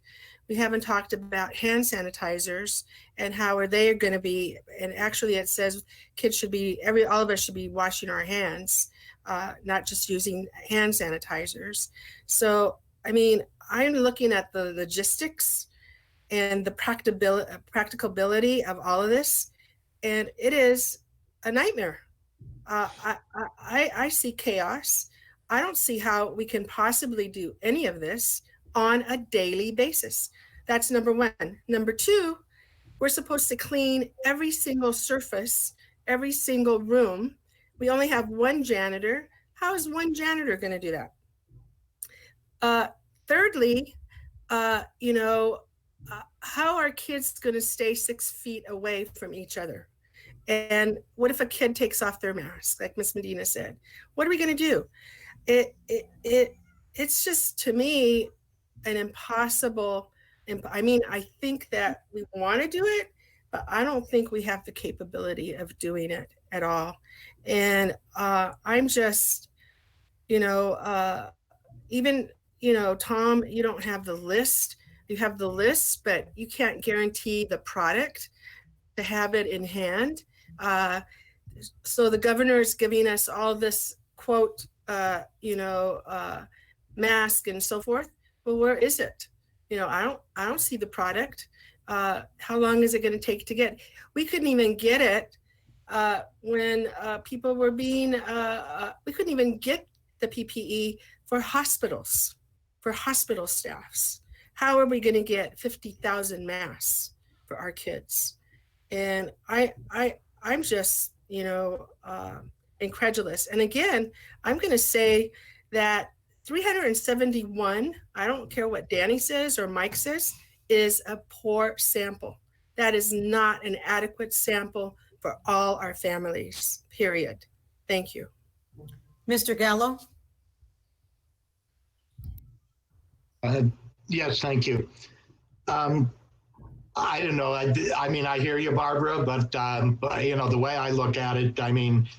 We haven't talked about hand sanitizers and how are they going to be. And actually it says kids should be, all of us should be washing our hands, not just using hand sanitizers. So, I mean, I'm looking at the logistics and the practicability of all of this, and it is a nightmare. I see chaos. I don't see how we can possibly do any of this on a daily basis. That's number one. Number two, we're supposed to clean every single surface, every single room. We only have one janitor. How is one janitor going to do that? Thirdly, how are kids going to stay 6 feet away from each other? And what if a kid takes off their mask, like Ms. Medina said? What are we going to do? It's just, to me, an impossible. I mean, I think that we want to do it, but I don't think we have the capability of doing it at all. And I'm just, even, Tom, you don't have the list. You have the list, but you can't guarantee the product to have it in hand. So the governor is giving us all this quote, mask and so forth. Well, where is it? I don't see the product. How long is it going to take to get? We couldn't even get it when people were being. We couldn't even get the PPE for hospitals, for hospital staffs. How are we going to get 50,000 masks for our kids? And I'm just, incredulous. And again, I'm going to say that 371, I don't care what Danny says or Mike says, is a poor sample. That is not an adequate sample for all our families, period. Thank you. Mr. Gallo? Yes, thank you. I don't know. I mean, I hear you, Barbara, but the way I look at it, I mean,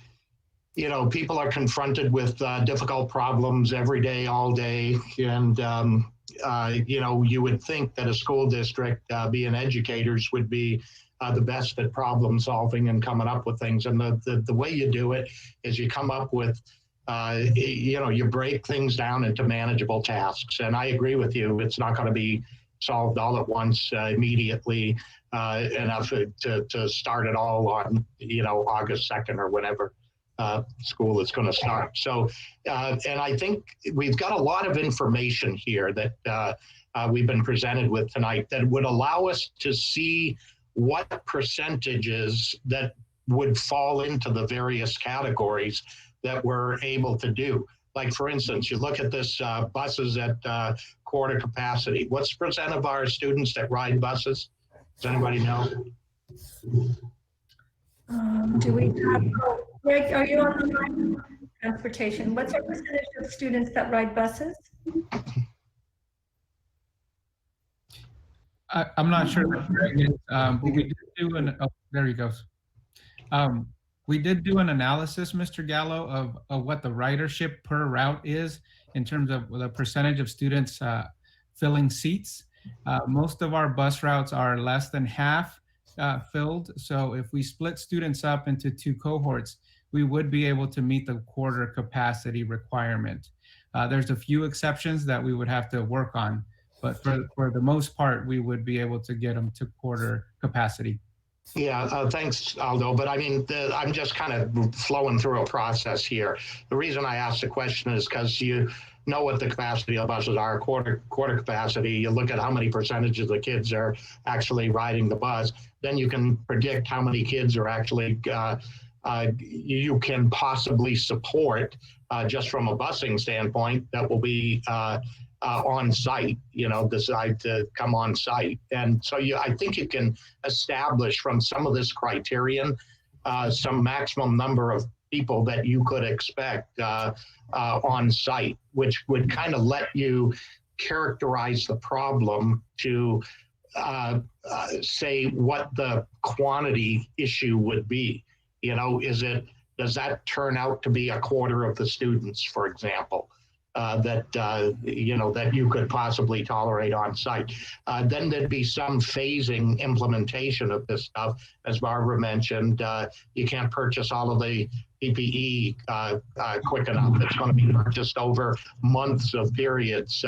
people are confronted with difficult problems every day, all day. And, you would think that a school district, being educators, would be the best at problem solving and coming up with things. And the way you do it is you come up with, you break things down into manageable tasks. And I agree with you. It's not going to be solved all at once immediately enough to start it all on, August 2nd or whenever school is going to start. So, and I think we've got a lot of information here that we've been presented with tonight that would allow us to see what percentages that would fall into the various categories that we're able to do. Like, for instance, you look at this buses at quarter capacity. What's the percent of our students that ride buses? Does anybody know? Do we have, Greg, are you on the line? Transportation. What's our percentage of students that ride buses? I'm not sure what Greg is, but we did do oh, there he goes. We did do an analysis, Mr. Gallo, of what the ridership per route is in terms of the percentage of students filling seats. Most of our bus routes are less than half filled. So if we split students up into 2 cohorts, we would be able to meet the quarter capacity requirement. There's a few exceptions that we would have to work on, but for the most part, we would be able to get them to quarter capacity. Yeah, thanks, Aldo. But I mean, I'm just kind of flowing through a process here. The reason I asked the question is because you know what the capacity of buses are, quarter capacity. You look at how many percentage of the kids are actually riding the bus. Then you can predict how many kids are actually you can possibly support just from a busing standpoint that will be on site, decide to come on site. And so I think you can establish from some of this criterion, some maximum number of people that you could expect on site, which would kind of let you characterize the problem to say what the quantity issue would be. Does that turn out to be a quarter of the students, for example? That you could possibly tolerate on site. Then there'd be some phasing implementation of this stuff. As Barbara mentioned, you can't purchase all of the PPE quick enough. It's going to be purchased over months of periods,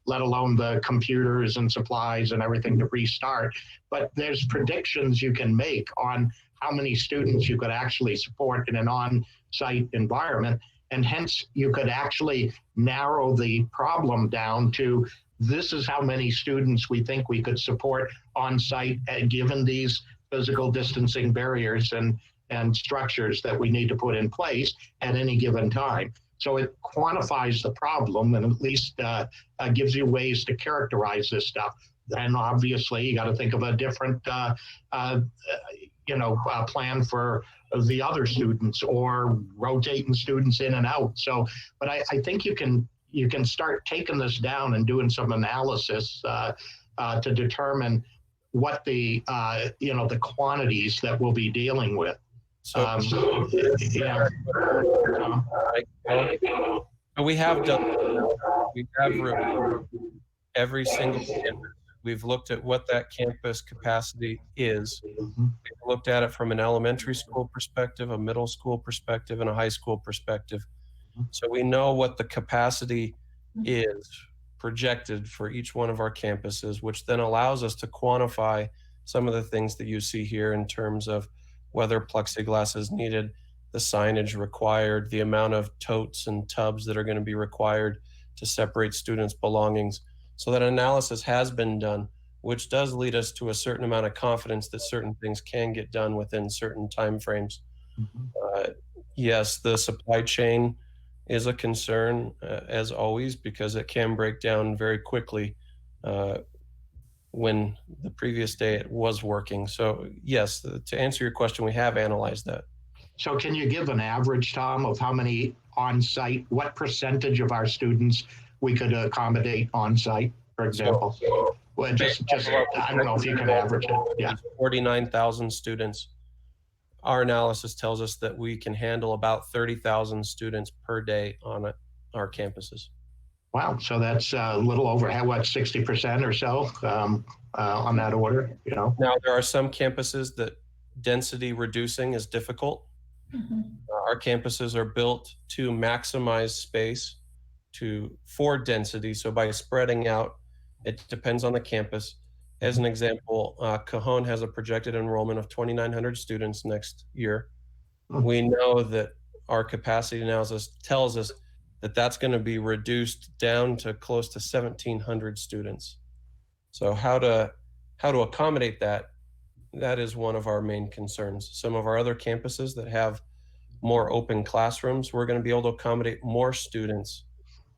let alone the computers and supplies and everything to restart. But there's predictions you can make on how many students you could actually support in an on-site environment. And hence, you could actually narrow the problem down to this is how many students we think we could support on site, given these physical distancing barriers and structures that we need to put in place at any given time. So it quantifies the problem and at least gives you ways to characterize this stuff. And obviously, you got to think of a different plan for the other students or rotating students in and out. So, but I think you can start taking this down and doing some analysis to determine what the the quantities that we'll be dealing with. We have done. We have reviewed every single campus. We've looked at what that campus capacity is. We've looked at it from an elementary school perspective, a middle school perspective, and a high school perspective. So we know what the capacity is projected for each one of our campuses, which then allows us to quantify some of the things that you see here in terms of whether plexiglass is needed, the signage required, the amount of totes and tubs that are going to be required to separate students' belongings. So that analysis has been done, which does lead us to a certain amount of confidence that certain things can get done within certain timeframes. Yes, the supply chain is a concern, as always, because it can break down very quickly when the previous day it was working. So yes, to answer your question, we have analyzed that. So can you give an average, Tom, of how many on-site, what percentage of our students we could accommodate on-site, for example? Well, just I don't know if you can average it. Yeah. 49,000 students. Our analysis tells us that we can handle about 30,000 students per day on our campuses. Wow. So that's a little over, what, 60% or so on that order, Now, there are some campuses that density reducing is difficult. Our campuses are built to maximize space for density. So by spreading out, it depends on the campus. As an example, Cajon has a projected enrollment of 2,900 students next year. We know that our capacity analysis tells us that that's going to be reduced down to close to 1,700 students. So how to accommodate that that is one of our main concerns. Some of our other campuses that have more open classrooms, we're going to be able to accommodate more students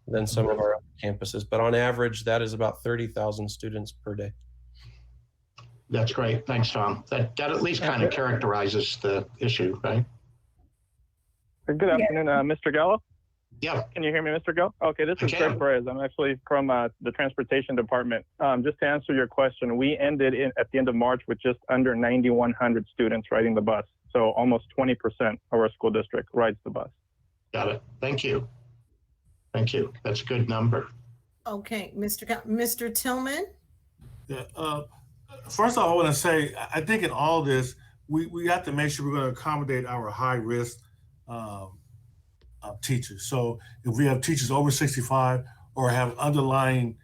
than some of our other campuses. But on average, that is about 30,000 students per day. That's great. Thanks, Tom. That at least kind of characterizes the issue, right? Good afternoon, Mr. Gallo. Yeah. Can you hear me, Mr. Gallo? Okay, this is Greg Perez. I'm actually from the Transportation Department. Just to answer your question, we ended at the end of March with just under 9,100 students riding the bus. So almost 20% of our school district rides the bus. Got it. Thank you. Thank you. That's a good number. Okay, Mr. Tillman. Yeah, first of all, I want to say, I think in all this, we have to make sure we're going to accommodate our high risk teachers. So if we have teachers over 65 or have underlying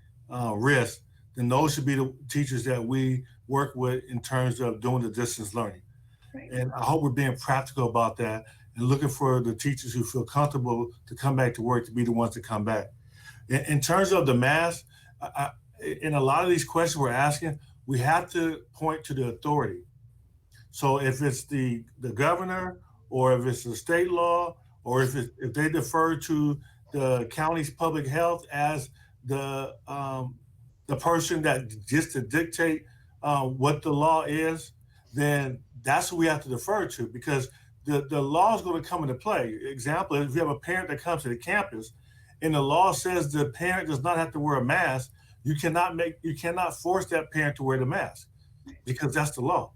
risk, then those should be the teachers that we work with in terms of doing the distance learning. Right. And I hope we're being practical about that and looking for the teachers who feel comfortable to come back to work to be the ones to come back. In terms of the mask, in a lot of these questions we're asking, we have to point to the authority. So if it's the governor, or if it's the state law, or if they defer to the county's public health as the person that just to dictate what the law is, then that's what we have to defer to, because the law is going to come into play. Example, if you have a parent that comes to the campus and the law says the parent does not have to wear a mask, you cannot force that parent to wear the mask because that's the law.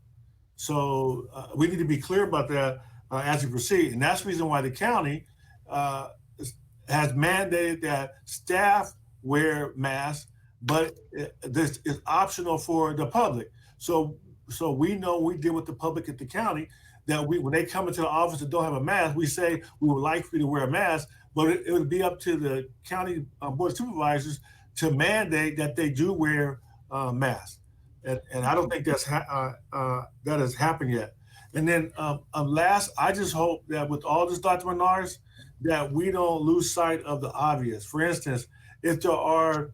So we need to be clear about that as we proceed. And that's the reason why the county has mandated that staff wear masks, but this is optional for the public. So we know we deal with the public at the county that when they come into the office and don't have a mask, we say we would like for you to wear a mask, but it would be up to the county board of supervisors to mandate that they do wear masks. And I don't think that has happened yet. And then last, I just hope that with all this, Dr. Menards, that we don't lose sight of the obvious. For instance, if there are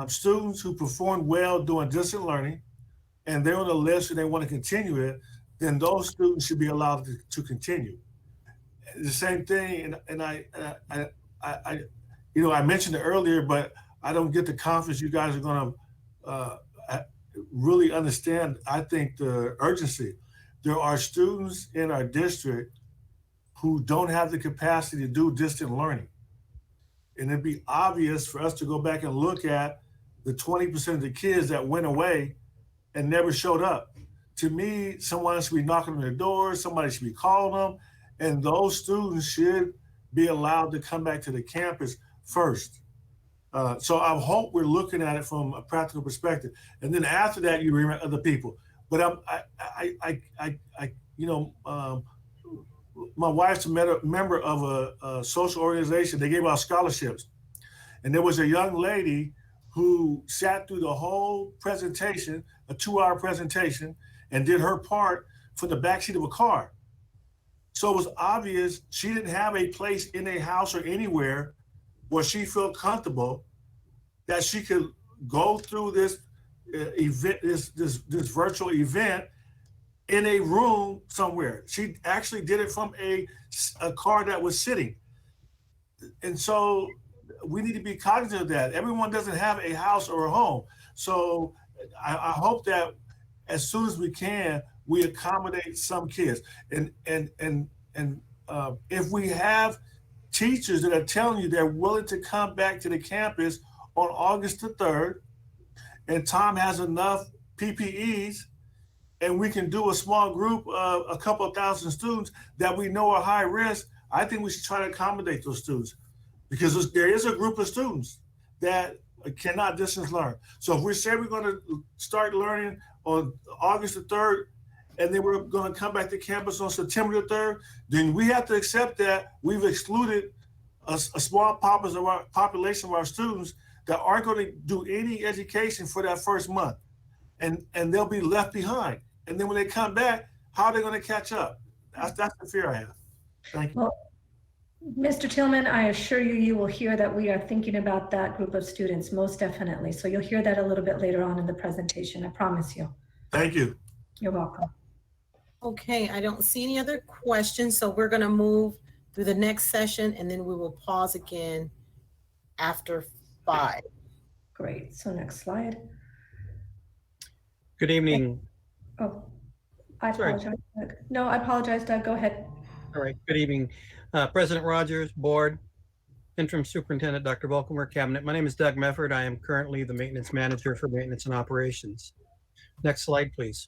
students who perform well doing distant learning and they're on the list and they want to continue it, then those students should be allowed to continue. The same thing, and I mentioned it earlier, but I don't get the confidence you guys are going to really understand, I think, the urgency. There are students in our district who don't have the capacity to do distant learning. And it'd be obvious for us to go back and look at the 20% of the kids that went away and never showed up. To me, someone should be knocking on their doors, somebody should be calling them, and those students should be allowed to come back to the campus first. So I hope we're looking at it from a practical perspective. And then after that, you remember other people. But my wife's a member of a social organization. They gave out scholarships. And there was a young lady who sat through the whole presentation, a 2-hour presentation, and did her part from the backseat of a car. So it was obvious she didn't have a place in a house or anywhere where she felt comfortable that she could go through this event, this virtual event in a room somewhere. She actually did it from a car that was sitting. And so we need to be cognizant of that. Everyone doesn't have a house or a home. So I hope that as soon as we can, we accommodate some kids. And if we have teachers that are telling you they're willing to come back to the campus on August the 3rd, and Tom has enough PPEs, and we can do a small group of a couple of thousand students that we know are high risk, I think we should try to accommodate those students, because there is a group of students that cannot distance learn. So if we say we're going to start learning on August the 3rd, and then we're going to come back to campus on September the 3rd, then we have to accept that we've excluded a small population of our students that aren't going to do any education for that first month. And they'll be left behind. And then when they come back, how are they going to catch up? That's the fear I have. Thank you. Well, Mr. Tillman, I assure you, you will hear that we are thinking about that group of students, most definitely. So you'll hear that a little bit later on in the presentation, I promise you. Thank you. You're welcome. Okay, I don't see any other questions, so we're gonna move through the next session and then we will pause again after 5. Great. So next slide. Good evening. Oh, I Sorry. apologize, Doug. No, I apologize, Doug. Go ahead. All right. Good evening, President Rogers, Board, Interim Superintendent Dr. Volkmer, Cabinet. My name is Doug Mefford. I am currently the Maintenance Manager for Maintenance and Operations. Next slide, please.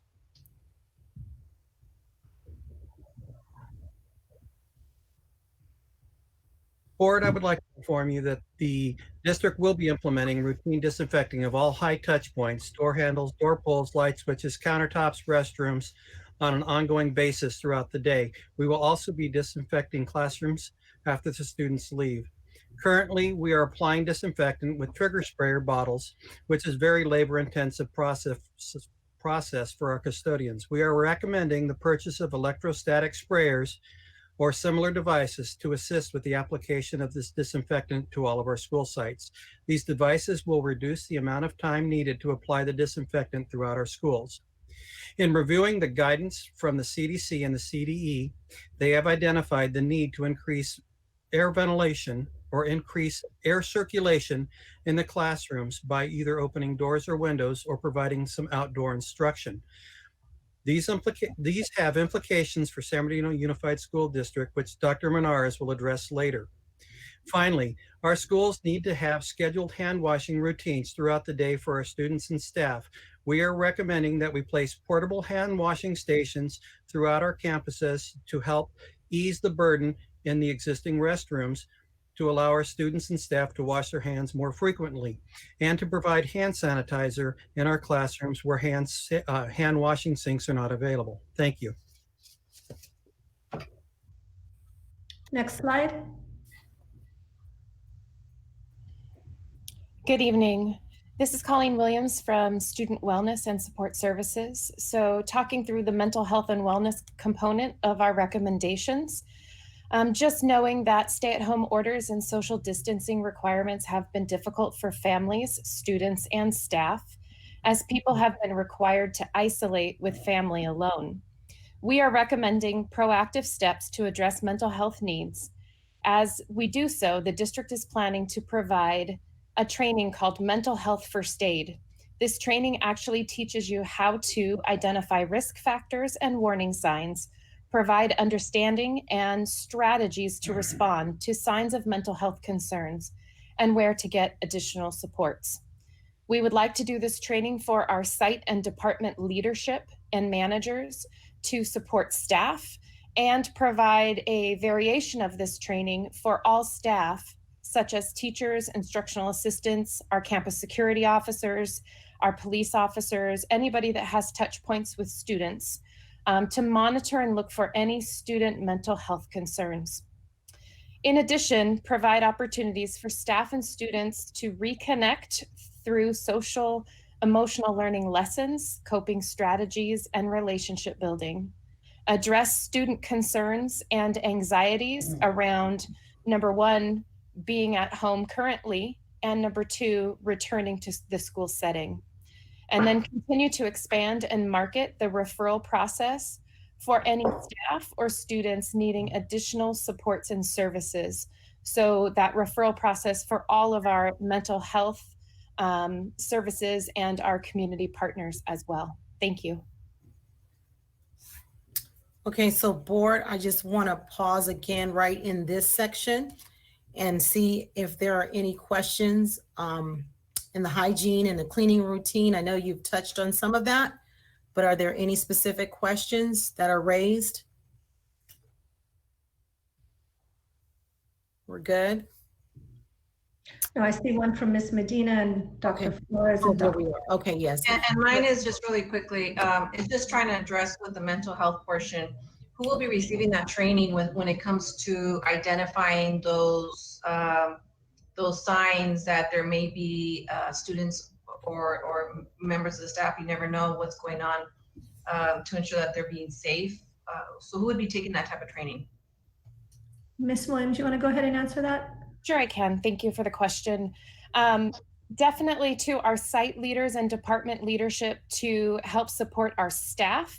Board, I would like to inform you that the district will be implementing routine disinfecting of all high touch points, door handles, door pulls, light switches, countertops, restrooms on an ongoing basis throughout the day. We will also be disinfecting classrooms after the students leave. Currently, we are applying disinfectant with trigger sprayer bottles, which is very labor intensive process for our custodians. We are recommending the purchase of electrostatic sprayers or similar devices to assist with the application of this disinfectant to all of our school sites. These devices will reduce the amount of time needed to apply the disinfectant throughout our schools. In reviewing the guidance from the CDC and the CDE, they have identified the need to increase air ventilation or increase air circulation in the classrooms by either opening doors or windows or providing some outdoor instruction. These have implications for San Bernardino Unified School District, which Dr. Menares will address later. Finally, our schools need to have scheduled hand washing routines throughout the day for our students and staff. We are recommending that we place portable hand washing stations throughout our campuses to help ease the burden in the existing restrooms, to allow our students and staff to wash their hands more frequently, and to provide hand sanitizer in our classrooms where hand washing sinks are not available. Thank you. Next slide. Good evening. This is Colleen Williams from Student Wellness and Support Services. So talking through the mental health and wellness component of our recommendations. Just knowing that stay-at-home orders and social distancing requirements have been difficult for families, students, and staff, as people have been required to isolate with family alone. We are recommending proactive steps to address mental health needs. As we do so, the district is planning to provide a training called Mental Health First Aid. This training actually teaches you how to identify risk factors and warning signs, provide understanding and strategies to respond to signs of mental health concerns, and where to get additional supports. We would like to do this training for our site and department leadership and managers to support staff, and provide a variation of this training for all staff, such as teachers, instructional assistants, our campus security officers, our police officers, anybody that has touch points with students, to monitor and look for any student mental health concerns. In addition, provide opportunities for staff and students to reconnect through social emotional learning lessons, coping strategies, and relationship building. Address student concerns and anxieties around, number one, being at home currently, and number two, returning to the school setting. And then continue to expand and market the referral process for any staff or students needing additional supports and services. So that referral process for all of our mental health services and our community partners as well. Thank you. Okay, so board, I just want to pause again right in this section and see if there are any questions in the hygiene and the cleaning routine. I know you've touched on some of that, but are there any specific questions that are raised? We're good. No, I see one from Ms. Medina and Dr. Flores. And Dr. Okay, yes. And mine is just really quickly, it's just trying to address with the mental health portion, who will be receiving that training when it comes to identifying those signs that there may be students or members of the staff, you never know what's going on, to ensure that they're being safe. So who would be taking that type of training? Ms. Williams, you want to go ahead and answer that? Sure, I can. Thank you for the question. Definitely to our site leaders and department leadership to help support our staff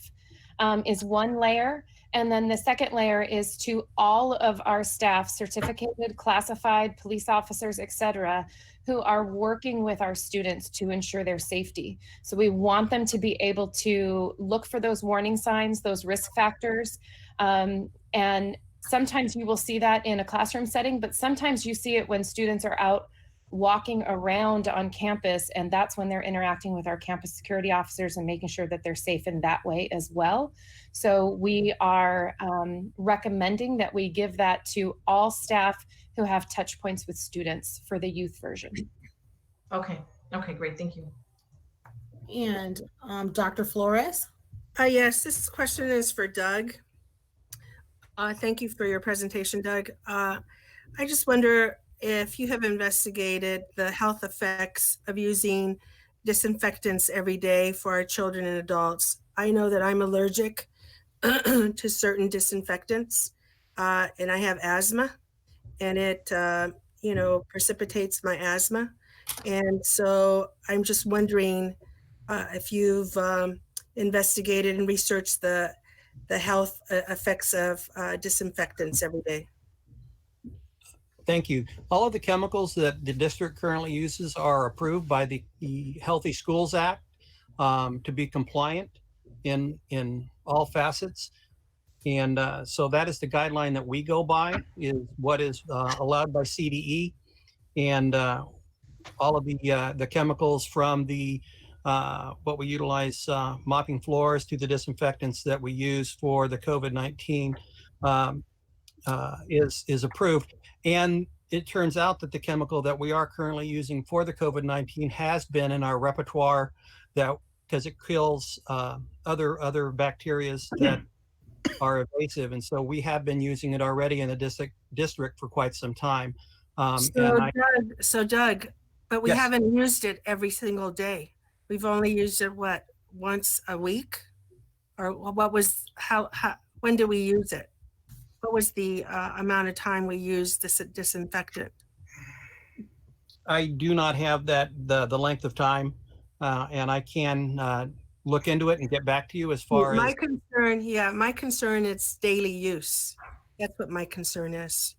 is one layer. And then the second layer is to all of our staff, certificated, classified, police officers, et cetera, who are working with our students to ensure their safety. So we want them to be able to look for those warning signs, those risk factors. And sometimes you will see that in a classroom setting, but sometimes you see it when students are out walking around on campus, and that's when they're interacting with our campus security officers and making sure that they're safe in that way as well. So we are recommending that we give that to all staff who have touch points with students for the youth version. Okay, great, thank you. And Dr. Flores? Yes, this question is for Doug. Thank you for your presentation, Doug. I just wonder if you have investigated the health effects of using disinfectants every day for our children and adults. I know that I'm allergic to certain disinfectants, and I have asthma, and it, precipitates my asthma. And so I'm just wondering if you've investigated and researched the health effects of disinfectants every day. Thank you. All of the chemicals that the district currently uses are approved by the Healthy Schools Act to be compliant in all facets. And so that is the guideline that we go by, is what is allowed by CDE. And all of the chemicals from the what we utilize mopping floors to the disinfectants that we use for the COVID-19 is approved. And it turns out that the chemical that we are currently using for the COVID-19 has been in our repertoire, that because it kills other bacteria that are invasive. And so we have been using it already in the district for quite some time. Doug, but we Yes. haven't used it every single day. We've only used it, what, once a week? Or what was, when did we use it? What was the amount of time we used this disinfectant? I do not have the length of time, and I can look into it and get back to you as far as. My concern is daily use. That's what my concern is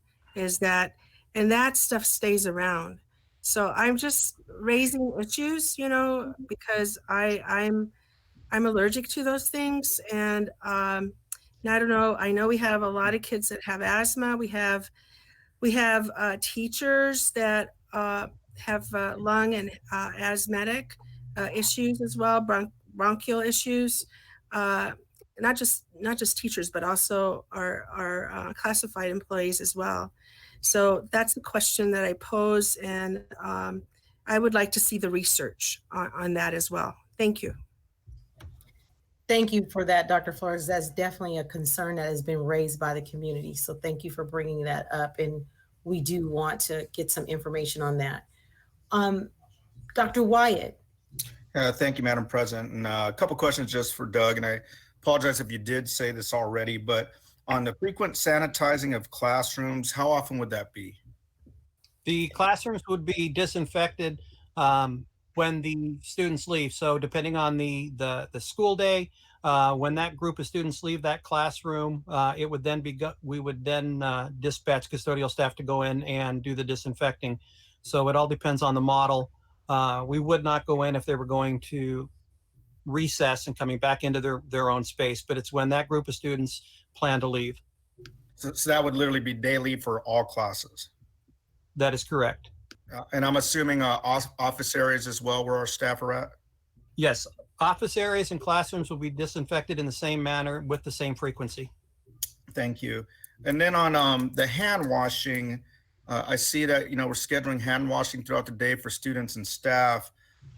that, and that stuff stays around. So I'm just raising issues, because I'm allergic to those things. And I don't know, I know we have a lot of kids that have asthma. We have teachers that have lung and asthmatic issues as well, bronchial issues. Not just teachers, but also our classified employees as well. So that's the question that I pose, and I would like to see the research on that as well. Thank you. Thank you for that, Dr. Flores. That's definitely a concern that has been raised by the community. So thank you for bringing that up. And we do want to get some information on that. Dr. Wyatt. Thank you, Madam President. And a couple questions just for Doug, and I apologize if you did say this already, but on the frequent sanitizing of classrooms, how often would that be? The classrooms would be disinfected when the students leave. So depending on the school day, when that group of students leave that classroom, it would then we would then dispatch custodial staff to go in and do the disinfecting. So it all depends on the model. We would not go in if they were going to recess and coming back into their own space, but it's when that group of students plan to leave. So that would literally be daily for all classes? That is correct. And I'm assuming office areas as well where our staff are at? Yes, office areas and classrooms will be disinfected in the same manner with the same frequency. Thank you. And then on the hand washing, I see that, we're scheduling hand washing throughout the day for students and staff.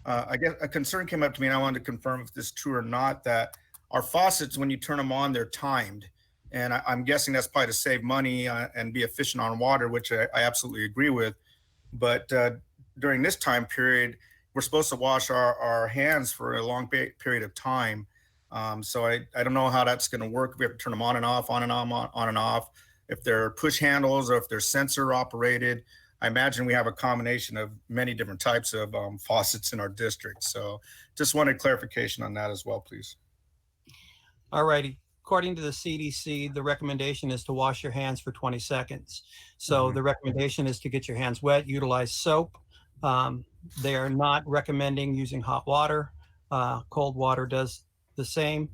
I guess a concern came up to me, and I wanted to confirm if this is true or not, that our faucets, when you turn them on, they're timed. And I'm guessing that's probably to save money and be efficient on water, which I absolutely agree with. But during this time period, we're supposed to wash our hands for a long period of time. So I don't know how that's going to work. We have to turn them on and off, on and on and off. If they're push handles or if they're sensor operated. I imagine we have a combination of many different types of faucets in our district. So just wanted clarification on that as well, please. All righty. According to the CDC, the recommendation is to wash your hands for 20 seconds. So the recommendation is to get your hands wet, utilize soap. They are not recommending using hot water. Cold water does the same.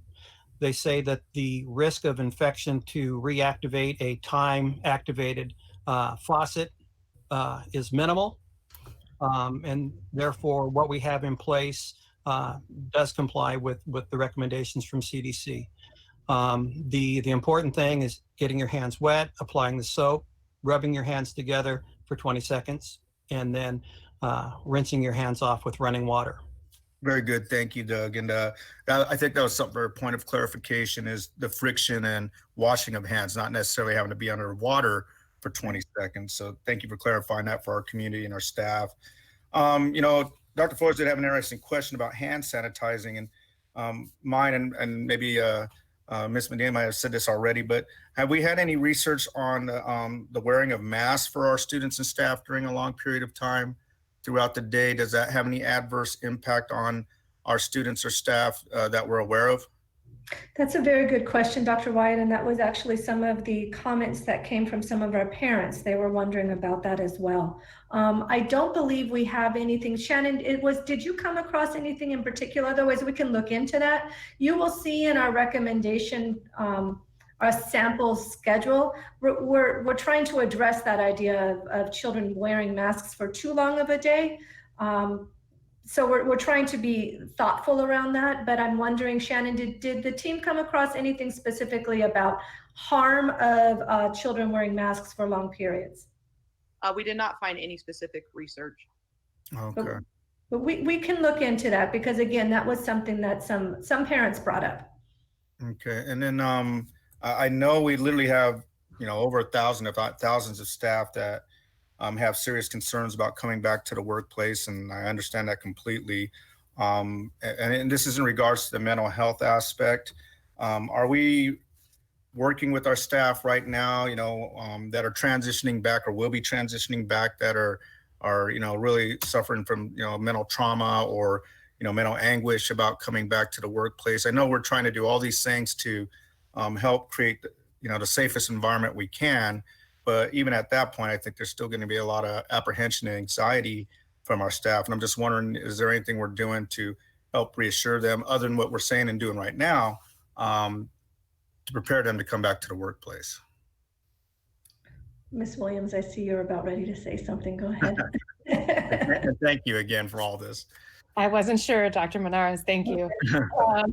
They say that the risk of infection to reactivate a time-activated faucet is minimal. And therefore, what we have in place does comply with the recommendations from CDC. The important thing is getting your hands wet, applying the soap, rubbing your hands together for 20 seconds, and then rinsing your hands off with running water. Very good. Thank you, Doug. And I think that was something for a point of clarification is the friction and washing of hands, not necessarily having to be under water for 20 seconds. So thank you for clarifying that for our community and our staff. You know, Dr. Flores did have an interesting question about hand sanitizing, and mine and maybe Ms. Medina might have said this already, but have we had any research on the wearing of masks for our students and staff during a long period of time throughout the day? Does that have any adverse impact on our students or staff that we're aware of? That's a very good question, Dr. Wyatt, and that was actually some of the comments that came from some of our parents. They were wondering about that as well. I don't believe we have anything. Shannon, did you come across anything in particular? Otherwise, we can look into that. You will see in our recommendation, our sample schedule, we're trying to address that idea of children wearing masks for too long of a day. So we're trying to be thoughtful around that, but I'm wondering, Shannon, did the team come across anything specifically about harm of children wearing masks for long periods? We did not find any specific research. Okay. But we can look into that because again, that was something that some parents brought up. Okay, and then I know we literally have, you know, over 1,000, if not thousands of staff that have serious concerns about coming back to the workplace, and I understand that completely. And this is in regards to the mental health aspect. Are we working with our staff right now, you know, that are transitioning back or will be transitioning back that are you know, really suffering from, you know, mental trauma or, you know, mental anguish about coming back to the workplace? I know we're trying to do all these things to help create, you know, the safest environment we can. But even at that point, I think there's still going to be a lot of apprehension and anxiety from our staff. And I'm just wondering, is there anything we're doing to help reassure them other than what we're saying and doing right now to prepare them to come back to the workplace? Ms. Williams, I see you're about ready to say something. Go ahead. And thank you again for all this. I wasn't sure, Dr. Menares. Thank you.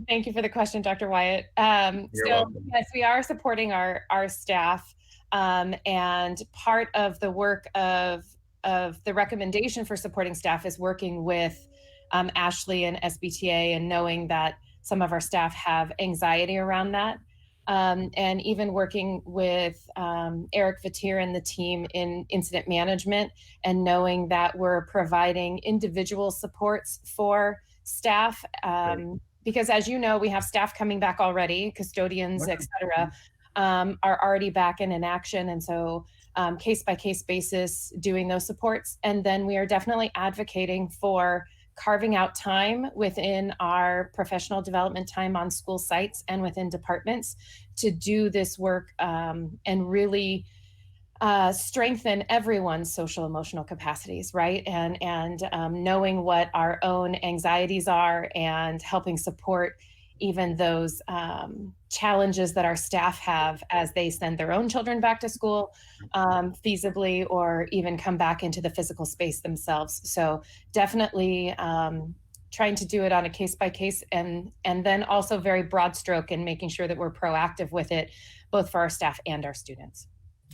Thank you for the question, Dr. Wyatt. So yes, we are supporting our staff. And part of the work of the recommendation for supporting staff is working with Ashley and SBTA and knowing that some of our staff have anxiety around that. And even working with Eric Vatir and the team in incident management and knowing that we're providing individual supports for staff. Because as you know, we have staff coming back already, custodians, et cetera. Are already back in action. And so case by case basis doing those supports. And then we are definitely advocating for carving out time within our professional development time on school sites and within departments to do this work and really strengthen everyone's social emotional capacities, right? And knowing what our own anxieties are and helping support even those challenges that our staff have as they send their own children back to school feasibly or even come back into the physical space themselves. So definitely trying to do it on a case by case and then also very broad stroke and making sure that we're proactive with it, both for our staff and our students.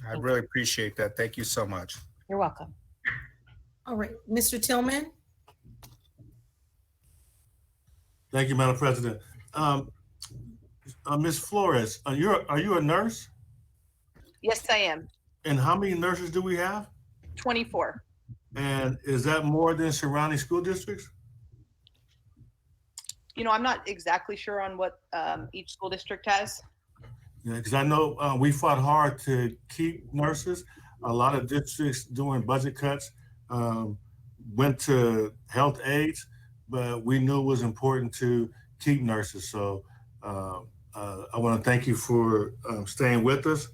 I really appreciate that. Thank you so much. You're welcome. All right, Mr. Tillman. Thank you, Madam President. Ms. Flores, are you a nurse? Yes, I am. And how many nurses do we have? 24. And is that more than surrounding school districts? You know, I'm not exactly sure on what each school district has. Yeah, because I know we fought hard to keep nurses. a lot of districts doing budget cuts went to health aides, but we knew it was important to keep nurses. So I want to thank you for staying with us.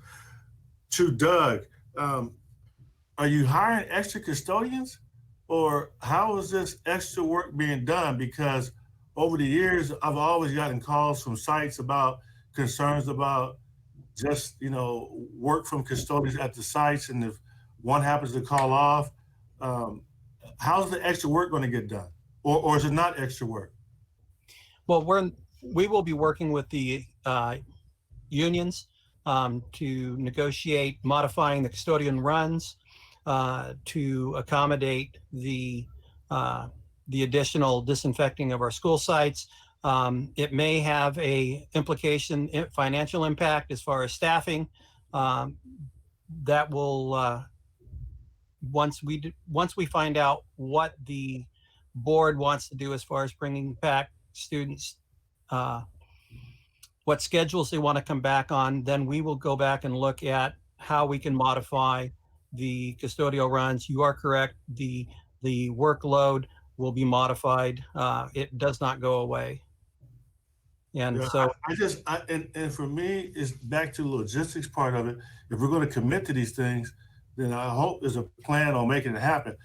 To Doug, are you hiring extra custodians, or how is this extra work being done? Because over the years, I've always gotten calls from sites about concerns about just, work from custodians at the sites. And if one happens to call off, how's the extra work going to get done? Or is it not extra work? Well, we will be working with the unions to negotiate modifying the custodian runs to accommodate the additional disinfecting of our school sites. It may have a financial impact as far as staffing. That will once we find out what the board wants to do as far as bringing back students, what schedules they want to come back on, then we will go back and look at how we can modify the custodial runs. You are correct. The workload will be modified. It does not go away. And so and for me, it's back to the logistics part of it. If we're going to commit to these things, then I hope there's a plan on making it happen.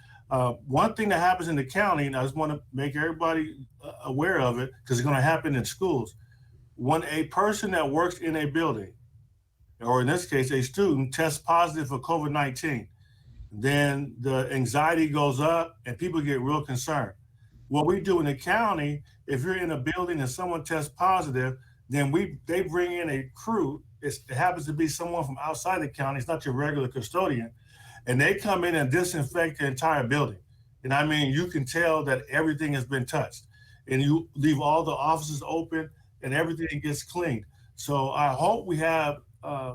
One thing that happens in the county, and I just want to make everybody aware of it because it's going to happen in schools. When a person that works in a building, or in this case, a student tests positive for COVID-19, then the anxiety goes up and people get real concerned. What we do in the county, if you're in a building and someone tests positive, then they bring in a crew. It happens to be someone from outside the county. It's not your regular custodian. And they come in and disinfect the entire building. And I mean, you can tell that everything has been touched. And you leave all the offices open and everything gets cleaned. So I hope we have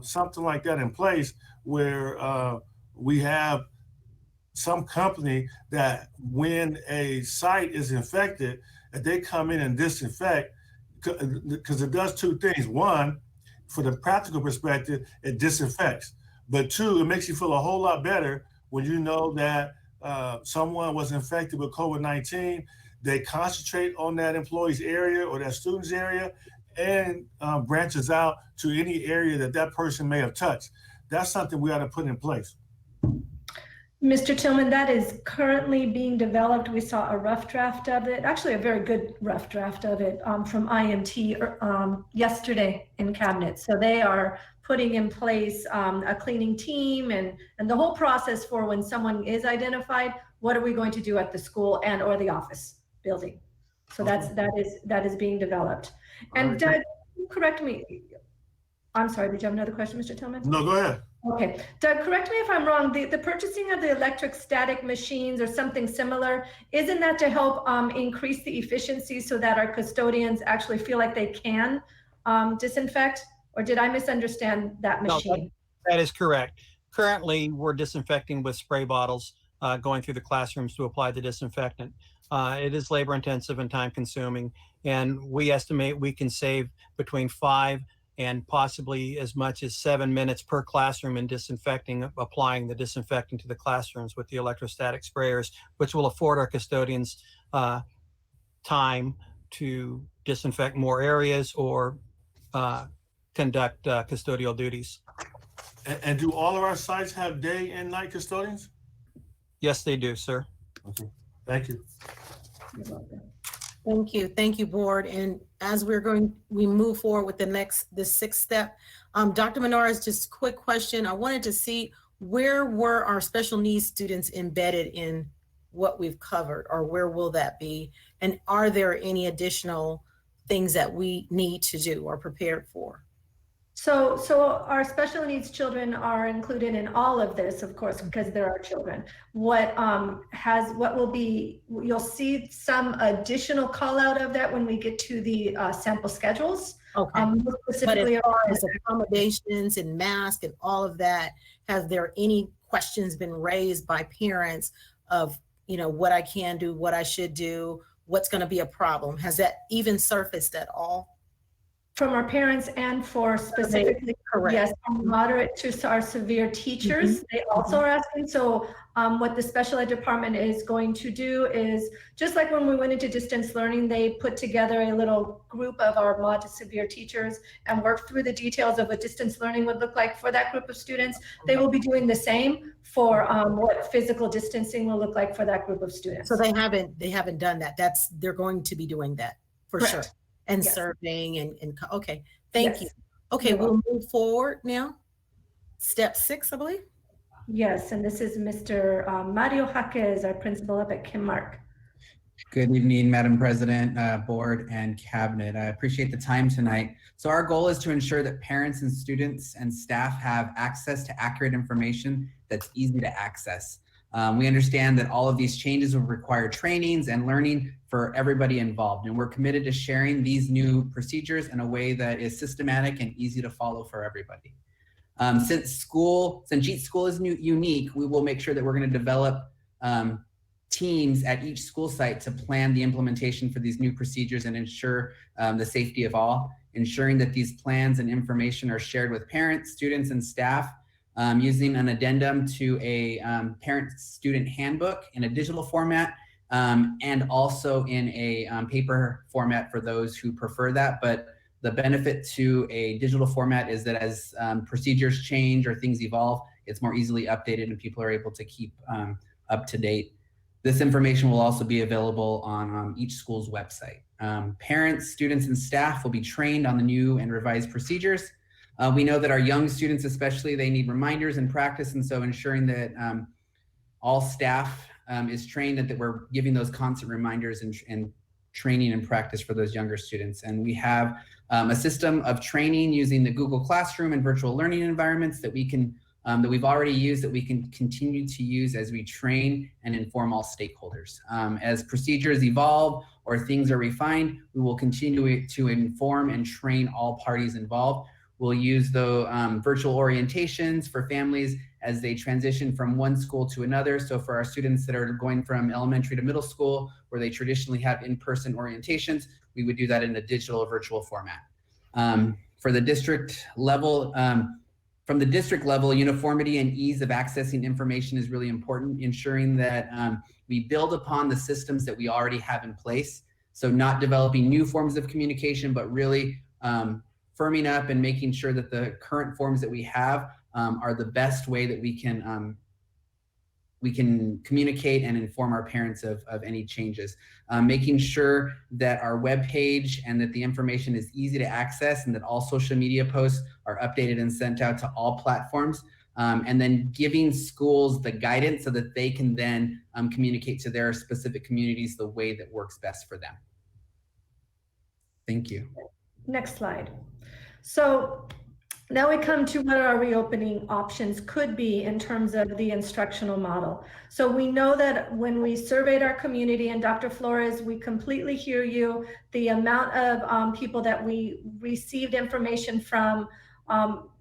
something like that in place where we have some company that when a site is infected, that they come in and disinfect, because it does two things. One, for the practical perspective, it disinfects. But two, it makes you feel a whole lot better when you know that someone was infected with COVID-19. They concentrate on that employee's area or that student's area and branches out to any area that person may have touched. That's something we ought to put in place. Mr. Tillman, that is currently being developed. We saw a rough draft of it, actually a very good rough draft of it from IMT yesterday in cabinet. So they are putting in place a cleaning team and the whole process for when someone is identified, what are we going to do at the school and or the office building? So that is being developed. And Doug, correct me. I'm sorry, did you have another question, Mr. Tillman? No, go ahead. Okay, Doug, correct me if I'm wrong. The purchasing of the electrostatic machines or something similar, isn't that to help increase the efficiency so that our custodians actually feel like they can disinfect? Or did I misunderstand that machine? No, that is correct. Currently, we're disinfecting with spray bottles going through the classrooms to apply the disinfectant. It is labor intensive and time consuming, and we estimate we can save between 5 and possibly as much as 7 minutes per classroom in disinfecting, applying the disinfectant to the classrooms with the electrostatic sprayers, which will afford our custodians time to disinfect more areas or conduct custodial duties. And do all of our sites have day and night custodians? Yes, they do, sir. Okay, thank you. Thank you, board. And as we move forward with the sixth step, Dr. Menarez, just a quick question. I wanted to see where were our special needs students embedded in what we've covered, or where will that be? And are there any additional things that we need to do or prepared for? So our special needs children are included in all of this, of course, because there are children. You'll see some additional call out of that when we get to the sample schedules. Okay. Specifically, but as accommodations and masks and all of that, has there any questions been raised by parents of, what I can do, what I should do, what's going to be a problem? Has that even surfaced at all? From our parents and for specifically, Correct. yes, from moderate to our severe teachers. They also are asking. So what the special ed department is going to do is, just like when we went into distance learning, they put together a little group of our mod to severe teachers and worked through the details of what distance learning would look like for that group of students. They will be doing the same for what physical distancing will look like for that group of students. So they haven't done that. They're going to be doing that for Correct. sure. And Yes. surveying and okay, thank Yes. you. Okay, we'll move forward now. Step 6, I believe. Yes, and this is Mr. Mario Jaquez, our principal up at Kinmark. Good evening, Madam President, Board, and Cabinet. I appreciate the time tonight. So our goal is to ensure that parents and students and staff have access to accurate information that's easy to access. We understand that all of these changes will require trainings and learning for everybody involved, and we're committed to sharing these new procedures in a way that is systematic and easy to follow for everybody. Since each school is unique, we will make sure that we're going to develop teams at each school site to plan the implementation for these new procedures and ensure the safety of all, ensuring that these plans and information are shared with parents, students, and staff, using an addendum to a parent-student handbook in a digital format, and also in a paper format for those who prefer that. But the benefit to a digital format is that as procedures change or things evolve, it's more easily updated and people are able to keep up to date. This information will also be available on each school's website. Parents, students, and staff will be trained on the new and revised procedures. We know that our young students especially, they need reminders and practice, and so ensuring that all staff is trained and that we're giving those constant reminders and training and practice for those younger students. And we have a system of training using the Google Classroom and virtual learning environments that we can that we've already used, that we can continue to use as we train and inform all stakeholders. As procedures evolve or things are refined, we will continue to inform and train all parties involved. We'll use the virtual orientations for families as they transition from one school to another. So for our students that are going from elementary to middle school, where they traditionally have in-person orientations, we would do that in a digital or virtual format. For the district level, from the district level, uniformity and ease of accessing information is really important, ensuring that we build upon the systems that we already have in place. So not developing new forms of communication, but really firming up and making sure that the current forms that we have are the best way that we can communicate and inform our parents of any changes. Making sure that our webpage and that the information is easy to access and that all social media posts are updated and sent out to all platforms. And then giving schools the guidance so that they can then communicate to their specific communities the way that works best for them. Thank you. Next slide. So now we come to what our reopening options could be in terms of the instructional model. So we know that when we surveyed our community, and Dr. Flores, we completely hear you, the amount of people that we received information from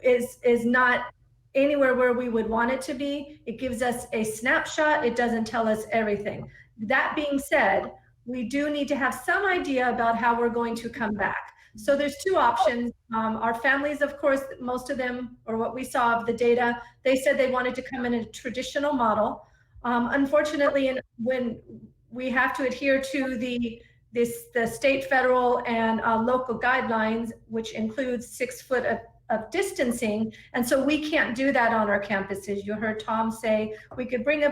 is not anywhere where we would want it to be. It gives us a snapshot. It doesn't tell us everything. That being said, we do need to have some idea about how we're going to come back. So there's two options. Our families, of course, most of them, or what we saw of the data, they said they wanted to come in a traditional model. Unfortunately, when we have to adhere to the state, federal, and local guidelines, which includes 6 foot of distancing, and so we can't do that on our campuses. You heard Tom say we could bring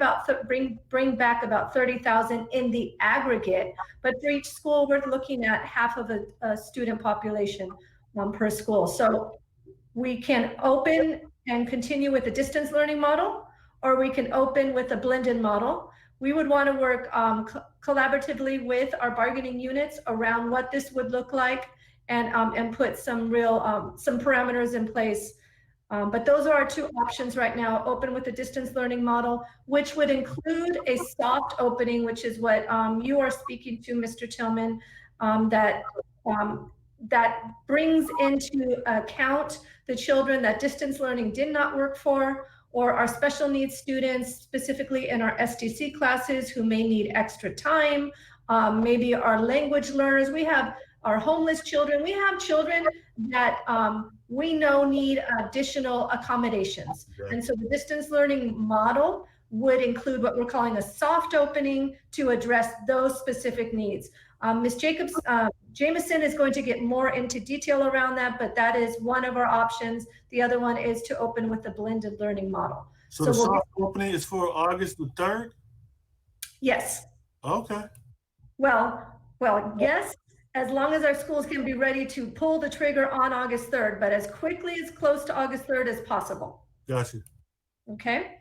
bring back about 30,000 in the aggregate, but for each school we're looking at half of a student population per school. So we can open and continue with the distance learning model, or we can open with a blended model. We would want to work collaboratively with our bargaining units around what this would look like, and put some real some parameters in place. But those are our two options right now: open with the distance learning model, which would include a soft opening, which is what you are speaking to, Mr. Tillman, that brings into account the children that distance learning did not work for, or our special needs students, specifically in our SDC classes, who may need extra time, maybe our language learners. We have our homeless children. We have children that we know need additional accommodations. And so the distance learning model would include what we're calling a soft opening to address those specific needs. Ms. Jameson is going to get more into detail around that, but that is one of our options. The other one is to open with the blended learning model. So the soft opening is for August the 3rd? Yes. Okay. Well, yes, as long as our schools can be ready to pull the trigger on August 3rd, but as quickly as close to August 3rd as possible. Gotcha. Okay.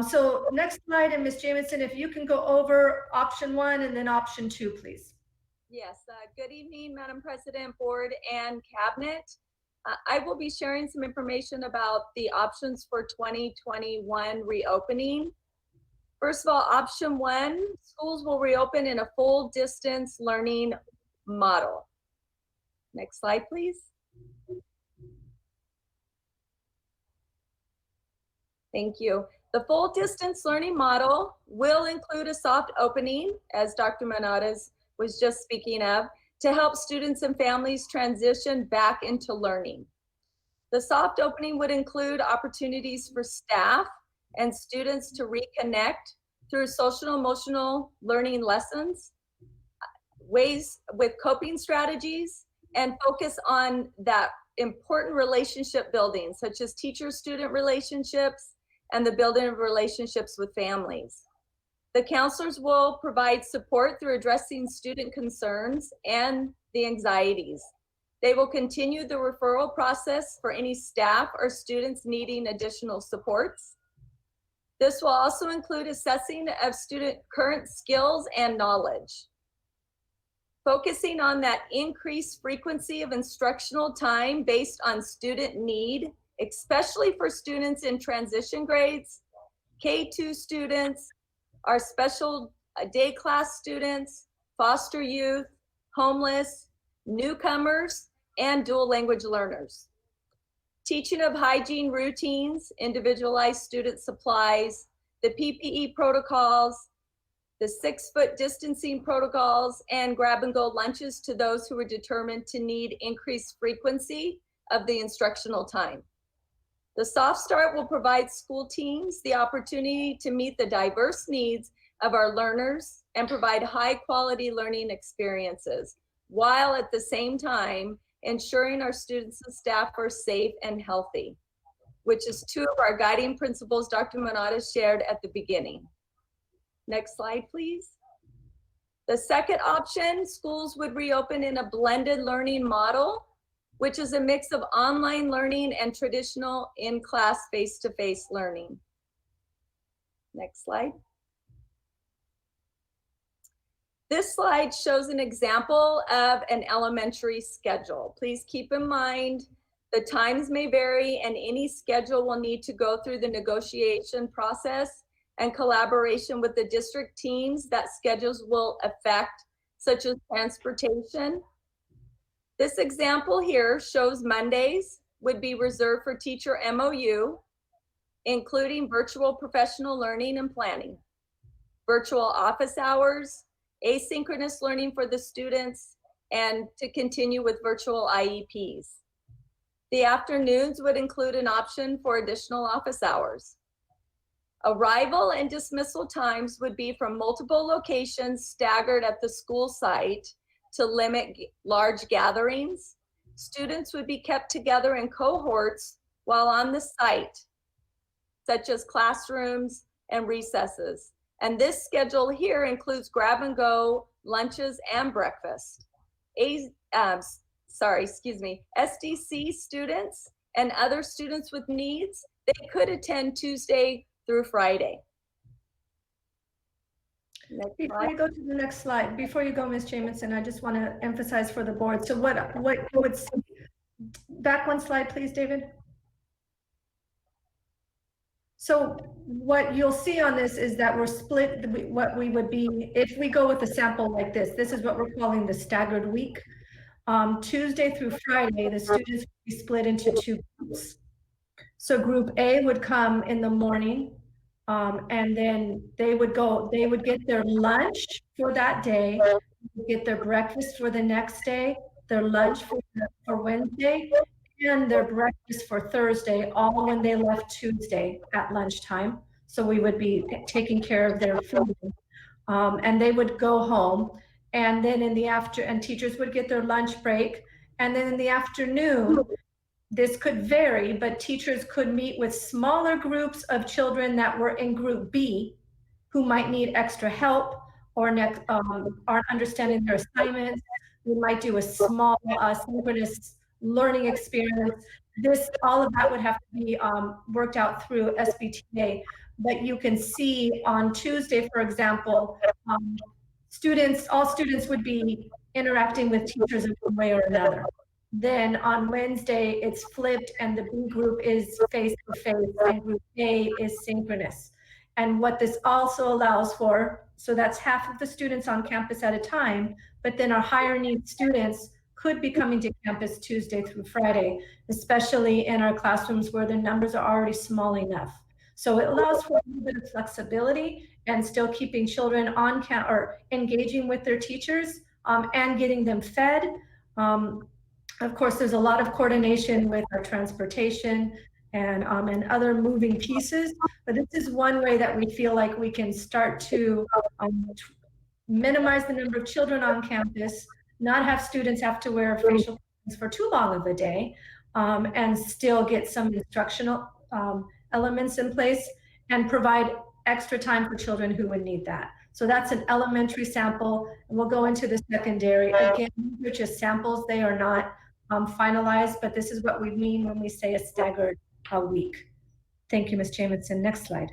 So next slide, and Ms. Jameson, if you can go over option 1 and then option 2, please. Yes, good evening, Madam President, Board, and Cabinet. I will be sharing some information about the options for 2021 reopening. First of all, option 1, schools will reopen in a full distance learning model. Next slide, please. Thank you. The full distance learning model will include a soft opening, as Dr. Manadas was just speaking of, to help students and families transition back into learning. The soft opening would include opportunities for staff and students to reconnect through social emotional learning lessons, ways with coping strategies, and focus on that important relationship building, such as teacher-student relationships and the building of relationships with families. The counselors will provide support through addressing student concerns and the anxieties. They will continue the referral process for any staff or students needing additional supports. This will also include assessing of student current skills and knowledge. Focusing on that increased frequency of instructional time based on student need, especially for students in transition grades, K2 students, our special day class students, foster youth, homeless, newcomers, and dual language learners. Teaching of hygiene routines, individualized student supplies, the PPE protocols, the 6-foot distancing protocols, and grab and go lunches to those who are determined to need increased frequency of the instructional time. The Soft Start will provide school teams the opportunity to meet the diverse needs of our learners and provide high quality learning experiences, while at the same time ensuring our students and staff are safe and healthy, which is 2 of our guiding principles Dr. Manadas shared at the beginning. Next slide, please. The second option, schools would reopen in a blended learning model, which is a mix of online learning and traditional in-class face-to-face learning. Next slide. This slide shows an example of an elementary schedule. Please keep in mind the times may vary and any schedule will need to go through the negotiation process and collaboration with the district teams that schedules will affect, such as transportation. This example here shows Mondays would be reserved for teacher MOU, including virtual professional learning and planning, virtual office hours, asynchronous learning for the students, and to continue with virtual IEPs. The afternoons would include an option for additional office hours. Arrival and dismissal times would be from multiple locations staggered at the school site to limit large gatherings. Students would be kept together in cohorts while on the site, such as classrooms and recesses. And this schedule here includes grab and go lunches and breakfast. SDC students and other students with needs, they could attend Tuesday through Friday. Before you go to the next slide, before you go, Ms. Jamison, I just want to emphasize for the board. So what would, back one slide, please, David. So what you'll see on this is that we're split, what we would be, if we go with a sample like this is what we're calling the staggered week. Tuesday through Friday, the students would be split into 2 groups. So group A would come in the morning, and then they would get their lunch for that day. would get their breakfast for the next day, their lunch for Wednesday, and their breakfast for Thursday, all when they left Tuesday at lunchtime. So we would be taking care of their food. And they would go home. And then in the and teachers would get their lunch break. And then in the afternoon, this could vary, but teachers could meet with smaller groups of children that were in group B who might need extra help or aren't understanding their assignments. We might do a small synchronous learning experience. All of that would have to be worked out through SBTA. But you can see on Tuesday, for example, all students would be interacting with teachers in one way or another. Then on Wednesday, it's flipped and the B group is face-to-face and group A is synchronous. And what this also allows for, so that's half of the students on campus at a time, but then our higher needs students could be coming to campus Tuesday through Friday, especially in our classrooms where the numbers are already small enough. So it allows for a little bit of flexibility and still keeping children on campus or engaging with their teachers and getting them fed. Of course, there's a lot of coordination with our transportation and other moving pieces, but this is one way that we feel like we can start to minimize the number of children on campus, not have students have to wear facial coverings for too long of a day, and still get some instructional elements in place and provide extra time for children who would need that. So that's an elementary sample, and we'll go into the secondary. Again, they're just samples, they are not finalized, but this is what we mean when we say a staggered week. Thank you, Ms. Jamison. Next slide.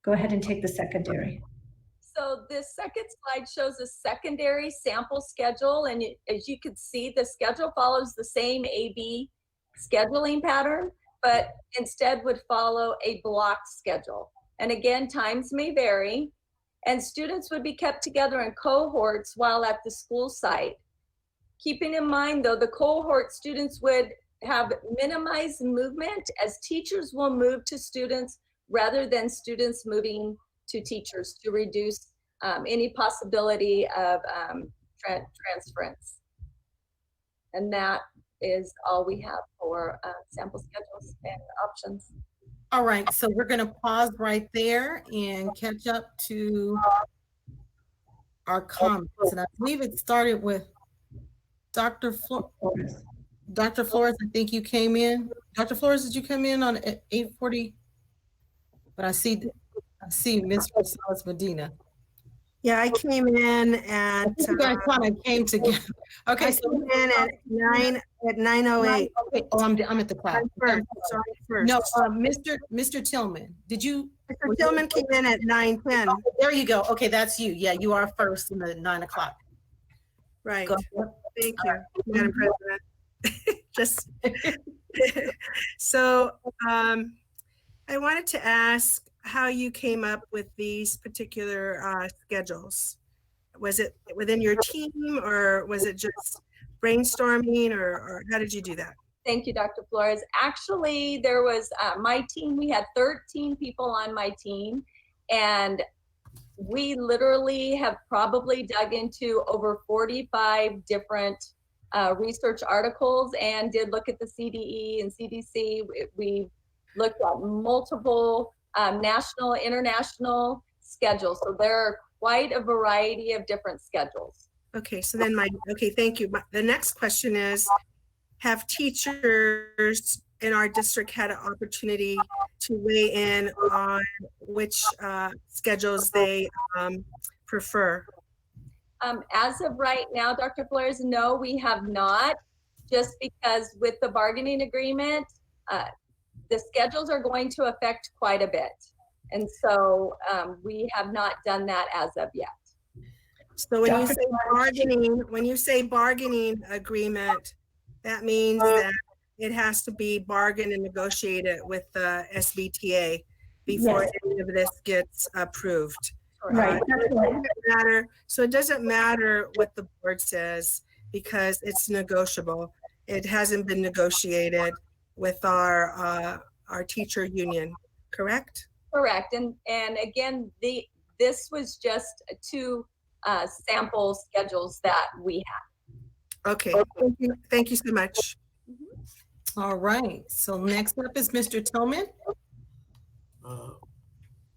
Go ahead and take the secondary. So this second slide shows a secondary sample schedule, and as you can see, the schedule follows the same AB scheduling pattern, but instead would follow a block schedule. And again, times may vary, and students would be kept together in cohorts while at the school site. Keeping in mind though, the cohort students would have minimized movement as teachers will move to students rather than students moving to teachers to reduce any possibility of transference. And that is all we have for sample schedules and options. All right, so we're going to pause right there and catch up to our comments. And I believe it started with Dr. Flores. Dr. Flores, I think you came in. Dr. Flores, did you come in on at 8:40? But I see Mr. Salas Medina. Yeah, I came in at. You guys kind of came together. Okay, I so came in at 9:08. Okay, oh, I'm at the class. Sorry, first. No, Mr. Tillman, did you? Mr. Tillman came in at 9:10. Oh, there you go. Okay, that's you. Yeah, you are first in the 9 o'clock. Right. Go ahead. Thank you, Madam President. Just so I wanted to ask how you came up with these particular schedules. Was it within your team or was it just brainstorming or how did you do that? Thank you, Dr. Flores. Actually, there was my team, we had 13 people on my team, and we literally have probably dug into over 45 different research articles and did look at the CDE and CDC. We looked at multiple national, international schedules. So there are quite a variety of different schedules. Okay, so then thank you. The next question is, have teachers in our district had an opportunity to weigh in on which schedules they prefer? As of right now, Dr. Flores, no, we have not, just because with the bargaining agreement, the schedules are going to affect quite a bit. And so we have not done that as of yet. So when you say bargaining agreement, that means that it has to be bargained and negotiated with the SBTA before any of this gets approved. Right. So it doesn't matter what the board says because it's negotiable. It hasn't been negotiated with our teacher union, correct? Correct. And again, this was just to sample schedules that we have. Okay, thank you so much. All right, so next up is Mr. Tillman.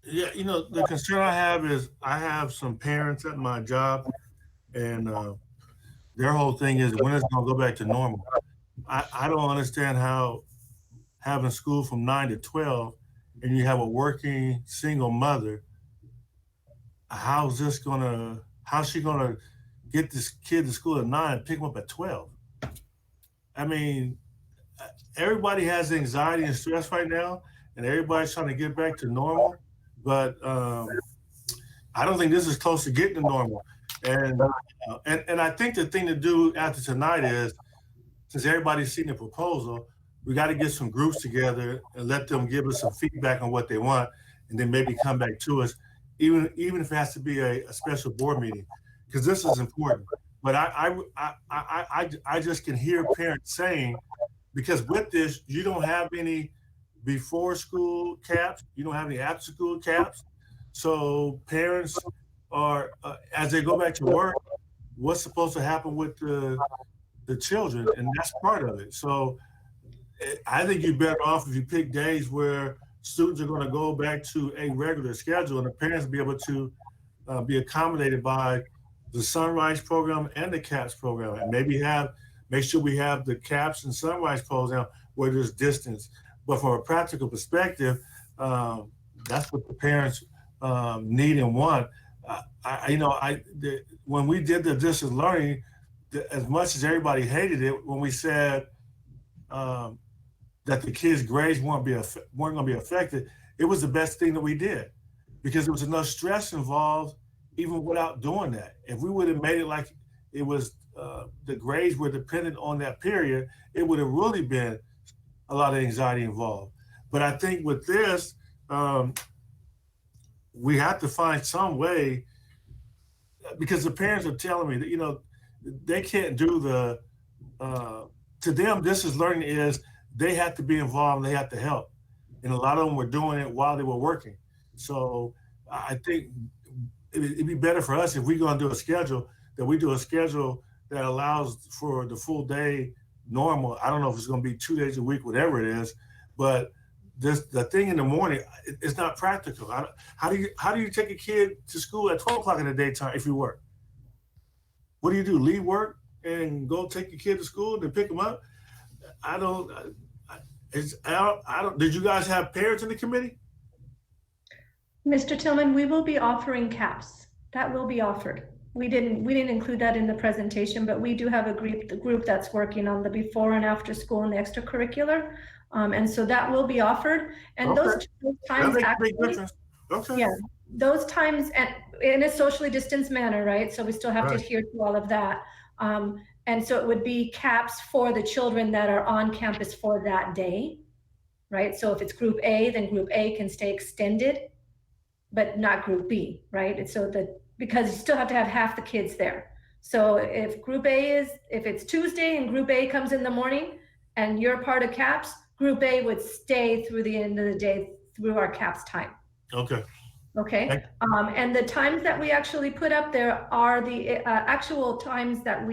Yeah, you know, the concern I have is I have some parents at my job, and their whole thing is when it's gonna go back to normal. I don't understand how having school from 9 to 12 and you have a working single mother, how's she gonna get this kid to school at 9 and pick him up at 12? I mean, everybody has anxiety and stress right now, and everybody's trying to get back to normal. But I don't think this is close to getting to normal. And I think the thing to do after tonight is, since everybody's seen the proposal, we got to get some groups together and let them give us some feedback on what they want, and then maybe come back to us, even if it has to be a special board meeting, because this is important. But I just can hear parents saying, because with this, you don't have any before school caps, you don't have any after school caps. So parents are, as they go back to work, what's supposed to happen with the children? And that's part of it. So I think you're better off if you pick days where students are going to go back to a regular schedule, and the parents will be able to be accommodated by the Sunrise program and the CAPS program, and make sure we have the CAPS and Sunrise program where there's distance. But from a practical perspective, that's what the parents need and want. When we did the distance learning, as much as everybody hated it, when we said that the kids' grades weren't going to be affected, it was the best thing that we did, because there was enough stress involved even without doing that. If we would have made it like it was the grades were dependent on that period, it would have really been a lot of anxiety involved. But I think with this, we have to find some way, because the parents are telling me that, you know, they can't do to them, this is learning is they have to be involved, they have to help. And a lot of them were doing it while they were working. So I think it'd be better for us if we're going to do a schedule, that we do a schedule that allows for the full day normal. I don't know if it's going to be 2 days a week, whatever it is, but the thing in the morning, it's not practical. How do you take a kid to school at 12 o'clock in the daytime if you work? What do you do? Leave work and go take your kid to school and then pick them up? I don't. Did you guys have parents in the committee? Mr. Tillman, we will be offering CAPS. That will be offered. We didn't include that in the presentation, but we do have a group that's working on the before and after school and the extracurricular. And so that will be offered. And Okay. those times That makes a actually, big difference. Okay. yeah, those times and in a socially distanced manner, right? So we still have to Right. adhere to all of that. And so it would be CAPS for the children that are on campus for that day, right? So if it's group A, then group A can stay extended, but not group B, right? And so because you still have to have half the kids there. So if if it's Tuesday and group A comes in the morning and you're part of CAPS, group A would stay through the end of the day through our CAPS time. Okay. Okay. And the times that we actually put up there are the actual times that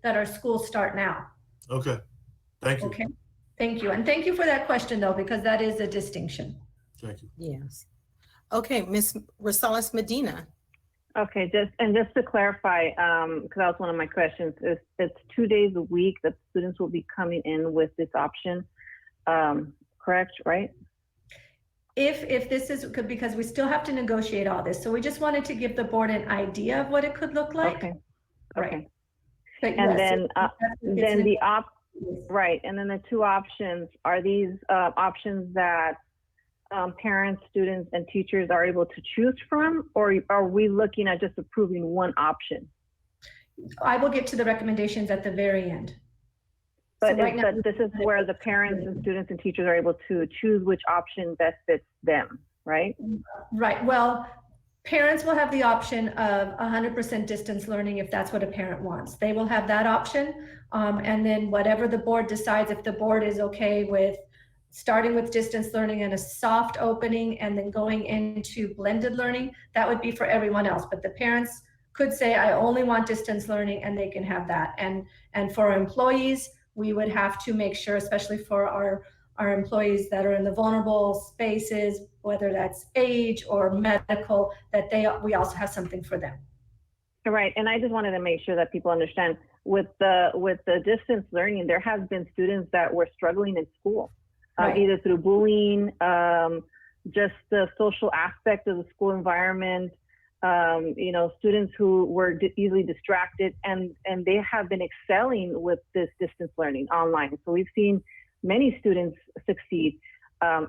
our schools start now. Okay. Thank you. Okay. Thank you. And thank you for that question though, because that is a distinction. Thank you. Yes. Okay, Ms. Rosales Medina. Okay, just to clarify, because that was one of my questions, it's 2 days a week that students will be coming in with this option, correct, right? If this is, because we still have to negotiate all this. So we just wanted to give the board an idea of what it could look like. Okay. Right. Okay. But And yes, then right, and then the two options, are these options that parents, students, and teachers are able to choose from, or are we looking at just approving one option? I will get to the recommendations at the very end. But, So right now, this is where the parents and students and teachers are able to choose which option best fits them, right? right. Well, parents will have the option of 100% distance learning if that's what a parent wants. They will have that option. And then whatever the board decides, if the board is okay with starting with distance learning and a soft opening and then going into blended learning, that would be for everyone else. But the parents could say, I only want distance learning, and they can have that. And for employees, we would have to make sure, especially for our employees that are in the vulnerable spaces, whether that's age or medical, that we also have something for them. Right, and I just wanted to make sure that people understand with the distance learning, there has been students that were struggling in school, Right. Either through bullying, just the social aspect of the school environment, students who were easily distracted, and they have been excelling with this distance learning online. So we've seen many students succeed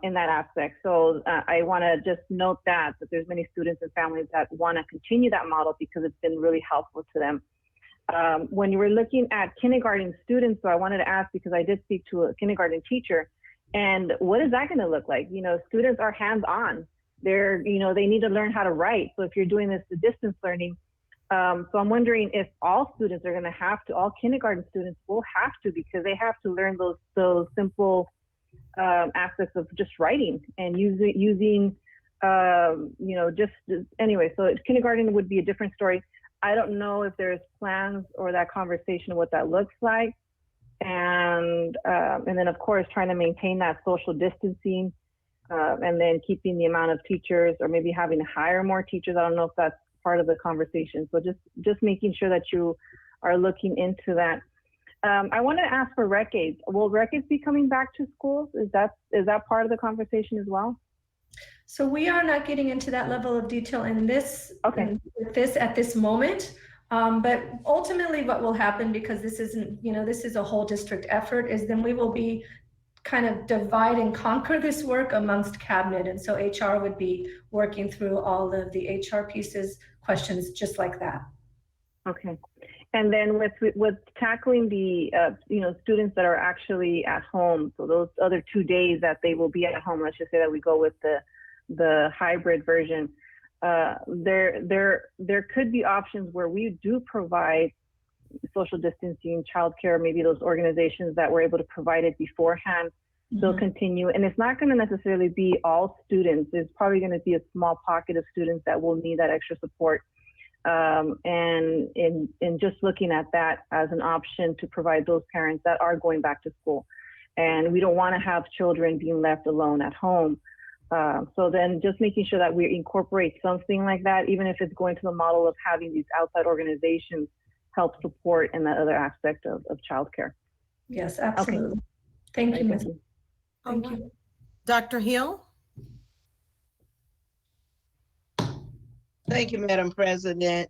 in that aspect. So I want to just note that there's many students and families that want to continue that model because it's been really helpful to them. When you were looking at kindergarten students, so I wanted to ask, because I did speak to a kindergarten teacher, and what is that going to look like? Students are hands-on. They need to learn how to write. So if you're doing this distance learning, so I'm wondering if all students are going to have to, all kindergarten students will have to, because they have to learn those simple aspects of just writing and using anyway, so kindergarten would be a different story. I don't know if there's plans or that conversation of what that looks like. And then of course, trying to maintain that social distancing, and then keeping the amount of teachers, or maybe having to hire more teachers. I don't know if that's part of the conversation. So just making sure that you are looking into that. I want to ask for rec aides. Will rec aides be coming back to schools? Is that part of the conversation as well? So we are not getting into that level of detail in this, okay. at this moment. But ultimately what will happen, because this isn't, this is a whole district effort, is then we will be kind of divide and conquer this work amongst cabinet. And so HR would be working through all of the HR pieces, questions just like that. Okay. And then with tackling the, students that are actually at home, so those other 2 days that they will be at home, let's just say that we go with the hybrid version, there could be options where we do provide social distancing, childcare, maybe those organizations that were able to provide it beforehand, they'll continue. And it's not going to necessarily be all students. It's probably going to be a small pocket of students that will need that extra support. And in just looking at that as an option to provide those parents that are going back to school. And we don't want to have children being left alone at home. So then just making sure that we incorporate something like that, even if it's going to the model of having these outside organizations help support in that other aspect of childcare. Yes, absolutely. Okay. Thank you, Right, Ms. Thank you. Dr. Hill? Thank you, Madam President.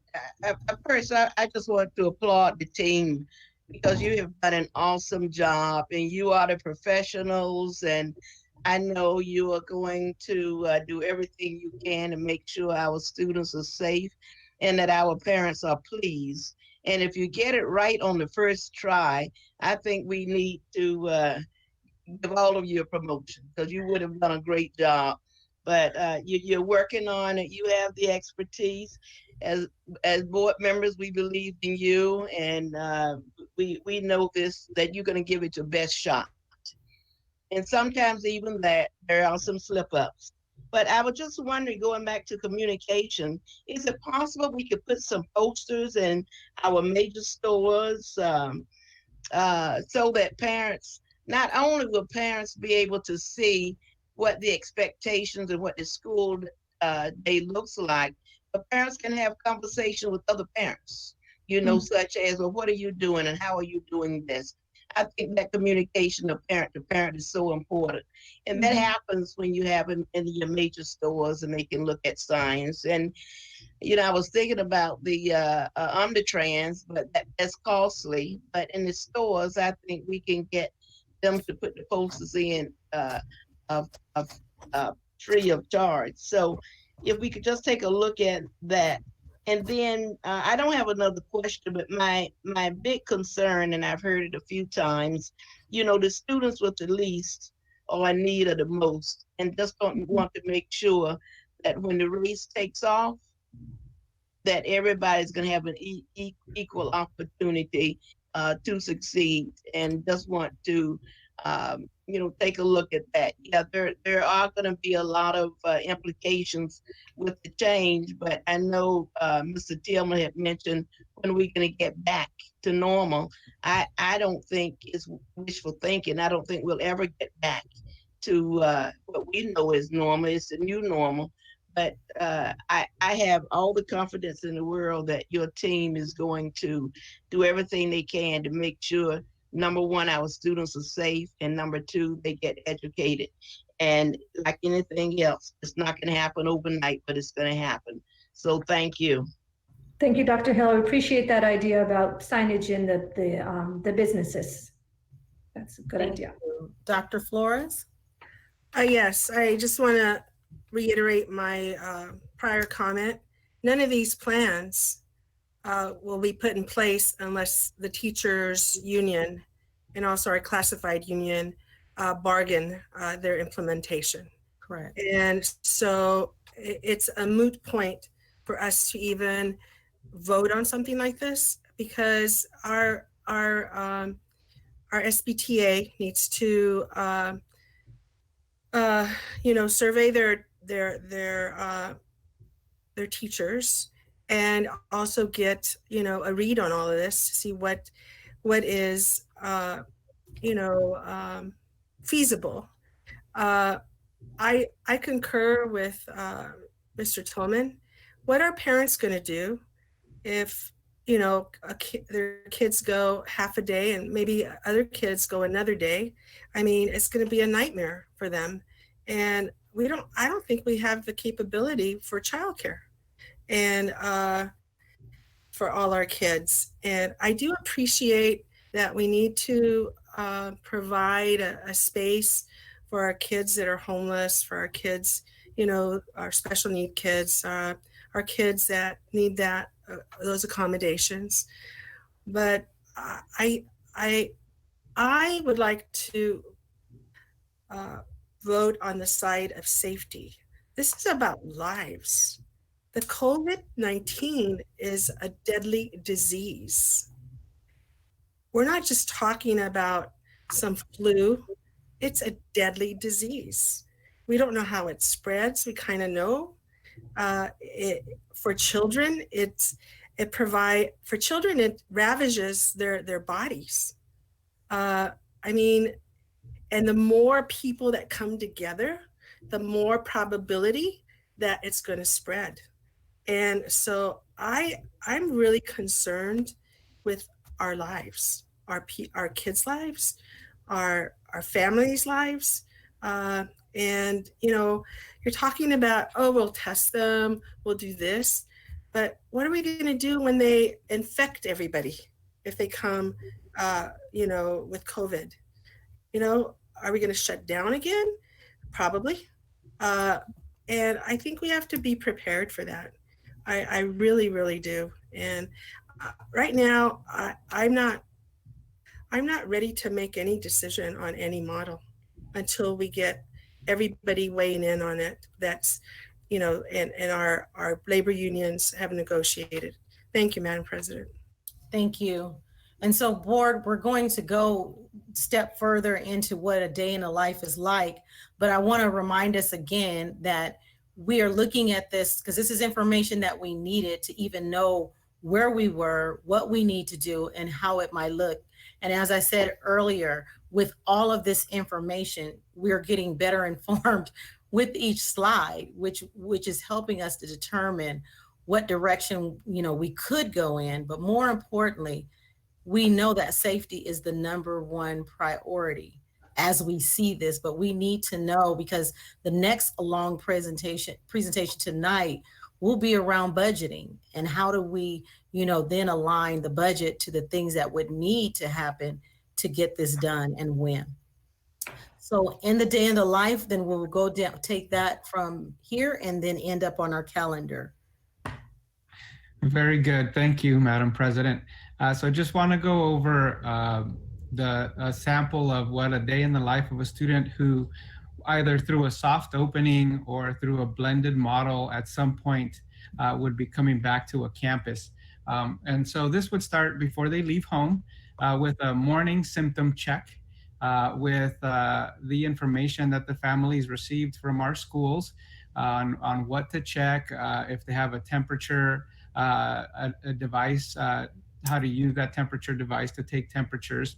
First, I just want to applaud the team, because you have done an awesome job, and you are the professionals, and I know you are going to do everything you can to make sure our students are safe and that our parents are pleased. And if you get it right on the first try, I think we need to give all of you a promotion, because you would have done a great job. But you're working on it. You have the expertise. As board members, we believe in you, and we know that you're going to give it your best shot. And sometimes even that, there are some slip-ups. But I was just wondering, going back to communication, is it possible we could put some posters in our major stores so that parents, not only will parents be able to see what the expectations and what the school day looks like, but parents can have conversation with other parents, such as, well, what are you doing and how are you doing this? I think that communication of parent to parent is so important. And that happens when you have them in your major stores and they can look at signs. And, I was thinking about the Omnitrans, but that's costly. But in the stores, I think we can get them to put the posters in free of charge. So if we could just take a look at that. And then I don't have another question, but my big concern, and I've heard it a few times, the students with the least or in need of the most, and just don't want to make sure that when the race takes off, that everybody's going to have an equal opportunity to succeed. And just want to take a look at that. Yeah, there are going to be a lot of implications with the change, but I know Mr. Tillman had mentioned when we're going to get back to normal. I don't think it's wishful thinking. I don't think we'll ever get back to what we know is normal. It's the new normal. But I have all the confidence in the world that your team is going to do everything they can to make sure, number one, our students are safe, and number two, they get educated. And like anything else, it's not going to happen overnight, but it's going to happen. So thank you. Thank you, Dr. Hill. I appreciate that idea about signage in the businesses. That's a good idea. Dr. Flores? Yes, I just want to reiterate my prior comment. None of these plans will be put in place unless the teachers union and also our classified union bargain their implementation. Correct. And so it's a moot point for us to even vote on something like this, because our SBTA needs to survey their teachers and also get a read on all of this to see what is feasible. I concur with Mr. Tillman. What are parents going to do if their kids go half a day and maybe other kids go another day? I mean, it's going to be a nightmare for them, and I don't think we have the capability for childcare and for all our kids. And I do appreciate that we need to provide a space for our kids that are homeless, for our kids, our special need kids, our kids that need those accommodations. But I would like to vote on the side of safety. This is about lives. The COVID-19 is a deadly disease. We're not just talking about some flu. It's a deadly disease. We don't know how it spreads. We kind of know. For children, it ravages their bodies. And the more people that come together, the more probability that it's going to spread. And so I'm really concerned with our lives, our kids' lives, our families' lives. And you're talking about, we'll test them, we'll do this, but what are we going to do when they infect everybody if they come, with COVID? Are we going to shut down again? Probably. And I think we have to be prepared for that. I really, really do. And right now, I'm not ready to make any decision on any model until we get everybody weighing in on it. That's, and our labor unions have negotiated. Thank you, Madam President. Thank you. And so, board, we're going to go step further into what a day in the life is like, but I want to remind us again that we are looking at this because this is information that we needed to even know where we were, what we need to do, and how it might look. And as I said earlier, with all of this information, we're getting better informed with each slide, which is helping us to determine what direction we could go in. But more importantly, we know that safety is the #1 priority as we see this, but we need to know, because the next long presentation tonight will be around budgeting and how do we, then align the budget to the things that would need to happen to get this done and when. So in the day in the life, then we'll go down, take that from here and then end up on our calendar. Very good. Thank you, Madam President. So I just want to go over a sample of what a day in the life of a student who either through a soft opening or through a blended model at some point would be coming back to a campus. And so this would start before they leave home with a morning symptom check. with the information that the families received from our schools on what to check, if they have a temperature, a device, how to use that temperature device to take temperatures,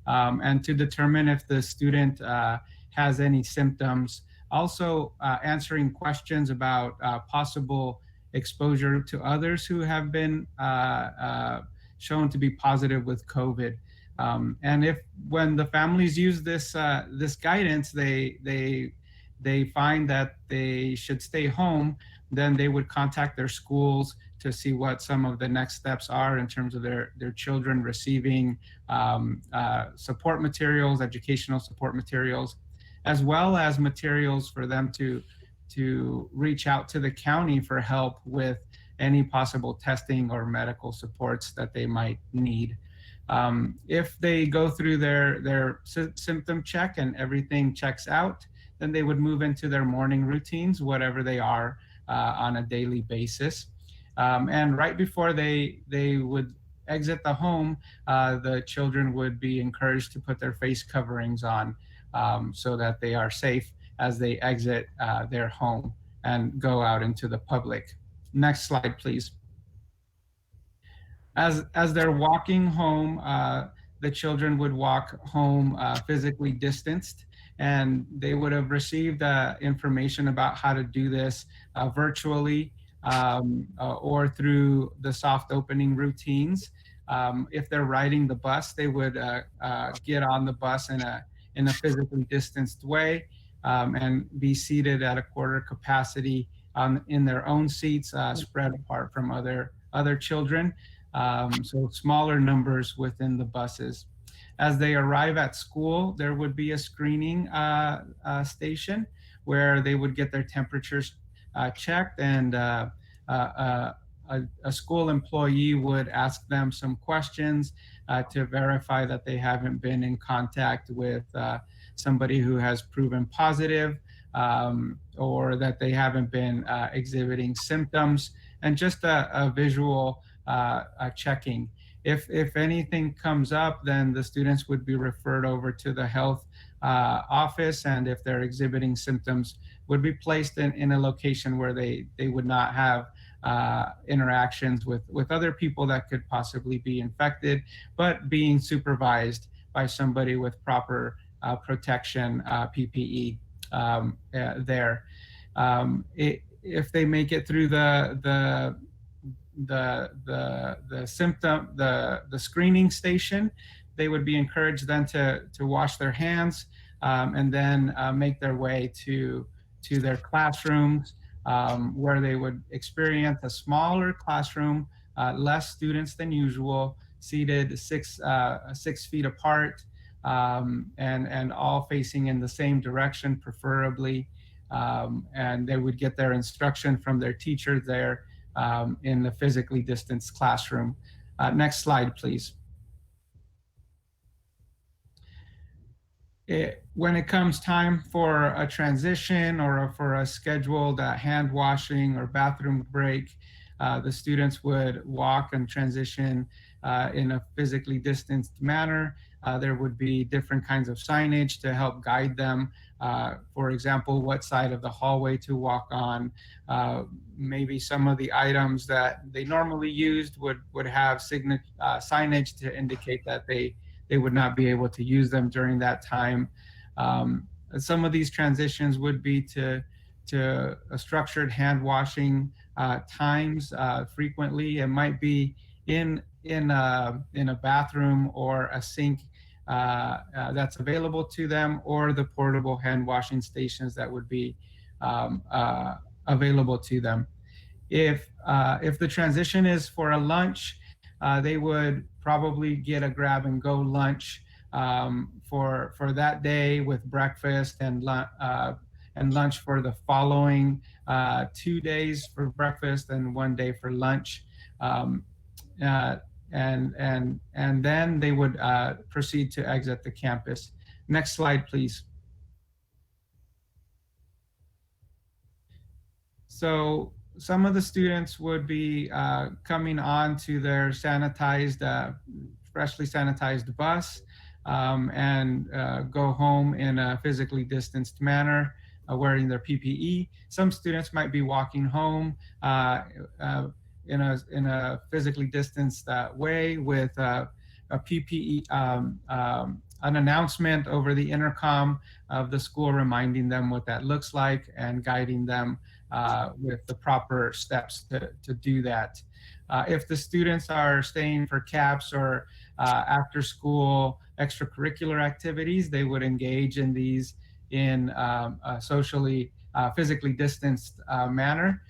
and to determine if the student has any symptoms. Also answering questions about possible exposure to others who have been shown to be positive with COVID. And if when the families use this this guidance, they find that they should stay home, then they would contact their schools to see what some of the next steps are in terms of their children receiving support materials, educational support materials, as well as materials for them to reach out to the county for help with any possible testing or medical supports that they might need. If they go through their symptom check and everything checks out, then they would move into their morning routines, whatever they are on a daily basis. And right before they would exit the home, the children would be encouraged to put their face coverings on so that they are safe as they exit their home and go out into the public. Next slide, please. As they're walking home, the children would walk home physically distanced, and they would have received information about how to do this virtually or through the soft opening routines. If they're riding the bus, they would get on the bus in a physically distanced way and be seated at a quarter capacity in their own seats, spread apart from other children. So smaller numbers within the buses. As they arrive at school, there would be a screening station where they would get their temperatures checked, and a school employee would ask them some questions to verify that they haven't been in contact with somebody who has proven positive, or that they haven't been exhibiting symptoms, and just a visual checking. If anything comes up, then the students would be referred over to the health office, and if they're exhibiting symptoms, would be placed in a location where they would not have interactions with other people that could possibly be infected, but being supervised by somebody with proper protection, PPE there. If they make it through the screening station, they would be encouraged then to wash their hands and then make their way to their classrooms, where they would experience a smaller classroom, less students than usual, seated 6 feet apart, and all facing in the same direction, preferably. And they would get their instruction from their teacher there in the physically distanced classroom. Next slide, please. When it comes time for a transition or for a scheduled hand washing or bathroom break, the students would walk and transition in a physically distanced manner. There would be different kinds of signage to help guide them. For example, what side of the hallway to walk on. Maybe some of the items that they normally used would have signage to indicate that they would not be able to use them during that time. Some of these transitions would be to a structured hand washing times. Frequently, it might be in a bathroom or a sink that's available to them, or the portable hand washing stations that would be available to them. If the transition is for a lunch, they would probably get a grab and go lunch for that day, with breakfast and lunch for the following 2 days for breakfast and 1 day for lunch. And then they would proceed to exit the campus. Next slide, please. So some of the students would be coming on to their sanitized, freshly sanitized bus. and go home in a physically distanced manner, wearing their PPE. Some students might be walking home in a physically distanced way with a PPE, an announcement over the intercom of the school reminding them what that looks like and guiding them with the proper steps to do that. If the students are staying for CAPS or after school extracurricular activities, they would engage in these in a socially, physically distanced manner.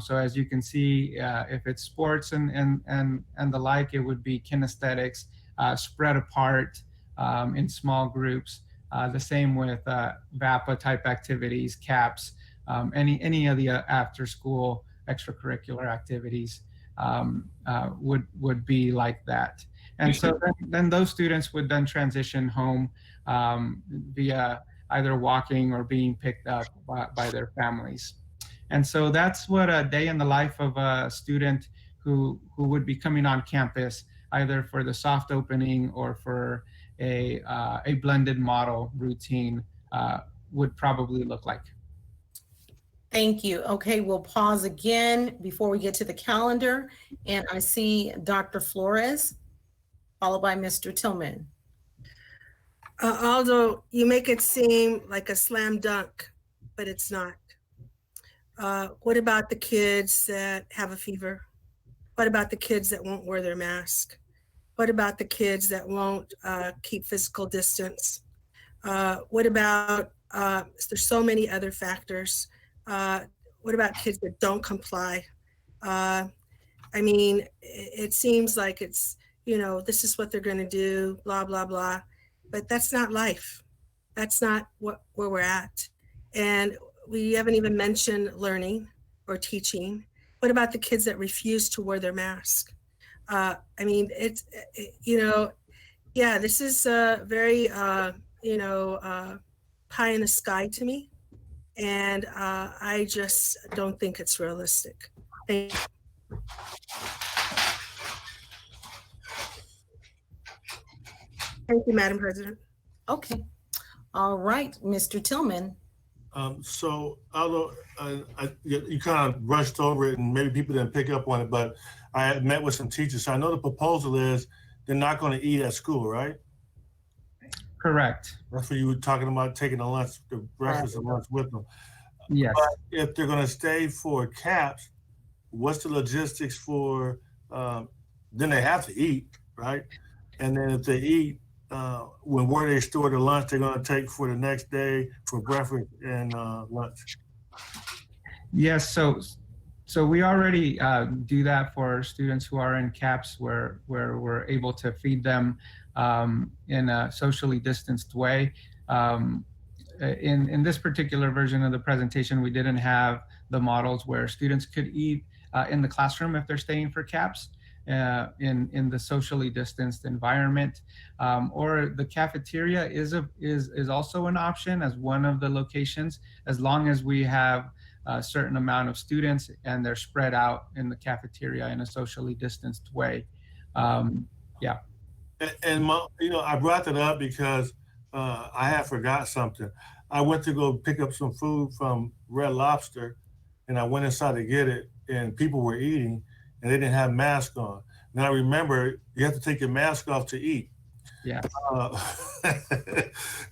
So as you can see, if it's sports and the like, it would be kinesthetics, spread apart in small groups. The same with VAPA type activities, CAPS, any of the after school extracurricular activities would be like that. And so then those students would then transition home via either walking or being picked up by their families. And so that's what a day in the life of a student who would be coming on campus, either for the soft opening or for a blended model routine would probably look like. Thank you. Okay, we'll pause again before we get to the calendar. And I see Dr. Flores, followed by Mr. Tillman. Aldo, you make it seem like a slam dunk, but it's not. What about the kids that have a fever? What about the kids that won't wear their mask? What about the kids that won't keep physical distance? What about, there's so many other factors. What about kids that don't comply? I mean, it seems like it's, this is what they're going to do, blah, blah, blah. But that's not life. That's not where we're at. And we haven't even mentioned learning or teaching. What about the kids that refuse to wear their mask? I mean, yeah, this is very, pie in the sky to me. And I just don't think it's realistic. Thank you. Thank you, Madam President. Okay. All right, Mr. Tillman. So although you kind of brushed over it and maybe people didn't pick up on it, but I had met with some teachers. So I know the proposal is they're not going to eat at school, right? Correct. That's what you were talking about, taking the breakfast and lunch with them. Yes. But if they're going to stay for CAPS, what's the logistics for, then they have to eat, right? And then if they eat, where they store the lunch they're going to take for the next day for breakfast and lunch. Yes, so we already do that for students who are in CAPS where we're able to feed them in a socially distanced way. In this particular version of the presentation, we didn't have the models where students could eat in the classroom if they're staying for CAPS. In the socially distanced environment, or the cafeteria is also an option as one of the locations, as long as we have a certain amount of students and they're spread out in the cafeteria in a socially distanced way. Yeah. And I brought that up because I had forgot something. I went to go pick up some food from Red Lobster, and I went inside to get it, and people were eating, and they didn't have masks on. Now I remember you have to take your mask off to eat. Yeah.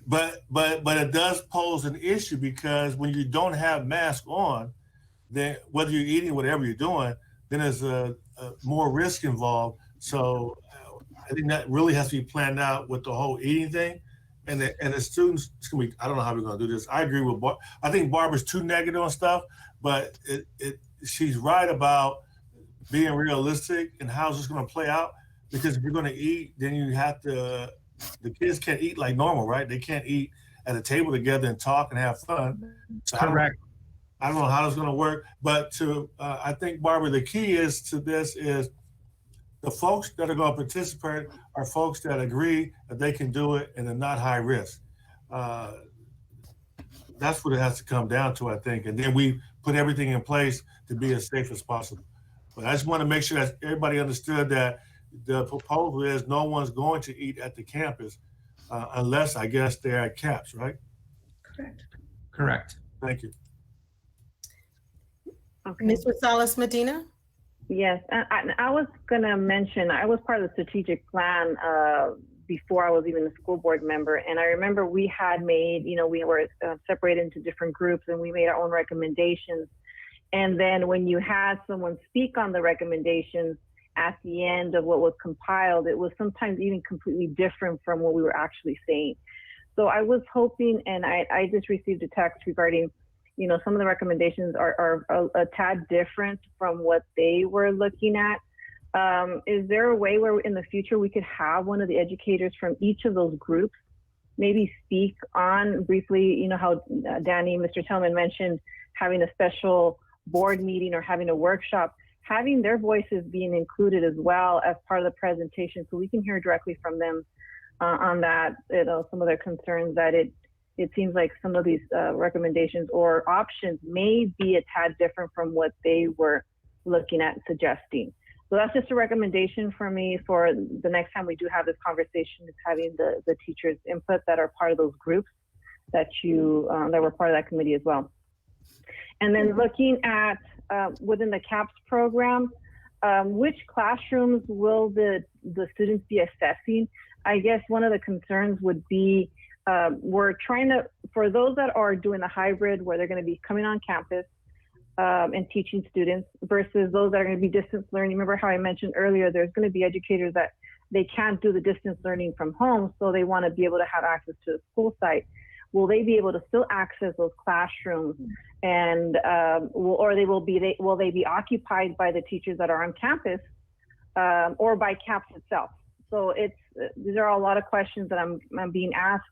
But it does pose an issue because when you don't have mask on, then whether you're eating, whatever you're doing, then there's a more risk involved. So I think that really has to be planned out with the whole eating thing. And the students, it's gonna be, I don't know how we're gonna do this. I agree with I think Barbara's too negative on stuff, but she's right about being realistic and how's this going to play out, because if you're going to eat, then you have to, the kids can't eat like normal, right? They can't eat at a table together and talk and have fun. So correct. I don't know how it's going to work, but I think, Barbara, the key is to this is the folks that are going to participate are folks that agree that they can do it and they're not high risk. That's what it has to come down to, I think. And then we put everything in place to be as safe as possible. But I just want to make sure that everybody understood that the proposal is no one's going to eat at the campus. unless I guess they're at caps, right? Correct. Correct. Thank you. Okay. Ms. Rosales Medina? Yes, I was going to mention, I was part of the strategic plan before I was even a school board member. And I remember we had made, we were separated into different groups and we made our own recommendations. And then when you had someone speak on the recommendations at the end of what was compiled, it was sometimes even completely different from what we were actually saying. So I was hoping, and I just received a text regarding, some of the recommendations are a tad different from what they were looking at. Is there a way where in the future we could have one of the educators from each of those groups maybe speak on briefly, how Danny, Mr. Tillman mentioned having a special board meeting or having a workshop, having their voices being included as well as part of the presentation so we can hear directly from them on that, some of their concerns that it seems like some of these recommendations or options may be a tad different from what they were looking at suggesting. So that's just a recommendation for me for the next time we do have this conversation, is having the teachers' input that are part of those groups that that were part of that committee as well. And then looking at within the CAPS program, which classrooms will the students be assessing? I guess one of the concerns would be we're trying to, for those that are doing the hybrid where they're going to be coming on campus and teaching students versus those that are going to be distance learning. Remember how I mentioned earlier, there's going to be educators that they can't do the distance learning from home, so they want to be able to have access to the school site. Will they be able to still access those classrooms, and will they be occupied by the teachers that are on campus or by CAPS itself? So these are a lot of questions that I'm being asked.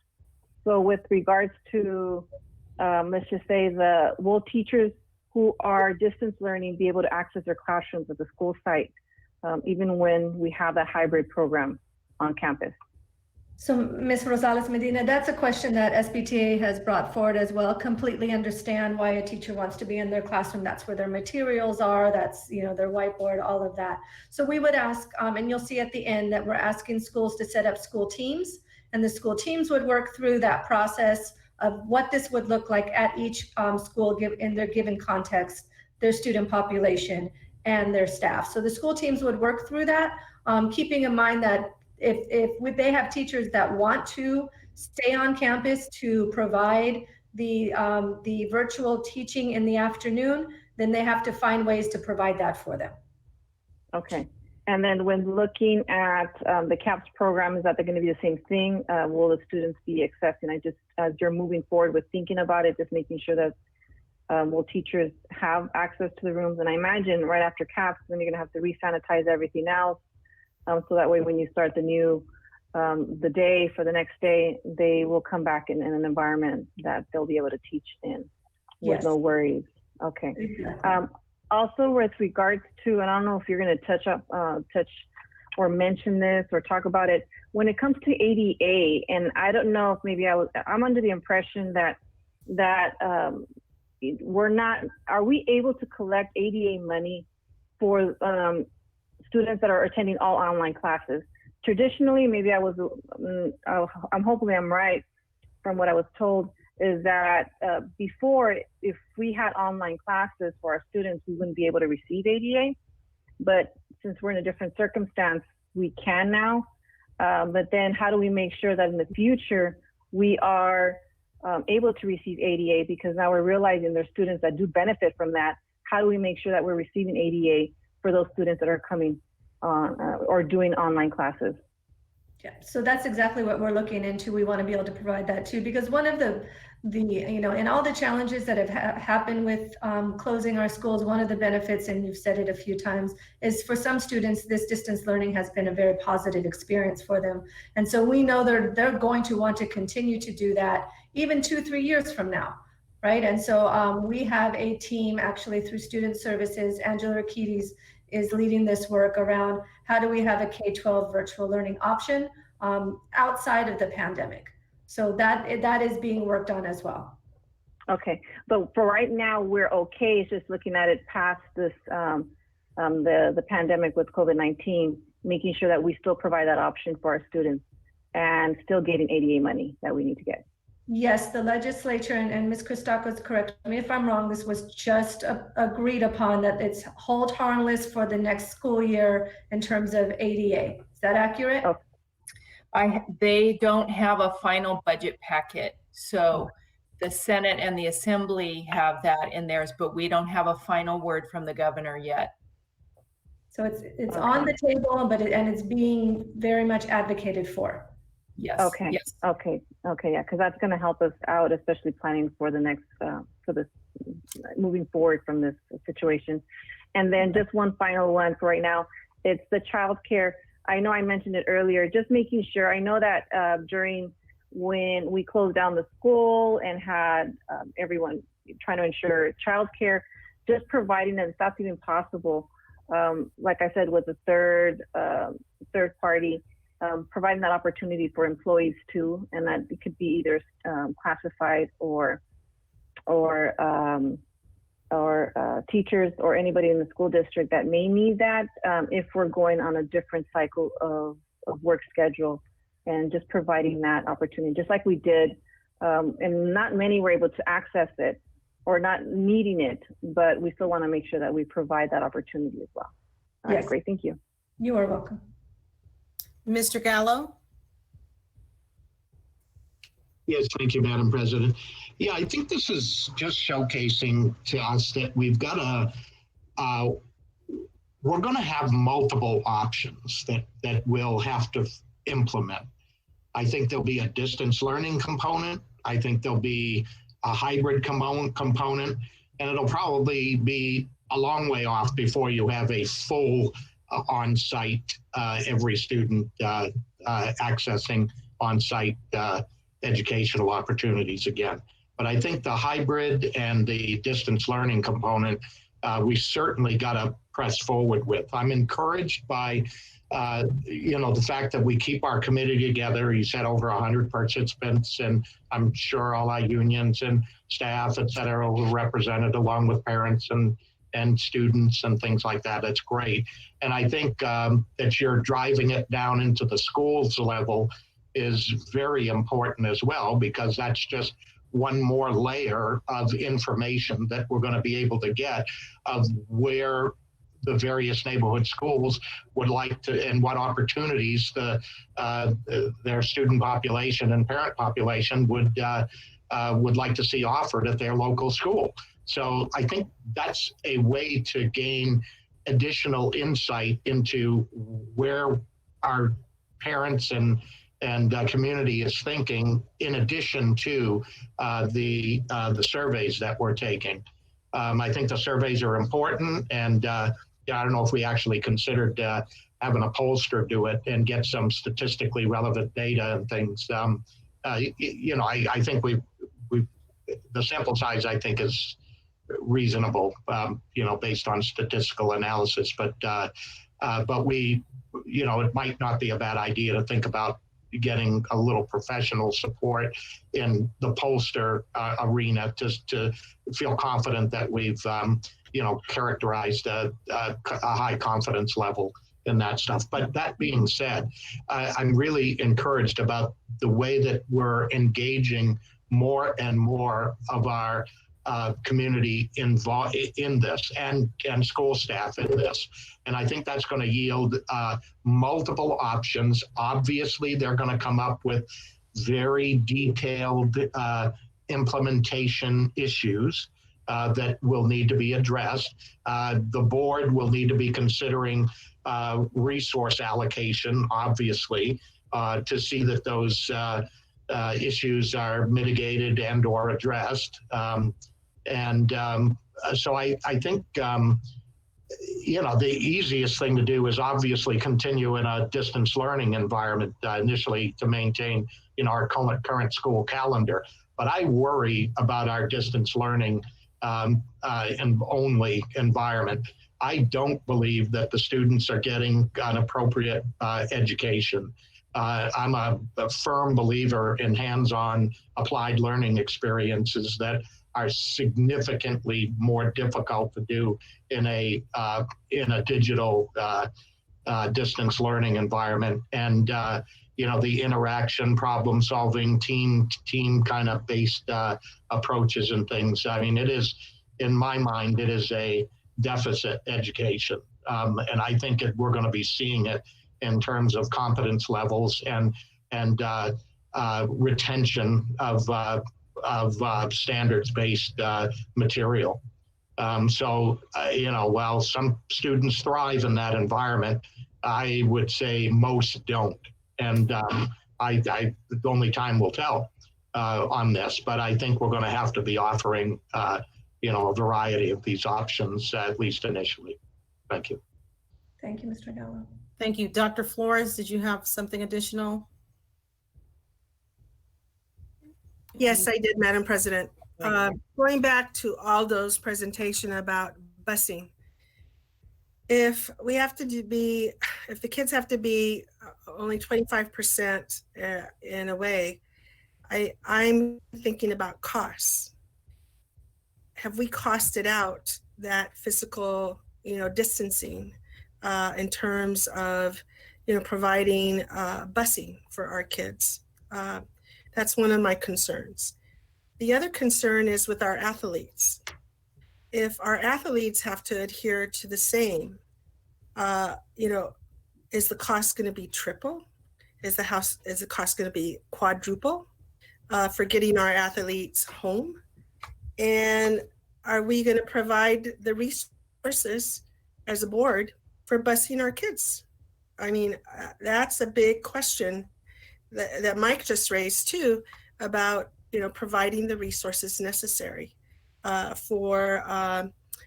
So with regards to, let's just say will teachers who are distance learning be able to access their classrooms at the school site, even when we have that hybrid program on campus? So Ms. Rosales Medina, that's a question that SBTA has brought forward as well. Completely understand why a teacher wants to be in their classroom. That's where their materials are. That's, their whiteboard, all of that. So we would ask, and you'll see at the end that we're asking schools to set up school teams, and the school teams would work through that process of what this would look like at each school in their given context, their student population and their staff. So the school teams would work through that, keeping in mind that if they have teachers that want to stay on campus to provide the virtual teaching in the afternoon, then they have to find ways to provide that for them. Okay. And then when looking at the CAPS program, is that they're going to be the same thing? Will the students be accessing? As you're moving forward with thinking about it, just making sure that will teachers have access to the rooms? And I imagine right after CAPS, then you're going to have to re-sanitize everything else. So that way, when you start the day for the next day, they will come back in an environment that they'll be able to teach in with no worries. Okay. Exactly. Also, with regards to, and I don't know if you're going to touch or mention this or talk about it, when it comes to ADA, and I don't know if maybe I'm under the impression that we're not, are we able to collect ADA money for students that are attending all online classes? Traditionally, maybe I'm hoping I'm right from what I was told, is that before, if we had online classes for our students, we wouldn't be able to receive ADA. But since we're in a different circumstance, we can now. But then how do we make sure that in the future we are able to receive ADA? Because now we're realizing there's students that do benefit from that. How do we make sure that we're receiving ADA for those students that are coming on or doing online classes? Yeah, so that's exactly what we're looking into. We want to be able to provide that too, because one of the and all the challenges that have happened with closing our schools, one of the benefits, and you've said it a few times, is for some students, this distance learning has been a very positive experience for them. And so we know they're going to want to continue to do that even 2-3 years from now, right? And so we have a team actually through Student Services. Angela Rakides is leading this work around how do we have a K-12 virtual learning option outside of the pandemic. So that is being worked on as well. Okay, but for right now, we're okay. It's just looking at it past this, the pandemic with COVID-19, making sure that we still provide that option for our students and still getting ADA money that we need to get. Yes, the legislature, and Ms. Christakis, correct me if I'm wrong, this was just agreed upon that it's hold harmless for the next school year in terms of ADA. Is that accurate? Oh. They don't have a final budget packet. So the Senate and the Assembly have that in theirs, but we don't have a final word from the governor yet. So it's on the table, but it's being very much advocated for. Yes. Okay. Yes. Okay. Yeah, because that's going to help us out, especially planning for the next for this moving forward from this situation. And then just one final one for right now. It's the child care. I know I mentioned it earlier. Just making sure. I know that during when we closed down the school and had everyone trying to ensure child care, just providing that if that's even possible. Like I said, with the third party. Providing that opportunity for employees too, and that it could be either classified or teachers or anybody in the school district that may need that if we're going on a different cycle of work schedule, and just providing that opportunity, just like we did, and not many were able to access it or not needing it, but we still want to make sure that we provide that opportunity as well. All right, great, thank you. You are welcome. Mr. Gallo? Yes, thank you, Madam President. Yeah, I think this is just showcasing to us that we've got we're going to have multiple options that we'll have to implement. I think there'll be a distance learning component. I think there'll be a hybrid component, and it'll probably be a long way off before you have a full on-site, every student accessing on-site educational opportunities again. But I think the hybrid and the distance learning component, we certainly got to press forward with. I'm encouraged by, the fact that we keep our committee together. You said over 100 participants, and I'm sure all our unions and staff, et cetera, were represented along with parents and students and things like that. That's great. And I think that you're driving it down into the schools level is very important as well, because that's just one more layer of information that we're going to be able to get of where the various neighborhood schools would like to, and what opportunities their student population and parent population would like to see offered at their local school. So I think that's a way to gain additional insight into where our parents and community is thinking, in addition to the surveys that we're taking. I think the surveys are important, and I don't know if we actually considered having a pollster do it and get some statistically relevant data and things. I think the sample size, I think, is reasonable, based on statistical analysis, but we, it might not be a bad idea to think about getting a little professional support in the pollster arena to feel confident that we've, characterized a high confidence level in that stuff. But that being said, I'm really encouraged about the way that we're engaging more and more of our community involved in this, and school staff in this. And I think that's going to yield multiple options. Obviously, they're going to come up with very detailed implementation issues that will need to be addressed. The board will need to be considering resource allocation, obviously, to see that those issues are mitigated and or addressed. So I think, the easiest thing to do is obviously continue in a distance learning environment initially to maintain, our current school calendar. But I worry about our distance learning and only environment. I don't believe that the students are getting an appropriate education. I'm a firm believer in hands-on applied learning experiences that are significantly more difficult to do in a digital distance learning environment. And the interaction, problem solving, team kind of based approaches and things. I mean, it is, in my mind, it is a deficit education. And I think we're going to be seeing it in terms of competence levels and retention of standards-based material. While some students thrive in that environment, I would say most don't. And only time will tell on this, but I think we're going to have to be offering, a variety of these options, at least initially. Thank you. Thank you, Mr. Gallo. Thank you. Dr. Flores, did you have something additional? Yes, I did, Madam President. Going back to Aldo's presentation about busing, if the kids have to be only 25% in a way, I'm thinking about costs. Have we costed out that physical, distancing in terms of, providing busing for our kids? That's one of my concerns. The other concern is with our athletes. If our athletes have to adhere to the same, is the cost going to be triple? Is the cost going to be quadruple for getting our athletes home? And are we going to provide the resources as a board for busing our kids? I mean, that's a big question that Mike just raised too, about providing the resources necessary for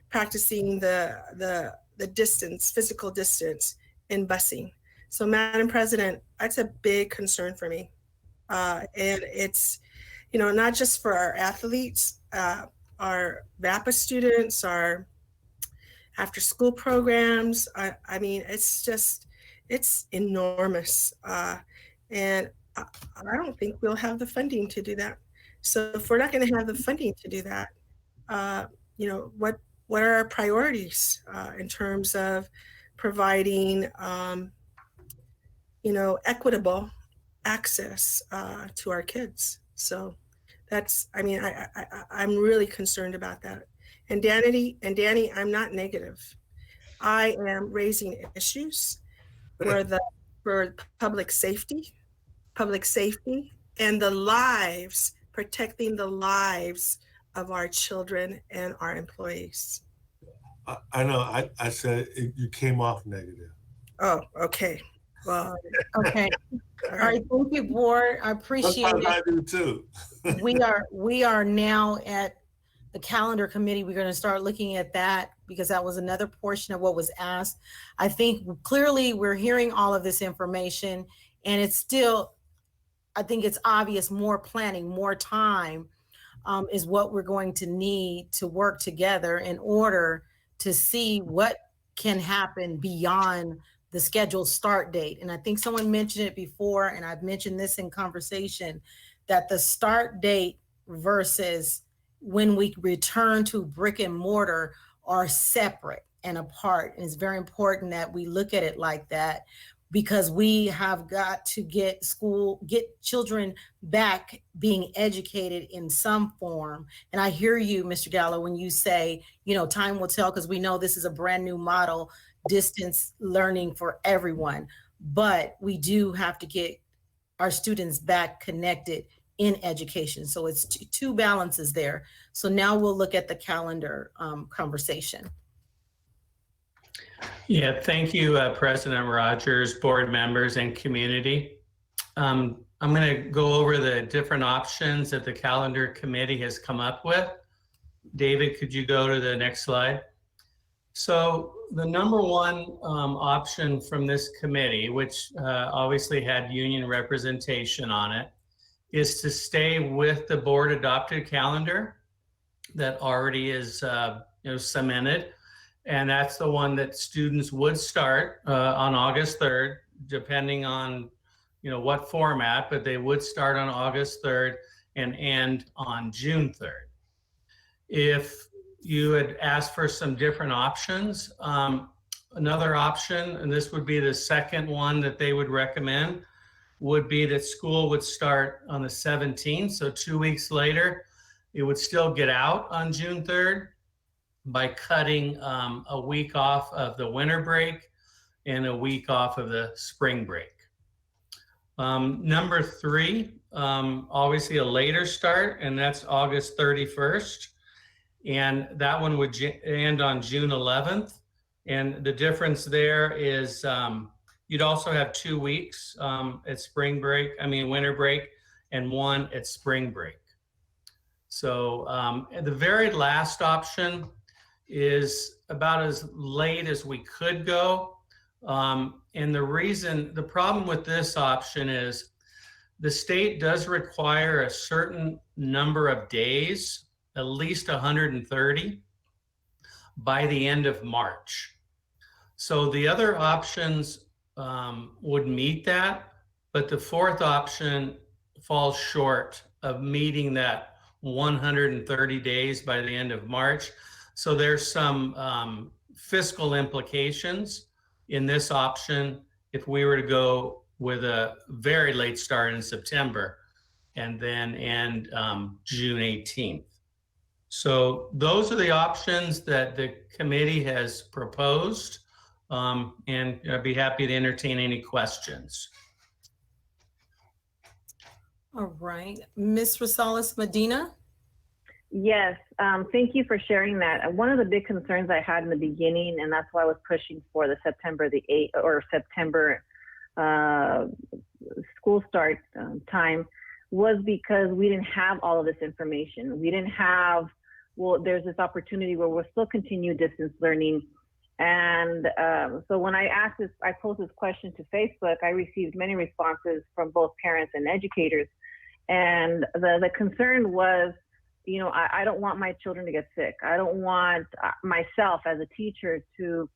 practicing the distance, physical distance in busing. So, Madam President, that's a big concern for me, and it's not just for our athletes, our VAPA students, our after-school programs. I mean, it's enormous, and I don't think we'll have the funding to do that. So if we're not going to have the funding to do that, what are our priorities in terms of providing, equitable access to our kids? So I'm really concerned about that. And Danny, I'm not negative. I am raising issues for public safety, and protecting the lives of our children and our employees. I know, I said you came off negative. Oh, okay. Well, okay. All right, thank you, board. I appreciate it. I do too. we are now at the calendar committee. We're going to start looking at that because that was another portion of what was asked. I think clearly we're hearing all of this information, and it's still, I think it's obvious more planning, more time is what we're going to need to work together in order to see what can happen beyond the scheduled start date. And I think someone mentioned it before, and I've mentioned this in conversation, that the start date versus when we return to brick and mortar are separate and apart. And it's very important that we look at it like that, because we have got to get children back being educated in some form. And I hear you, Mr. Gallo, when you say, time will tell, because we know this is a brand new model, distance learning for everyone. But we do have to get our students back connected in education. So it's two balances there. So now we'll look at the calendar conversation. Yeah, thank you, President Rogers, board members, and community. I'm going to go over the different options that the calendar committee has come up with. David, could you go to the next slide? So the number one option from this committee, which obviously had union representation on it, is to stay with the board adopted calendar that already is cemented. And that's the one that students would start on August 3rd, depending on what format, but they would start on August 3rd and end on June 3rd. If you had asked for some different options, another option, and this would be the second one that they would recommend, would be that school would start on the 17th. So 2 weeks later, it would still get out on June 3rd by cutting a week off of the winter break and a week off of the spring break. Number 3, obviously a later start, and that's August 31st. And that one would end on June 11th. And the difference there is you'd also have 2 weeks at winter break, and 1 at spring break. So the very last option is about as late as we could go. And the problem with this option is the state does require a certain number of days, at least 130, by the end of March. So the other options would meet that, but the fourth option falls short of meeting that 130 days by the end of March. So there's some fiscal implications in this option if we were to go with a very late start in September and then end June 18th. So those are the options that the committee has proposed, and I'd be happy to entertain any questions. All right, Ms. Rosales Medina. Yes, thank you for sharing that. One of the big concerns I had in the beginning, and that's why I was pushing for the September the 8th or September school start time, was because we didn't have all of this information. We didn't have, well, there's this opportunity where we'll still continue distance learning. And so when I posed this question to Facebook, I received many responses from both parents and educators. And the concern was, you know, I don't want my children to get sick. I don't want myself as a teacher to,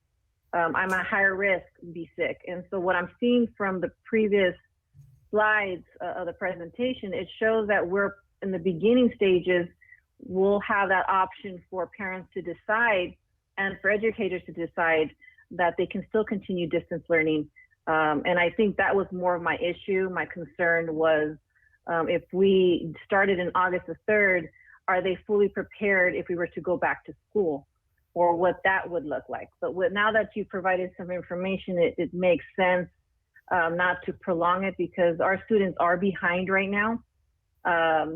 I'm at higher risk, be sick. And so what I'm seeing from the previous slides of the presentation, it shows that we're in the beginning stages. We'll have that option for parents to decide and for educators to decide that they can still continue distance learning. And I think that was more of my issue. My concern was if we started in August the 3rd, are they fully prepared if we were to go back to school, or what that would look like? But now that you provided some information, it makes sense not to prolong it, because our students are behind right now.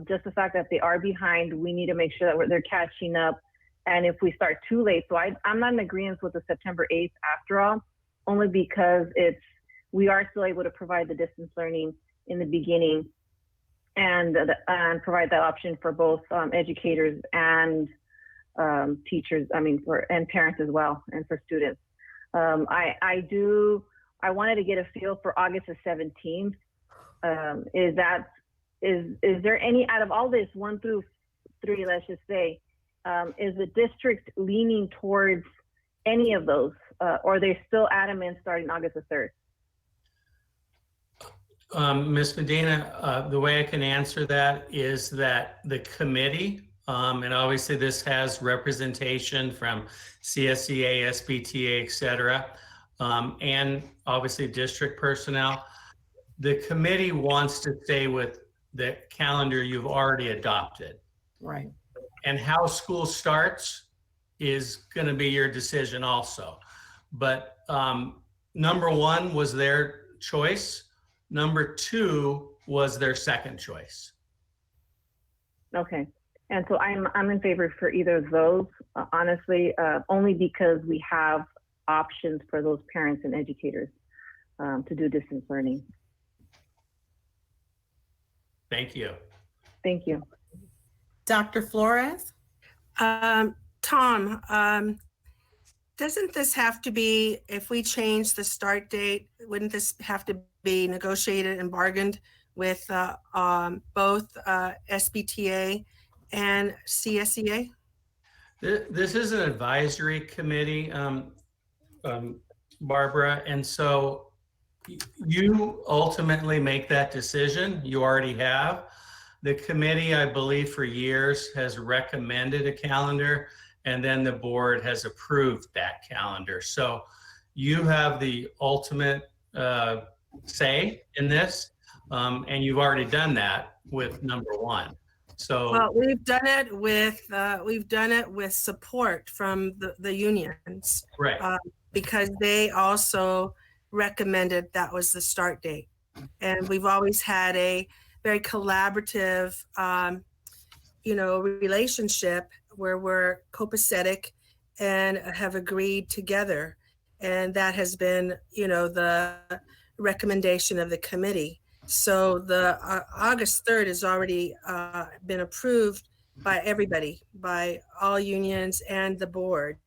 Just the fact that they are behind, we need to make sure that they're catching up. And if we start too late, so I'm not in agreement with the September 8th after all, only because we are still able to provide the distance learning in the beginning and provide that option for both educators and teachers, and parents as well, and for students. I wanted to get a feel for August the 17th. Is there any, out of all this 1 through 3, let's just say, is the district leaning towards any of those, or are they still adamant starting August the 3rd? Ms. Medina, the way I can answer that is that the committee, and obviously this has representation from CSEA, SBTA, et cetera, and obviously district personnel. The committee wants to stay with the calendar you've already adopted. Right. And how school starts is going to be your decision also. But number 1 was their choice. Number 2 was their second choice. Okay. And so I'm in favor for either of those, honestly, only because we have options for those parents and educators to do distance learning. Thank you. Thank you. Dr. Flores? Tom, doesn't this have to be, if we change the start date, wouldn't this have to be negotiated and bargained with both SBTA and CSEA? This is an advisory committee, Barbara, and so you ultimately make that decision. You already have. The committee, I believe, for years has recommended a calendar, and then the board has approved that calendar. So you have the ultimate say in this. And you've already done that with number one. So Well, we've done it with support from the unions. right. Because they also recommended that was the start date. And we've always had a very collaborative, relationship where we're copacetic and have agreed together. And that has been, the recommendation of the committee. So the August 3rd has already been approved by everybody, by all unions and the board.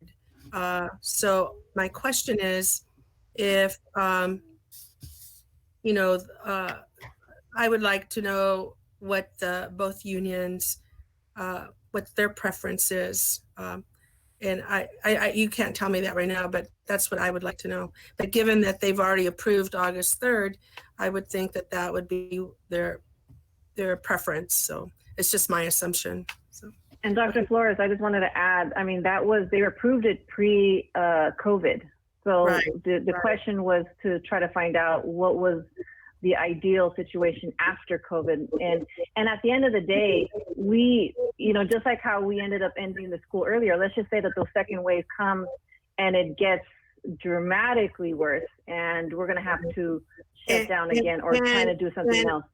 So my question is, if, I would like to know what both unions, what their preference is. And you can't tell me that right now, but that's what I would like to know. But given that they've already approved August 3rd, I would think that that would be their preference. So it's just my assumption. So. And Dr. Flores, I just wanted to add, I mean, they approved it pre-COVID. So right, the question was to try to find out what was the ideal situation after COVID. And at the end of the day, we, just like how we ended up ending the school earlier, let's just say that the second wave comes and it gets dramatically worse and we're going to have to shut down again or try to do something else.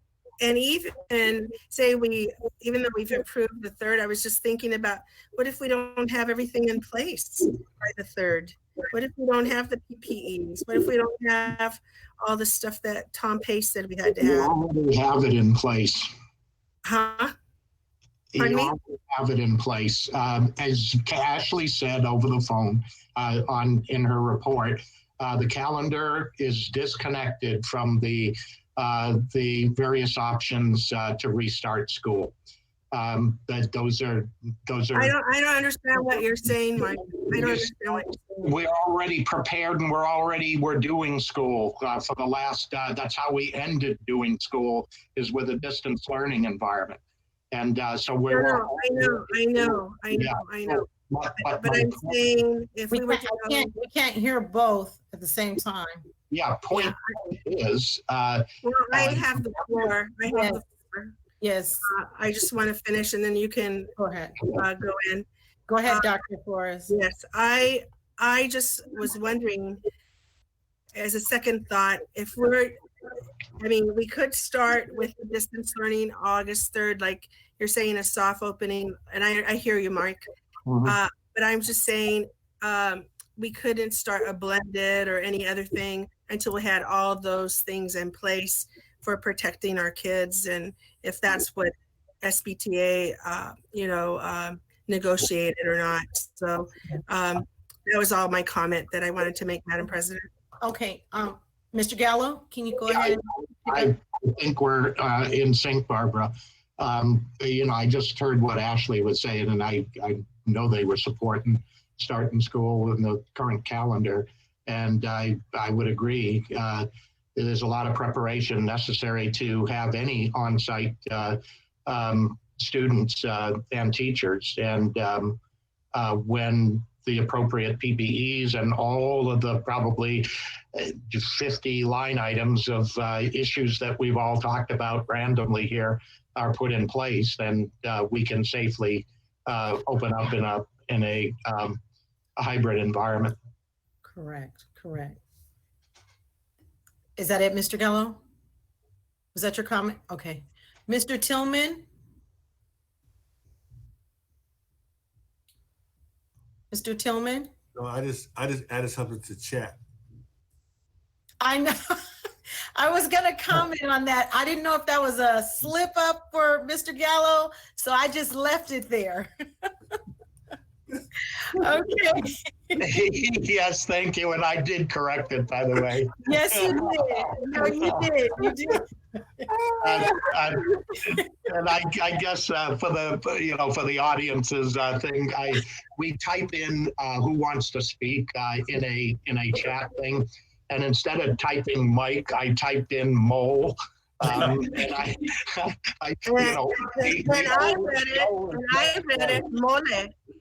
And even say even though we've approved the 3rd, I was just thinking about, what if we don't have everything in place by the 3rd? What if we don't have the PPEs? What if we don't have all the stuff that Tom Pace said we had to have? You already have it in place. Huh? You already have it in place. As Ashley said over the phone in her report, the calendar is disconnected from the various options to restart school. Those are. I don't understand what you're saying, Mike. I don't understand what you're saying. We're already prepared and we're doing school for the last. That's how we ended doing school, is with a distance learning environment, and so we're. I know. But I'm saying if we were we can't hear both at the same time. Yeah, point is. Well, I have the floor. Yes. I just want to finish and then you can go ahead. Go in. Go ahead, Dr. Flores. Yes, I just was wondering, as a second thought, if we could start with the distance learning August 3rd, like you're saying, a soft opening, and I hear you, Mike. Mm-hmm. But I'm just saying we couldn't start a blended or any other thing until we had all those things in place for protecting our kids, and if that's what SBTA, negotiated or not. So that was all my comment that I wanted to make, Madam President. Okay, Mr. Gallo, can you go ahead? I think we're in sync, Barbara. I just heard what Ashley was saying, and I know they were supporting starting school in the current calendar, and I would agree. There's a lot of preparation necessary to have any on-site students and teachers, and when the appropriate PPEs and all of the probably 50 line items of issues that we've all talked about randomly here are put in place, then we can safely open up in a hybrid environment. Correct. Is that it, Mr. Gallo? Was that your comment? Okay. Mr. Tillman? Mr. Tillman? No, I just added something to chat. I know. I was going to comment on that. I didn't know if that was a slip up for Mr. Gallo, so I just left it there. Okay. Yes, thank you. And I did correct it, by the way. Yes, you did. No, you did. You did. And I guess for the audience's thing, we type in who wants to speak in a chat thing, and instead of typing Mike, I typed in Mole. And I you know, and I read it, mole.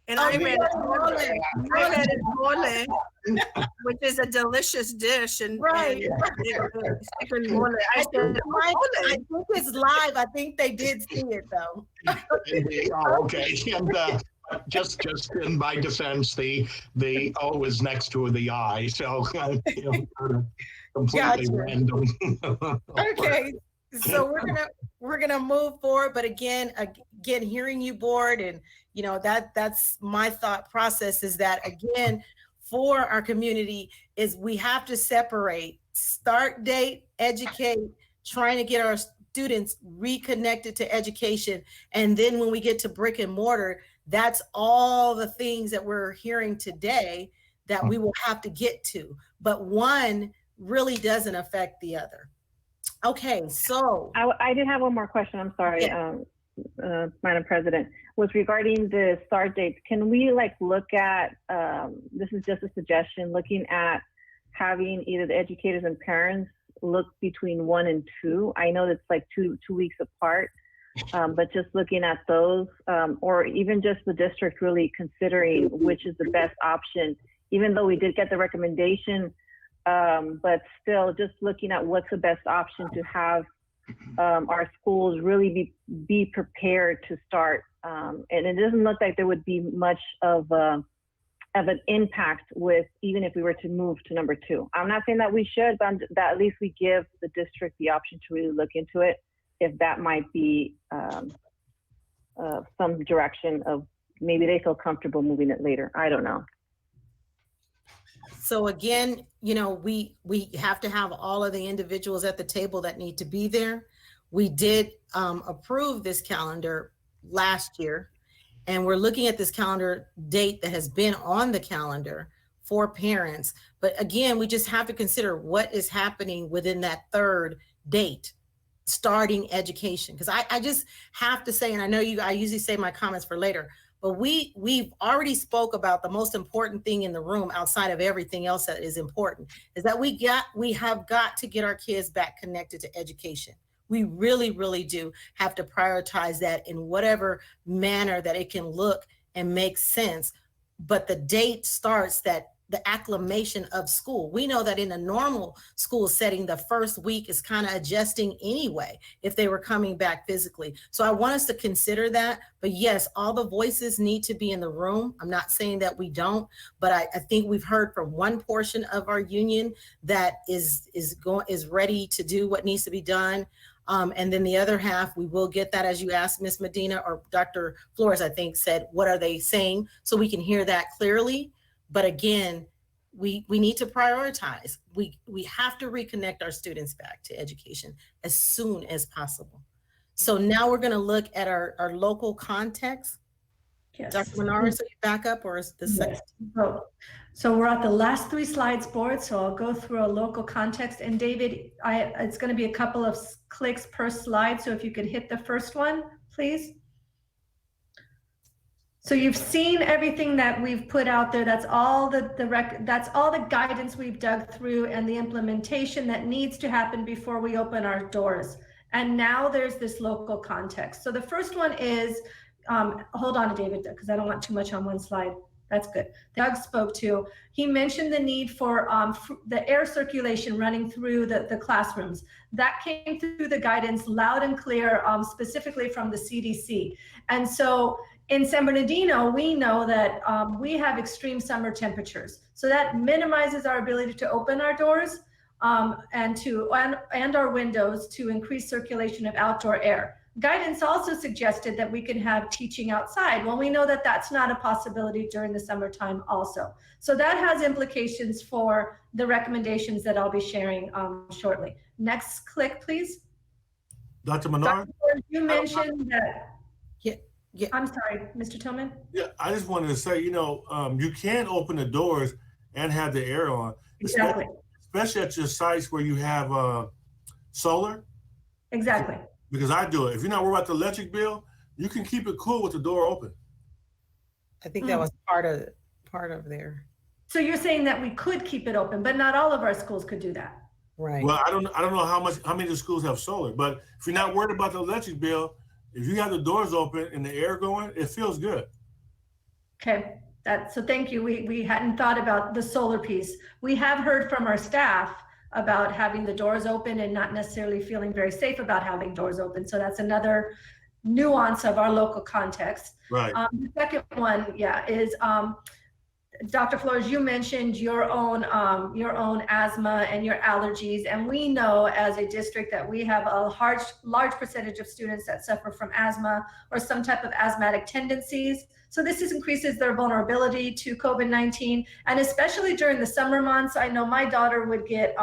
And I read it mole, which is a delicious dish. And Right. chicken mole. I said, I think it's live. I think they did see it though. Oh, okay. And just in my defense, the O is next to the I, so you know, completely Gotcha. random. Okay, so we're gonna move forward, but again, hearing you, board, and you know that's my thought process is that again for our community is we have to separate start date, educate, trying to get our students reconnected to education, and then when we get to brick and mortar, that's all the things that we're hearing today that we will have to get to, but one really doesn't affect the other. Okay, so I did have one more question. I'm sorry, Yeah. Madam President. Was regarding the start dates. Can we like look at? This is just a suggestion. Looking at having either the educators and parents look between 1 and 2. I know it's like two weeks apart, but just looking at those, or even just the district really considering which is the best option. Even though we did get the recommendation. But still just looking at what's the best option to have our schools really be prepared to start. And it doesn't look like there would be much of an impact with even if we were to move to number 2. I'm not saying that we should, but that at least we give the district the option to really look into it if that might be some direction of maybe they feel comfortable moving it later. I don't know. So again, you know, we have to have all of the individuals at the table that need to be there. We did approve this calendar last year, and we're looking at this calendar date that has been on the calendar for parents. But again, we just have to consider what is happening within that third date, starting education. Because I just have to say, and I know I usually say my comments for later, but we've already spoke about the most important thing in the room outside of everything else that is important is that we have got to get our kids back connected to education. We really, really do have to prioritize that in whatever manner that it can look and make sense. But the date starts that the acclimation of school. We know that in a normal school setting, the first week is kind of adjusting anyway, if they were coming back physically. So I want us to consider that, but yes, all the voices need to be in the room. I'm not saying that we don't, but I think we've heard from one portion of our union that is ready to do what needs to be done. And then the other half, we will get that as you asked Ms. Medina or Dr. Flores, I think said, what are they saying? So we can hear that clearly. But again, we need to prioritize. We have to reconnect our students back to education as soon as possible. So now we're going to look at our local context. Yes. Dr. Menard, so you back up or is this? Yes. So we're at the last 3 slides, board. So I'll go through a local context. And David, it's going to be a couple of clicks per slide. So if you could hit the first one, please. So you've seen everything that we've put out there. That's all that's all the guidance we've dug through and the implementation that needs to happen before we open our doors. And now there's this local context. So the first one is, hold on, David, because I don't want too much on one slide. That's good. Doug spoke to. He mentioned the need for the air circulation running through the classrooms. That came through the guidance loud and clear, specifically from the CDC. And so in San Bernardino, we know that we have extreme summer temperatures. So that minimizes our ability to open our doors and our windows to increase circulation of outdoor air. Guidance also suggested that we could have teaching outside. Well, we know that that's not a possibility during the summertime also. So that has implications for the recommendations that I'll be sharing shortly. Next click, please. Dr. Menard? You mentioned that. Yeah. I'm sorry, Mr. Tillman. Yeah, I just wanted to say, you know, you can open the doors and have the air on. Exactly. Especially at your sites where you have solar. Exactly. Because I do it. If you're not worried about the electric bill, you can keep it cool with the door open. I think that was part of there. So you're saying that we could keep it open, but not all of our schools could do that. Right. Well, I don't know how many of the schools have solar, but if you're not worried about the electric bill, if you have the doors open and the air going, it feels good. Okay, so thank you. We hadn't thought about the solar piece. We have heard from our staff about having the doors open and not necessarily feeling very safe about having doors open. So that's another nuance of our local context. Right. The second one, is Dr. Flores, you mentioned your own asthma and your allergies, and we know as a district that we have a large percentage of students that suffer from asthma or some type of asthmatic tendencies. So this increases their vulnerability to COVID-19, and especially during the summer months. I know my daughter would get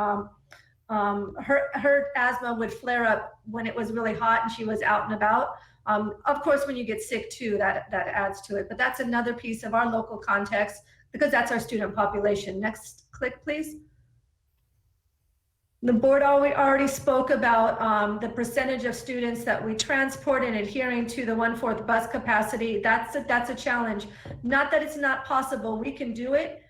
her asthma would flare up when it was really hot and she was out and about. Of course, when you get sick too, that adds to it. But that's another piece of our local context, because that's our student population. Next click, please. The board already spoke about the percentage of students that we transport and adhering to the 1/4 bus capacity. That's a challenge. Not that it's not possible, we can do it.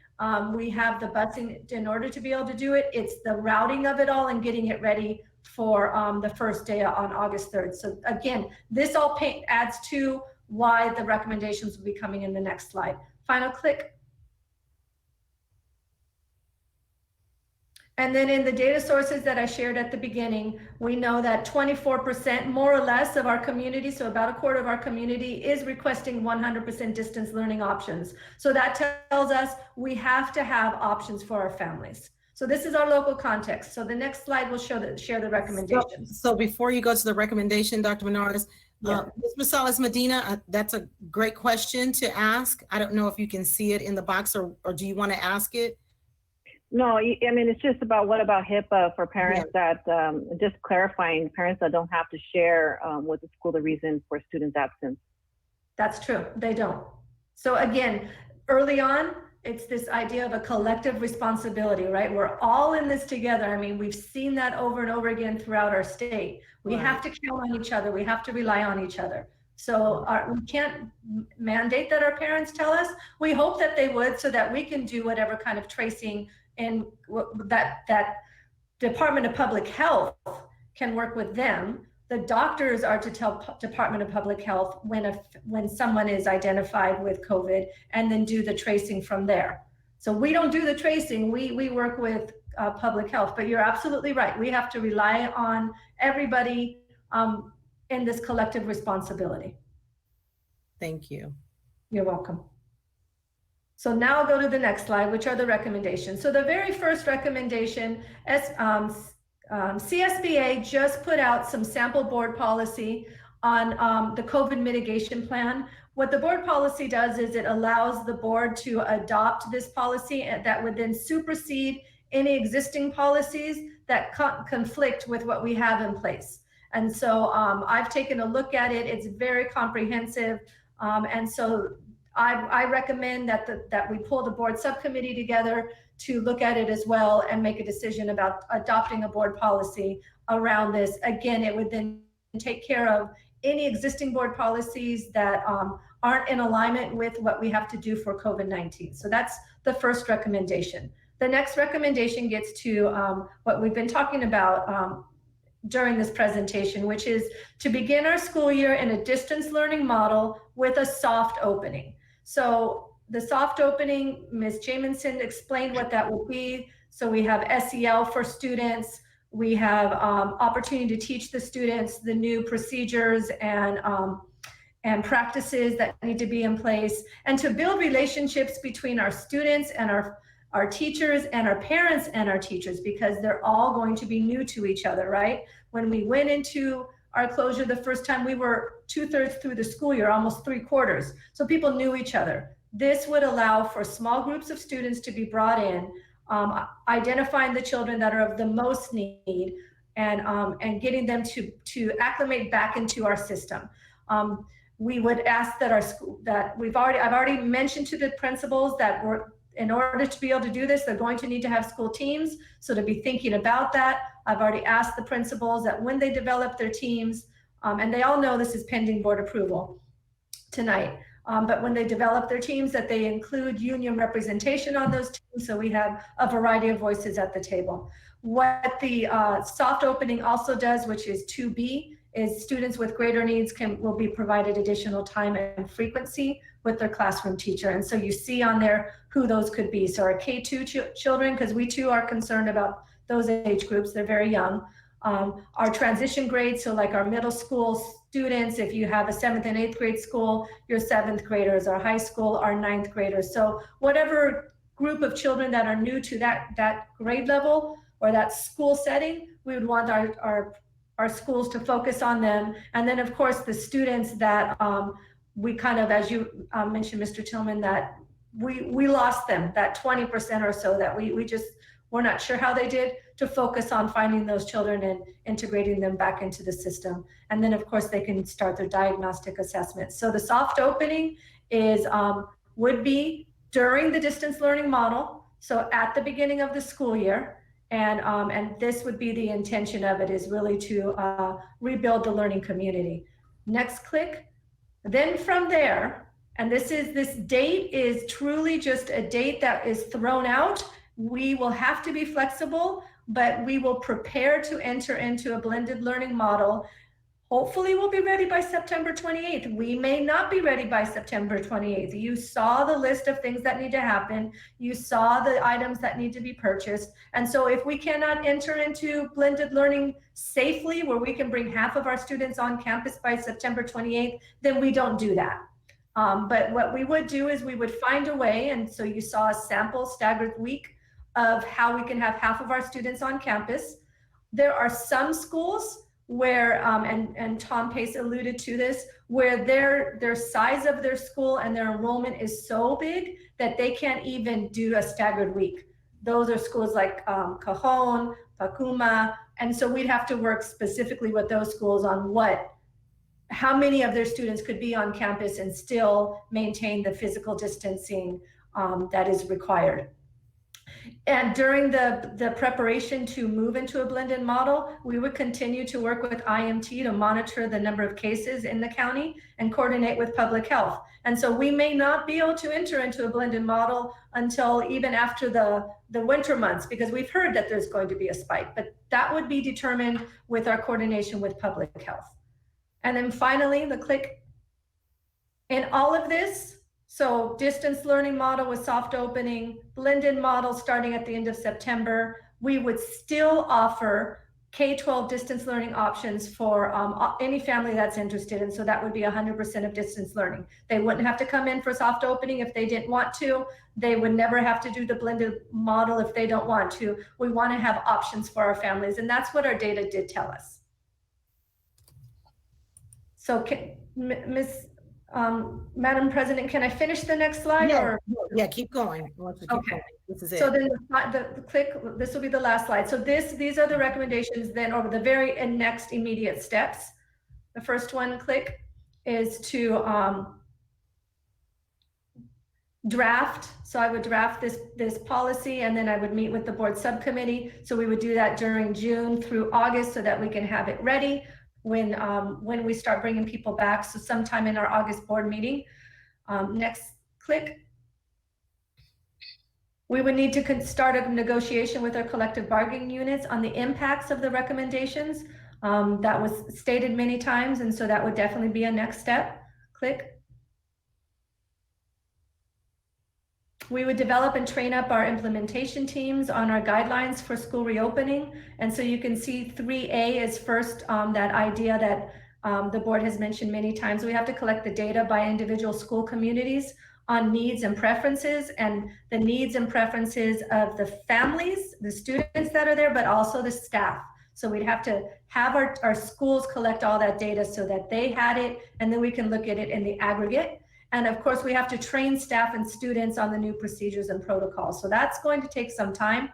We have the busing in order to be able to do it. It's the routing of it all and getting it ready for the first day on August 3rd. So again, this all adds to why the recommendations will be coming in the next slide. Final click. And then in the data sources that I shared at the beginning, we know that 24% more or less of our community, so about a quarter of our community, is requesting 100% distance learning options. So that tells us we have to have options for our families. So this is our local context. So the next slide will share the recommendations. So before you go to the recommendation, Dr. Menardez, Ms. Rosales Medina, that's a great question to ask. I don't know if you can see it in the box, or do you want to ask it? No, I mean, it's just about what about HIPAA for parents that, just clarifying, parents that don't have to share with the school the reason for students' absence. That's true, they don't. So again, early on, it's this idea of a collective responsibility, right? We're all in this together. I mean, we've seen that over and over again throughout our state. We have to count on each other. We have to rely on each other. So we can't mandate that our parents tell us. We hope that they would, so that we can do whatever kind of tracing, and that Department of Public Health can work with them. The doctors are to tell Department of Public Health when someone is identified with COVID, and then do the tracing from there. So we don't do the tracing, we work with public health, but you're absolutely right. We have to rely on everybody in this collective responsibility. Thank you. You're welcome. So now I'll go to the next slide, which are the recommendations. So the very first recommendation, CSBA just put out some sample board policy on the COVID mitigation plan. What the board policy does is it allows the board to adopt this policy that would then supersede any existing policies that conflict with what we have in place. And so I've taken a look at it. It's very comprehensive. And so I recommend that we pull the board subcommittee together to look at it as well and make a decision about adopting a board policy around this. Again, it would then take care of any existing board policies that aren't in alignment with what we have to do for COVID-19. So that's the first recommendation. The next recommendation gets to what we've been talking about during this presentation, which is to begin our school year in a distance learning model with a soft opening. So the soft opening, Ms. Jamison explained what that will be. So we have SEL for students. We have opportunity to teach the students the new procedures and practices that need to be in place, and to build relationships between our students and our teachers and our parents and our teachers, because they're all going to be new to each other, right? When we went into our closure the first time, we were 2/3 through the school year, almost 3/4. So people knew each other. This would allow for small groups of students to be brought in, identifying the children that are of the most need, and getting them to acclimate back into our system. We would ask that I've already mentioned to the principals that in order to be able to do this, they're going to need to have school teams. So to be thinking about that, I've already asked the principals that when they develop their teams, and they all know this is pending board approval tonight, but when they develop their teams, that they include union representation on those teams, so we have a variety of voices at the table. What the soft opening also does, which is 2B, is students with greater needs will be provided additional time and frequency with their classroom teacher. And so you see on there who those could be. So our K2 children, because we too are concerned about those age groups, they're very young. Our transition grades, so like our middle school students, if you have a 7th and 8th grade school, your 7th graders, our high school, our 9th graders. So whatever group of children that are new to that grade level or that school setting, we would want our schools to focus on them. And then of course the students that we kind of, as you mentioned, Mr. Tillman, that we lost them, that 20% or so that we're not sure how they did, to focus on finding those children and integrating them back into the system. And then of course they can start their diagnostic assessments. So the soft opening is would be during the distance learning model, so at the beginning of the school year. And this would be the intention of it, is really to rebuild the learning community. Next click. Then from there, and this date is truly just a date that is thrown out. We will have to be flexible, but we will prepare to enter into a blended learning model. Hopefully we'll be ready by September 28th. We may not be ready by September 28th. You saw the list of things that need to happen. You saw the items that need to be purchased. And so if we cannot enter into blended learning safely, where we can bring half of our students on campus by September 28th, then we don't do that. But what we would do is we would find a way, and so you saw a sample staggered week of how we can have half of our students on campus. There are some schools where, and Tom Pace alluded to this, where their size of their school and their enrollment is so big that they can't even do a staggered week. Those are schools like Cajon, Pacuma, and so we'd have to work specifically with those schools on how many of their students could be on campus and still maintain the physical distancing that is required. And during the preparation to move into a blended model, we would continue to work with IMT to monitor the number of cases in the county and coordinate with public health. And so we may not be able to enter into a blended model until even after the winter months, because we've heard that there's going to be a spike, but that would be determined with our coordination with public health. And then finally, the click. In all of this, so distance learning model with soft opening, blended model starting at the end of September, we would still offer K-12 distance learning options for any family that's interested. And so that would be 100% of distance learning. They wouldn't have to come in for soft opening if they didn't want to. They would never have to do the blended model if they don't want to. We want to have options for our families. And that's what our data did tell us. So Madam President, can I finish the next slide? Yeah, keep going. Okay. Going. This is it. So then the click, this will be the last slide. So these are the recommendations then over the very next immediate steps. The first one, click, is to draft. So I would draft this policy, and then I would meet with the board subcommittee. So we would do that during June through August so that we can have it ready when we start bringing people back, so sometime in our August board meeting. Next click. We would need to start a negotiation with our collective bargaining units on the impacts of the recommendations. That was stated many times, and so that would definitely be a next step. Click. We would develop and train up our implementation teams on our guidelines for school reopening. And so you can see 3A is first, that idea that the board has mentioned many times. We have to collect the data by individual school communities on needs and preferences, and the needs and preferences of the families, the students that are there, but also the staff. So we'd have to have our schools collect all that data so that they had it, and then we can look at it in the aggregate. And of course, we have to train staff and students on the new procedures and protocols. So that's going to take some time.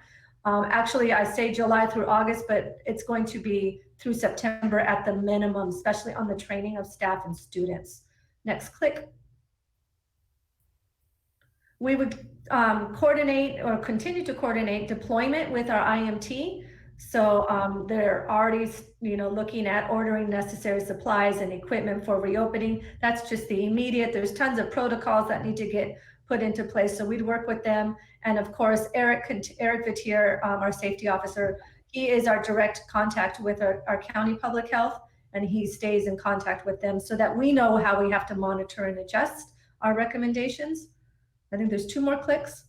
Actually, I say July through August, but it's going to be through September at the minimum, especially on the training of staff and students. Next click. We would coordinate or continue to coordinate deployment with our IMT. So they're already, looking at ordering necessary supplies and equipment for reopening. That's just the immediate. There's tons of protocols that need to get put into place. So we'd work with them. And of course, Eric Vitier, our safety officer, he is our direct contact with our county public health, and he stays in contact with them so that we know how we have to monitor and adjust our recommendations. I think there's 2 more clicks.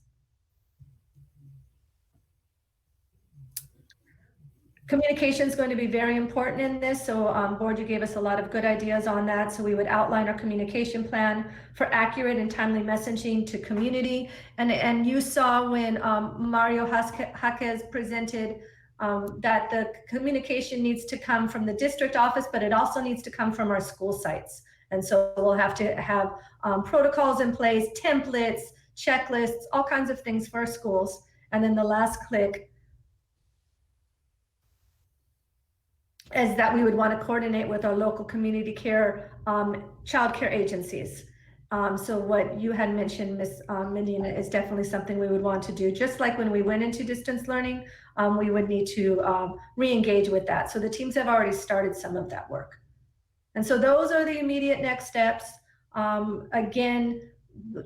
Communication is going to be very important in this. So board, you gave us a lot of good ideas on that. So we would outline our communication plan for accurate and timely messaging to community. And you saw when Mario Jaquez presented that the communication needs to come from the district office, but it also needs to come from our school sites. And so we'll have to have protocols in place, templates, checklists, all kinds of things for our schools. And then the last click is that we would want to coordinate with our local community care, child care agencies. So what you had mentioned, Ms. Medina, is definitely something we would want to do. Just like when we went into distance learning, we would need to re-engage with that. So the teams have already started some of that work. And so those are the immediate next steps. Again,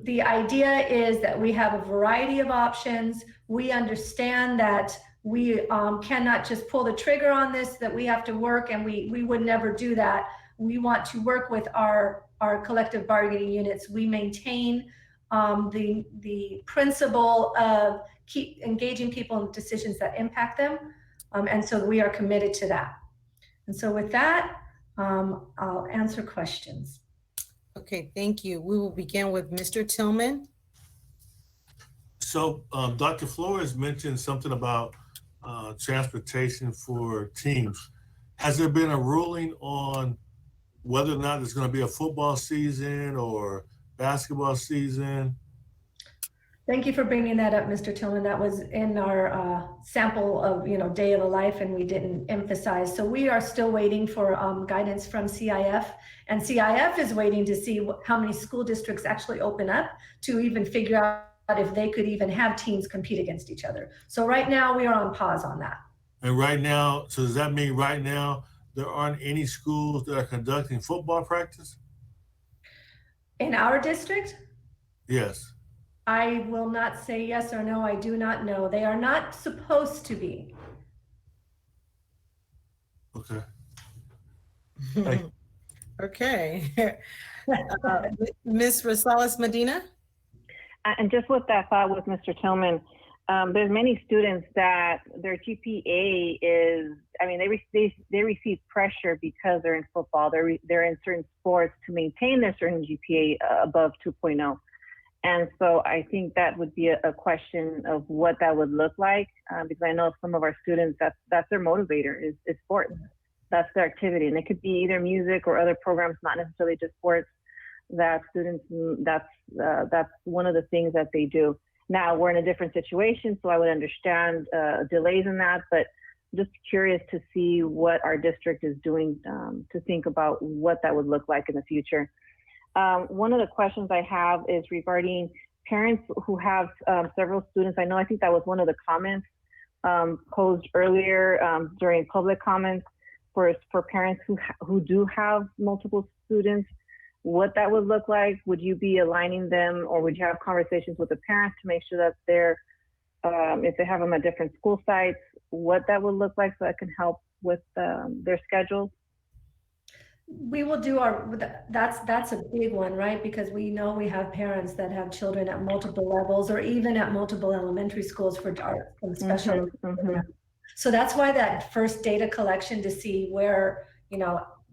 the idea is that we have a variety of options. We understand that we cannot just pull the trigger on this, that we have to work, and we would never do that. We want to work with our collective bargaining units. We maintain the principle of keep engaging people in decisions that impact them. And so we are committed to that. And so with that, I'll answer questions. Okay, thank you. We will begin with Mr. Tillman. So Dr. Flores mentioned something about transportation for teams. Has there been a ruling on whether or not there's going to be a football season or basketball season? Thank you for bringing that up, Mr. Tillman. That was in our sample of, day of a life, and we didn't emphasize. So we are still waiting for guidance from CIF, and CIF is waiting to see how many school districts actually open up to even figure out if they could even have teams compete against each other. So right now we are on pause on that. And right now, so does that mean right now there aren't any schools that are conducting football practice? In our district? Yes. I will not say yes or no. I do not know. They are not supposed to be. Okay. Okay. Ms. Rosales Medina? And just with that thought with Mr. Tillman, there's many students that their GPA is, they receive pressure because they're in football. They're in certain sports to maintain their certain GPA above 2.0. And so I think that would be a question of what that would look like, because I know some of our students, that's their motivator is sports. That's their activity. And it could be either music or other programs, not necessarily just sports, that students, that's one of the things that they do. Now we're in a different situation, so I would understand delays in that, but just curious to see what our district is doing to think about what that would look like in the future. One of the questions I have is regarding parents who have several students. I think that was one of the comments posed earlier during public comments for parents who do have multiple students, what that would look like. Would you be aligning them, or would you have conversations with the parents to make sure that they're, if they have them at different school sites, what that would look like so that can help with their schedules? We will do that's a big one, right? Because we know we have parents that have children at multiple levels or even at multiple elementary schools for art and special. So that's why that first data collection to see where,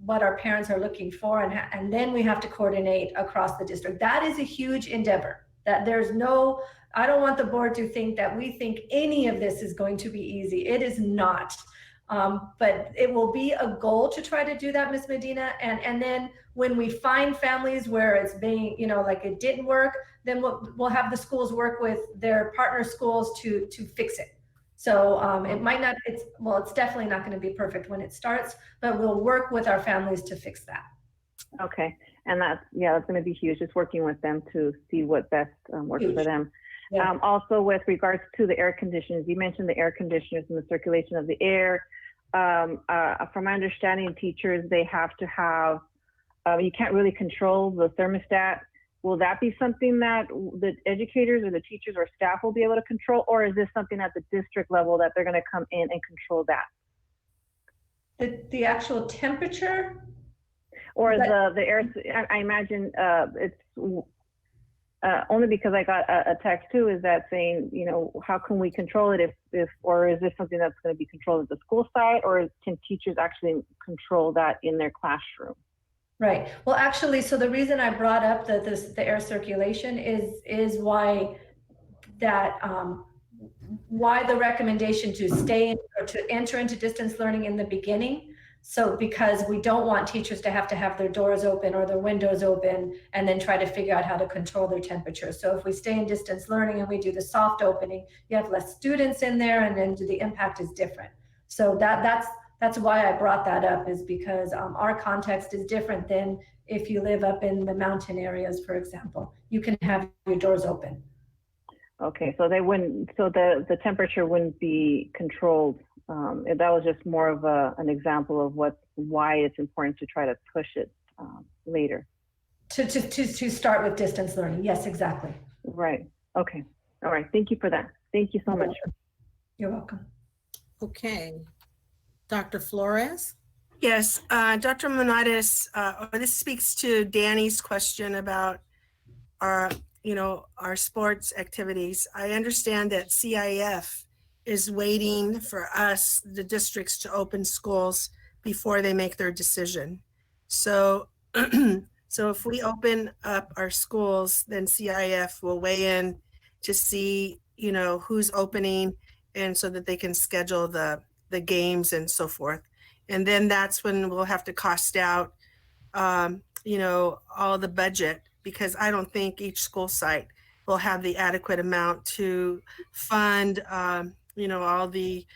what our parents are looking for, and then we have to coordinate across the district. That is a huge endeavor. That there's no, I don't want the board to think that we think any of this is going to be easy. It is not. But it will be a goal to try to do that, Ms. Medina. And then when we find families where it's being, like it didn't work, then we'll have the schools work with their partner schools to fix it. So it might not, it's definitely not going to be perfect when it starts, but we'll work with our families to fix that. Okay. And that's going to be huge, just working with them to see what best works for them. Yeah. Also, with regards to the air conditioners, you mentioned the air conditioners and the circulation of the air. From my understanding, teachers, they have to have, you can't really control the thermostat will that be something that the educators or the teachers or staff will be able to control, or is this something at the district level that they're going to come in and control that? The actual temperature? Or the air, I imagine it's only because I got a text too, is that saying, you know, how can we control it if or is this something that's going to be controlled at the school site, or can teachers actually control that in their classroom? Right. Well, actually, so the reason I brought up the air circulation is why that why the recommendation to stay in, or to enter into distance learning in the beginning. So because we don't want teachers to have their doors open or their windows open and then try to figure out how to control their temperature. So if we stay in distance learning and we do the soft opening, you have less students in there, and then the impact is different. So that's why I brought that up, is because our context is different than if you live up in the mountain areas, for example. You can have your doors open. Okay, so they wouldn't, so the temperature wouldn't be controlled. That was just more of an example of why it's important to try to push it later. To start with distance learning. Yes, exactly. Right. Okay. All right. Thank you for that. Thank you so much. You're welcome. Okay. Dr. Flores? Yes, Dr. Monatis, this speaks to Danny's question about our sports activities. I understand that CIF is waiting for us, the districts, to open schools before they make their decision. So, so if we open up our schools, then CIF will weigh in to see, who's opening, and so that they can schedule the games and so forth. And then that's when we'll have to cost out, all the budget, because I don't think each school site will have the adequate amount to fund, all the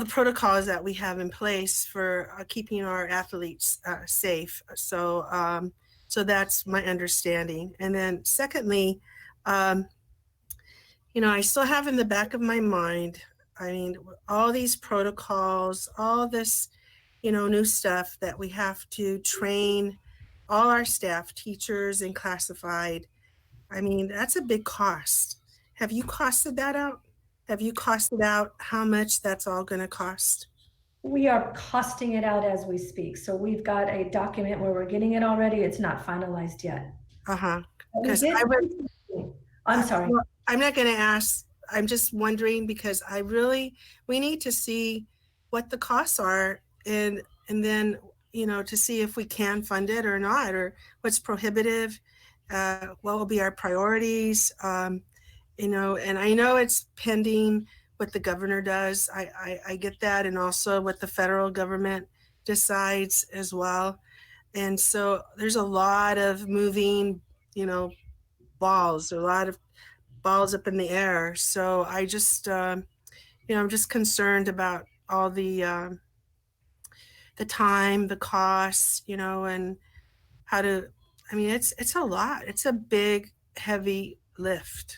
protocols that we have in place for keeping our athletes safe. So that's my understanding. And then secondly, I still have in the back of my mind, all these protocols, all this, new stuff that we have to train all our staff, teachers, and classified. That's a big cost. Have you costed that out? Have you costed out how much that's all going to cost? We are costing it out as we speak. So we've got a document where we're getting it already. It's not finalized yet. Because I'm sorry. Well, I'm not going to ask. I'm just wondering, because we need to see what the costs are, and then, to see if we can fund it or not, or what's prohibitive, what will be our priorities, and I know it's pending what the governor does. I get that, and also what the federal government decides as well. And so there's a lot of moving, balls, a lot of balls up in the air. So I just, I'm just concerned about all the time, the costs, and how to, it's a lot. It's a big, heavy lift.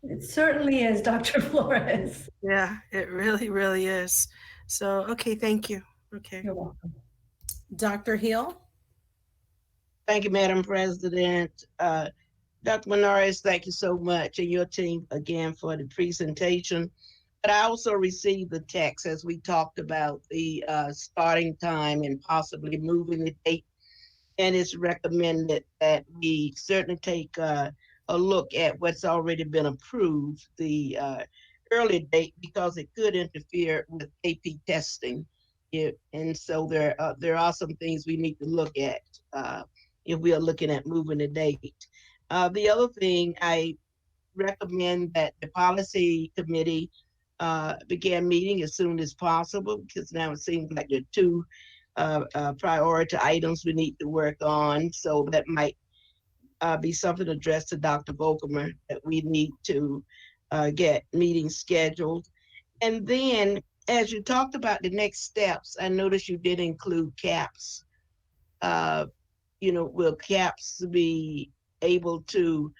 It certainly is, Dr. Flores. Yeah, it really, really is. So, okay, thank you. Okay. You're welcome. Dr. Hill? Thank you, Madam President. Dr. Monaris, thank you so much, and your team again for the presentation. But I also received the text as we talked about the starting time and possibly moving the date. And it's recommended that we certainly take a look at what's already been approved, the early date, because it could interfere with AP testing. And so there are some things we need to look at if we are looking at moving the date. The other thing, I recommend that the policy committee began meeting as soon as possible, because now it seems like there are two priority items we need to work on. So that might be something addressed to Dr. Volkemer, that we need to get meetings scheduled. And then, as you talked about the next steps, I noticed you did include CAPS. Will CAPS be able to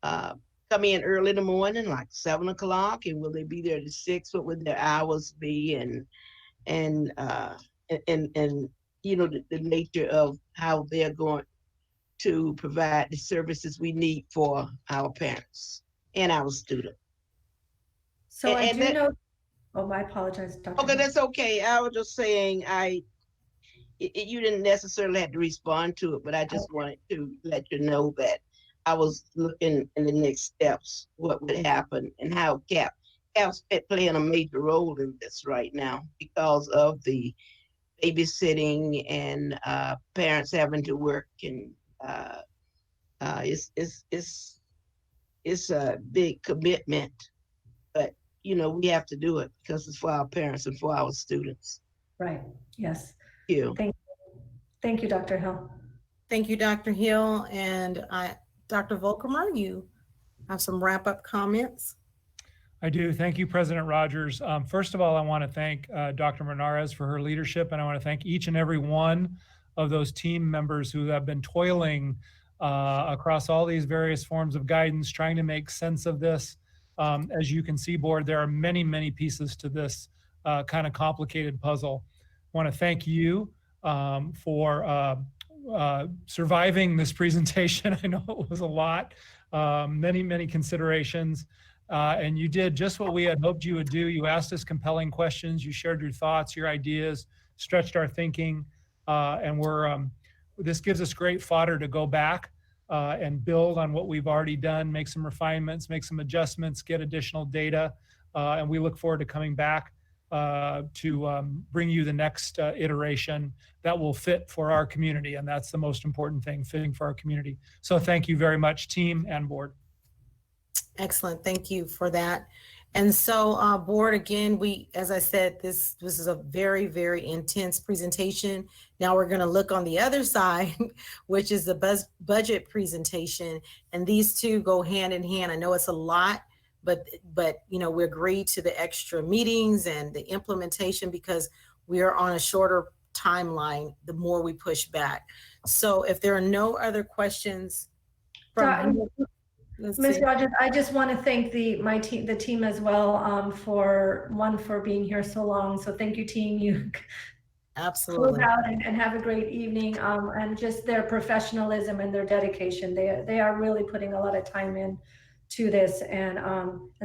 come in early in the morning, like 7 o'clock, and will they be there to 6? What would their hours be, and the nature of how they're going to provide the services we need for our parents and our students. So I And do that- know, oh, I apologize, Dr. Okay, that's okay. I was just saying, you didn't necessarily have to respond to it, but I just wanted to let you know that I was looking in the next steps, what would happen and how CAP's playing a major role in this right now because of the babysitting and parents having to work, and it's a big commitment, but you know, we have to do it because it's for our parents and for our students. Right, yes. Thank you. Thank you, Dr. Hill. Thank you, Dr. Hill. And Dr. Volkermer, you have some wrap-up comments? I do. Thank you, President Rogers. First of all, I want to thank Dr. Menarez for her leadership, and I want to thank each and every one of those team members who have been toiling across all these various forms of guidance, trying to make sense of this. As you can see, board, there are many, many pieces to this kind of complicated puzzle. I want to thank you for surviving this presentation. I know it was a lot, many, many considerations. And you did just what we had hoped you would do. You asked us compelling questions. You shared your thoughts, your ideas, stretched our thinking. And this gives us great fodder to go back and build on what we've already done, make some refinements, make some adjustments, get additional data. And we look forward to coming back to bring you the next iteration that will fit for our community. And that's the most important thing, fitting for our community. So thank you very much, team and board. Excellent. Thank you for that. And so board, again, as I said, this is a very, very intense presentation. Now we're going to look on the other side, which is the budget presentation. And these two go hand in hand. I know it's a lot, but you know, we agreed to the extra meetings and the implementation because we are on a shorter timeline the more we push back. So if there are no other questions from Ms. Rogers, I just want to thank the team as well for being here so long. So thank you, team. You absolutely close out and have a great evening. And just their professionalism and their dedication. They are really putting a lot of time in to this, and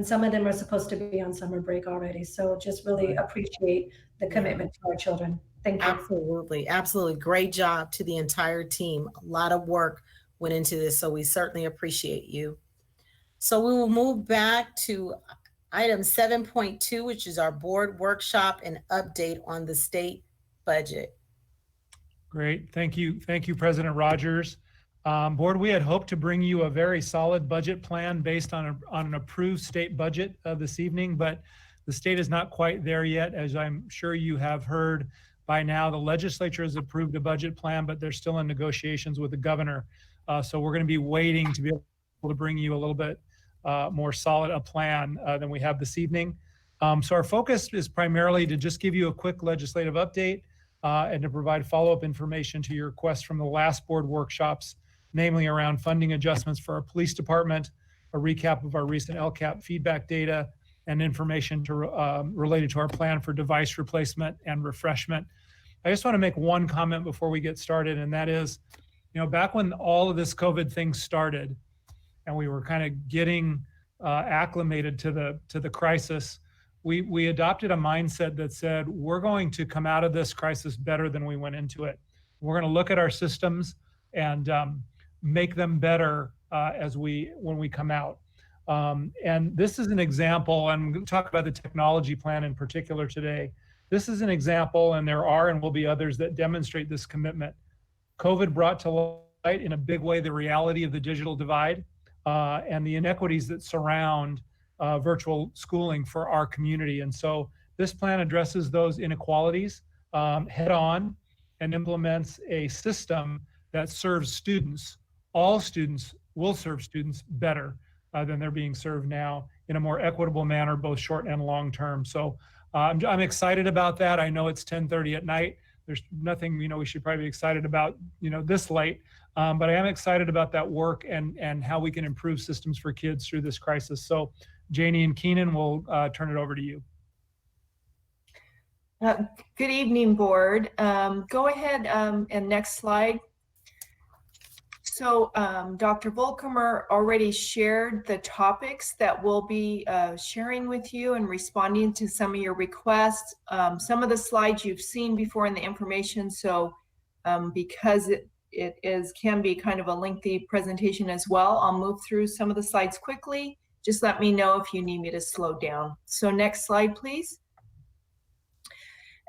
some of them are supposed to be on summer break already. So just really appreciate the commitment to our children. Thank you. Absolutely, absolutely. Great job to the entire team. A lot of work went into this, so we certainly appreciate you. So we will move back to item 7.2, which is our board workshop and update on the state budget. Great. Thank you. Thank you, President Rogers. Board, we had hoped to bring you a very solid budget plan based on an approved state budget this evening, but the state is not quite there yet. As I'm sure you have heard by now, the legislature has approved a budget plan, but they're still in negotiations with the governor. So we're going to be waiting to be able to bring you a little bit more solid a plan than we have this evening. So our focus is primarily to just give you a quick legislative update and to provide follow-up information to your requests from the last board workshops, namely around funding adjustments for our police department, a recap of our recent LCAP feedback data, and information related to our plan for device replacement and refreshment. I just want to make one comment before we get started, and that is, you know, back when all of this COVID thing started, and we were kind of getting acclimated to the crisis, we adopted a mindset that said, we're going to come out of this crisis better than we went into it. We're going to look at our systems and make them better when we come out. And this is an example, and I'm going to talk about the technology plan in particular today. This is an example, and there are and will be others that demonstrate this commitment. COVID brought to light in a big way the reality of the digital divide and the inequities that surround virtual schooling for our community. And so this plan addresses those inequalities head on and implements a system that serves students. All students will serve students better than they're being served now in a more equitable manner, both short and long term. So I'm excited about that. I know it's 10:30 at night. There's nothing, you know, we should probably be excited about, you know, this late, but I am excited about that work and how we can improve systems for kids through this crisis. So Janie and Keenan, will turn it over to you. Good evening, board. Go ahead and next slide. So Dr. Volkemer already shared the topics that we'll be sharing with you and responding to some of your requests. Some of the slides you've seen before in the information, so because it can be kind of a lengthy presentation as well, I'll move through some of the slides quickly. Just let me know if you need me to slow down. So next slide, please.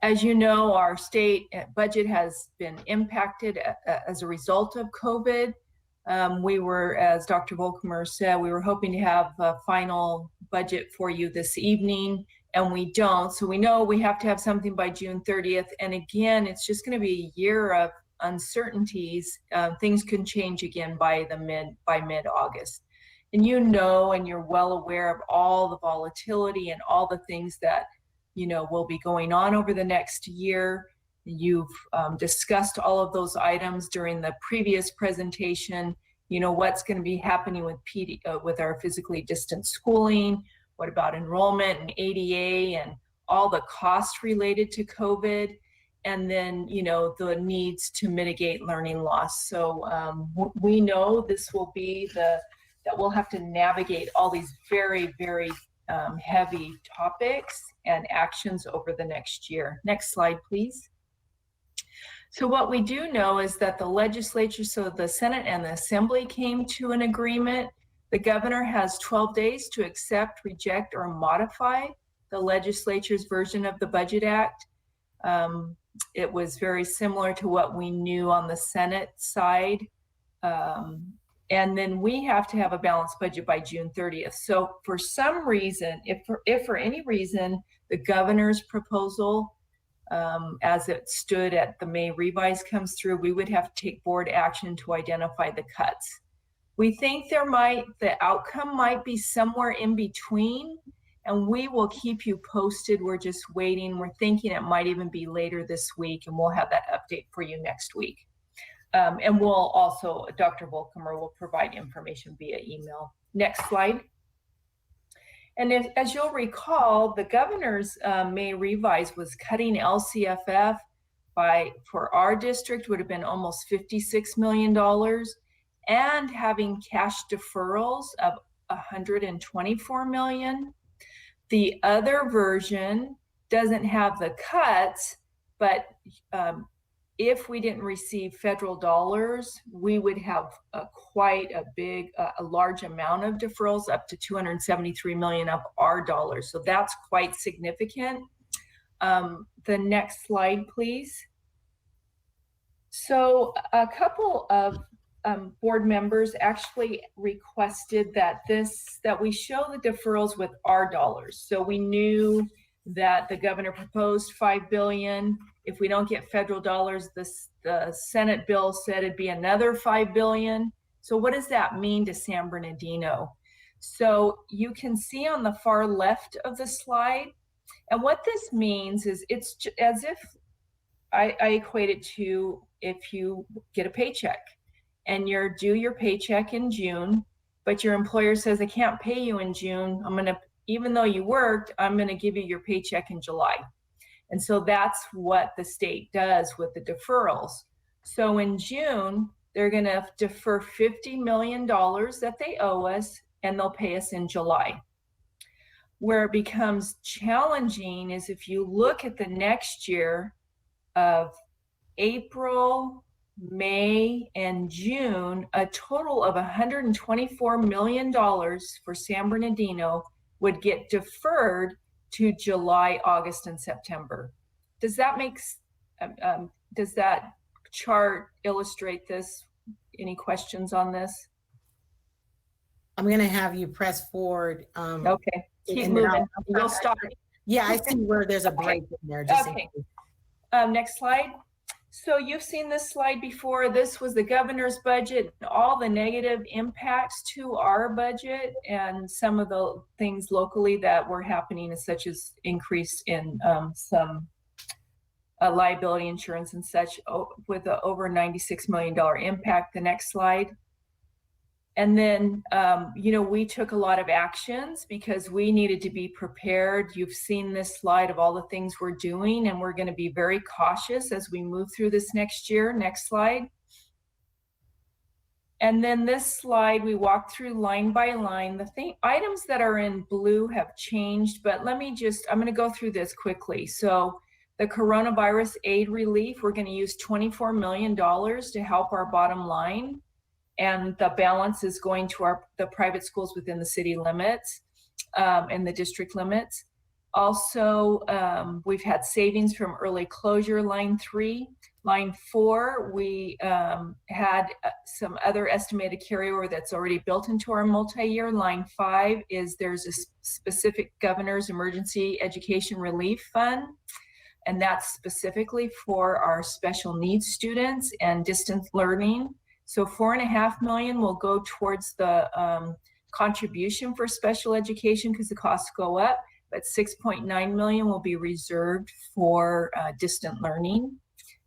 As you know, our state budget has been impacted as a result of COVID. We were, as Dr. Volkemer said, we were hoping to have a final budget for you this evening, and we don't. So we know we have to have something by June 30th. And again, it's just going to be a year of uncertainties. Things can change again by mid-August. And you know, and you're well aware of all the volatility and all the things that will be going on over the next year. You've discussed all of those items during the previous presentation. What's going to be happening with our physically distant schooling, what about enrollment and ADA and all the costs related to COVID, and then, the needs to mitigate learning loss. So we know this will be that we'll have to navigate all these very, very heavy topics and actions over the next year. Next slide, please. So what we do know is that the legislature, so the Senate and the Assembly came to an agreement. The governor has 12 days to accept, reject, or modify the legislature's version of the Budget Act. It was very similar to what we knew on the Senate side. And then we have to have a balanced budget by June 30th. So for some reason, if for any reason, the governor's proposal, as it stood at the May revise comes through, we would have to take board action to identify the cuts. We think the outcome might be somewhere in between, and we will keep you posted. We're just waiting. We're thinking it might even be later this week, and we'll have that update for you next week. And we'll also, Dr. Volkemer will provide information via email. Next slide. And as you'll recall, the governor's May revise was cutting LCFF for our district would have been almost $56 million, and having cash deferrals of $124 million. The other version doesn't have the cuts, but if we didn't receive federal dollars, we would have quite a large amount of deferrals, up to $273 million of our dollars. So that's quite significant. The next slide, please. So a couple of board members actually requested that we show the deferrals with our dollars. So we knew that the governor proposed $5 billion. If we don't get federal dollars, the Senate bill said it'd be another $5 billion. So what does that mean to San Bernardino? So you can see on the far left of the slide, and what this means is it's as if I equate it to if you get a paycheck and you're due your paycheck in June, but your employer says, I can't pay you in June. Even though you worked, I'm gonna give you your paycheck in July. And so that's what the state does with the deferrals. So in June, they're gonna defer $50 million that they owe us, and they'll pay us in July. Where it becomes challenging is if you look at the next year of April, May, and June, a total of $124 million for San Bernardino would get deferred to July, August, and September. Does that does that chart illustrate this? Any questions on this? I'm gonna have you press forward. Okay, keep moving. You'll stop. Yeah, I see where there's a break in there. Just okay. Next slide. So you've seen this slide before. This was the governor's budget, all the negative impacts to our budget, and some of the things locally that were happening, such as increase in some liability insurance and such, with an over $96 million impact. The next slide. And then, we took a lot of actions because we needed to be prepared. You've seen this slide of all the things we're doing, and we're going to be very cautious as we move through this next year. Next slide. And then this slide, we walk through line by line. The items that are in blue have changed, but I'm going to go through this quickly. So the coronavirus aid relief, we're going to use $24 million to help our bottom line. And the balance is going to the private schools within the city limits and the district limits. Also, we've had savings from early closure, line 3. Line 4, we had some other estimated carryover that's already built into our multi-year. Line 5 is there's a specific governor's emergency education relief fund, and that's specifically for our special needs students and distance learning. So $4.5 million will go towards the contribution for special education because the costs go up, but $6.9 million will be reserved for distant learning.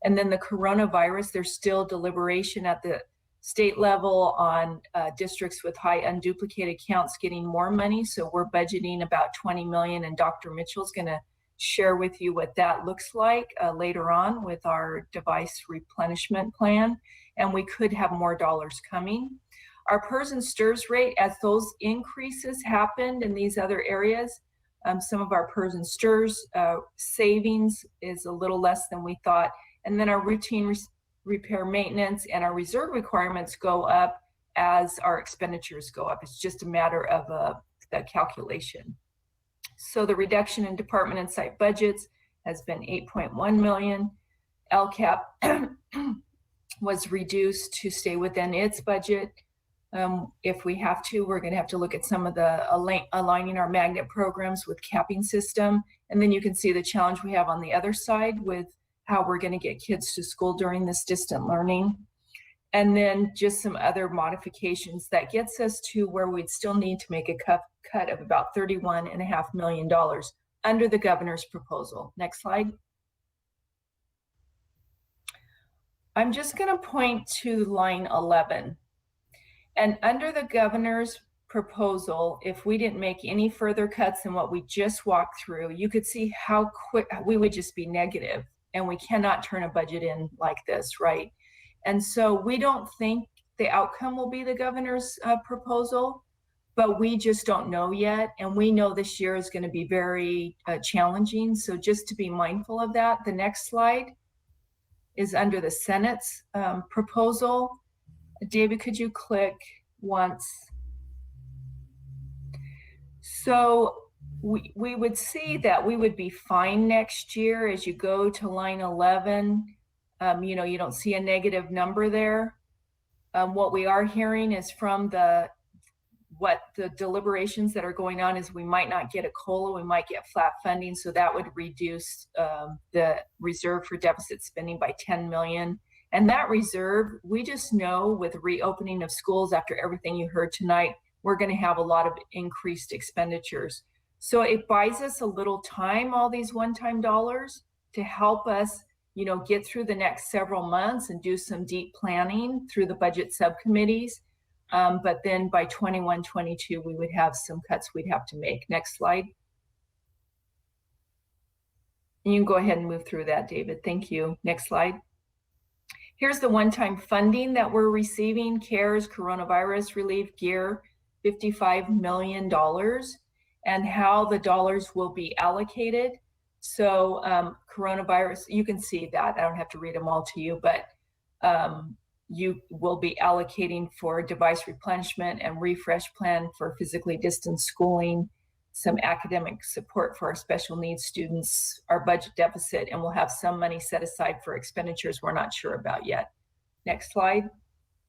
And then the coronavirus, there's still deliberation at the state level on districts with high unduplicated counts getting more money. So we're budgeting about $20 million, and Dr. Mitchell's gonna share with you what that looks like later on with our device replenishment plan. And we could have more dollars coming. Our PERS and STIRS rate, as those increases happened in these other areas, some of our PERS and STIRS savings is a little less than we thought. And then our routine repair maintenance and our reserve requirements go up as our expenditures go up. It's just a matter of the calculation. So the reduction in department and site budgets has been $8.1 million. LCAP was reduced to stay within its budget. If we have to, we're going to have to look at some of the aligning our magnet programs with capping system. And then you can see the challenge we have on the other side with how we're going to get kids to school during this distant learning. And then just some other modifications that gets us to where we'd still need to make a cut of about $31.5 million under the governor's proposal. Next slide. I'm just going to point to line 11. And under the governor's proposal, if we didn't make any further cuts than what we just walked through, you could see how quick we would just be negative. And we cannot turn a budget in like this, right? And so we don't think the outcome will be the governor's proposal, but we just don't know yet. And we know this year is going to be very challenging. So just to be mindful of that, the next slide is under the Senate's proposal. David, could you click once? So we would see that we would be fine next year. As you go to line 11, you don't see a negative number there. What we are hearing is from the deliberations that are going on is we might not get a COLA, we might get flat funding. So that would reduce the reserve for deficit spending by 10 million. And that reserve, we just know with reopening of schools after everything you heard tonight, we're going to have a lot of increased expenditures. So it buys us a little time, all these one-time dollars, to help us, get through the next several months and do some deep planning through the budget subcommittees. But then by 21, 22, we would have some cuts we'd have to make. Next slide. You can go ahead and move through that, David. Thank you. Next slide. Here's the one-time funding that we're receiving: CARES, coronavirus relief, GEAR, $55 million, and how the dollars will be allocated. So coronavirus, you can see that. I don't have to read them all to you, but you will be allocating for device replenishment and refresh plan for physically distanced schooling, some academic support for our special needs students, our budget deficit, and we'll have some money set aside for expenditures we're not sure about yet. Next slide.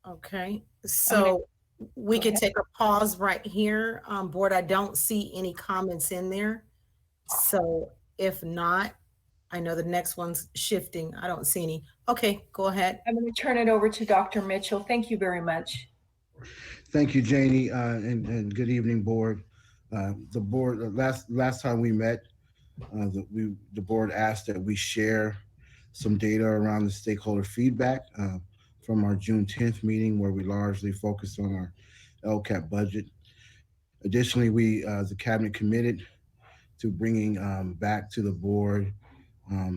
Okay, so we could take a pause right here. Board, I don't see any comments in there. So if not, I know the next one's shifting. I don't see any. Okay, go ahead. I'm going to turn it over to Dr. Mitchell. Thank you very much. Thank you, Janie, and good evening, board. The board, last time we met, the board asked that we share some data around the stakeholder feedback from our June 10th meeting, where we largely focused on our LCAP budget. Additionally, we, as a cabinet, committed to bringing back to the board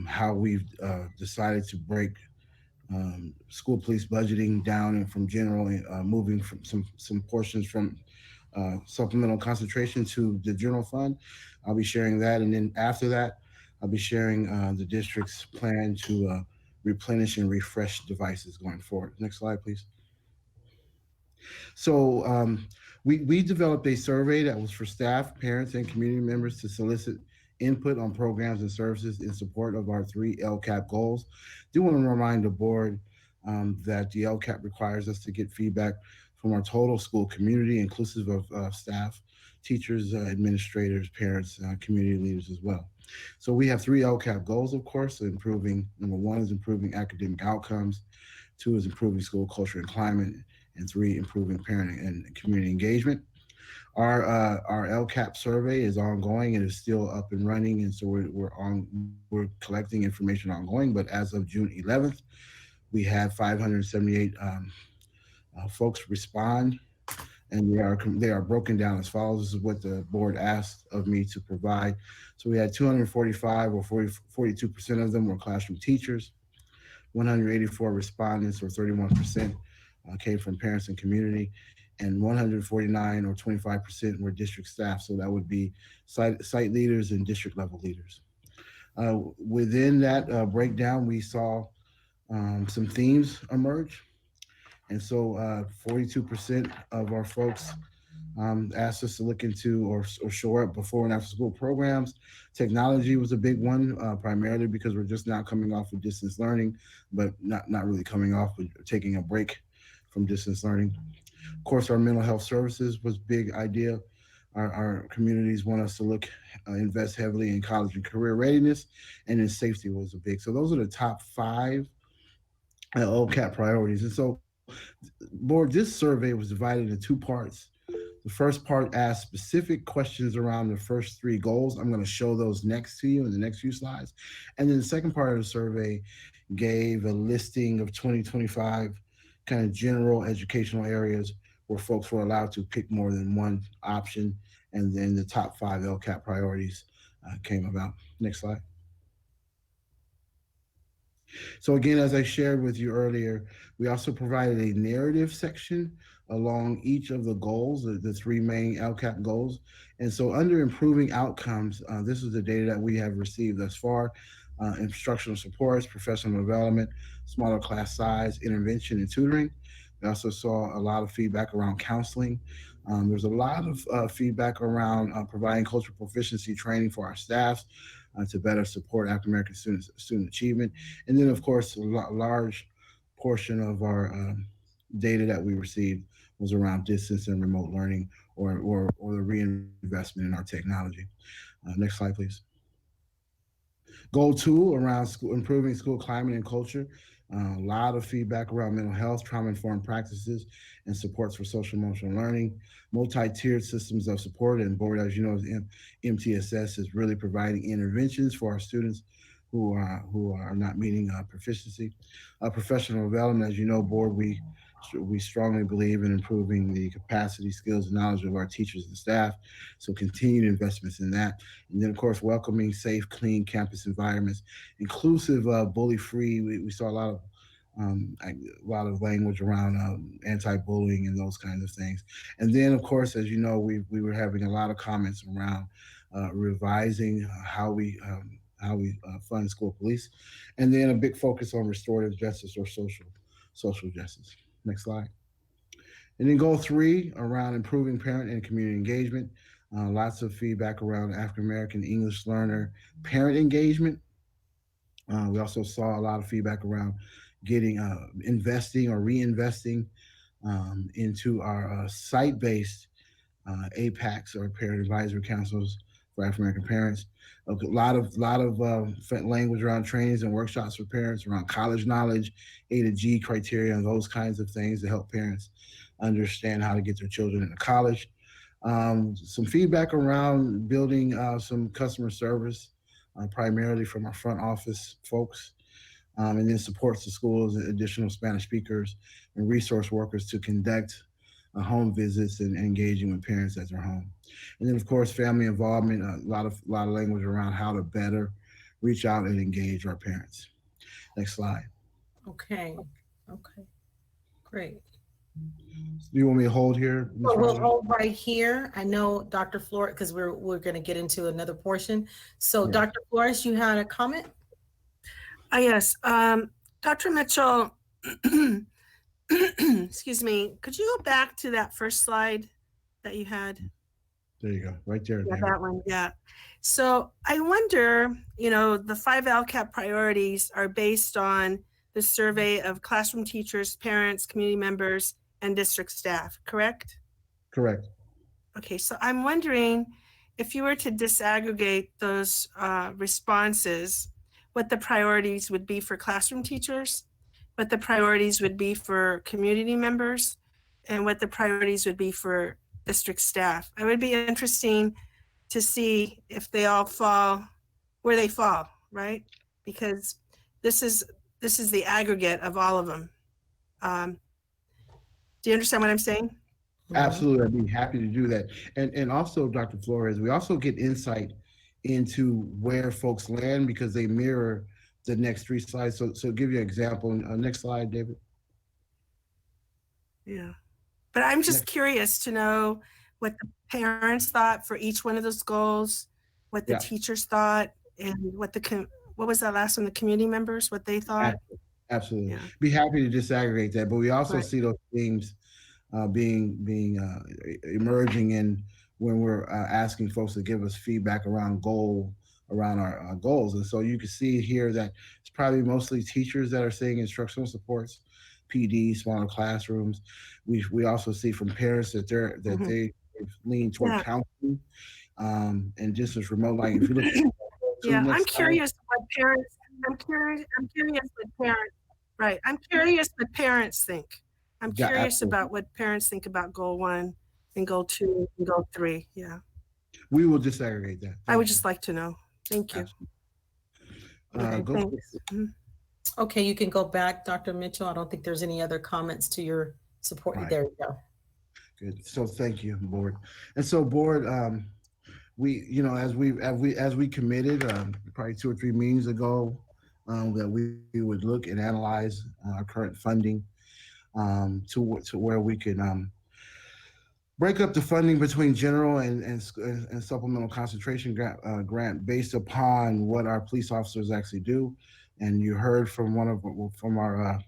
how we've decided to break school police budgeting down and from general, moving from some portions from supplemental concentration to the general fund. I'll be sharing that. And then after that, I'll be sharing the district's plan to replenish and refresh devices going forward. Next slide, please. So we developed a survey that was for staff, parents, and community members to solicit input on programs and services in support of our 3 LCAP goals. Do want to remind the board that the LCAP requires us to get feedback from our total school community, inclusive of staff, teachers, administrators, parents, community leaders as well. So we have 3 LCAP goals, of course, improving. Number 1 is improving academic outcomes. 2 is improving school culture and climate. And 3, improving parent and community engagement. Our LCAP survey is ongoing and is still up and running, and so we're collecting information ongoing. But as of June 11th, we had 578 folks respond, and they are broken down as follows. This is what the board asked of me to provide. So we had 245, or 42% of them were classroom teachers. 184 respondents, or 31%, came from parents and community, and 149, or 25%, were district staff. So that would be site leaders and district level leaders. Within that breakdown, we saw some themes emerge. And so 42% of our folks asked us to look into or shore up before and after school programs. Technology was a big one, primarily because we're just now coming off of distance learning, but not really coming off, but taking a break from distance learning. Of course, our mental health services was a big idea. Our communities want us to invest heavily in college and career readiness, and then safety was a big. So those are the top 5 LCAP priorities. And so, board, this survey was divided into 2 parts. The first part asked specific questions around the first 3 goals. I'm going to show those next to you in the next few slides. And then the second part of the survey gave a listing of 2025 kind of general educational areas where folks were allowed to pick more than one option. And then the top 5 LCAP priorities came about. Next slide. So again, as I shared with you earlier, we also provided a narrative section along each of the goals, the 3 main LCAP goals. And so under improving outcomes, this is the data that we have received thus far. Instructional supports, professional development, smaller class size, intervention, and tutoring. We also saw a lot of feedback around counseling. There's a lot of feedback around providing cultural proficiency training for our staff to better support African American student achievement. And then, of course, a large portion of our data that we received was around distance and remote learning, or the reinvestment in our technology. Next slide, please. Goal 2, around improving school climate and culture. A lot of feedback around mental health, trauma-informed practices, and supports for social emotional learning. Multi-tiered systems of support, and board, as you know, MTSS is really providing interventions for our students who are not meeting proficiency. Professional development, as you know, board, we strongly believe in improving the capacity, skills, and knowledge of our teachers and staff. So continued investments in that. And then, of course, welcoming safe, clean campus environments, inclusive, bully-free. We saw a lot of language around anti-bullying and those kinds of things. And then, of course, as you know, we were having a lot of comments around revising how we fund school police, and then a big focus on restorative justice or social justice. Next slide. And then goal 3, around improving parent and community engagement. Lots of feedback around African American English learner parent engagement. We also saw a lot of feedback around getting investing or reinvesting into our site-based APACs, or parent advisory councils for African American parents. A lot of language around trainings and workshops for parents around college knowledge, A to G criteria, and those kinds of things to help parents understand how to get their children into college. Some feedback around building some customer service, primarily from our front office folks, and then supports the schools, additional Spanish speakers and resource workers to conduct home visits and engaging with parents at their home. And then, of course, family involvement, a lot of language around how to better reach out and engage our parents. Next slide. Okay, okay, great. Do you want me to hold here, Ms. So we'll Rogers? hold right here. I know Dr. Flores, because we're going to get into another portion. So Yeah. Dr. Flores, you had a comment? Yes, Dr. Mitchell, excuse me, could you go back to that first slide that you had? There you go, right there. Yeah, David. that one, yeah. So I wonder, the 5 LCAP priorities are based on the survey of classroom teachers, parents, community members, and district staff, correct? Correct. Okay, so I'm wondering if you were to disaggregate those responses, what the priorities would be for classroom teachers, what the priorities would be for community members, and what the priorities would be for district staff. It would be interesting to see if they all fall where they fall, right? Because this is the aggregate of all of them. Do you understand what I'm saying? Absolutely, I'd be happy to do that. And also, Dr. Flores, we also get insight into where folks land because they mirror the next 3 slides. So give you an example. Next slide, David. Yeah. But I'm just curious to know what the parents thought for each one of those goals, what the teachers thought, and what was that last one, the community members, what they thought? Absolutely. Be happy to disaggregate that, but we also Right. see those themes emerging in when we're asking folks to give us feedback around our goals. And so you can see here that it's probably mostly teachers that are saying instructional supports, PD, smaller classrooms. We also see from parents that they lean toward counseling and distance remote. Like if you look at Yeah, I'm slide. curious what parents. I'm curious what parents. Right, I'm curious what parents think. I'm Yeah, curious absolutely. about what parents think about goal 1 and goal 2 and goal 3. Yeah, We will disaggregate that. I would just like to know. Thank you. Okay, Go thanks. Mhm. Okay, you can go back, Dr. Mitchell. I don't think there's any other comments to your support. Right. There you go. Good. So thank you, board. And so board, we, as we committed probably 2 or 3 meetings ago, that we would look and analyze our current funding to where we can break up the funding between general and supplemental concentration grant based upon what our police officers actually do. And you heard from our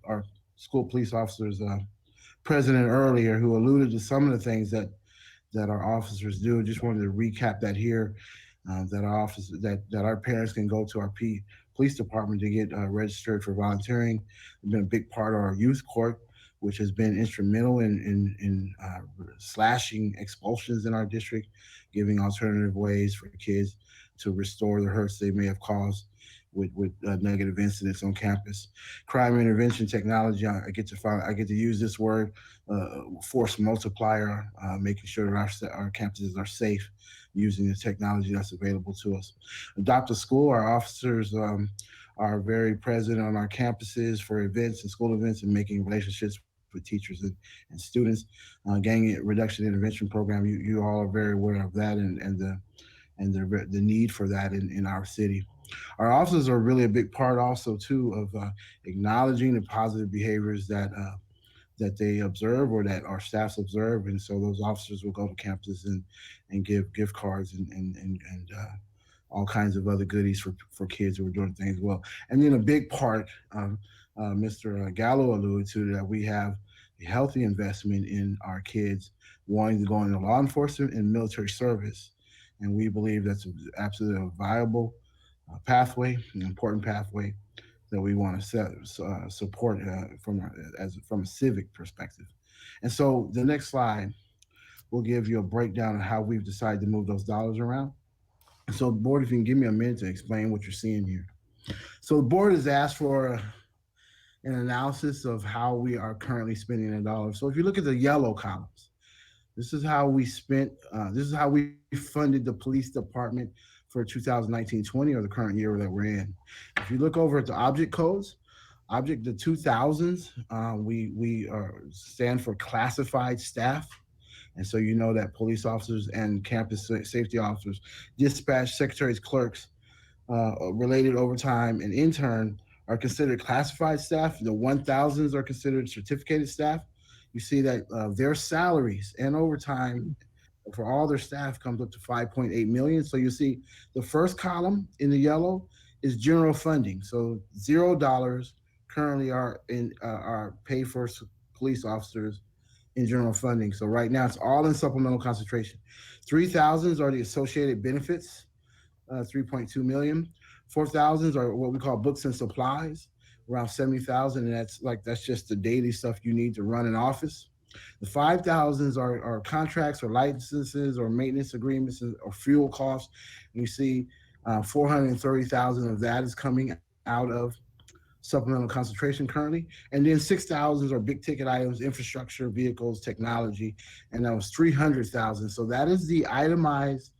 our school police officers president earlier, who alluded to some of the things that our officers do. Just wanted to recap that here, that our parents can go to our police department to get registered for volunteering. It's been a big part of our youth court, which has been instrumental in slashing expulsions in our district, giving alternative ways for kids to restore the hurts they may have caused with negative incidents on campus. Crime intervention technology, I get to use this word, force multiplier, making sure that our campuses are safe using the technology that's available to us. Adopt a School, our officers are very present on our campuses for events and school events and making relationships with teachers and students. Gang reduction intervention program, you all are very aware of that and the need for that in our city. Our officers are really a big part also too of acknowledging the positive behaviors that they observe or that our staffs observe, and so those officers will go to campuses and give gift cards and all kinds of other goodies for kids who are doing things well. And then a big part, Mr. Gallo alluded to, that we have a healthy investment in our kids wanting to go into law enforcement and military service, and we believe that's absolutely a viable pathway, an important pathway that we want to support from a civic perspective. And so the next slide will give you a breakdown of how we've decided to move those dollars around. And so, board, if you can give me a minute to explain what you're seeing here. So the board has asked for an analysis of how we are currently spending the dollars. So if you look at the yellow columns, this is how we spent, this is how we funded the police department for 2019-20, or the current year that we're in. If you look over at the object codes, the 2000s, we stand for classified staff. And so you know that police officers and campus safety officers, dispatch secretaries, clerks, related overtime, and intern are considered classified staff. The 1000s are considered certificated staff. You see that their salaries and overtime for all their staff comes up to 5.8 million. So you see the first column in the yellow is general funding. So $0 currently are paid for police officers in general funding. So right now it's all in supplemental concentration. 3000s are the associated benefits, 3.2 million. 4000s are what we call books and supplies, around 70,000, and that's just the daily stuff you need to run an office. The 5000s are contracts or licenses or maintenance agreements or fuel costs. And you see 430,000 of that is coming out of supplemental concentration currently. And then 6000s are big ticket items, infrastructure, vehicles, technology, and that was 300,000. So that is the itemized.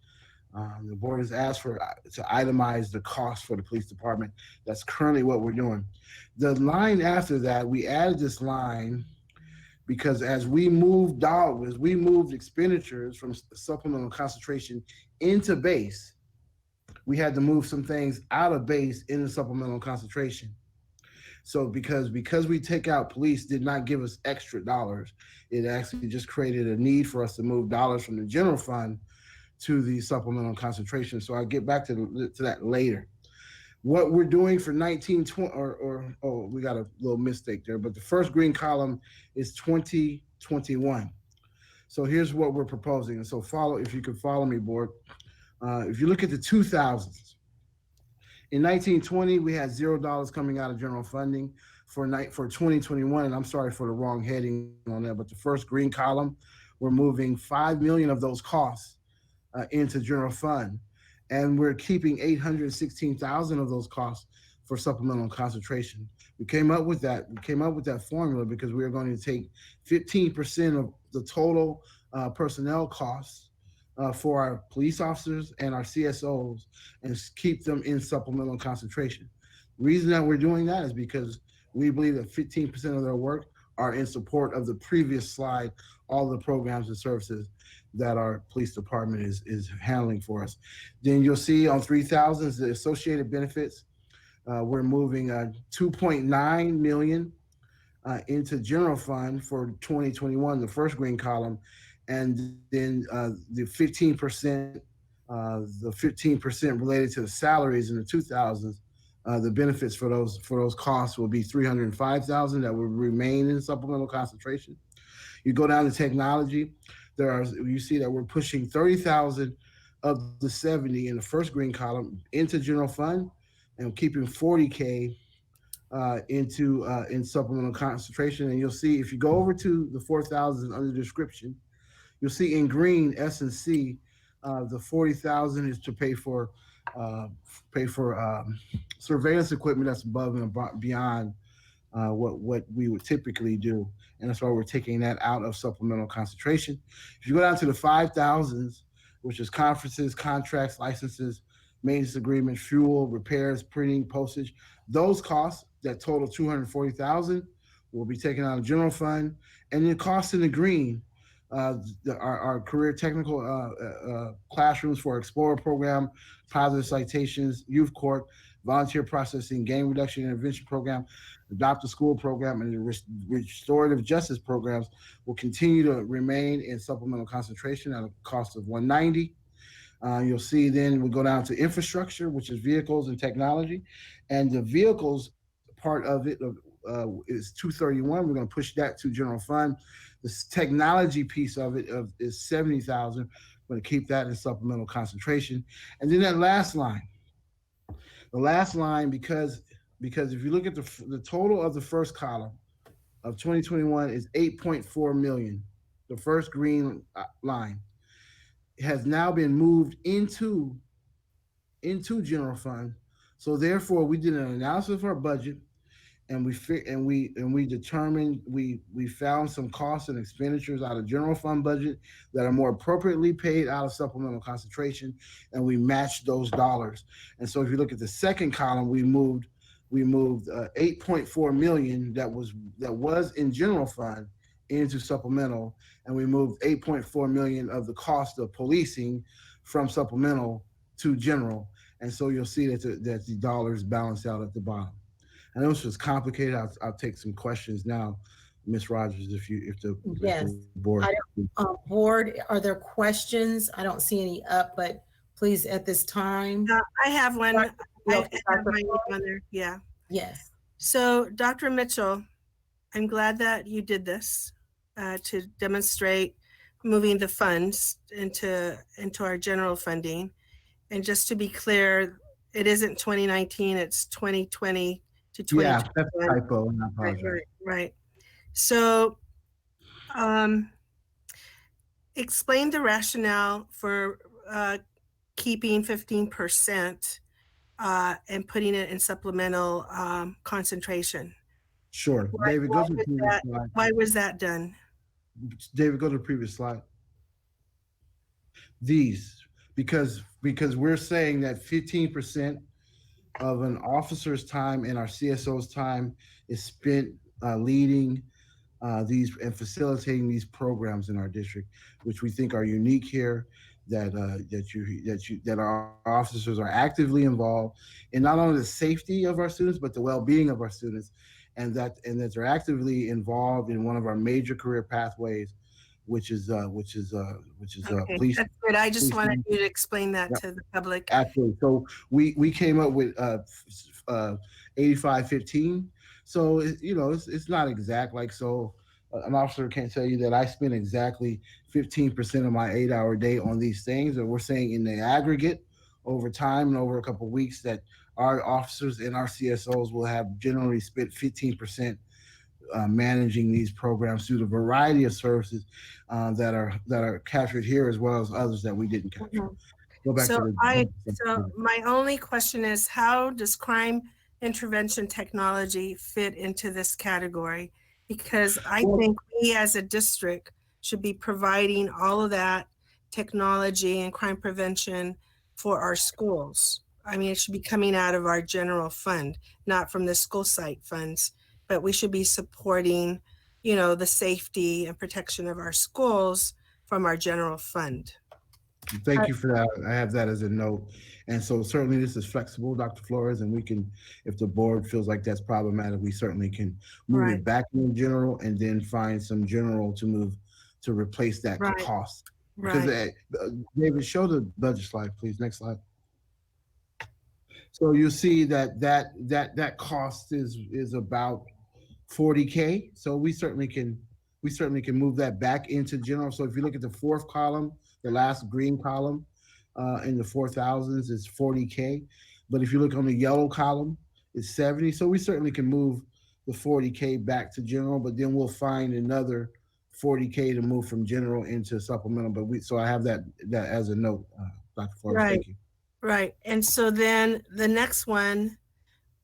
The board has asked to itemize the cost for the police department. That's currently what we're doing. The line after that, we added this line because as we moved expenditures from supplemental concentration into base, we had to move some things out of base into supplemental concentration. So because we take out police did not give us extra dollars, it actually just created a need for us to move dollars from the general fund to the supplemental concentration. So I'll get back to that later. What we're doing for 1920, we got a little mistake there, but the first green column is 2021. So here's what we're proposing. And so if you could follow me, board. If you look at the 2000s, in 1920, we had $0 coming out of general funding for 2021, and I'm sorry for the wrong heading on that, but the first green column, we're moving 5 million of those costs into general fund, and we're keeping 816,000 of those costs for supplemental concentration. We came up with that formula because we were going to take 15% of the total personnel costs for our police officers and our CSOs and keep them in supplemental concentration. The reason that we're doing that is because we believe that 15% of their work are in support of the previous slide, all the programs and services that our police department is handling for us. Then you'll see on 3000s, the associated benefits, we're moving 2.9 million into general fund for 2021, the first green column, and then the 15% related to the salaries in the 2000s, the benefits for those costs will be 305,000 that will remain in supplemental concentration. You go down to technology, you see that we're pushing 30,000 of the 70 in the first green column into general fund and keeping 40K in supplemental concentration. And you'll see if you go over to the 4,000 under description, you'll see in green S&C, the 40,000 is to pay for surveillance equipment that's above and beyond what we would typically do. And that's why we're taking that out of supplemental concentration. If you go down to the 5,000s, which is conferences, contracts, licenses, maintenance agreement, fuel, repairs, printing, postage, those costs that total 240,000 will be taken out of general fund. And the costs in the green, our career technical classrooms for Explorer program, positive citations, youth court, volunteer processing, gang reduction intervention program, adopt a school program, and the restorative justice programs will continue to remain in supplemental concentration at a cost of 190. You'll see then we'll go down to infrastructure, which is vehicles and technology, and the vehicles part of it is 231. We're going to push that to general fund. This technology piece of it is 70,000. We're going to keep that in supplemental concentration. And then that last line, because if you look at the total of the first column of 2021 is 8.4 million, the first green line has now been moved into general fund. So therefore, we did an analysis of our budget, and we determined we found some costs and expenditures out of general fund budget that are more appropriately paid out of supplemental concentration, and we matched those dollars. And so if you look at the second column, we moved 8.4 million that was in general fund into supplemental, and we moved 8.4 million of the cost of policing from supplemental to general. And so you'll see that the dollars balance out at the bottom. I know this was complicated. I'll take some questions now, Ms. Rogers, if the Yes. board. Board, are there questions? I don't see any up, but please at this time. I have one. I have my name on there. Yeah. Yes. So, Dr. Mitchell, I'm glad that you did this to demonstrate moving the funds into our general funding. And just to be clear, it isn't 2019, it's 2020 to 2021. Yeah, that's a typo. I apologize. Right. So, explain the rationale for keeping 15% and putting it in supplemental concentration. Sure. David, go to the previous slide. Why was that done? David, go to the previous slide. Because we're saying that 15% of an officer's time and our CSO's time is spent leading these and facilitating these programs in our district, which we think are unique here. That our officers are actively involved in not only the safety of our students but the well-being of our students, and that they're actively involved in one of our major career pathways, which is police. That's good. I just wanted you to explain that Yep. to the public. Absolutely. So we came up with 85-15. So it's not exact. Like, so an officer can't tell you that I spend exactly 15% of my 8-hour day on these things. And we're saying in the aggregate over time and over a couple of weeks that our officers and our CSOs will have generally spent 15% managing these programs through the variety of services that are captured here, as well as others that we didn't capture. Go back So to my only question is, how does crime intervention technology fit into this category? Because I think we as a district should be providing all of that technology and crime prevention for our schools. I mean, it should be coming out of our general fund, not from the school site funds, but we should be supporting, the safety and protection of our schools from our general fund. Thank you for that. I have that as a note. And so certainly this is flexible, Dr. Flores, and we can, if the board feels like that's problematic, we certainly can move it back in general and then find some general to move to replace that cost. Because David, show the budget slide, please. Next slide. So you see that cost is about $40K. So we certainly can move that back into general. So if you look at the fourth column, the last green column in the 4,000s is $40K. But if you look on the yellow column, it's 70. So we certainly can move the $40K back to general, but then we'll find another $40K to move from general into supplemental. But so I have that as a note, Dr. Flores. Thank you. Right. And so then the next one,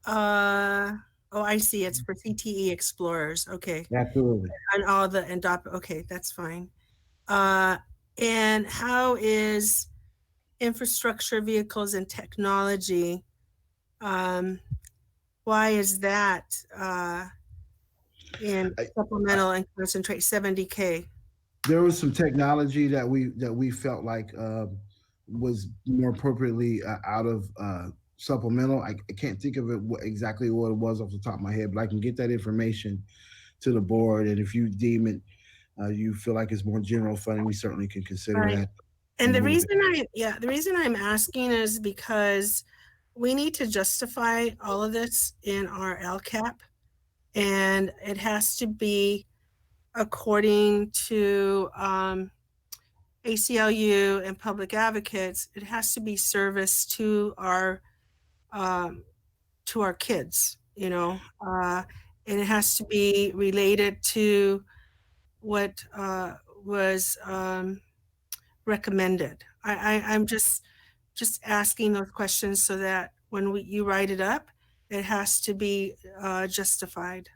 I see. It's for CTE Explorers. Okay. Absolutely. And all the okay, that's fine. And how is infrastructure, vehicles, and technology? Why is that in supplemental and concentrate 70K? There was some technology that we felt like was more appropriately out of supplemental. I can't think of it exactly what it was off the top of my head, but I can get that information to the board. And if you deem it, you feel like it's more general funding, we certainly can consider that. And the reason I'm asking is because we need to justify all of this in our LCAP, and it has to be according to ACLU and public advocates. It has to be service to our kids, and it has to be related to what was recommended. I'm just asking those questions so that when you write it up, it has to be justified.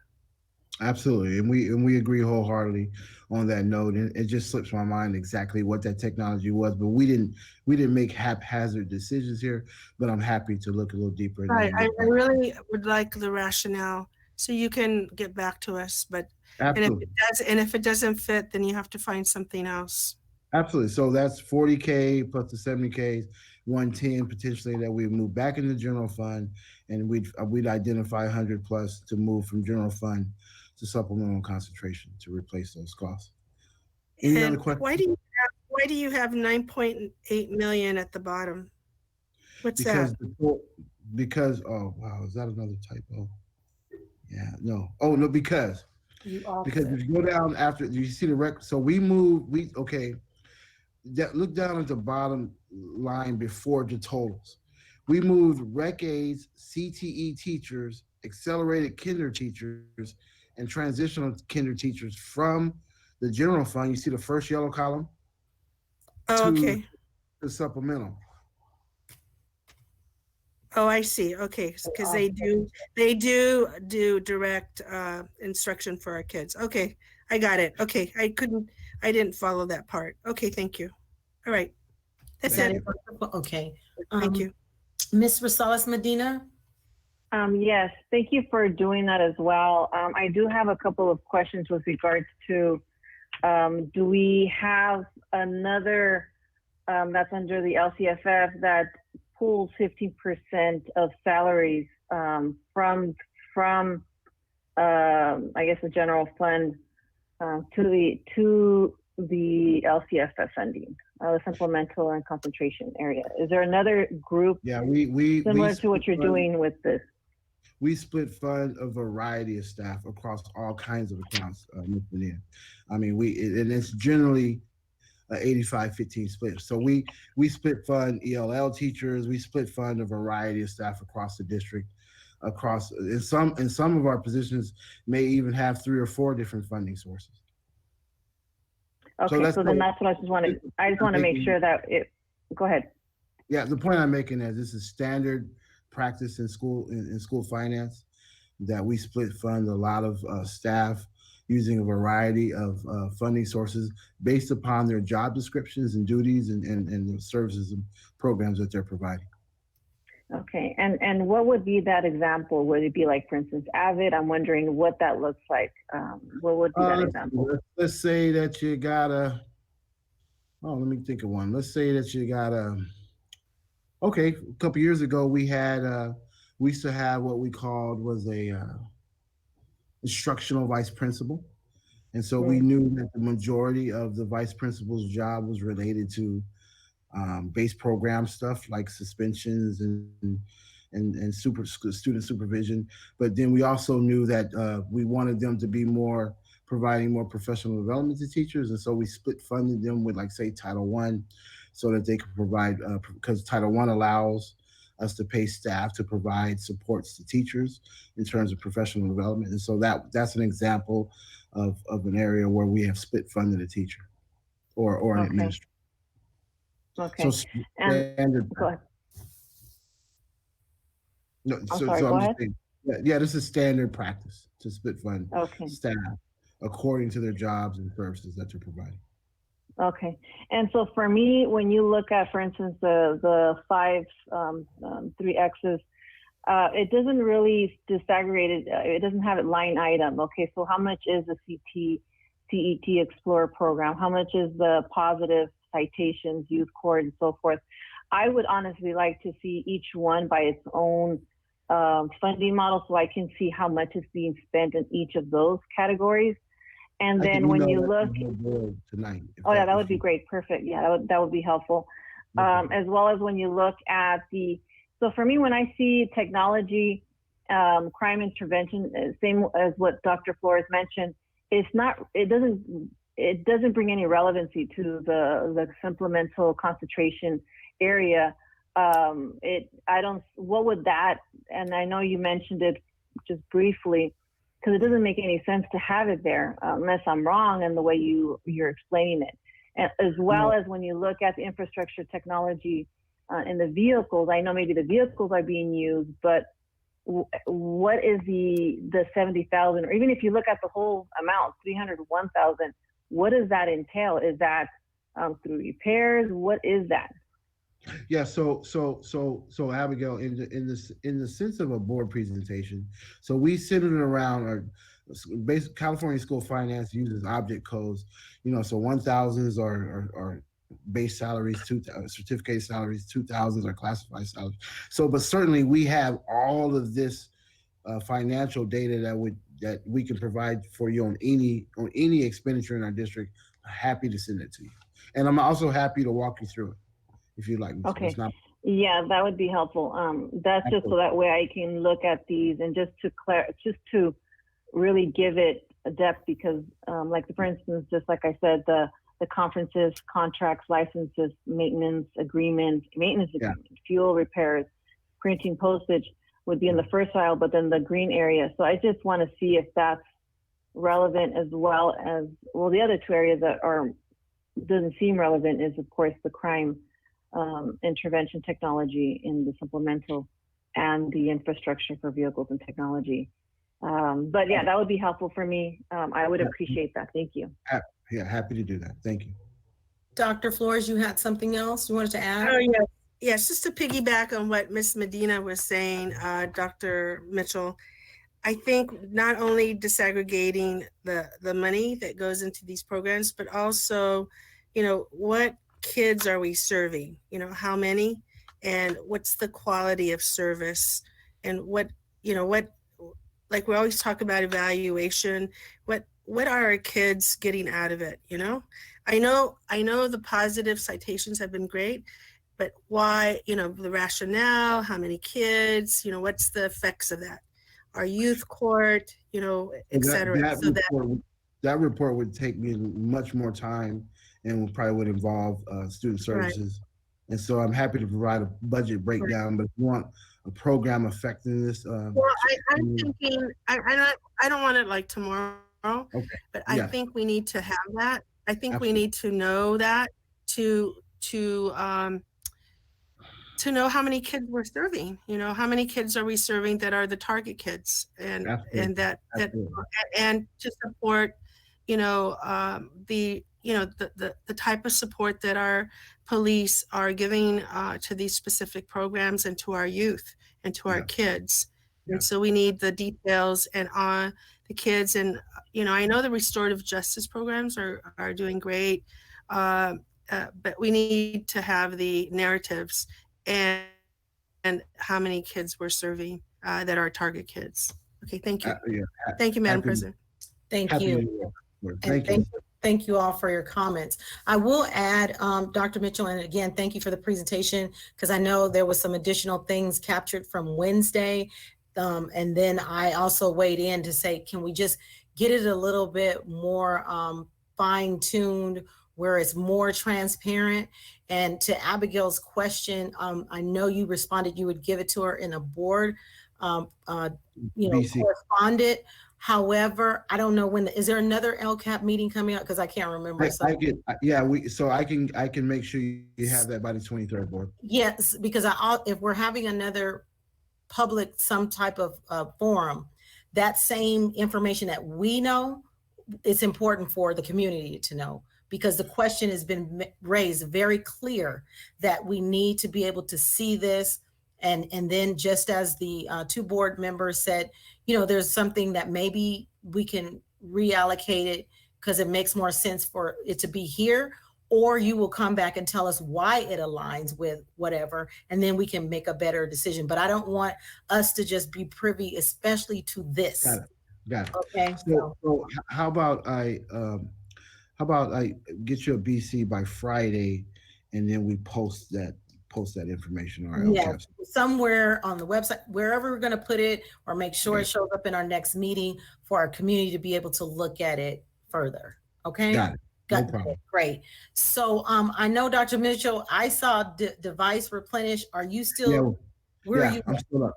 Absolutely, and we agree wholeheartedly on that note. And it just slips my mind exactly what that technology was, but we didn't make haphazard decisions here. But I'm happy to look a little deeper. Right, I really would like the rationale, so you can get back to us. But and if it doesn't fit, then you have to find something else. Absolutely. So that's $40K plus the $70K 110 potentially that we move back into the general fund, and we'd identify 100 plus to move from general fund to supplemental concentration to replace those costs. Any other And questions? why do you have 9.8 million at the bottom? What's that? Because oh wow, is that another typo? Yeah, no. Oh no, because if you go down after you see the record, so look down at the bottom line before the totals. We moved rec aides, CTE teachers, accelerated kinder teachers, and transitional kinder teachers from the general fund. You see the first yellow column? Oh, okay. The supplemental. Oh, I see. Okay, because they do direct instruction for our kids. Okay, I got it. Okay, I didn't follow that part. Okay, thank you. All right, that's it. Okay. Thank you. Ms. Rosales Medina? Yes, thank you for doing that as well. I do have a couple of questions with regards to, do we have another that's under the LCFF that pulls 15% of salaries from I guess the general fund to the LCFF funding, the supplemental and concentration area? Is there another group? Yeah, we similar to what you're doing with this? We split fund a variety of staff across all kinds of accounts, Ms. Bonilla. I mean, and it's generally 85-15 split. So we split fund ELL teachers, we split fund a variety of staff across the district, in some of our positions may even have 3 or 4 different funding sources. Okay, so then that's what I just want to make sure that go ahead. Yeah, the point I'm making is this is standard practice in school finance, that we split fund a lot of staff using a variety of funding sources based upon their job descriptions and duties and the services and programs that they're providing. Okay, and what would be that example? Would it be like, for instance, AVID? I'm wondering what that looks like. What would be that example? Let's say that you got let me think of one. Let's say that you got okay, a couple years ago, we used to have what we called was a instructional vice principal. And so we knew that the majority of the vice principal's job was related to base program stuff like suspensions and student supervision. But then we also knew that we wanted them to be providing more professional development to teachers. And so we split funded them with, like, say, Title I, so that they could provide, because Title I allows us to pay staff to provide supports to teachers in terms of professional development. And so that's an example of an area where we have split funded a teacher or an administrator. Okay. So standard. Go ahead. No, I'm sorry, go ahead. saying, yeah, this is standard practice to split fund staff according to their jobs and services that they're providing. Okay, and so for me, when you look at, for instance, the 5 3X's, it doesn't really disaggregate it. It doesn't have it line item. Okay, so how much is the CET Explorer program? How much is the positive citations, youth court, and so forth? I would honestly like to see each one by its own funding model, so I can see how much is being spent in each of those categories. And then when you look tonight, that would be great. Perfect. Yeah, that would be helpful. As well as when you look at so for me, when I see technology, crime intervention, same as what Dr. Flores mentioned, it doesn't bring any relevancy to the supplemental concentration area. What would that, and I know you mentioned it just briefly, because it doesn't make any sense to have it there unless I'm wrong in the way you're explaining it. And as well as when you look at the infrastructure technology in the vehicles, I know maybe the vehicles are being used, but what is the 70,000, or even if you look at the whole amount, 301,000, what does that entail? Is that through repairs? What is that? Yeah, so Abigail, in the sense of a board presentation, so we centered it around California School Finance uses object codes, so 1000s are base salaries, certificate salaries, 2000s are classified salaries. So, but certainly we have all of this financial data that we can provide for you on any expenditure in our district. I'm happy to send it to you, and I'm also happy to walk you through it if you'd like me to. Okay. It's not. Yeah, that would be helpful. That's just so that way I can look at these and just to really give it a depth, because like for instance, just like I said, the conferences, contracts, licenses, maintenance agreements, fuel repairs, printing, postage would be in the first aisle, but then the green area. So I just want to see if that's relevant, as well as, well, the other two areas that doesn't seem relevant is of course the crime intervention technology in the supplemental and the infrastructure for vehicles and technology. But yeah, that would be helpful for me. I would appreciate that. Thank you. Yeah, happy to do that. Thank you. Dr. Flores, you had something else you wanted to add? Oh, yes. Yes, just to piggyback on what Ms. Medina was saying, Dr. Mitchell, I think not only disaggregating the money that goes into these programs, but also, what kids are we serving? How many, and what's the quality of service, and what, like we always talk about evaluation, what are our kids getting out of it? I know the positive citations have been great, but why, the rationale, how many kids, what's the effects of that? Our youth court, et cetera. That report would take me much more time and probably would involve student services. Right. And so I'm happy to provide a budget breakdown, but if you want a program effectiveness. I'm thinking, I don't want it like tomorrow, but I think we need to have that. I think we need to know that to know how many kids we're serving, how many kids are we serving that are the target kids, and and to support, the type of support that our police are giving to these specific programs and to our youth and to our kids. And so we need the details and on the kids. And, I know the restorative justice programs are doing great, but we need to have the narratives and how many kids we're serving that are target kids. Okay, thank you. Thank you, Madam President. Thank you. Thank you all for your comments. I will add, Dr. Mitchell, and again, thank you for the presentation, because I know there was some additional things captured from Wednesday. And then I also weighed in to say, can we just get it a little bit more fine-tuned, where it's more transparent? And to Abigail's question, I know you responded you would give it to her in a board, correspondent. However, I don't know when. Is there another LCAP meeting coming up? Because I can't remember. I can make sure you have that by the 23rd, board. Yes, because if we're having another public, some type of forum, that same information that we know, it's important for the community to know, because the question has been raised very clear that we need to be able to see this. And then just as the two board members said, there's something that maybe we can reallocate it because it makes more sense for it to be here, or you will come back and tell us why it aligns with whatever, and then we can make a better decision. But I don't want us to just be privy, especially to this. Got it. Okay. So how about I get you a BC by Friday, and then we post that information on our LCAP. Somewhere on the website, wherever we're going to put it, or make sure it shows up in our next meeting for our community to be able to look at it further. Okay. Got it. No problem. Great. So I know, Dr. Mitchell, I saw device replenish. Are you still? Where are you? I'm still up.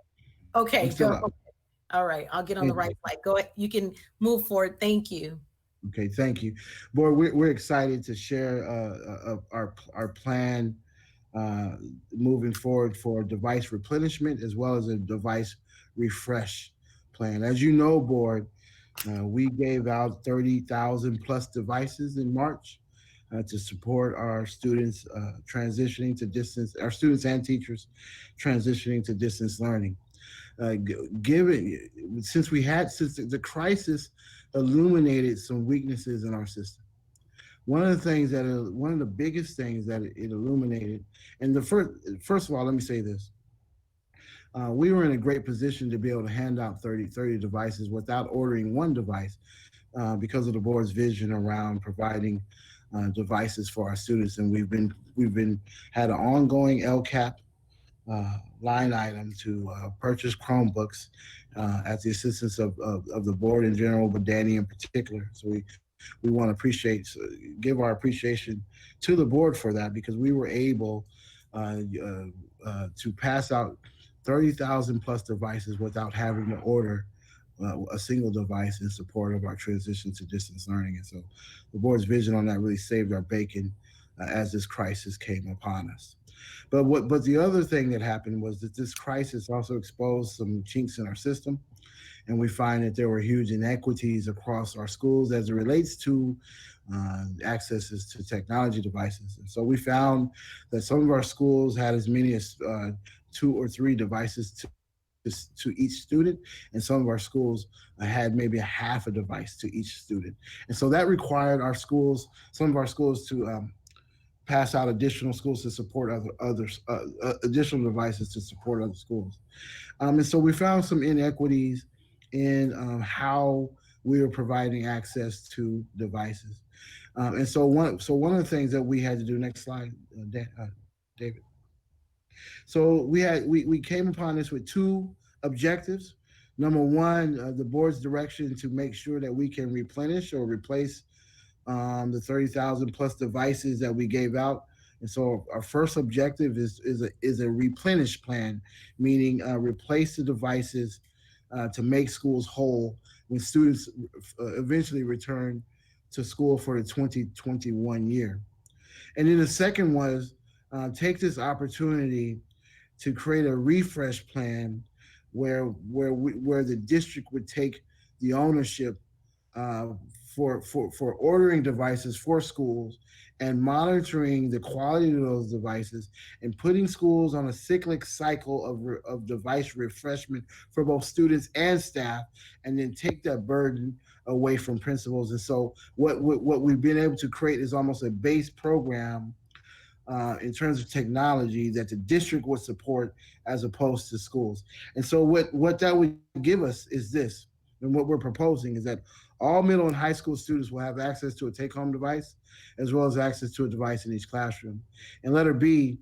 Okay. I'm still up. Okay. All right. I'll get on the right flight. Go ahead. You can move forward. Thank you. Okay. Thank you. Boy, we're excited to share our plan moving forward for device replenishment, as well as a device refresh plan. As you know, board, we gave out 30,000 plus devices in March to support our students transitioning to distance, our students and teachers transitioning to distance learning. Since the crisis illuminated some weaknesses in our system, one of the biggest things that it illuminated, and first of all, let me say this. We were in a great position to be able to hand out 30 devices without ordering one device because of the board's vision around providing devices for our students. And we've had an ongoing LCAP line item to purchase Chromebooks at the assistance of the board in general, but Danny in particular. So we want to give our appreciation to the board for that, because we were able to pass out 30,000 plus devices without having to order a single device in support of our transition to distance learning. And so the board's vision on that really saved our bacon as this crisis came upon us. But the other thing that happened was that this crisis also exposed some chinks in our system. And we find that there were huge inequities across our schools as it relates to accesses to technology devices. And so we found that some of our schools had as many as 2 or 3 devices to each student, and some of our schools had maybe a half a device to each student. And so that required some of our schools to pass out additional schools to support additional devices to support other schools. And so we found some inequities in how we were providing access to devices. And so one of the things that we had to do, next slide, David. So we came upon this with 2 objectives. Number one, the board's direction to make sure that we can replenish or replace the 30,000 plus devices that we gave out. And so our first objective is a replenish plan, meaning replace the devices to make schools whole when students eventually return to school for the 2021 year. And then the second was take this opportunity to create a refresh plan where the district would take the ownership for ordering devices for schools and monitoring the quality of those devices and putting schools on a cyclic cycle of device refreshment for both students and staff, and then take that burden away from principals. And so what we've been able to create is almost a base program in terms of technology that the district would support as opposed to schools. And so what that would give us is this, and what we're proposing is that all middle and high school students will have access to a take-home device, as well as access to a device in each classroom. And letter B,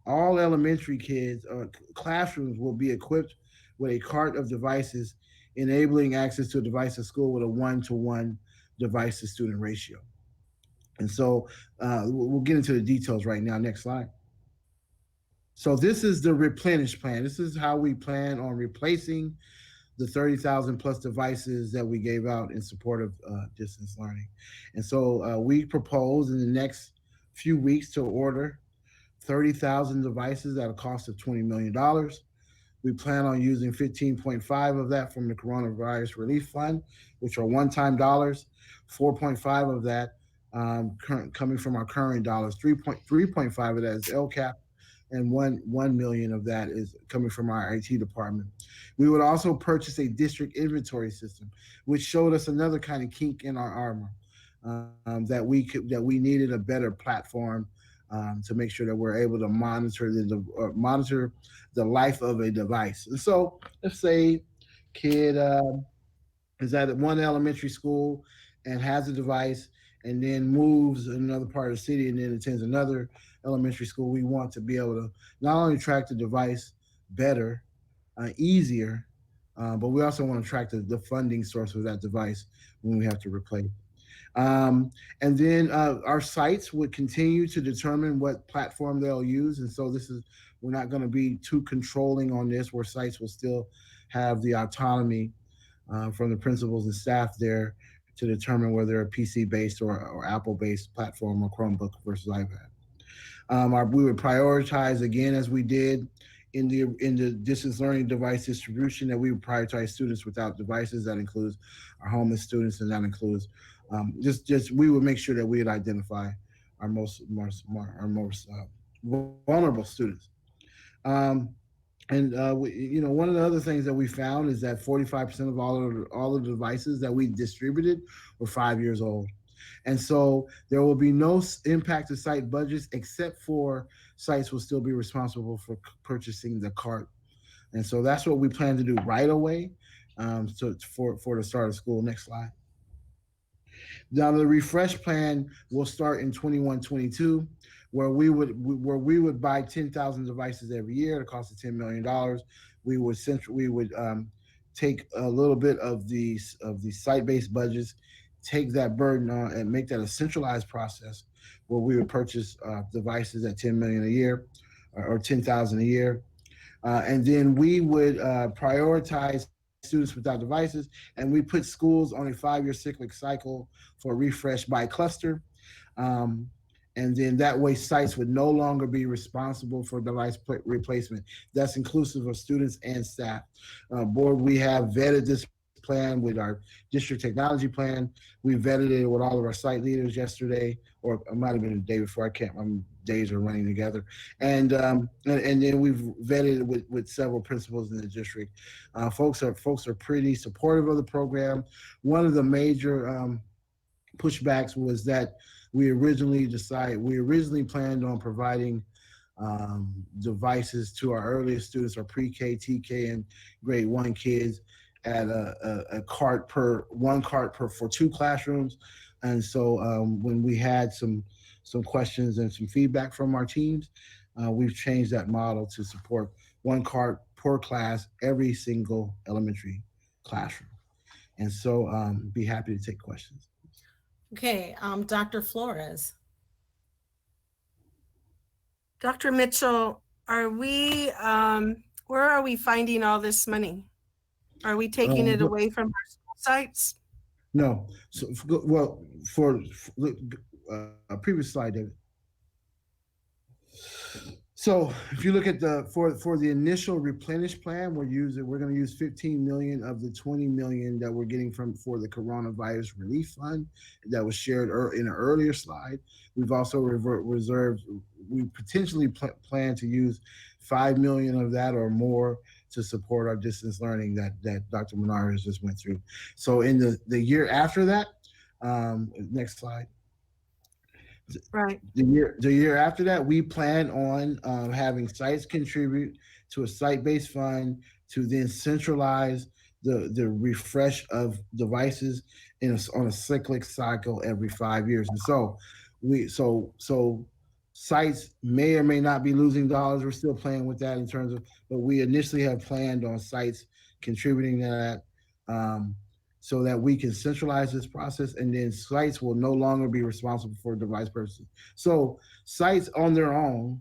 all elementary kids or classrooms will be equipped with a cart of devices, enabling access to a device at school with a 1-to-1 device to student ratio. And so we'll get into the details right now. Next slide. So this is the replenish plan. This is how we plan on replacing the 30,000 plus devices that we gave out in support of distance learning. And so we propose in the next few weeks to order 30,000 devices at a cost of $20 million. We plan on using 15.5 of that from the Coronavirus Relief Fund, which are one-time dollars, 4.5 of that coming from our current dollars, 3.5 of that is LCAP, and 1 million of that is coming from our IT department. We would also purchase a district inventory system, which showed us another kind of kink in our armor, that we needed a better platform to make sure that we're able to monitor the life of a device. And so let's say kid is at one elementary school and has a device and then moves in another part of the city and then attends another elementary school. We want to be able to not only track the device better, easier, but we also want to track the funding source of that device when we have to replace. And then our sites would continue to determine what platform they'll use. And so we're not going to be too controlling on this, where sites will still have the autonomy from the principals and staff there to determine whether a PC-based or Apple-based platform or Chromebook versus iPad. We would prioritize, again, as we did in the distance learning device distribution, that we would prioritize students without devices. That includes our homeless students, and that includes we would make sure that we would identify our most vulnerable students. One of the other things that we found is that 45% of all of the devices that we distributed were 5 years old. And so there will be no impact to site budgets, except for sites will still be responsible for purchasing the cart. And so that's what we plan to do right away, for the start of school. Next slide. Now the refresh plan will start in 21-22, where we would buy 10,000 devices every year at a cost of $10 million. We would take a little bit of the site-based budgets, take that burden on, and make that a centralized process where we would purchase devices at $10 million a year, or 10,000 a year, and then we would prioritize students without devices, and we put schools on a 5-year cyclic cycle for refresh by cluster. And then that way sites would no longer be responsible for device replacement. That's inclusive of students and staff. Board, we have vetted this plan with our district technology plan. We vetted it with all of our site leaders yesterday, or it might have been the day before. I can't, my days are running together. And then we've vetted it with several principals in the district. Folks are pretty supportive of the program. One of the major pushbacks was that we originally planned on providing devices to our earliest students, our pre-K, TK, and grade 1 kids at one cart for 2 classrooms. And so when we had some questions and some feedback from our teams, we've changed that model to support 1 cart per class every single elementary classroom. And so be happy to take questions. Okay, Dr. Flores. Dr. Mitchell, where are we finding all this money? Are we taking it away from our school sites? No. So, well, for a previous slide, David. So if you look at for the initial replenish plan, we're going to use 15 million of the 20 million that we're getting for the coronavirus relief fund that was shared in an earlier slide. We've also reserved. We potentially plan to use 5 million of that or more to support our distance learning that Dr. Menard just went through. So in the year after that, next slide. Right. The year after that, we plan on having sites contribute to a site-based fund to then centralize the refresh of devices on a cyclic cycle every 5 years. And so sites may or may not be losing dollars. We're still playing with that but we initially have planned on sites contributing to that, so that we can centralize this process, and then sites will no longer be responsible for device purchases. So sites on their own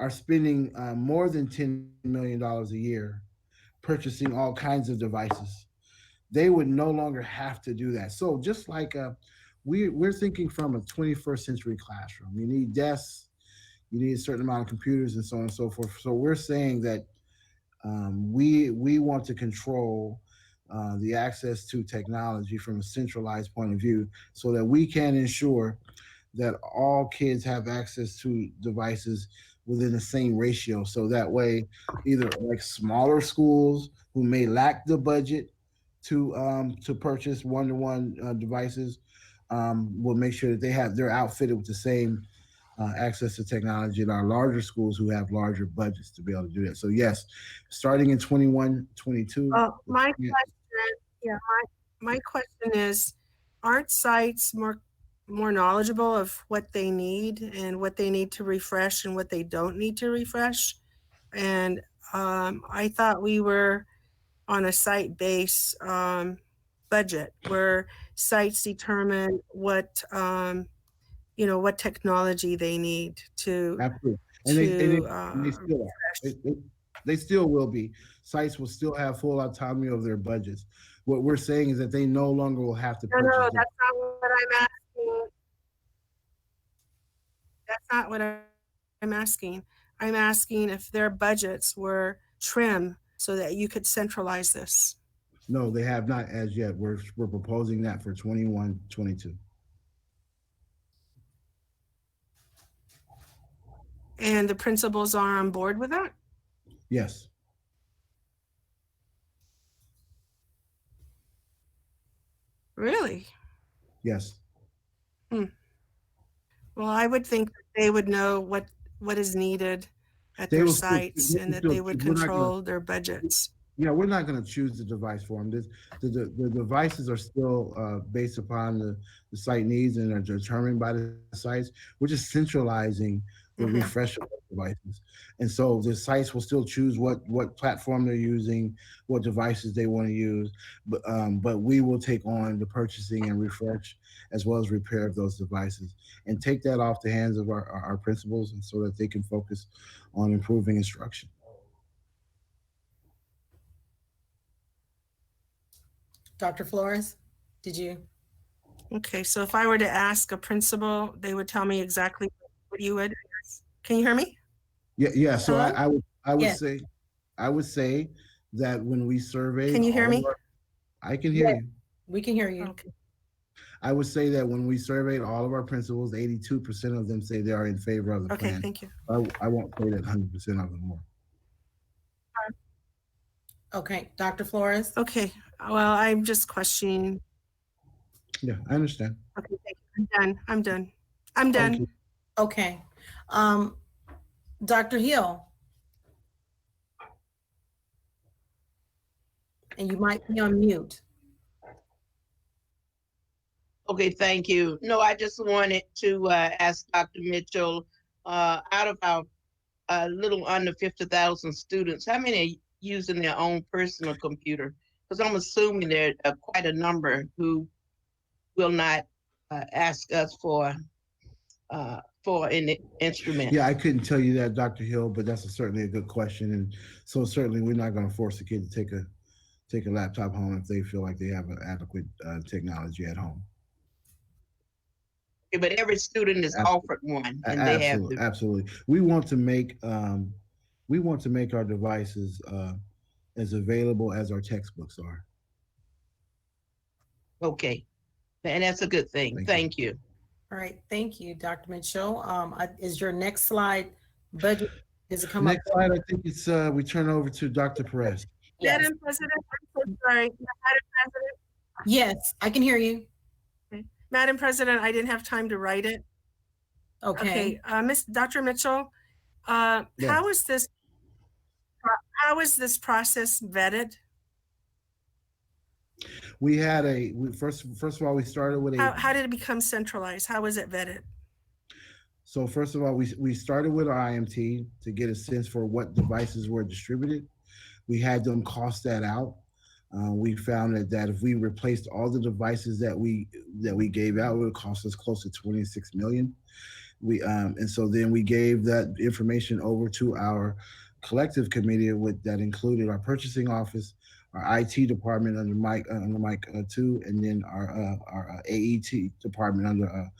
are spending more than $10 million a year purchasing all kinds of devices. They would no longer have to do that. So just like we're thinking from a 21st century classroom. You need desks, you need a certain amount of computers, and so on and so forth. So we're saying that we want to control the access to technology from a centralized point of view, so that we can ensure that all kids have access to devices within the same ratio. So that way, either like smaller schools who may lack the budget to purchase one-to-one devices will make sure that they're outfitted with the same access to technology in our larger schools who have larger budgets to be able to do that. So yes, starting in 21-22. My question is, aren't sites more knowledgeable of what they need and what they need to refresh and what they don't need to refresh? And I thought we were on a site-based budget where sites determine what what technology they need to. Absolutely. And they still will be. Sites will still have full autonomy of their budgets. What we're saying is that they no longer will have to purchase. No, that's not what I'm asking. That's not what I'm asking. I'm asking if their budgets were trim so that you could centralize this. No, they have not as yet. We're proposing that for 21-22. And the principals are on board with that? Yes. Really? Yes. Well, I would think that they would know what is needed at They their will still, sites and that they would we're not gonna, control their budgets. yeah, we're not gonna choose the device for them. The devices are still based upon the site needs and are determined by the sites. We're just centralizing the refresh of devices. And so the sites will still choose what platform they're using, what devices they want to use, but we will take on the purchasing and refresh as well as repair of those devices and take that off the hands of our principals, and so that they can focus on improving instruction. Dr. Flores, did you? Okay, so if I were to ask a principal, they would tell me exactly what you would. Can you hear me? Yeah. So Hello? I would Yes. say that when we surveyed, Can you hear me? I can hear Yes. you. We can hear you. Okay. I would say that when we surveyed all of our principals, 82% of them say they are in favor of the Okay, plan. thank you. I won't say that 100% of them were. Okay, Dr. Flores? Okay, well, I'm just questioning. Yeah, I understand. Okay, thank you. I'm done. I'm Thank done. you. Okay. Dr. Hill? And you might be on mute. Okay, thank you. No, I just wanted to ask Dr. Mitchell, out of our little under 50,000 students, how many are using their own personal computer? Because I'm assuming there are quite a number who will not ask us for an instrument. Yeah, I couldn't tell you that, Dr. Hill, but that's certainly a good question. And so certainly we're not going to force a kid to take a laptop home if they feel like they have an adequate technology at home. Okay, but every student is offered one, and they have to. Absolutely. We want to make our devices as available as our textbooks are. Okay, and that's a good thing. Thank you. All right, thank you, Dr. Mitchell. Is your next slide budget? Does it come up? Next slide, I think it's we turn over to Dr. Perez. Yes. Madam President, I'm so sorry. Madam President. Yes, I can hear you. Okay. Madam President, I didn't have time to write it. Okay. Dr. Mitchell, Yes. how is this process vetted? We had first of all, we started with How did it become centralized? How was it vetted? So first of all, we started with our IMT to get a sense for what devices were distributed. We had them cost that out. We found that if we replaced all the devices that we gave out, it would cost us close to $26 million. And so then we gave that information over to our collective committee that included our purchasing office, our IT department under Mike 2, and then our AET department under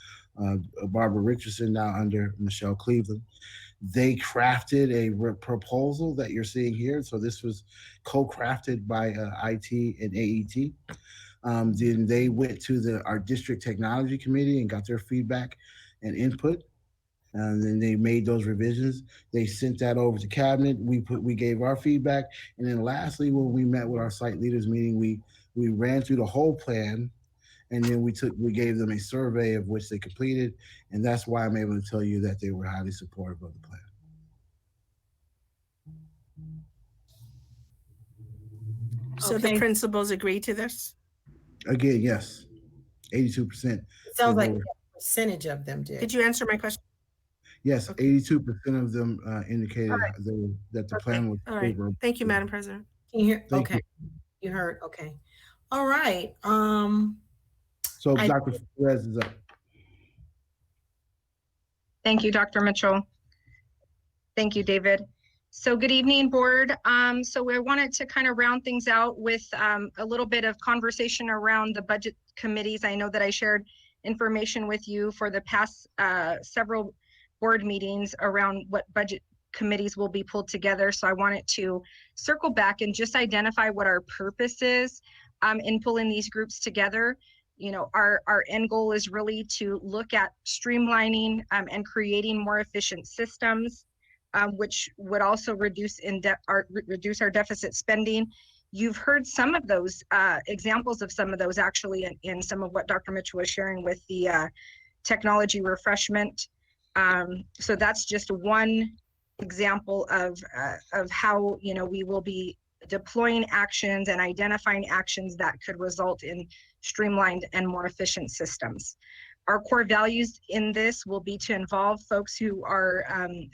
Barbara Richardson, now under Michelle Cleveland. They crafted a proposal that you're seeing here. So this was co-crafted by IT and AET. Then they went to our district technology committee and got their feedback and input. And then they made those revisions. They sent that over to cabinet. We gave our feedback. And then lastly, when we met with our site leaders meeting, we ran through the whole plan. And then we gave them a survey of which they completed. And that's why I'm able to tell you that they were highly supportive of the plan. So the principals agreed to this? Again, yes, 82%. It sounds like a percentage of them did. Did you answer my question? Yes, 82% of them indicated that the plan was All right. favorable. Thank you, Madam President. Can you hear? Thank Okay. You heard. Okay. All right. So Dr. Perez is up. Thank you, Dr. Mitchell. Thank you, David. So good evening, board. So we wanted to kind of round things out with a little bit of conversation around the budget committees. I know that I shared information with you for the past several board meetings around what budget committees will be pulled together. So I wanted to circle back and just identify what our purpose is in pulling these groups together. You know, our end goal is really to look at streamlining and creating more efficient systems, which would also reduce our deficit spending. You've heard some of those examples of some of those actually in some of what Dr. Mitchell was sharing with the technology refreshment. So that's just one example of how, you know, we will be deploying actions and identifying actions that could result in streamlined and more efficient systems. Our core values in this will be to involve folks who are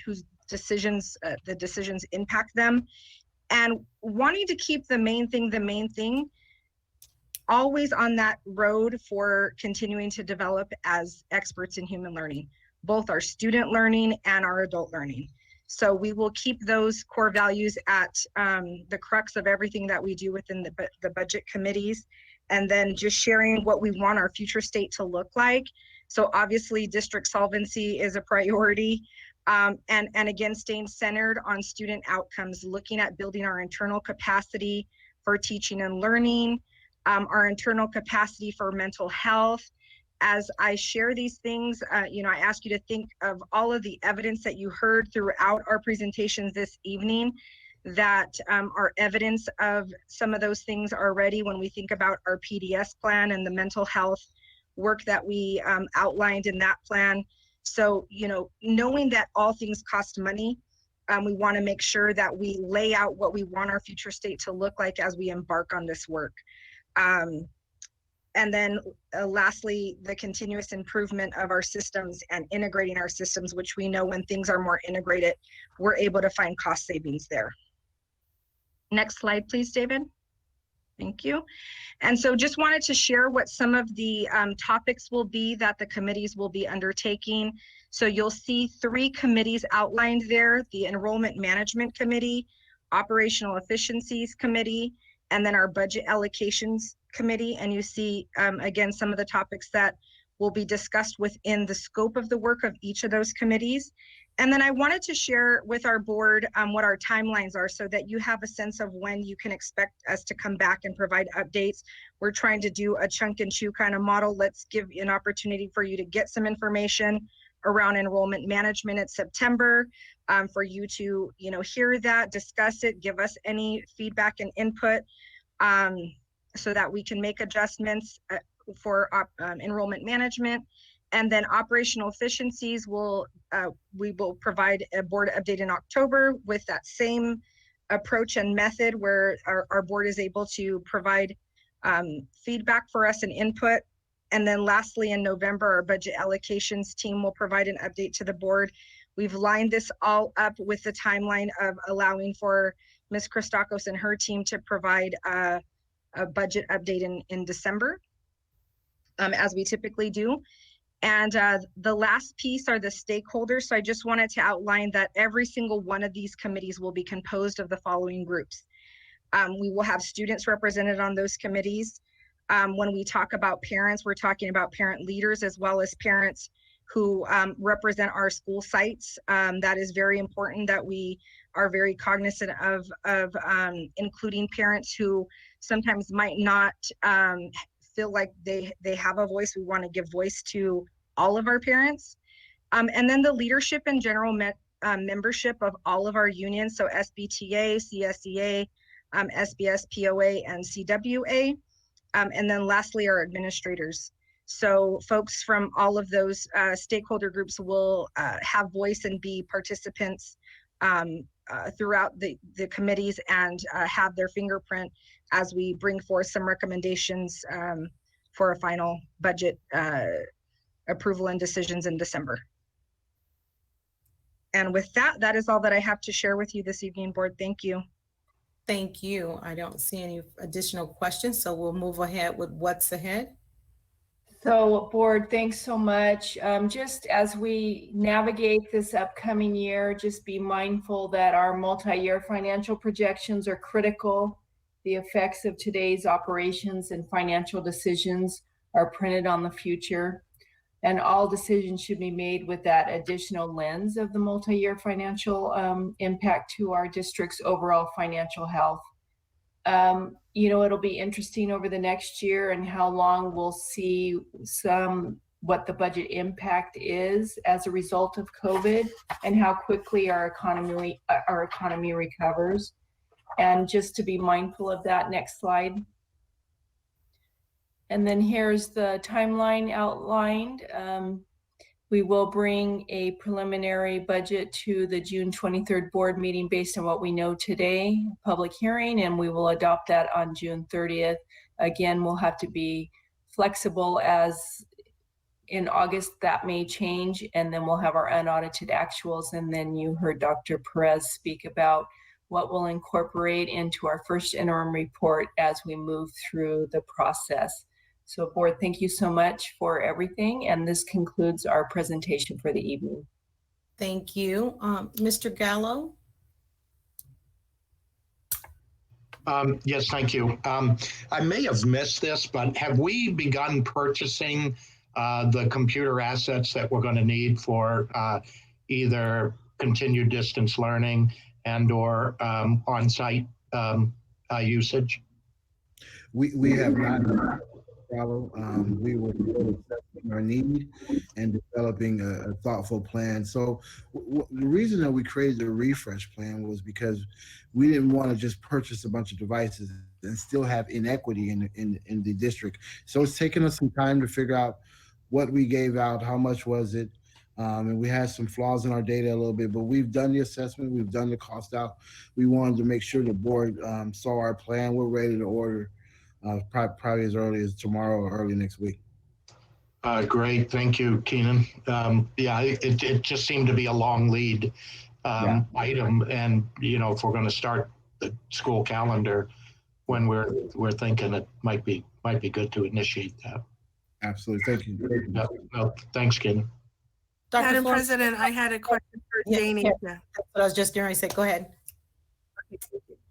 whose decisions, the decisions impact them, and wanting to keep the main thing, always on that road for continuing to develop as experts in human learning, both our student learning and our adult learning. So we will keep those core values at the crux of everything that we do within the budget committees, and then just sharing what we want our future state to look like. So obviously district solvency is a priority, and again, staying centered on student outcomes, looking at building our internal capacity for teaching and learning, our internal capacity for mental health. As I share these things, you know, I ask you to think of all of the evidence that you heard throughout our presentations this evening that are evidence of some of those things already when we think about our PDS plan and the mental health work that we outlined in that plan. So, you know, knowing that all things cost money, we want to make sure that we lay out what we want our future state to look like as we embark on this work. And then lastly, the continuous improvement of our systems and integrating our systems, which we know when things are more integrated, we're able to find cost savings there. Next slide, please, David. Thank you. And so just wanted to share what some of the topics will be that the committees will be undertaking. So you'll see 3 committees outlined there: the Enrollment Management Committee, Operational Efficiencies Committee, and then our Budget Allocations Committee. And you see, again, some of the topics that will be discussed within the scope of the work of each of those committees. And then I wanted to share with our board what our timelines are so that you have a sense of when you can expect us to come back and provide updates. We're trying to do a chunk and chew kind of model. Let's give an opportunity for you to get some information around enrollment management in September, for you to, you know, hear that, discuss it, give us any feedback and input, so that we can make adjustments for enrollment management. And then operational efficiencies will, we will provide a board update in October with that same approach and method where our board is able to provide feedback for us and input. And then lastly, in November, our budget allocations team will provide an update to the board. We've lined this all up with the timeline of allowing for Ms. Christakos and her team to provide a budget update in December, as we typically do. And the last piece are the stakeholders. So I just wanted to outline that every single one of these committees will be composed of the following groups. We will have students represented on those committees. When we talk about parents, we're talking about parent leaders as well as parents who represent our school sites. That is very important that we are very cognizant of including parents who sometimes might not feel like they have a voice. We want to give voice to all of our parents. And then the leadership and general membership of all of our unions, so SBTA, CSEA, SBS, POA, and CWA. And then lastly, our administrators. So folks from all of those stakeholder groups will have voice and be participants throughout the committees and have their fingerprint as we bring forth some recommendations for a final budget approval and decisions in December. And with that, that is all that I have to share with you this evening, board. Thank you. Thank you. I don't see any additional questions, so we'll move ahead with what's ahead. So board, thanks so much. Just as we navigate this upcoming year, just be mindful that our multi-year financial projections are critical. The effects of today's operations and financial decisions are printed on the future, and all decisions should be made with that additional lens of the multi-year financial impact to our district's overall financial health. You know, it'll be interesting over the next year and how long we'll see what the budget impact is as a result of COVID and how quickly our economy recovers. And just to be mindful of that. Next slide. And then here's the timeline outlined. We will bring a preliminary budget to the June 23rd board meeting based on what we know today, public hearing, and we will adopt that on June 30th. Again, we'll have to be flexible as in August that may change, and then we'll have our unaudited actuals. And then you heard Dr. Perez speak about what we'll incorporate into our first interim report as we move through the process. So board, thank you so much for everything. And this concludes our presentation for the evening. Thank you. Mr. Gallo? Yes, thank you. I may have missed this, but have we begun purchasing the computer assets that we're going to need for either continued distance learning and or on-site usage? We have not follow. We were assessing our need and developing a thoughtful plan. So the reason that we created the refresh plan was because we didn't want to just purchase a bunch of devices and still have inequity in the district. So it's taken us some time to figure out what we gave out, how much was it, and we had some flaws in our data a little bit, but we've done the assessment, we've done the cost out. We wanted to make sure the board saw our plan. We're ready to order probably as early as tomorrow or early next week. Great, thank you, Keenan. Yeah, it just seemed to be a long lead item, and if we're going to start the school calendar when we're thinking it might be good to initiate that. Absolutely, thank you. No, thanks, Keenan. Madam President, I had a question for Janie. Yeah. That's what I was just going to say. Go ahead.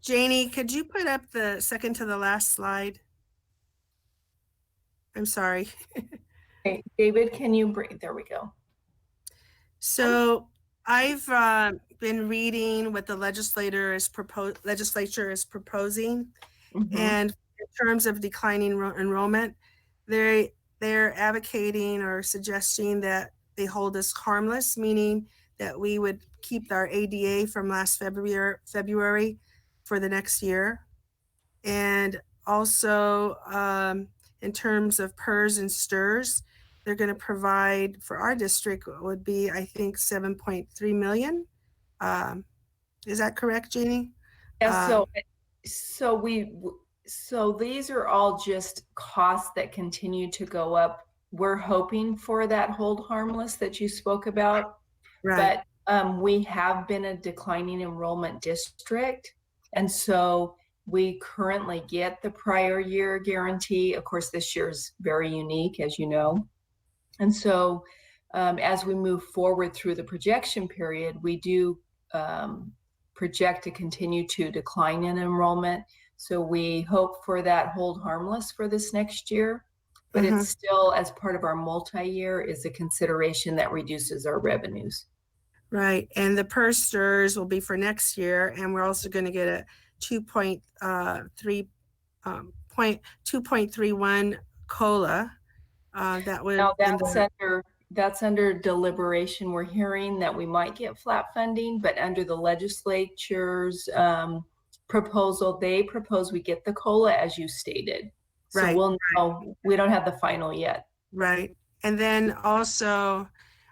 Janie, could you put up the second to the last slide? I'm sorry. Okay, David, can you bring, there we go. So I've been reading what the legislature is proposing, and in terms of declining enrollment, they're advocating or suggesting that they hold us harmless, meaning that we would keep our ADA from last February for the next year. And also in terms of PERS and STIRS, they're going to provide for our district would be, I think, 7.3 million. Is that correct, Jeannie? Yeah, so these are all just costs that continue to go up. We're hoping for that hold harmless that you spoke about, right. But we have been a declining enrollment district. And so we currently get the prior year guarantee. Of course, this year is very unique, as you know. And so as we move forward through the projection period, we do project to continue to decline in enrollment. So we hope for that hold harmless for this next year, but it's still, as part of our multi-year, is a consideration that reduces our revenues. Right, and the PERS STIRS will be for next year, and we're also going to get a 2.31 COLA. That would now that's under deliberation. We're hearing that we might get flat funding, but under the legislature's proposal, they propose we get the COLA as you stated. So right. We'll know. We don't have the final yet. Right, and then also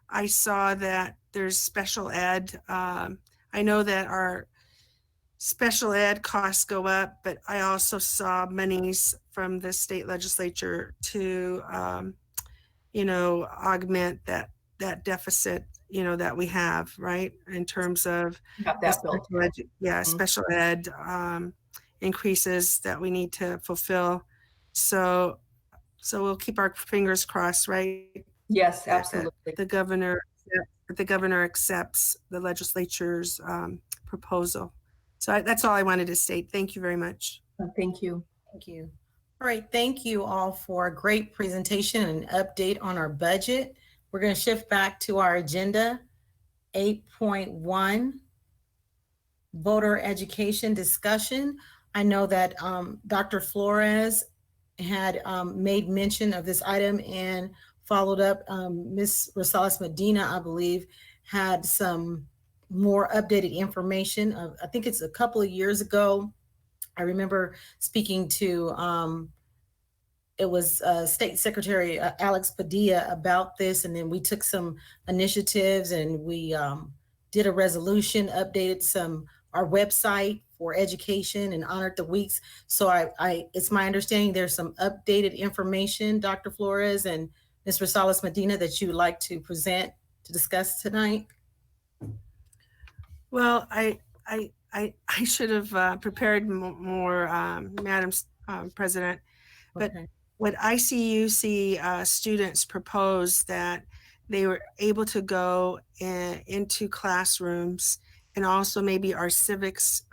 I saw that there's special ed. I know that our special ed costs go up, but I also saw monies from the state legislature to, augment that deficit, that we have, right? In terms of special ed increases that we need to fulfill. So we'll keep our fingers crossed, right? Yes, absolutely. The governor accepts the legislature's proposal. So that's all I wanted to state. Thank you very much. Thank you. Thank you. All right, thank you all for a great presentation and update on our budget. We're going to shift back to our agenda. 8.1, voter education discussion. I know that Dr. Flores had made mention of this item and followed up. Ms. Rosales Medina, I believe, had some more updated information. I think it's a couple of years ago. I remember speaking to it was State Secretary Alex Padilla about this, and then we took some initiatives and we did a resolution, updated our website for education and honored the weeks. So it's my understanding there's some updated information, Dr. Flores and Ms. Rosales Medina, that you would like to present to discuss tonight. Well, I should have prepared more, Madam President, but Okay. what ICUC students proposed that they were able to go into classrooms, and also maybe our civics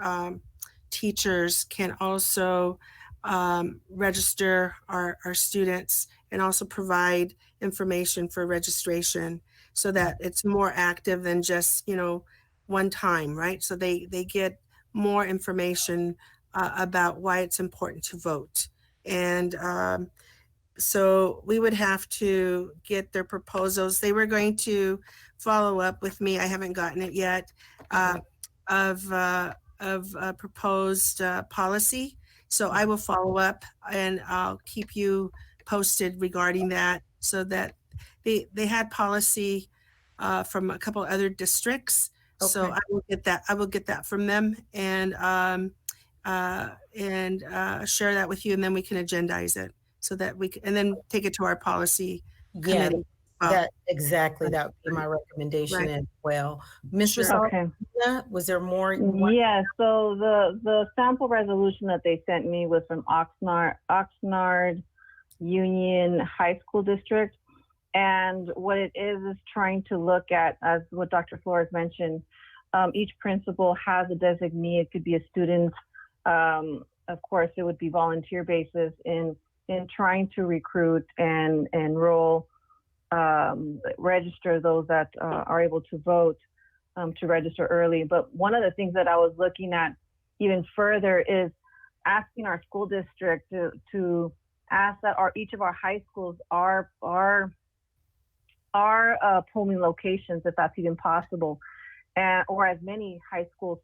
teachers can also register our students and also provide information for registration so that it's more active than just, one time, right? So they get more information about why it's important to vote. And so we would have to get their proposals. They were going to follow up with me. I haven't gotten it yet, of proposed policy. So I will follow up and I'll keep you posted regarding that, so that they had policy from a couple other districts. Okay. So I will get that from them and share that with you, and then we can agendize it so that we can, and then take it to our policy committee. That would be my recommendation as well. Mr. Sure. Okay. Was there more? Yeah, so the sample resolution that they sent me was from Oxnard Union High School District. And what it is trying to look at, as what Dr. Flores mentioned, each principal has a designee. It could be a student. Of course, it would be volunteer basis in trying to recruit and enroll, register those that are able to vote, to register early. But one of the things that I was looking at even further is asking our school district to ask that each of our high schools are polling locations, if that's even possible, or as many high schools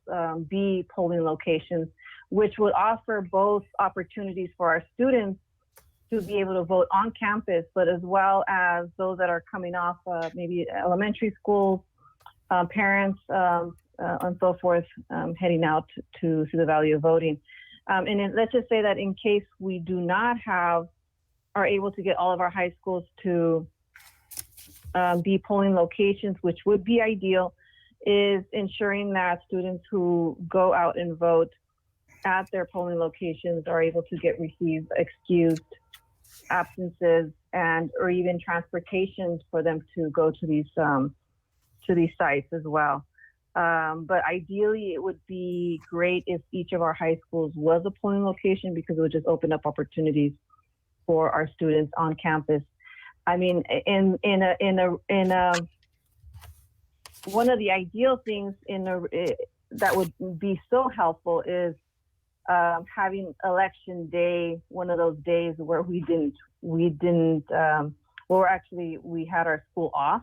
be polling locations, which would offer both opportunities for our students to be able to vote on campus, but as well as those that are coming off maybe elementary schools, parents, and so forth, heading out to see the value of voting. Let's just say that in case we do not are able to get all of our high schools to be polling locations, which would be ideal, is ensuring that students who go out and vote at their polling locations are able to receive excused absences or even transportation for them to go to these sites as well. But ideally, it would be great if each of our high schools was a polling location, because it would just open up opportunities for our students on campus. I mean, one of the ideal things that would be so helpful is having election day, one of those days where we had our school off.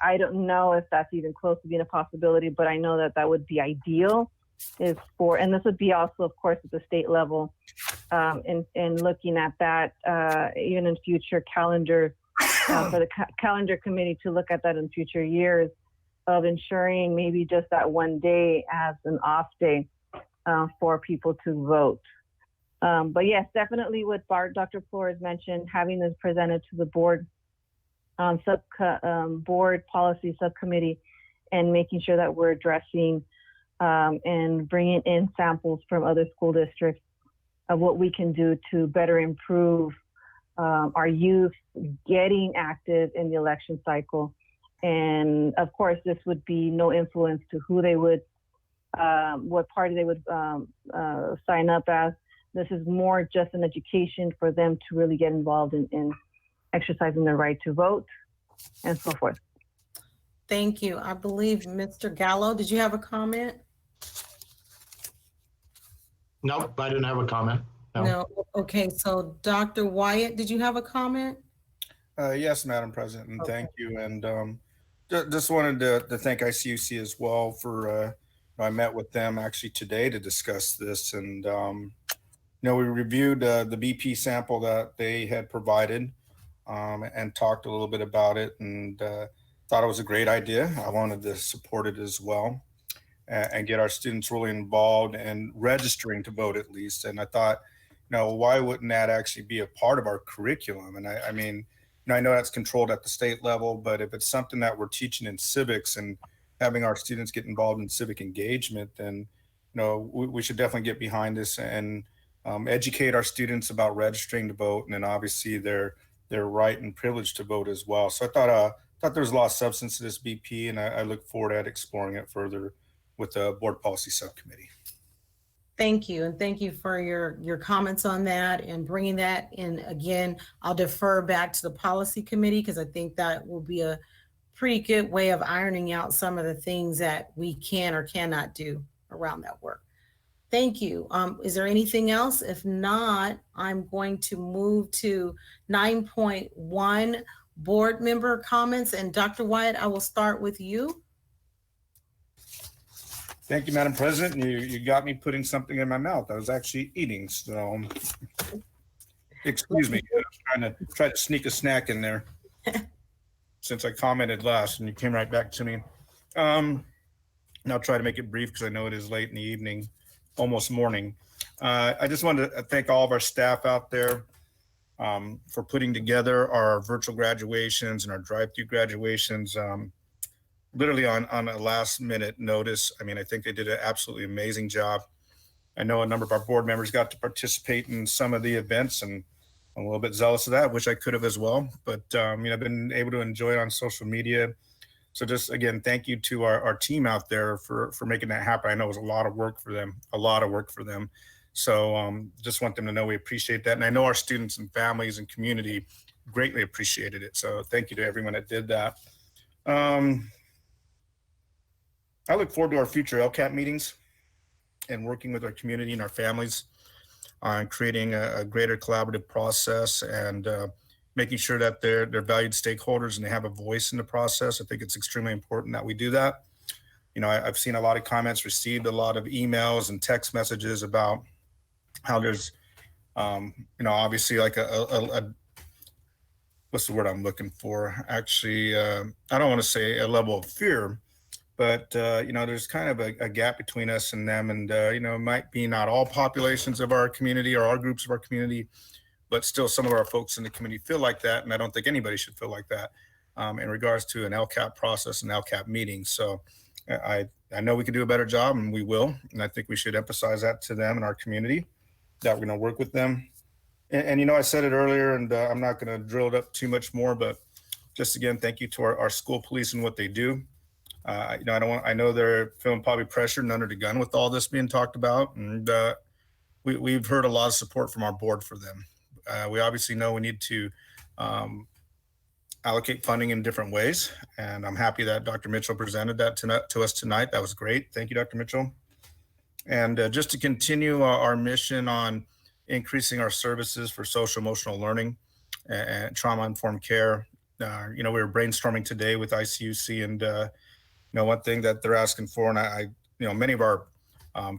I don't know if that's even close to being a possibility, but I know that would be ideal. And this would be also, of course, at the state level, and looking at that even in future calendars for the calendar committee to look at that in future years, of ensuring maybe just that one day as an off day for people to vote. But yes, definitely what Dr. Flores mentioned, having this presented to the board board policy subcommittee, and making sure that we're addressing and bringing in samples from other school districts of what we can do to better improve our youth getting active in the election cycle. And of course, this would be no influence to who they would, what party they would sign up as. This is more just an education for them to really get involved in exercising their right to vote and so forth. Thank you. I believe Mr. Gallo, did you have a comment? Nope, I didn't have a comment. No. Okay, so Dr. Wyatt, did you have a comment? Yes, Madam President, and thank you. And just wanted to thank ICUC as well for, I met with them actually today to discuss this. And, we reviewed the BP sample that they had provided and talked a little bit about it, and thought it was a great idea. I wanted to support it as well and get our students really involved and registering to vote at least. And I thought, why wouldn't that actually be a part of our curriculum? And I mean, I know that's controlled at the state level, but if it's something that we're teaching in civics and having our students get involved in civic engagement, then we should definitely get behind this and educate our students about registering to vote, and then obviously their right and privilege to vote as well. So I thought there was a lot of substance to this BP, and I look forward to exploring it further with the board policy subcommittee. Thank you. And thank you for your comments on that and bringing that in. Again, I'll defer back to the policy committee because I think that will be a pretty good way of ironing out some of the things that we can or cannot do around that work. Thank you. Is there anything else? If not, I'm going to move to 9.1 board member comments. And Dr. Wyatt, I will start with you. Thank you, Madam President. You got me putting something in my mouth. I was actually eating, so excuse me. I was trying to sneak a snack in there since I commented last and you came right back to me. And I'll try to make it brief because I know it is late in the evening, almost morning. I just wanted to thank all of our staff out there for putting together our virtual graduations and our drive-through graduations. Literally on a last minute notice. I mean, I think they did an absolutely amazing job. I know a number of our board members got to participate in some of the events, and I'm a little bit zealous of that, which I could have as well. But I've been able to enjoy it on social media. So just again, thank you to our team out there for making that happen. I know it was a lot of work for them, So just want them to know we appreciate that. And I know our students and families and community greatly appreciated it. So thank you to everyone that did that. I look forward to our future LCAP meetings and working with our community and our families on creating a greater collaborative process and making sure that they're valued stakeholders and they have a voice in the process. I think it's extremely important that we do that. I've seen a lot of comments, received a lot of emails and text messages about how there's, obviously like a what's the word I'm looking for? Actually, I don't want to say a level of fear, but there's kind of a gap between us and them, and it might be not all populations of our community or all groups of our community, but still some of our folks in the community feel like that, and I don't think anybody should feel like that in regards to an LCAP process and LCAP meetings. So I know we can do a better job, and we will, and I think we should emphasize that to them and our community, that we're going to work with them. And I said it earlier, and I'm not going to drill it up too much more, but just again, thank you to our school police and what they do. I know they're feeling probably pressured and under the gun with all this being talked about, and we've heard a lot of support from our board for them. We obviously know we need to allocate funding in different ways, and I'm happy that Dr. Mitchell presented that to us tonight. That was great. Thank you, Dr. Mitchell. And just to continue our mission on increasing our services for social emotional learning and trauma-informed care. We were brainstorming today with ICUC, and one thing that they're asking for, and I many of our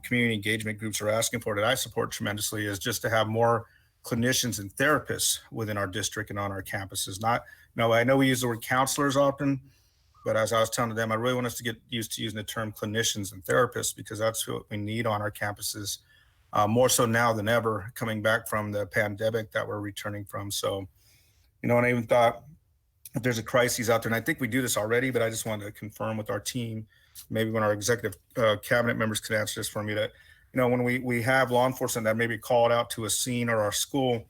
community engagement groups are asking for, that I support tremendously, is just to have more clinicians and therapists within our district and on our campuses. I know we use the word counselors often, but as I was telling them, I really want us to get used to using the term clinicians and therapists, because that's what we need on our campuses, more so now than ever, coming back from the pandemic that we're returning from. So, and I even thought, if there's a crisis out there, and I think we do this already, but I just wanted to confirm with our team, maybe when our executive cabinet members could answer this for me, that, when we have law enforcement that maybe called out to a scene or our school,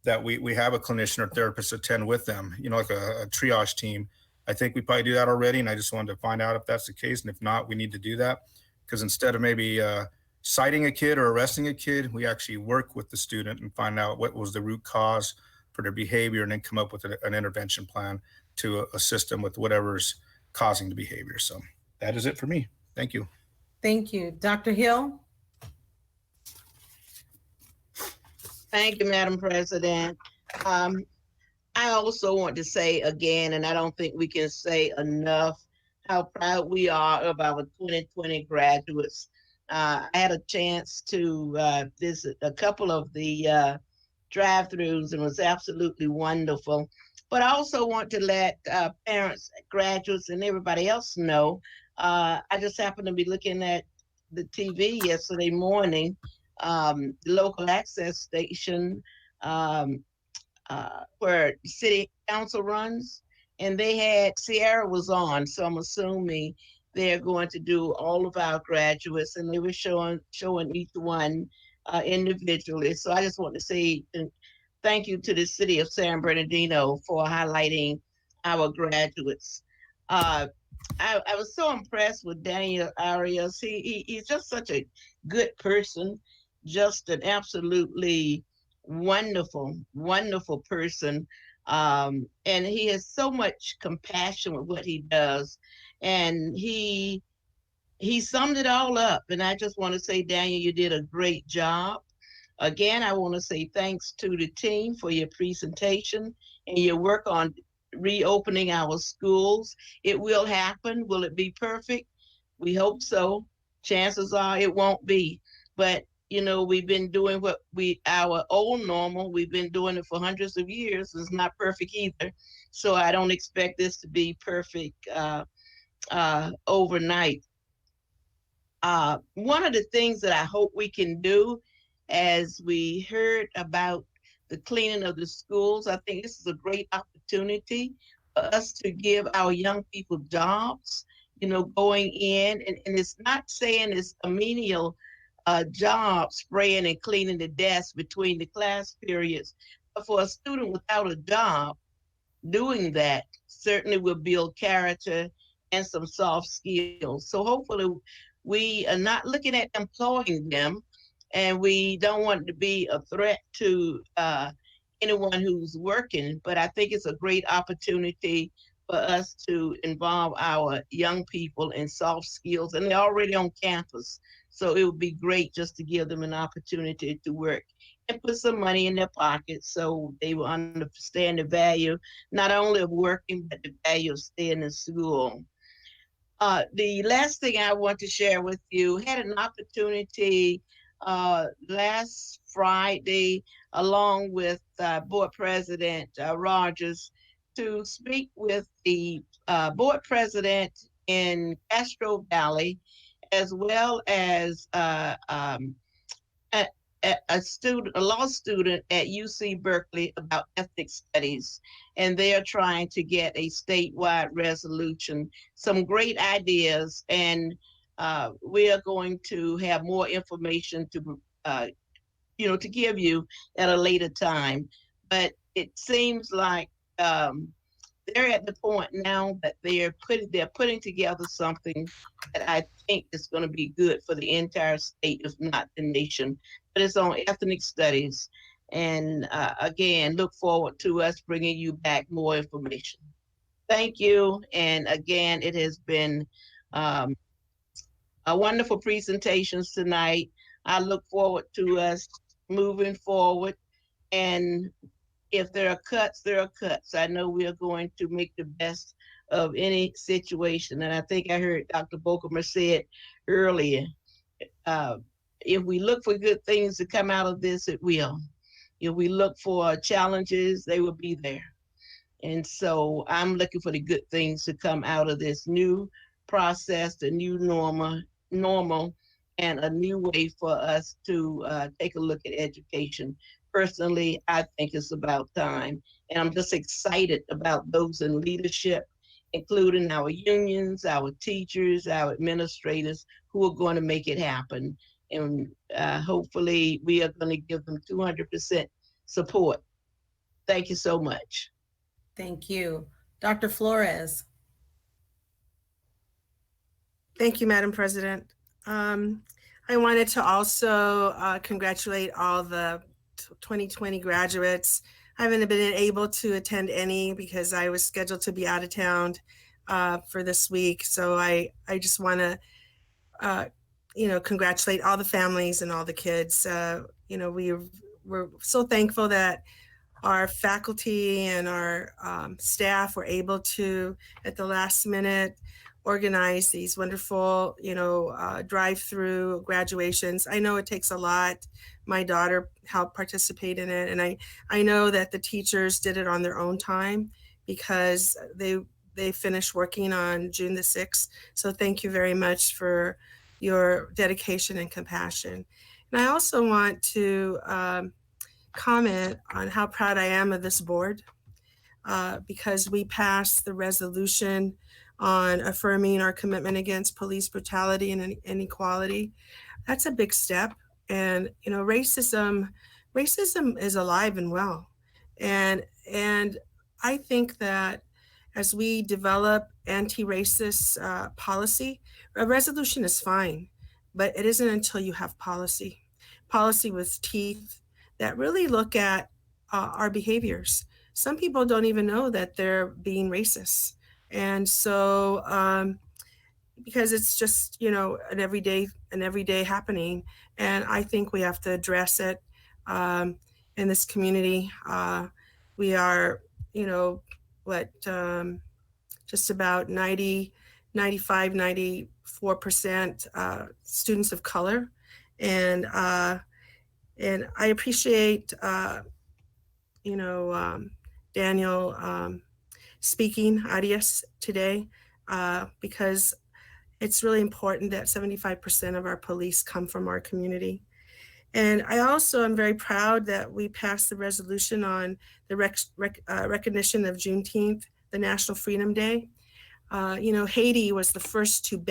that we have a clinician or therapist attend with them, like a triage team. I think we probably do that already, and I just wanted to find out if that's the case, and if not, we need to do that, because instead of maybe citing a kid or arresting a kid, we actually work with the student and find out what was the root cause for their behavior, and then come up with an intervention plan to assist them with whatever's causing the behavior. So that is it for me. Thank you. Thank you. Dr. Hill? Thank you, Madam President. I also want to say again, and I don't think we can say enough, how proud we are of our 2020 graduates. I had a chance to visit a couple of the drive-throughs and was absolutely wonderful. But I also want to let parents, graduates, and everybody else know. I just happened to be looking at the TV yesterday morning, the local access station where city council runs, and they had Sierra was on. So I'm assuming they're going to do all of our graduates, and they were showing each one individually. So I just want to say thank you to the city of San Bernardino for highlighting our graduates. I was so impressed with Daniel Arias. He's just such a good person, just an absolutely wonderful person. And he has so much compassion with what he does. And he summed it all up. And I just want to say, Daniel, you did a great job. Again, I want to say thanks to the team for your presentation and your work on reopening our schools. It will happen. Will it be perfect? We hope so. Chances are it won't be. But you know, we've been doing our old normal. We've been doing it for hundreds of years. It's not perfect either. So I don't expect this to be perfect overnight. One of the things that I hope we can do, as we heard about the cleaning of the schools, I think this is a great opportunity for us to give our young people jobs, you know, going in. And it's not saying it's a menial job, spraying and cleaning the desks between the class periods. But for a student without a job, doing that certainly will build character and some soft skills. So hopefully we are not looking at employing them, and we don't want to be a threat to anyone who's working, but I think it's a great opportunity for us to involve our young people in soft skills, and they're already on campus. So it would be great just to give them an opportunity to work and put some money in their pockets so they will understand the value, not only of working, but the value of staying in school. The last thing I want to share with you, had an opportunity last Friday, along with Board President Rogers, to speak with the Board President in Castro Valley, as well as a law student at UC Berkeley about ethnic studies, and they are trying to get a statewide resolution. Some great ideas, and we are going to have more information to, to give you at a later time. But it seems like they're at the point now that they're putting together something that I think is going to be good for the entire state, if not the nation. But it's on ethnic studies, and again, look forward to us bringing you back more information. Thank you, and again, it has been a wonderful presentations tonight. I look forward to us moving forward, and if there are cuts, there are cuts. I know we are going to make the best of any situation. And I think I heard Dr. Bokemer said earlier, if we look for good things to come out of this, it will. If we look for challenges, they will be there. And so I'm looking for the good things to come out of this new process, the new normal, and a new way for us to take a look at education. Personally, I think it's about time. And I'm just excited about those in leadership, including our unions, our teachers, our administrators, who are going to make it happen. And hopefully we are going to give them 200% support. Thank you so much. Thank you. Dr. Flores. Thank you, Madam President. I wanted to also congratulate all the 2020 graduates. I haven't been able to attend any because I was scheduled to be out of town for this week. So I just want to, congratulate all the families and all the kids. We're so thankful that our faculty and our staff were able to, at the last minute, organize these wonderful, drive-through graduations. I know it takes a lot. My daughter helped participate in it, and I know that the teachers did it on their own time because they finished working on June the 6th. So thank you very much for your dedication and compassion. And I also want to comment on how proud I am of this board because we passed the resolution on affirming our commitment against police brutality and inequality. That's a big step. And racism is alive and well. And I think that as we develop anti-racist policy, a resolution is fine, but it isn't until you have policy with teeth that really look at our behaviors. Some people don't even know that they're being racist. And so, because it's just, an everyday happening. And I think we have to address it in this community. We are, just about 95, 94% students of color. And I appreciate, Daniel speaking Arias today because it's really important that 75% of our police come from our community. And I also am very proud that we passed the resolution on the recognition of Juneteenth, the National Freedom Day. Haiti was the first to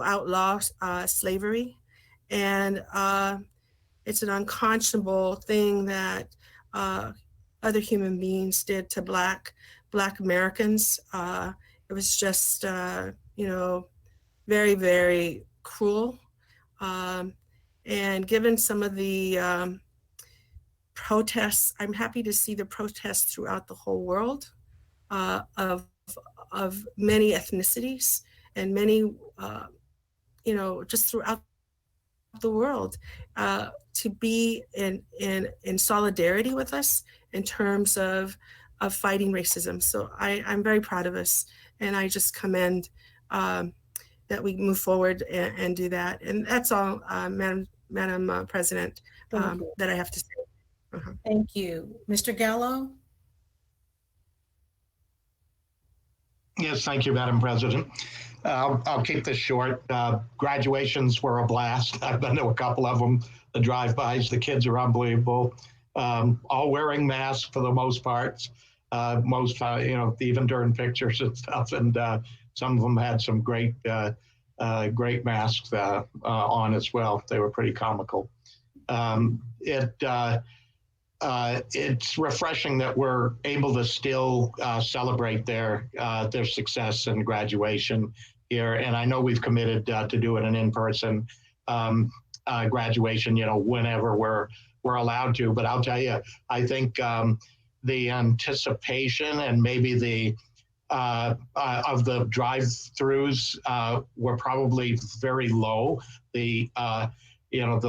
outlaw slavery. And it's an unconscionable thing that other human beings did to Black Americans. It was just, very, very cruel. And given some of the protests, I'm happy to see the protests throughout the whole world of many ethnicities and many, just throughout the world to be in solidarity with us in terms of fighting racism. So I'm very proud of us, and I just commend that we move forward and do that. And that's all, Madam President, that I have to say. Thank you. Mr. Gallo? Yes, thank you, Madam President. I'll keep this short. Graduations were a blast. I've been to a couple of them. The drive-bys, the kids are unbelievable. All wearing masks for the most part. Even during pictures and stuff. And some of them had some great masks on as well. They were pretty comical. It's refreshing that we're able to still celebrate their success and graduation here. And I know we've committed to doing an in-person graduation, whenever we're allowed to. But I'll tell you, I think the anticipation and maybe the of the drive-throughs were probably very low. The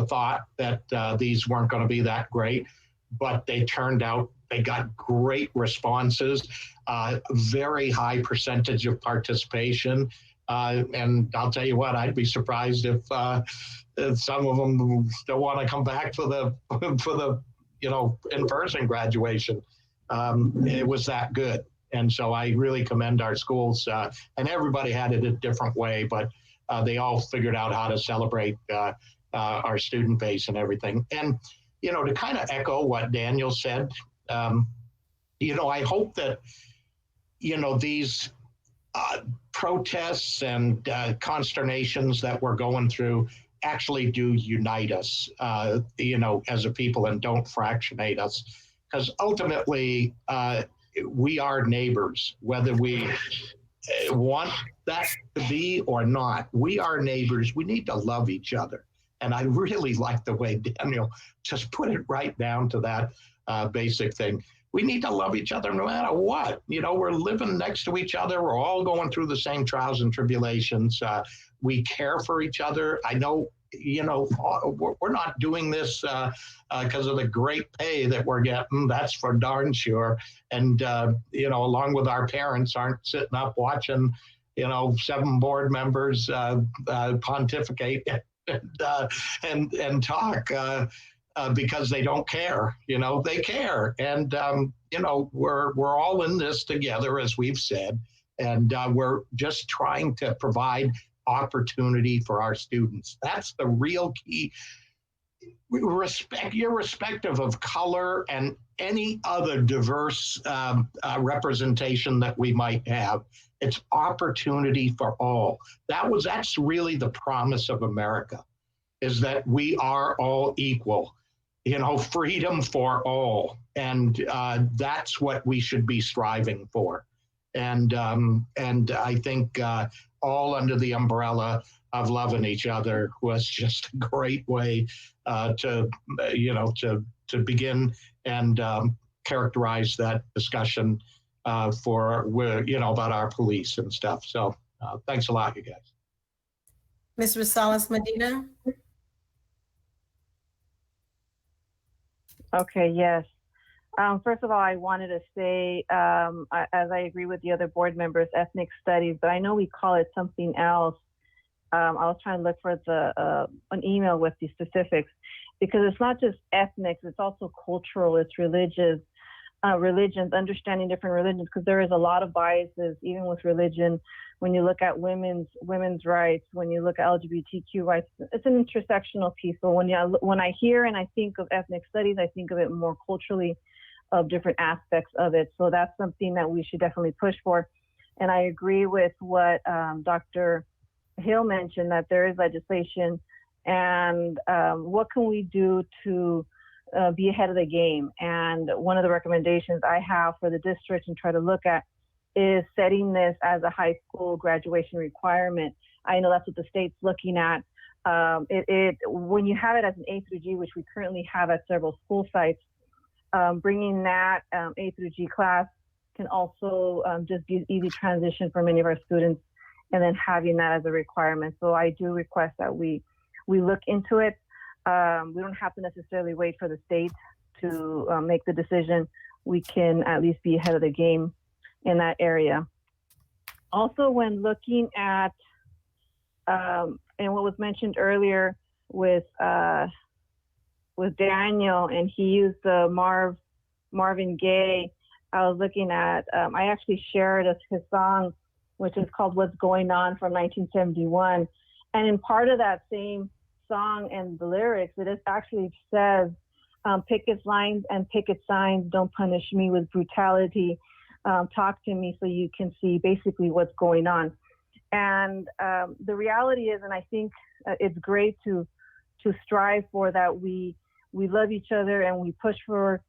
thought that these weren't going to be that great, but they turned out, they got great responses, very high percentage of participation. And I'll tell you what, I'd be surprised if some of them still want to come back for the in-person graduation. It was that good. And so I really commend our schools, and everybody had it a different way, but they all figured out how to celebrate our student base and everything. And, to kind of echo what Daniel said, I hope that, these protests and consternations that we're going through actually do unite us, as a people, and don't fractionate us. Because ultimately, we are neighbors, whether we want that to be or not. We are neighbors. We need to love each other. And I really like the way Daniel just put it right down to that basic thing. We need to love each other no matter what. We're living next to each other. We're all going through the same trials and tribulations. We care for each other. I know, we're not doing this because of the great pay that we're getting. That's for darn sure. And, along with our parents, aren't sitting up watching, 7 board members pontificate and talk because they don't care. They care, and we're all in this together, as we've said, and we're just trying to provide opportunity for our students. That's the real key. Irrespective of color and any other diverse representation that we might have, it's opportunity for all. That's really the promise of America, is that we are all equal, freedom for all. And that's what we should be striving for. And I think all under the umbrella of loving each other was just a great way to begin and characterize that discussion about our police and stuff. So thanks a lot, you guys. Ms. Rosales Medina. Okay, yes. First of all, I wanted to say, as I agree with the other board members, ethnic studies, but I know we call it something else. I was trying to look for an email with the specifics, because it's not just ethnic, it's also cultural, it's religious, religions, understanding different religions, because there is a lot of biases, even with religion. When you look at women's rights, when you look at LGBTQ rights, it's an intersectional piece. So when I hear and I think of ethnic studies, I think of it more culturally, of different aspects of it. So that's something that we should definitely push for. And I agree with what Dr. Hill mentioned, that there is legislation, and what can we do to be ahead of the game? And one of the recommendations I have for the district and try to look at is setting this as a high school graduation requirement. I know that's what the state's looking at. When you have it as an A through G, which we currently have at several school sites, bringing that A through G class can also just be an easy transition for many of our students, and then having that as a requirement. So I do request that we look into it. We don't have to necessarily wait for the state to make the decision. We can at least be ahead of the game in that area. Also, when looking at, and what was mentioned earlier with Daniel, and he used the Marvin Gaye, I was looking at, I actually shared his song, which is called What's Going On, from 1971. And in part of that same song and the lyrics, it actually says, picket lines and picket signs, don't punish me with brutality. Talk to me so you can see basically what's going on. And the reality is, and I think it's great to strive for that, we love each other and we push for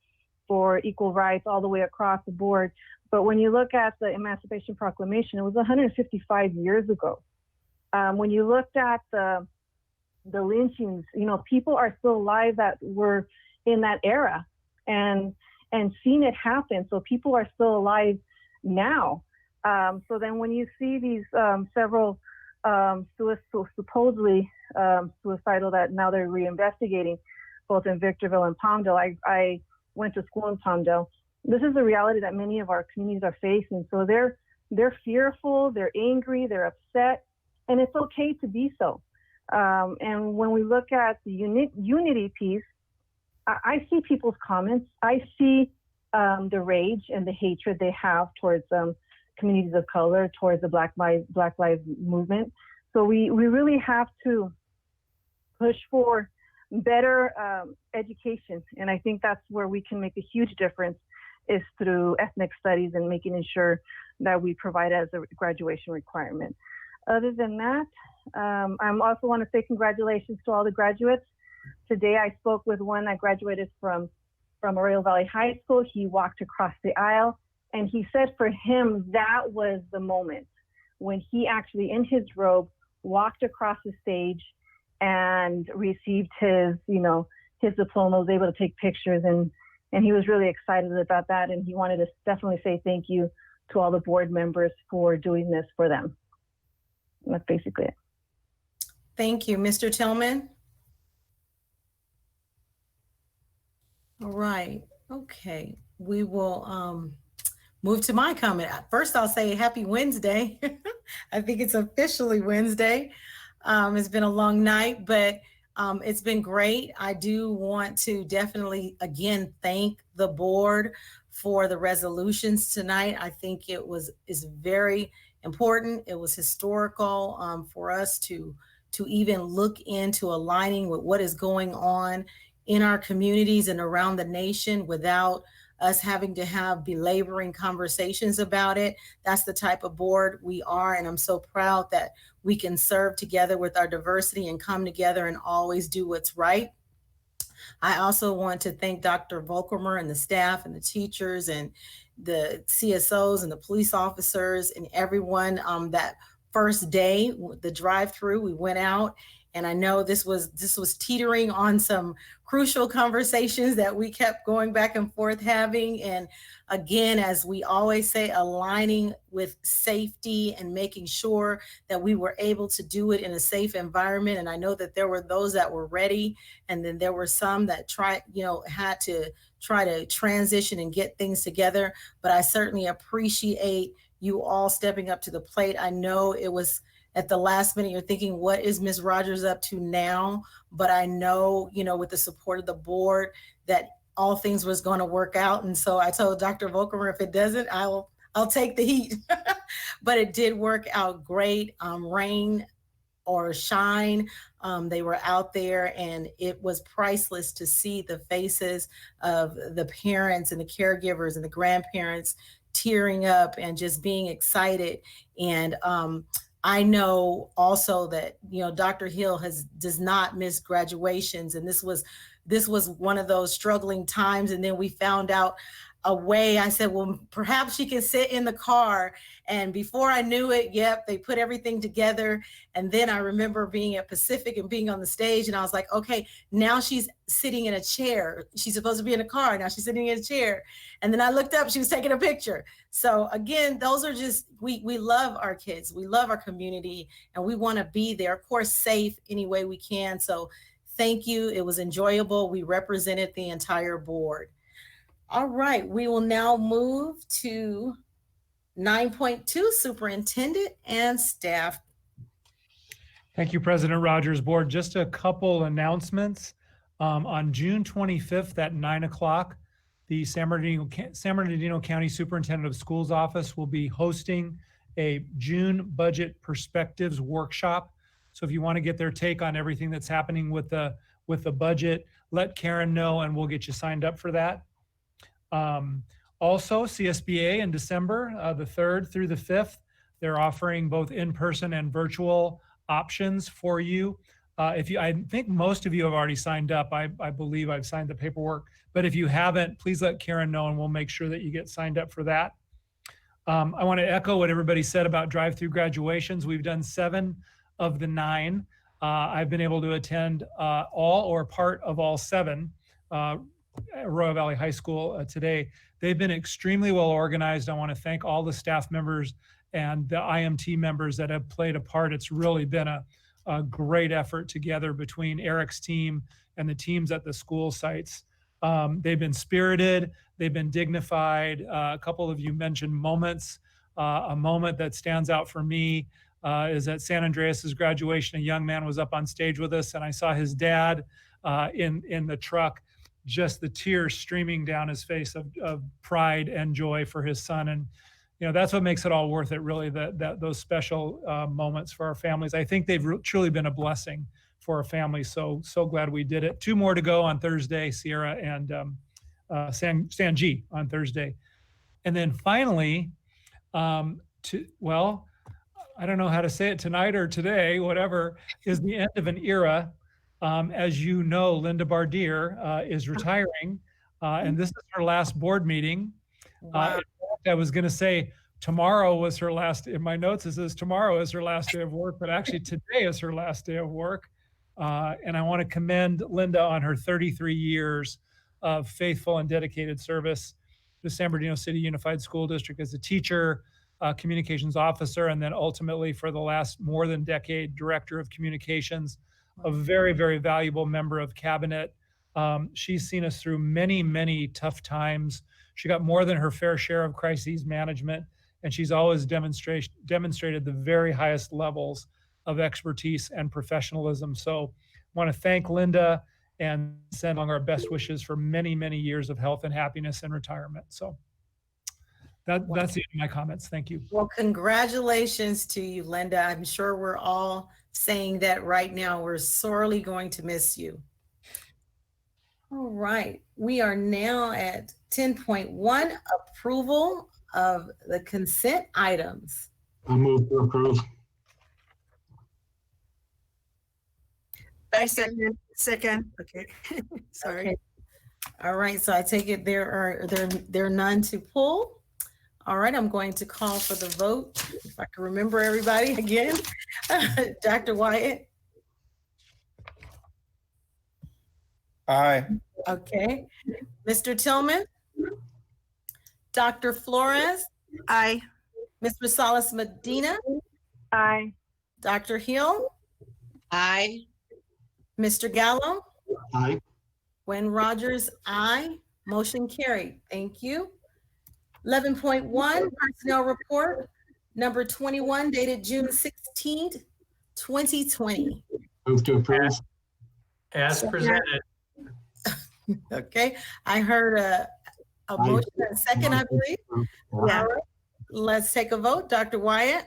equal rights all the way across the board. But when you look at the Emancipation Proclamation, it was 155 years ago. When you looked at the lynchings, people are still alive that were in that era and seen it happen. So people are still alive now. So then when you see these several supposedly suicidal that now they're reinvestigating, both in Victorville and Palmdale, I went to school in Palmdale. This is the reality that many of our communities are facing. So they're fearful, they're angry, they're upset, and it's okay to be so. And when we look at the unity piece, I see people's comments. I see the rage and the hatred they have towards communities of color, towards the Black Lives Movement. So we really have to push for better education. And I think that's where we can make a huge difference, is through ethnic studies and making sure that we provide it as a graduation requirement. Other than that, I also want to say congratulations to all the graduates. Today I spoke with one that graduated from Arroyo Valley High School. He walked across the aisle, and he said for him that was the moment when he actually, in his robe, walked across the stage and received his diploma, was able to take pictures, and he was really excited about that, and he wanted to definitely say thank you to all the board members for doing this for them. And that's basically it. Thank you. Mr. Tillman? All right. Okay. We will move to my comment. First, I'll say happy Wednesday. I think it's officially Wednesday. It's been a long night, but it's been great. I do want to definitely, again, thank the board for the resolutions tonight. I think is very important. It was historical for us to even look into aligning with what is going on in our communities and around the nation without us having to have belaboring conversations about it. That's the type of board we are. And I'm so proud that we can serve together with our diversity and come together and always do what's right. I also want to thank Dr. Volkermer and the staff and the teachers and the CSOs and the police officers and everyone that first day, the drive-through, we went out. And I know this was teetering on some crucial conversations that we kept going back and forth having. And again, as we always say, aligning with safety and making sure that we were able to do it in a safe environment. And I know that there were those that were ready, and then there were some that had to try to transition and get things together. But I certainly appreciate you all stepping up to the plate. I know it was at the last minute, you're thinking, what is Ms. Rogers up to now? But I know, with the support of the board, that all things was going to work out. And so I told Dr. Volkermer, if it doesn't, I'll take the heat. But it did work out great. Rain or shine, they were out there, and it was priceless to see the faces of the parents and the caregivers and the grandparents tearing up and just being excited. And I know also that, Dr. Hill does not miss graduations. And this was one of those struggling times. And then we found out a way. I said, well, perhaps she can sit in the car. And before I knew it, they put everything together. And then I remember being at Pacific and being on the stage, and I was like, okay, now she's sitting in a chair. She's supposed to be in a car. Now she's sitting in a chair. And then I looked up, she was taking a picture. So again, those are just, we love our kids. We love our community, and we want to be there, of course, safe any way we can. So thank you. It was enjoyable. We represented the entire board. All right, we will now move to 9.2, Superintendent and Staff. Thank you, President Rogers. Board, just a couple announcements. On June 25th at 9 o'clock, the San Bernardino County Superintendent of Schools Office will be hosting a June Budget Perspectives Workshop. So if you want to get their take on everything that's happening with the budget, let Karen know and we'll get you signed up for that. Also, CSBA in December, the 3rd through the 5th, they're offering both in-person and virtual options for you. I think most of you have already signed up. I believe I've signed the paperwork, but if you haven't, please let Karen know and we'll make sure that you get signed up for that. I want to echo what everybody said about drive-through graduations. We've done 7 of the 9. I've been able to attend all or part of all 7 at Royal Valley High School today. They've been extremely well organized. I want to thank all the staff members and the IMT members that have played a part. It's really been a great effort together between Eric's team and the teams at the school sites. They've been spirited, they've been dignified. A couple of you mentioned moments. A moment that stands out for me is at San Andreas's graduation. A young man was up on stage with us, and I saw his dad in the truck, just the tears streaming down his face of pride and joy for his son. And that's what makes it all worth it, really, those special moments for our families. I think they've truly been a blessing for our families. So glad we did it. 2 more to go on Thursday, Sierra and Sanji on Thursday. And then finally, I don't know how to say it, tonight or today, whatever, is the end of an era. As you know, Linda Bardier is retiring, and this is her last board meeting. Wow. I was going to say tomorrow was her last. In my notes, it says tomorrow is her last day of work, but actually today is her last day of work. And I want to commend Linda on her 33 years of faithful and dedicated service to San Bernardino City Unified School District as a teacher, communications officer, and then ultimately for the last more than decade, director of communications, a very, very valuable member of cabinet. She's seen us through many, many tough times. She got more than her fair share of crises management, and she's always demonstrated the very highest levels of expertise and professionalism. So I want to thank Linda and send along our best wishes for many, many years of health and happiness and retirement. So that's the end of my comments. Thank you. Well, congratulations to you, Linda. I'm sure we're all saying that right now. We're sorely going to miss you. All right, we are now at 10.1, approval of the consent items. I move to approve. I second. Okay. Sorry. Okay. All right, so I take it there are none to pull. All right, I'm going to call for the vote. If I can remember everybody again. Dr. Wyatt. Aye. Okay. Mr. Tillman. Dr. Flores. Aye. Ms. Rosales Medina. Aye. Dr. Hill. Aye. Mr. Gallo. Aye. Gwen Rogers, aye. Motion carried. Thank you. 11.1, personnel report, number 21, dated June 16th, 2020. Move to approve. As presented. Okay, I heard a motion and a second, I believe. All right, let's take a vote. Dr. Wyatt,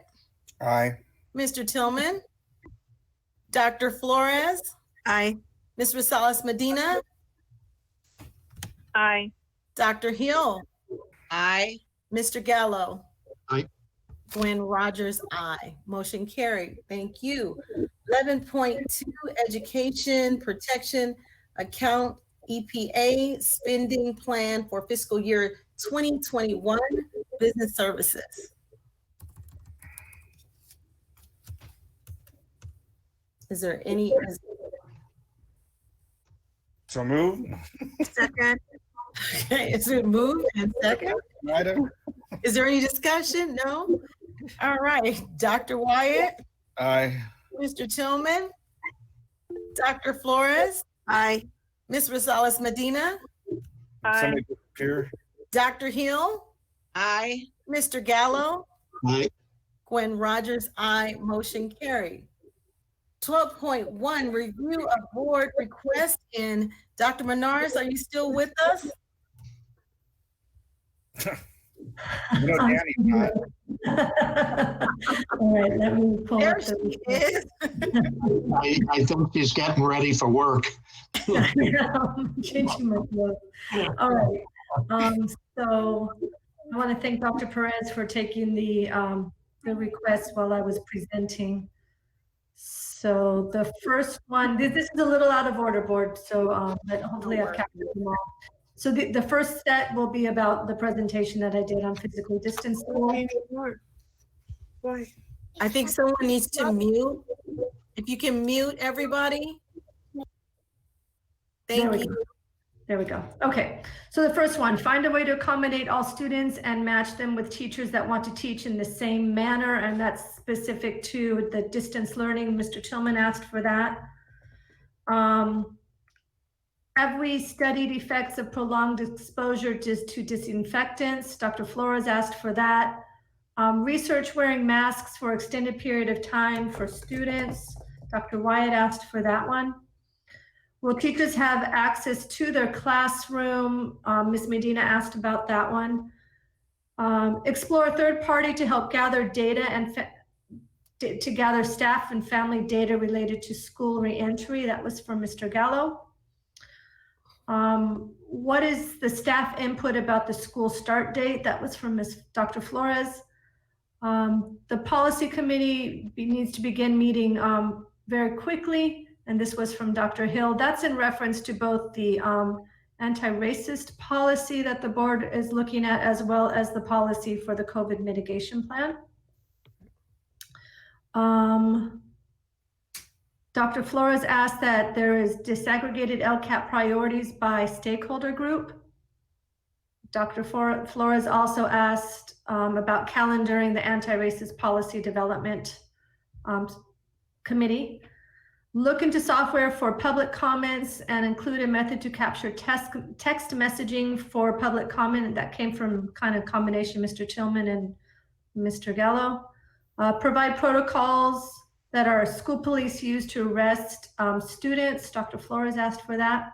Aye. Mr. Tillman, Dr. Flores, Aye. Ms. Rosales Medina, Aye. Dr. Hill, Aye. Mr. Gallo. Aye. Gwen Rogers, aye. Motion carried. Thank you. 11.2, education protection account EPA spending plan for fiscal year 2021 business services. Is there any? So move. Second. Okay, it's been moved and second. Is there any discussion? No? All right, Dr. Wyatt, Aye. Mr. Tillman, Dr. Flores, Aye. Ms. Rosales Medina, Aye. Somebody here. Dr. Hill, Aye. Mr. Gallo, Aye. Gwen Rogers, aye. Motion carried. 12.1, review of board request in. Dr. Menards, are you still with us? You know, Danny's not. All right, let me pull There up she the. is. I think she's getting ready for work. I'm changing my clothes. All right. So I want to thank Dr. Perez for taking the request while I was presenting. So the first one, this is a little out of order, board, so but hopefully I've captured them all. So the first set will be about the presentation that I did on physical distance school. Why? I think someone needs to mute. If you can mute everybody. Thank you. There we go. Okay, so the first one, find a way to accommodate all students and match them with teachers that want to teach in the same manner, and that's specific to the distance learning. Mr. Tillman asked for that. Have we studied effects of prolonged exposure to disinfectants? Dr. Flores asked for that. Research wearing masks for extended period of time for students. Dr. Wyatt asked for that one. Will teachers have access to their classroom? Ms. Medina asked about that one. Explore a third party to help gather data and to gather staff and family data related to school reentry. That was from Mr. Gallo. What is the staff input about the school start date? That was from Dr. Flores. The policy committee needs to begin meeting very quickly. And this was from Dr. Hill. That's in reference to both the anti-racist policy that the board is looking at, as well as the policy for the COVID mitigation plan. Dr. Flores asked that there is disaggregated LCAP priorities by stakeholder group. Dr. Flores also asked about calendaring the anti-racist policy development committee. Look into software for public comments and include a method to capture text messaging for public comment. And that came from kind of combination Mr. Tillman and Mr. Gallo. Provide protocols that our school police use to arrest students. Dr. Flores asked for that.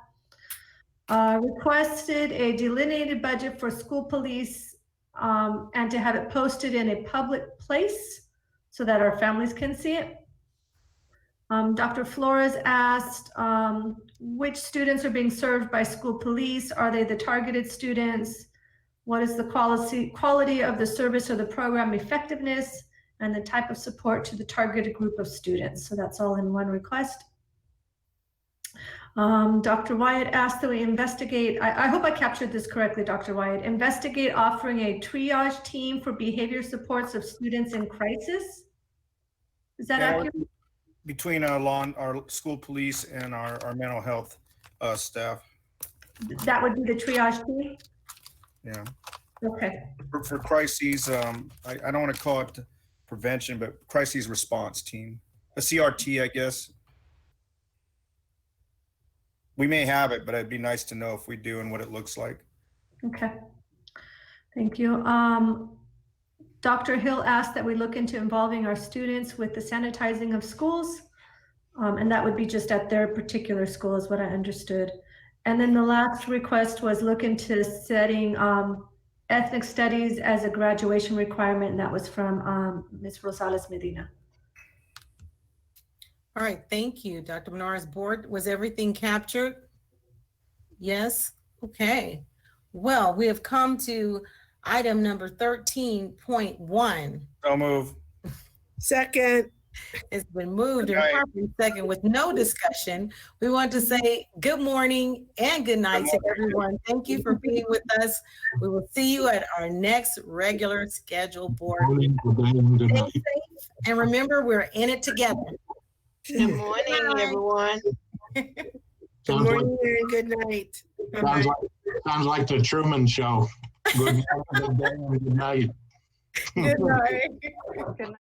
Requested a delineated budget for school police and to have it posted in a public place so that our families can see it. Dr. Flores asked which students are being served by school police. Are they the targeted students? What is the quality of the service or the program effectiveness, and the type of support to the targeted group of students? So that's all in one request. Dr. Wyatt asked that we investigate, I hope I captured this correctly, Dr. Wyatt, investigate offering a triage team for behavior supports of students in crisis. Is that accurate? Between our school police and our mental health staff. That would be the triage team? Yeah. Okay. For crises, I don't want to call it prevention, but crises response team, a CRT, I guess. We may have it, but it'd be nice to know if we do and what it looks like. Okay. Thank you. Dr. Hill asked that we look into involving our students with the sanitizing of schools. And that would be just at their particular school is what I understood. And then the last request was look into setting ethnic studies as a graduation requirement. And that was from Ms. Rosales Medina. All right, thank you, Dr. Menard's board. Was everything captured? Yes, okay. Well, we have come to item number 13.1. So move. Second. It's been moved and properly second with no discussion. We want to say good morning and good night to everyone. Thank you for being with us. We will see you at our next regular scheduled board. Stay safe, and remember, we're in it together. Good morning, everyone. Good morning and good night. Sounds like the Truman Show. Good morning, good day, and good night. Good night. Good night.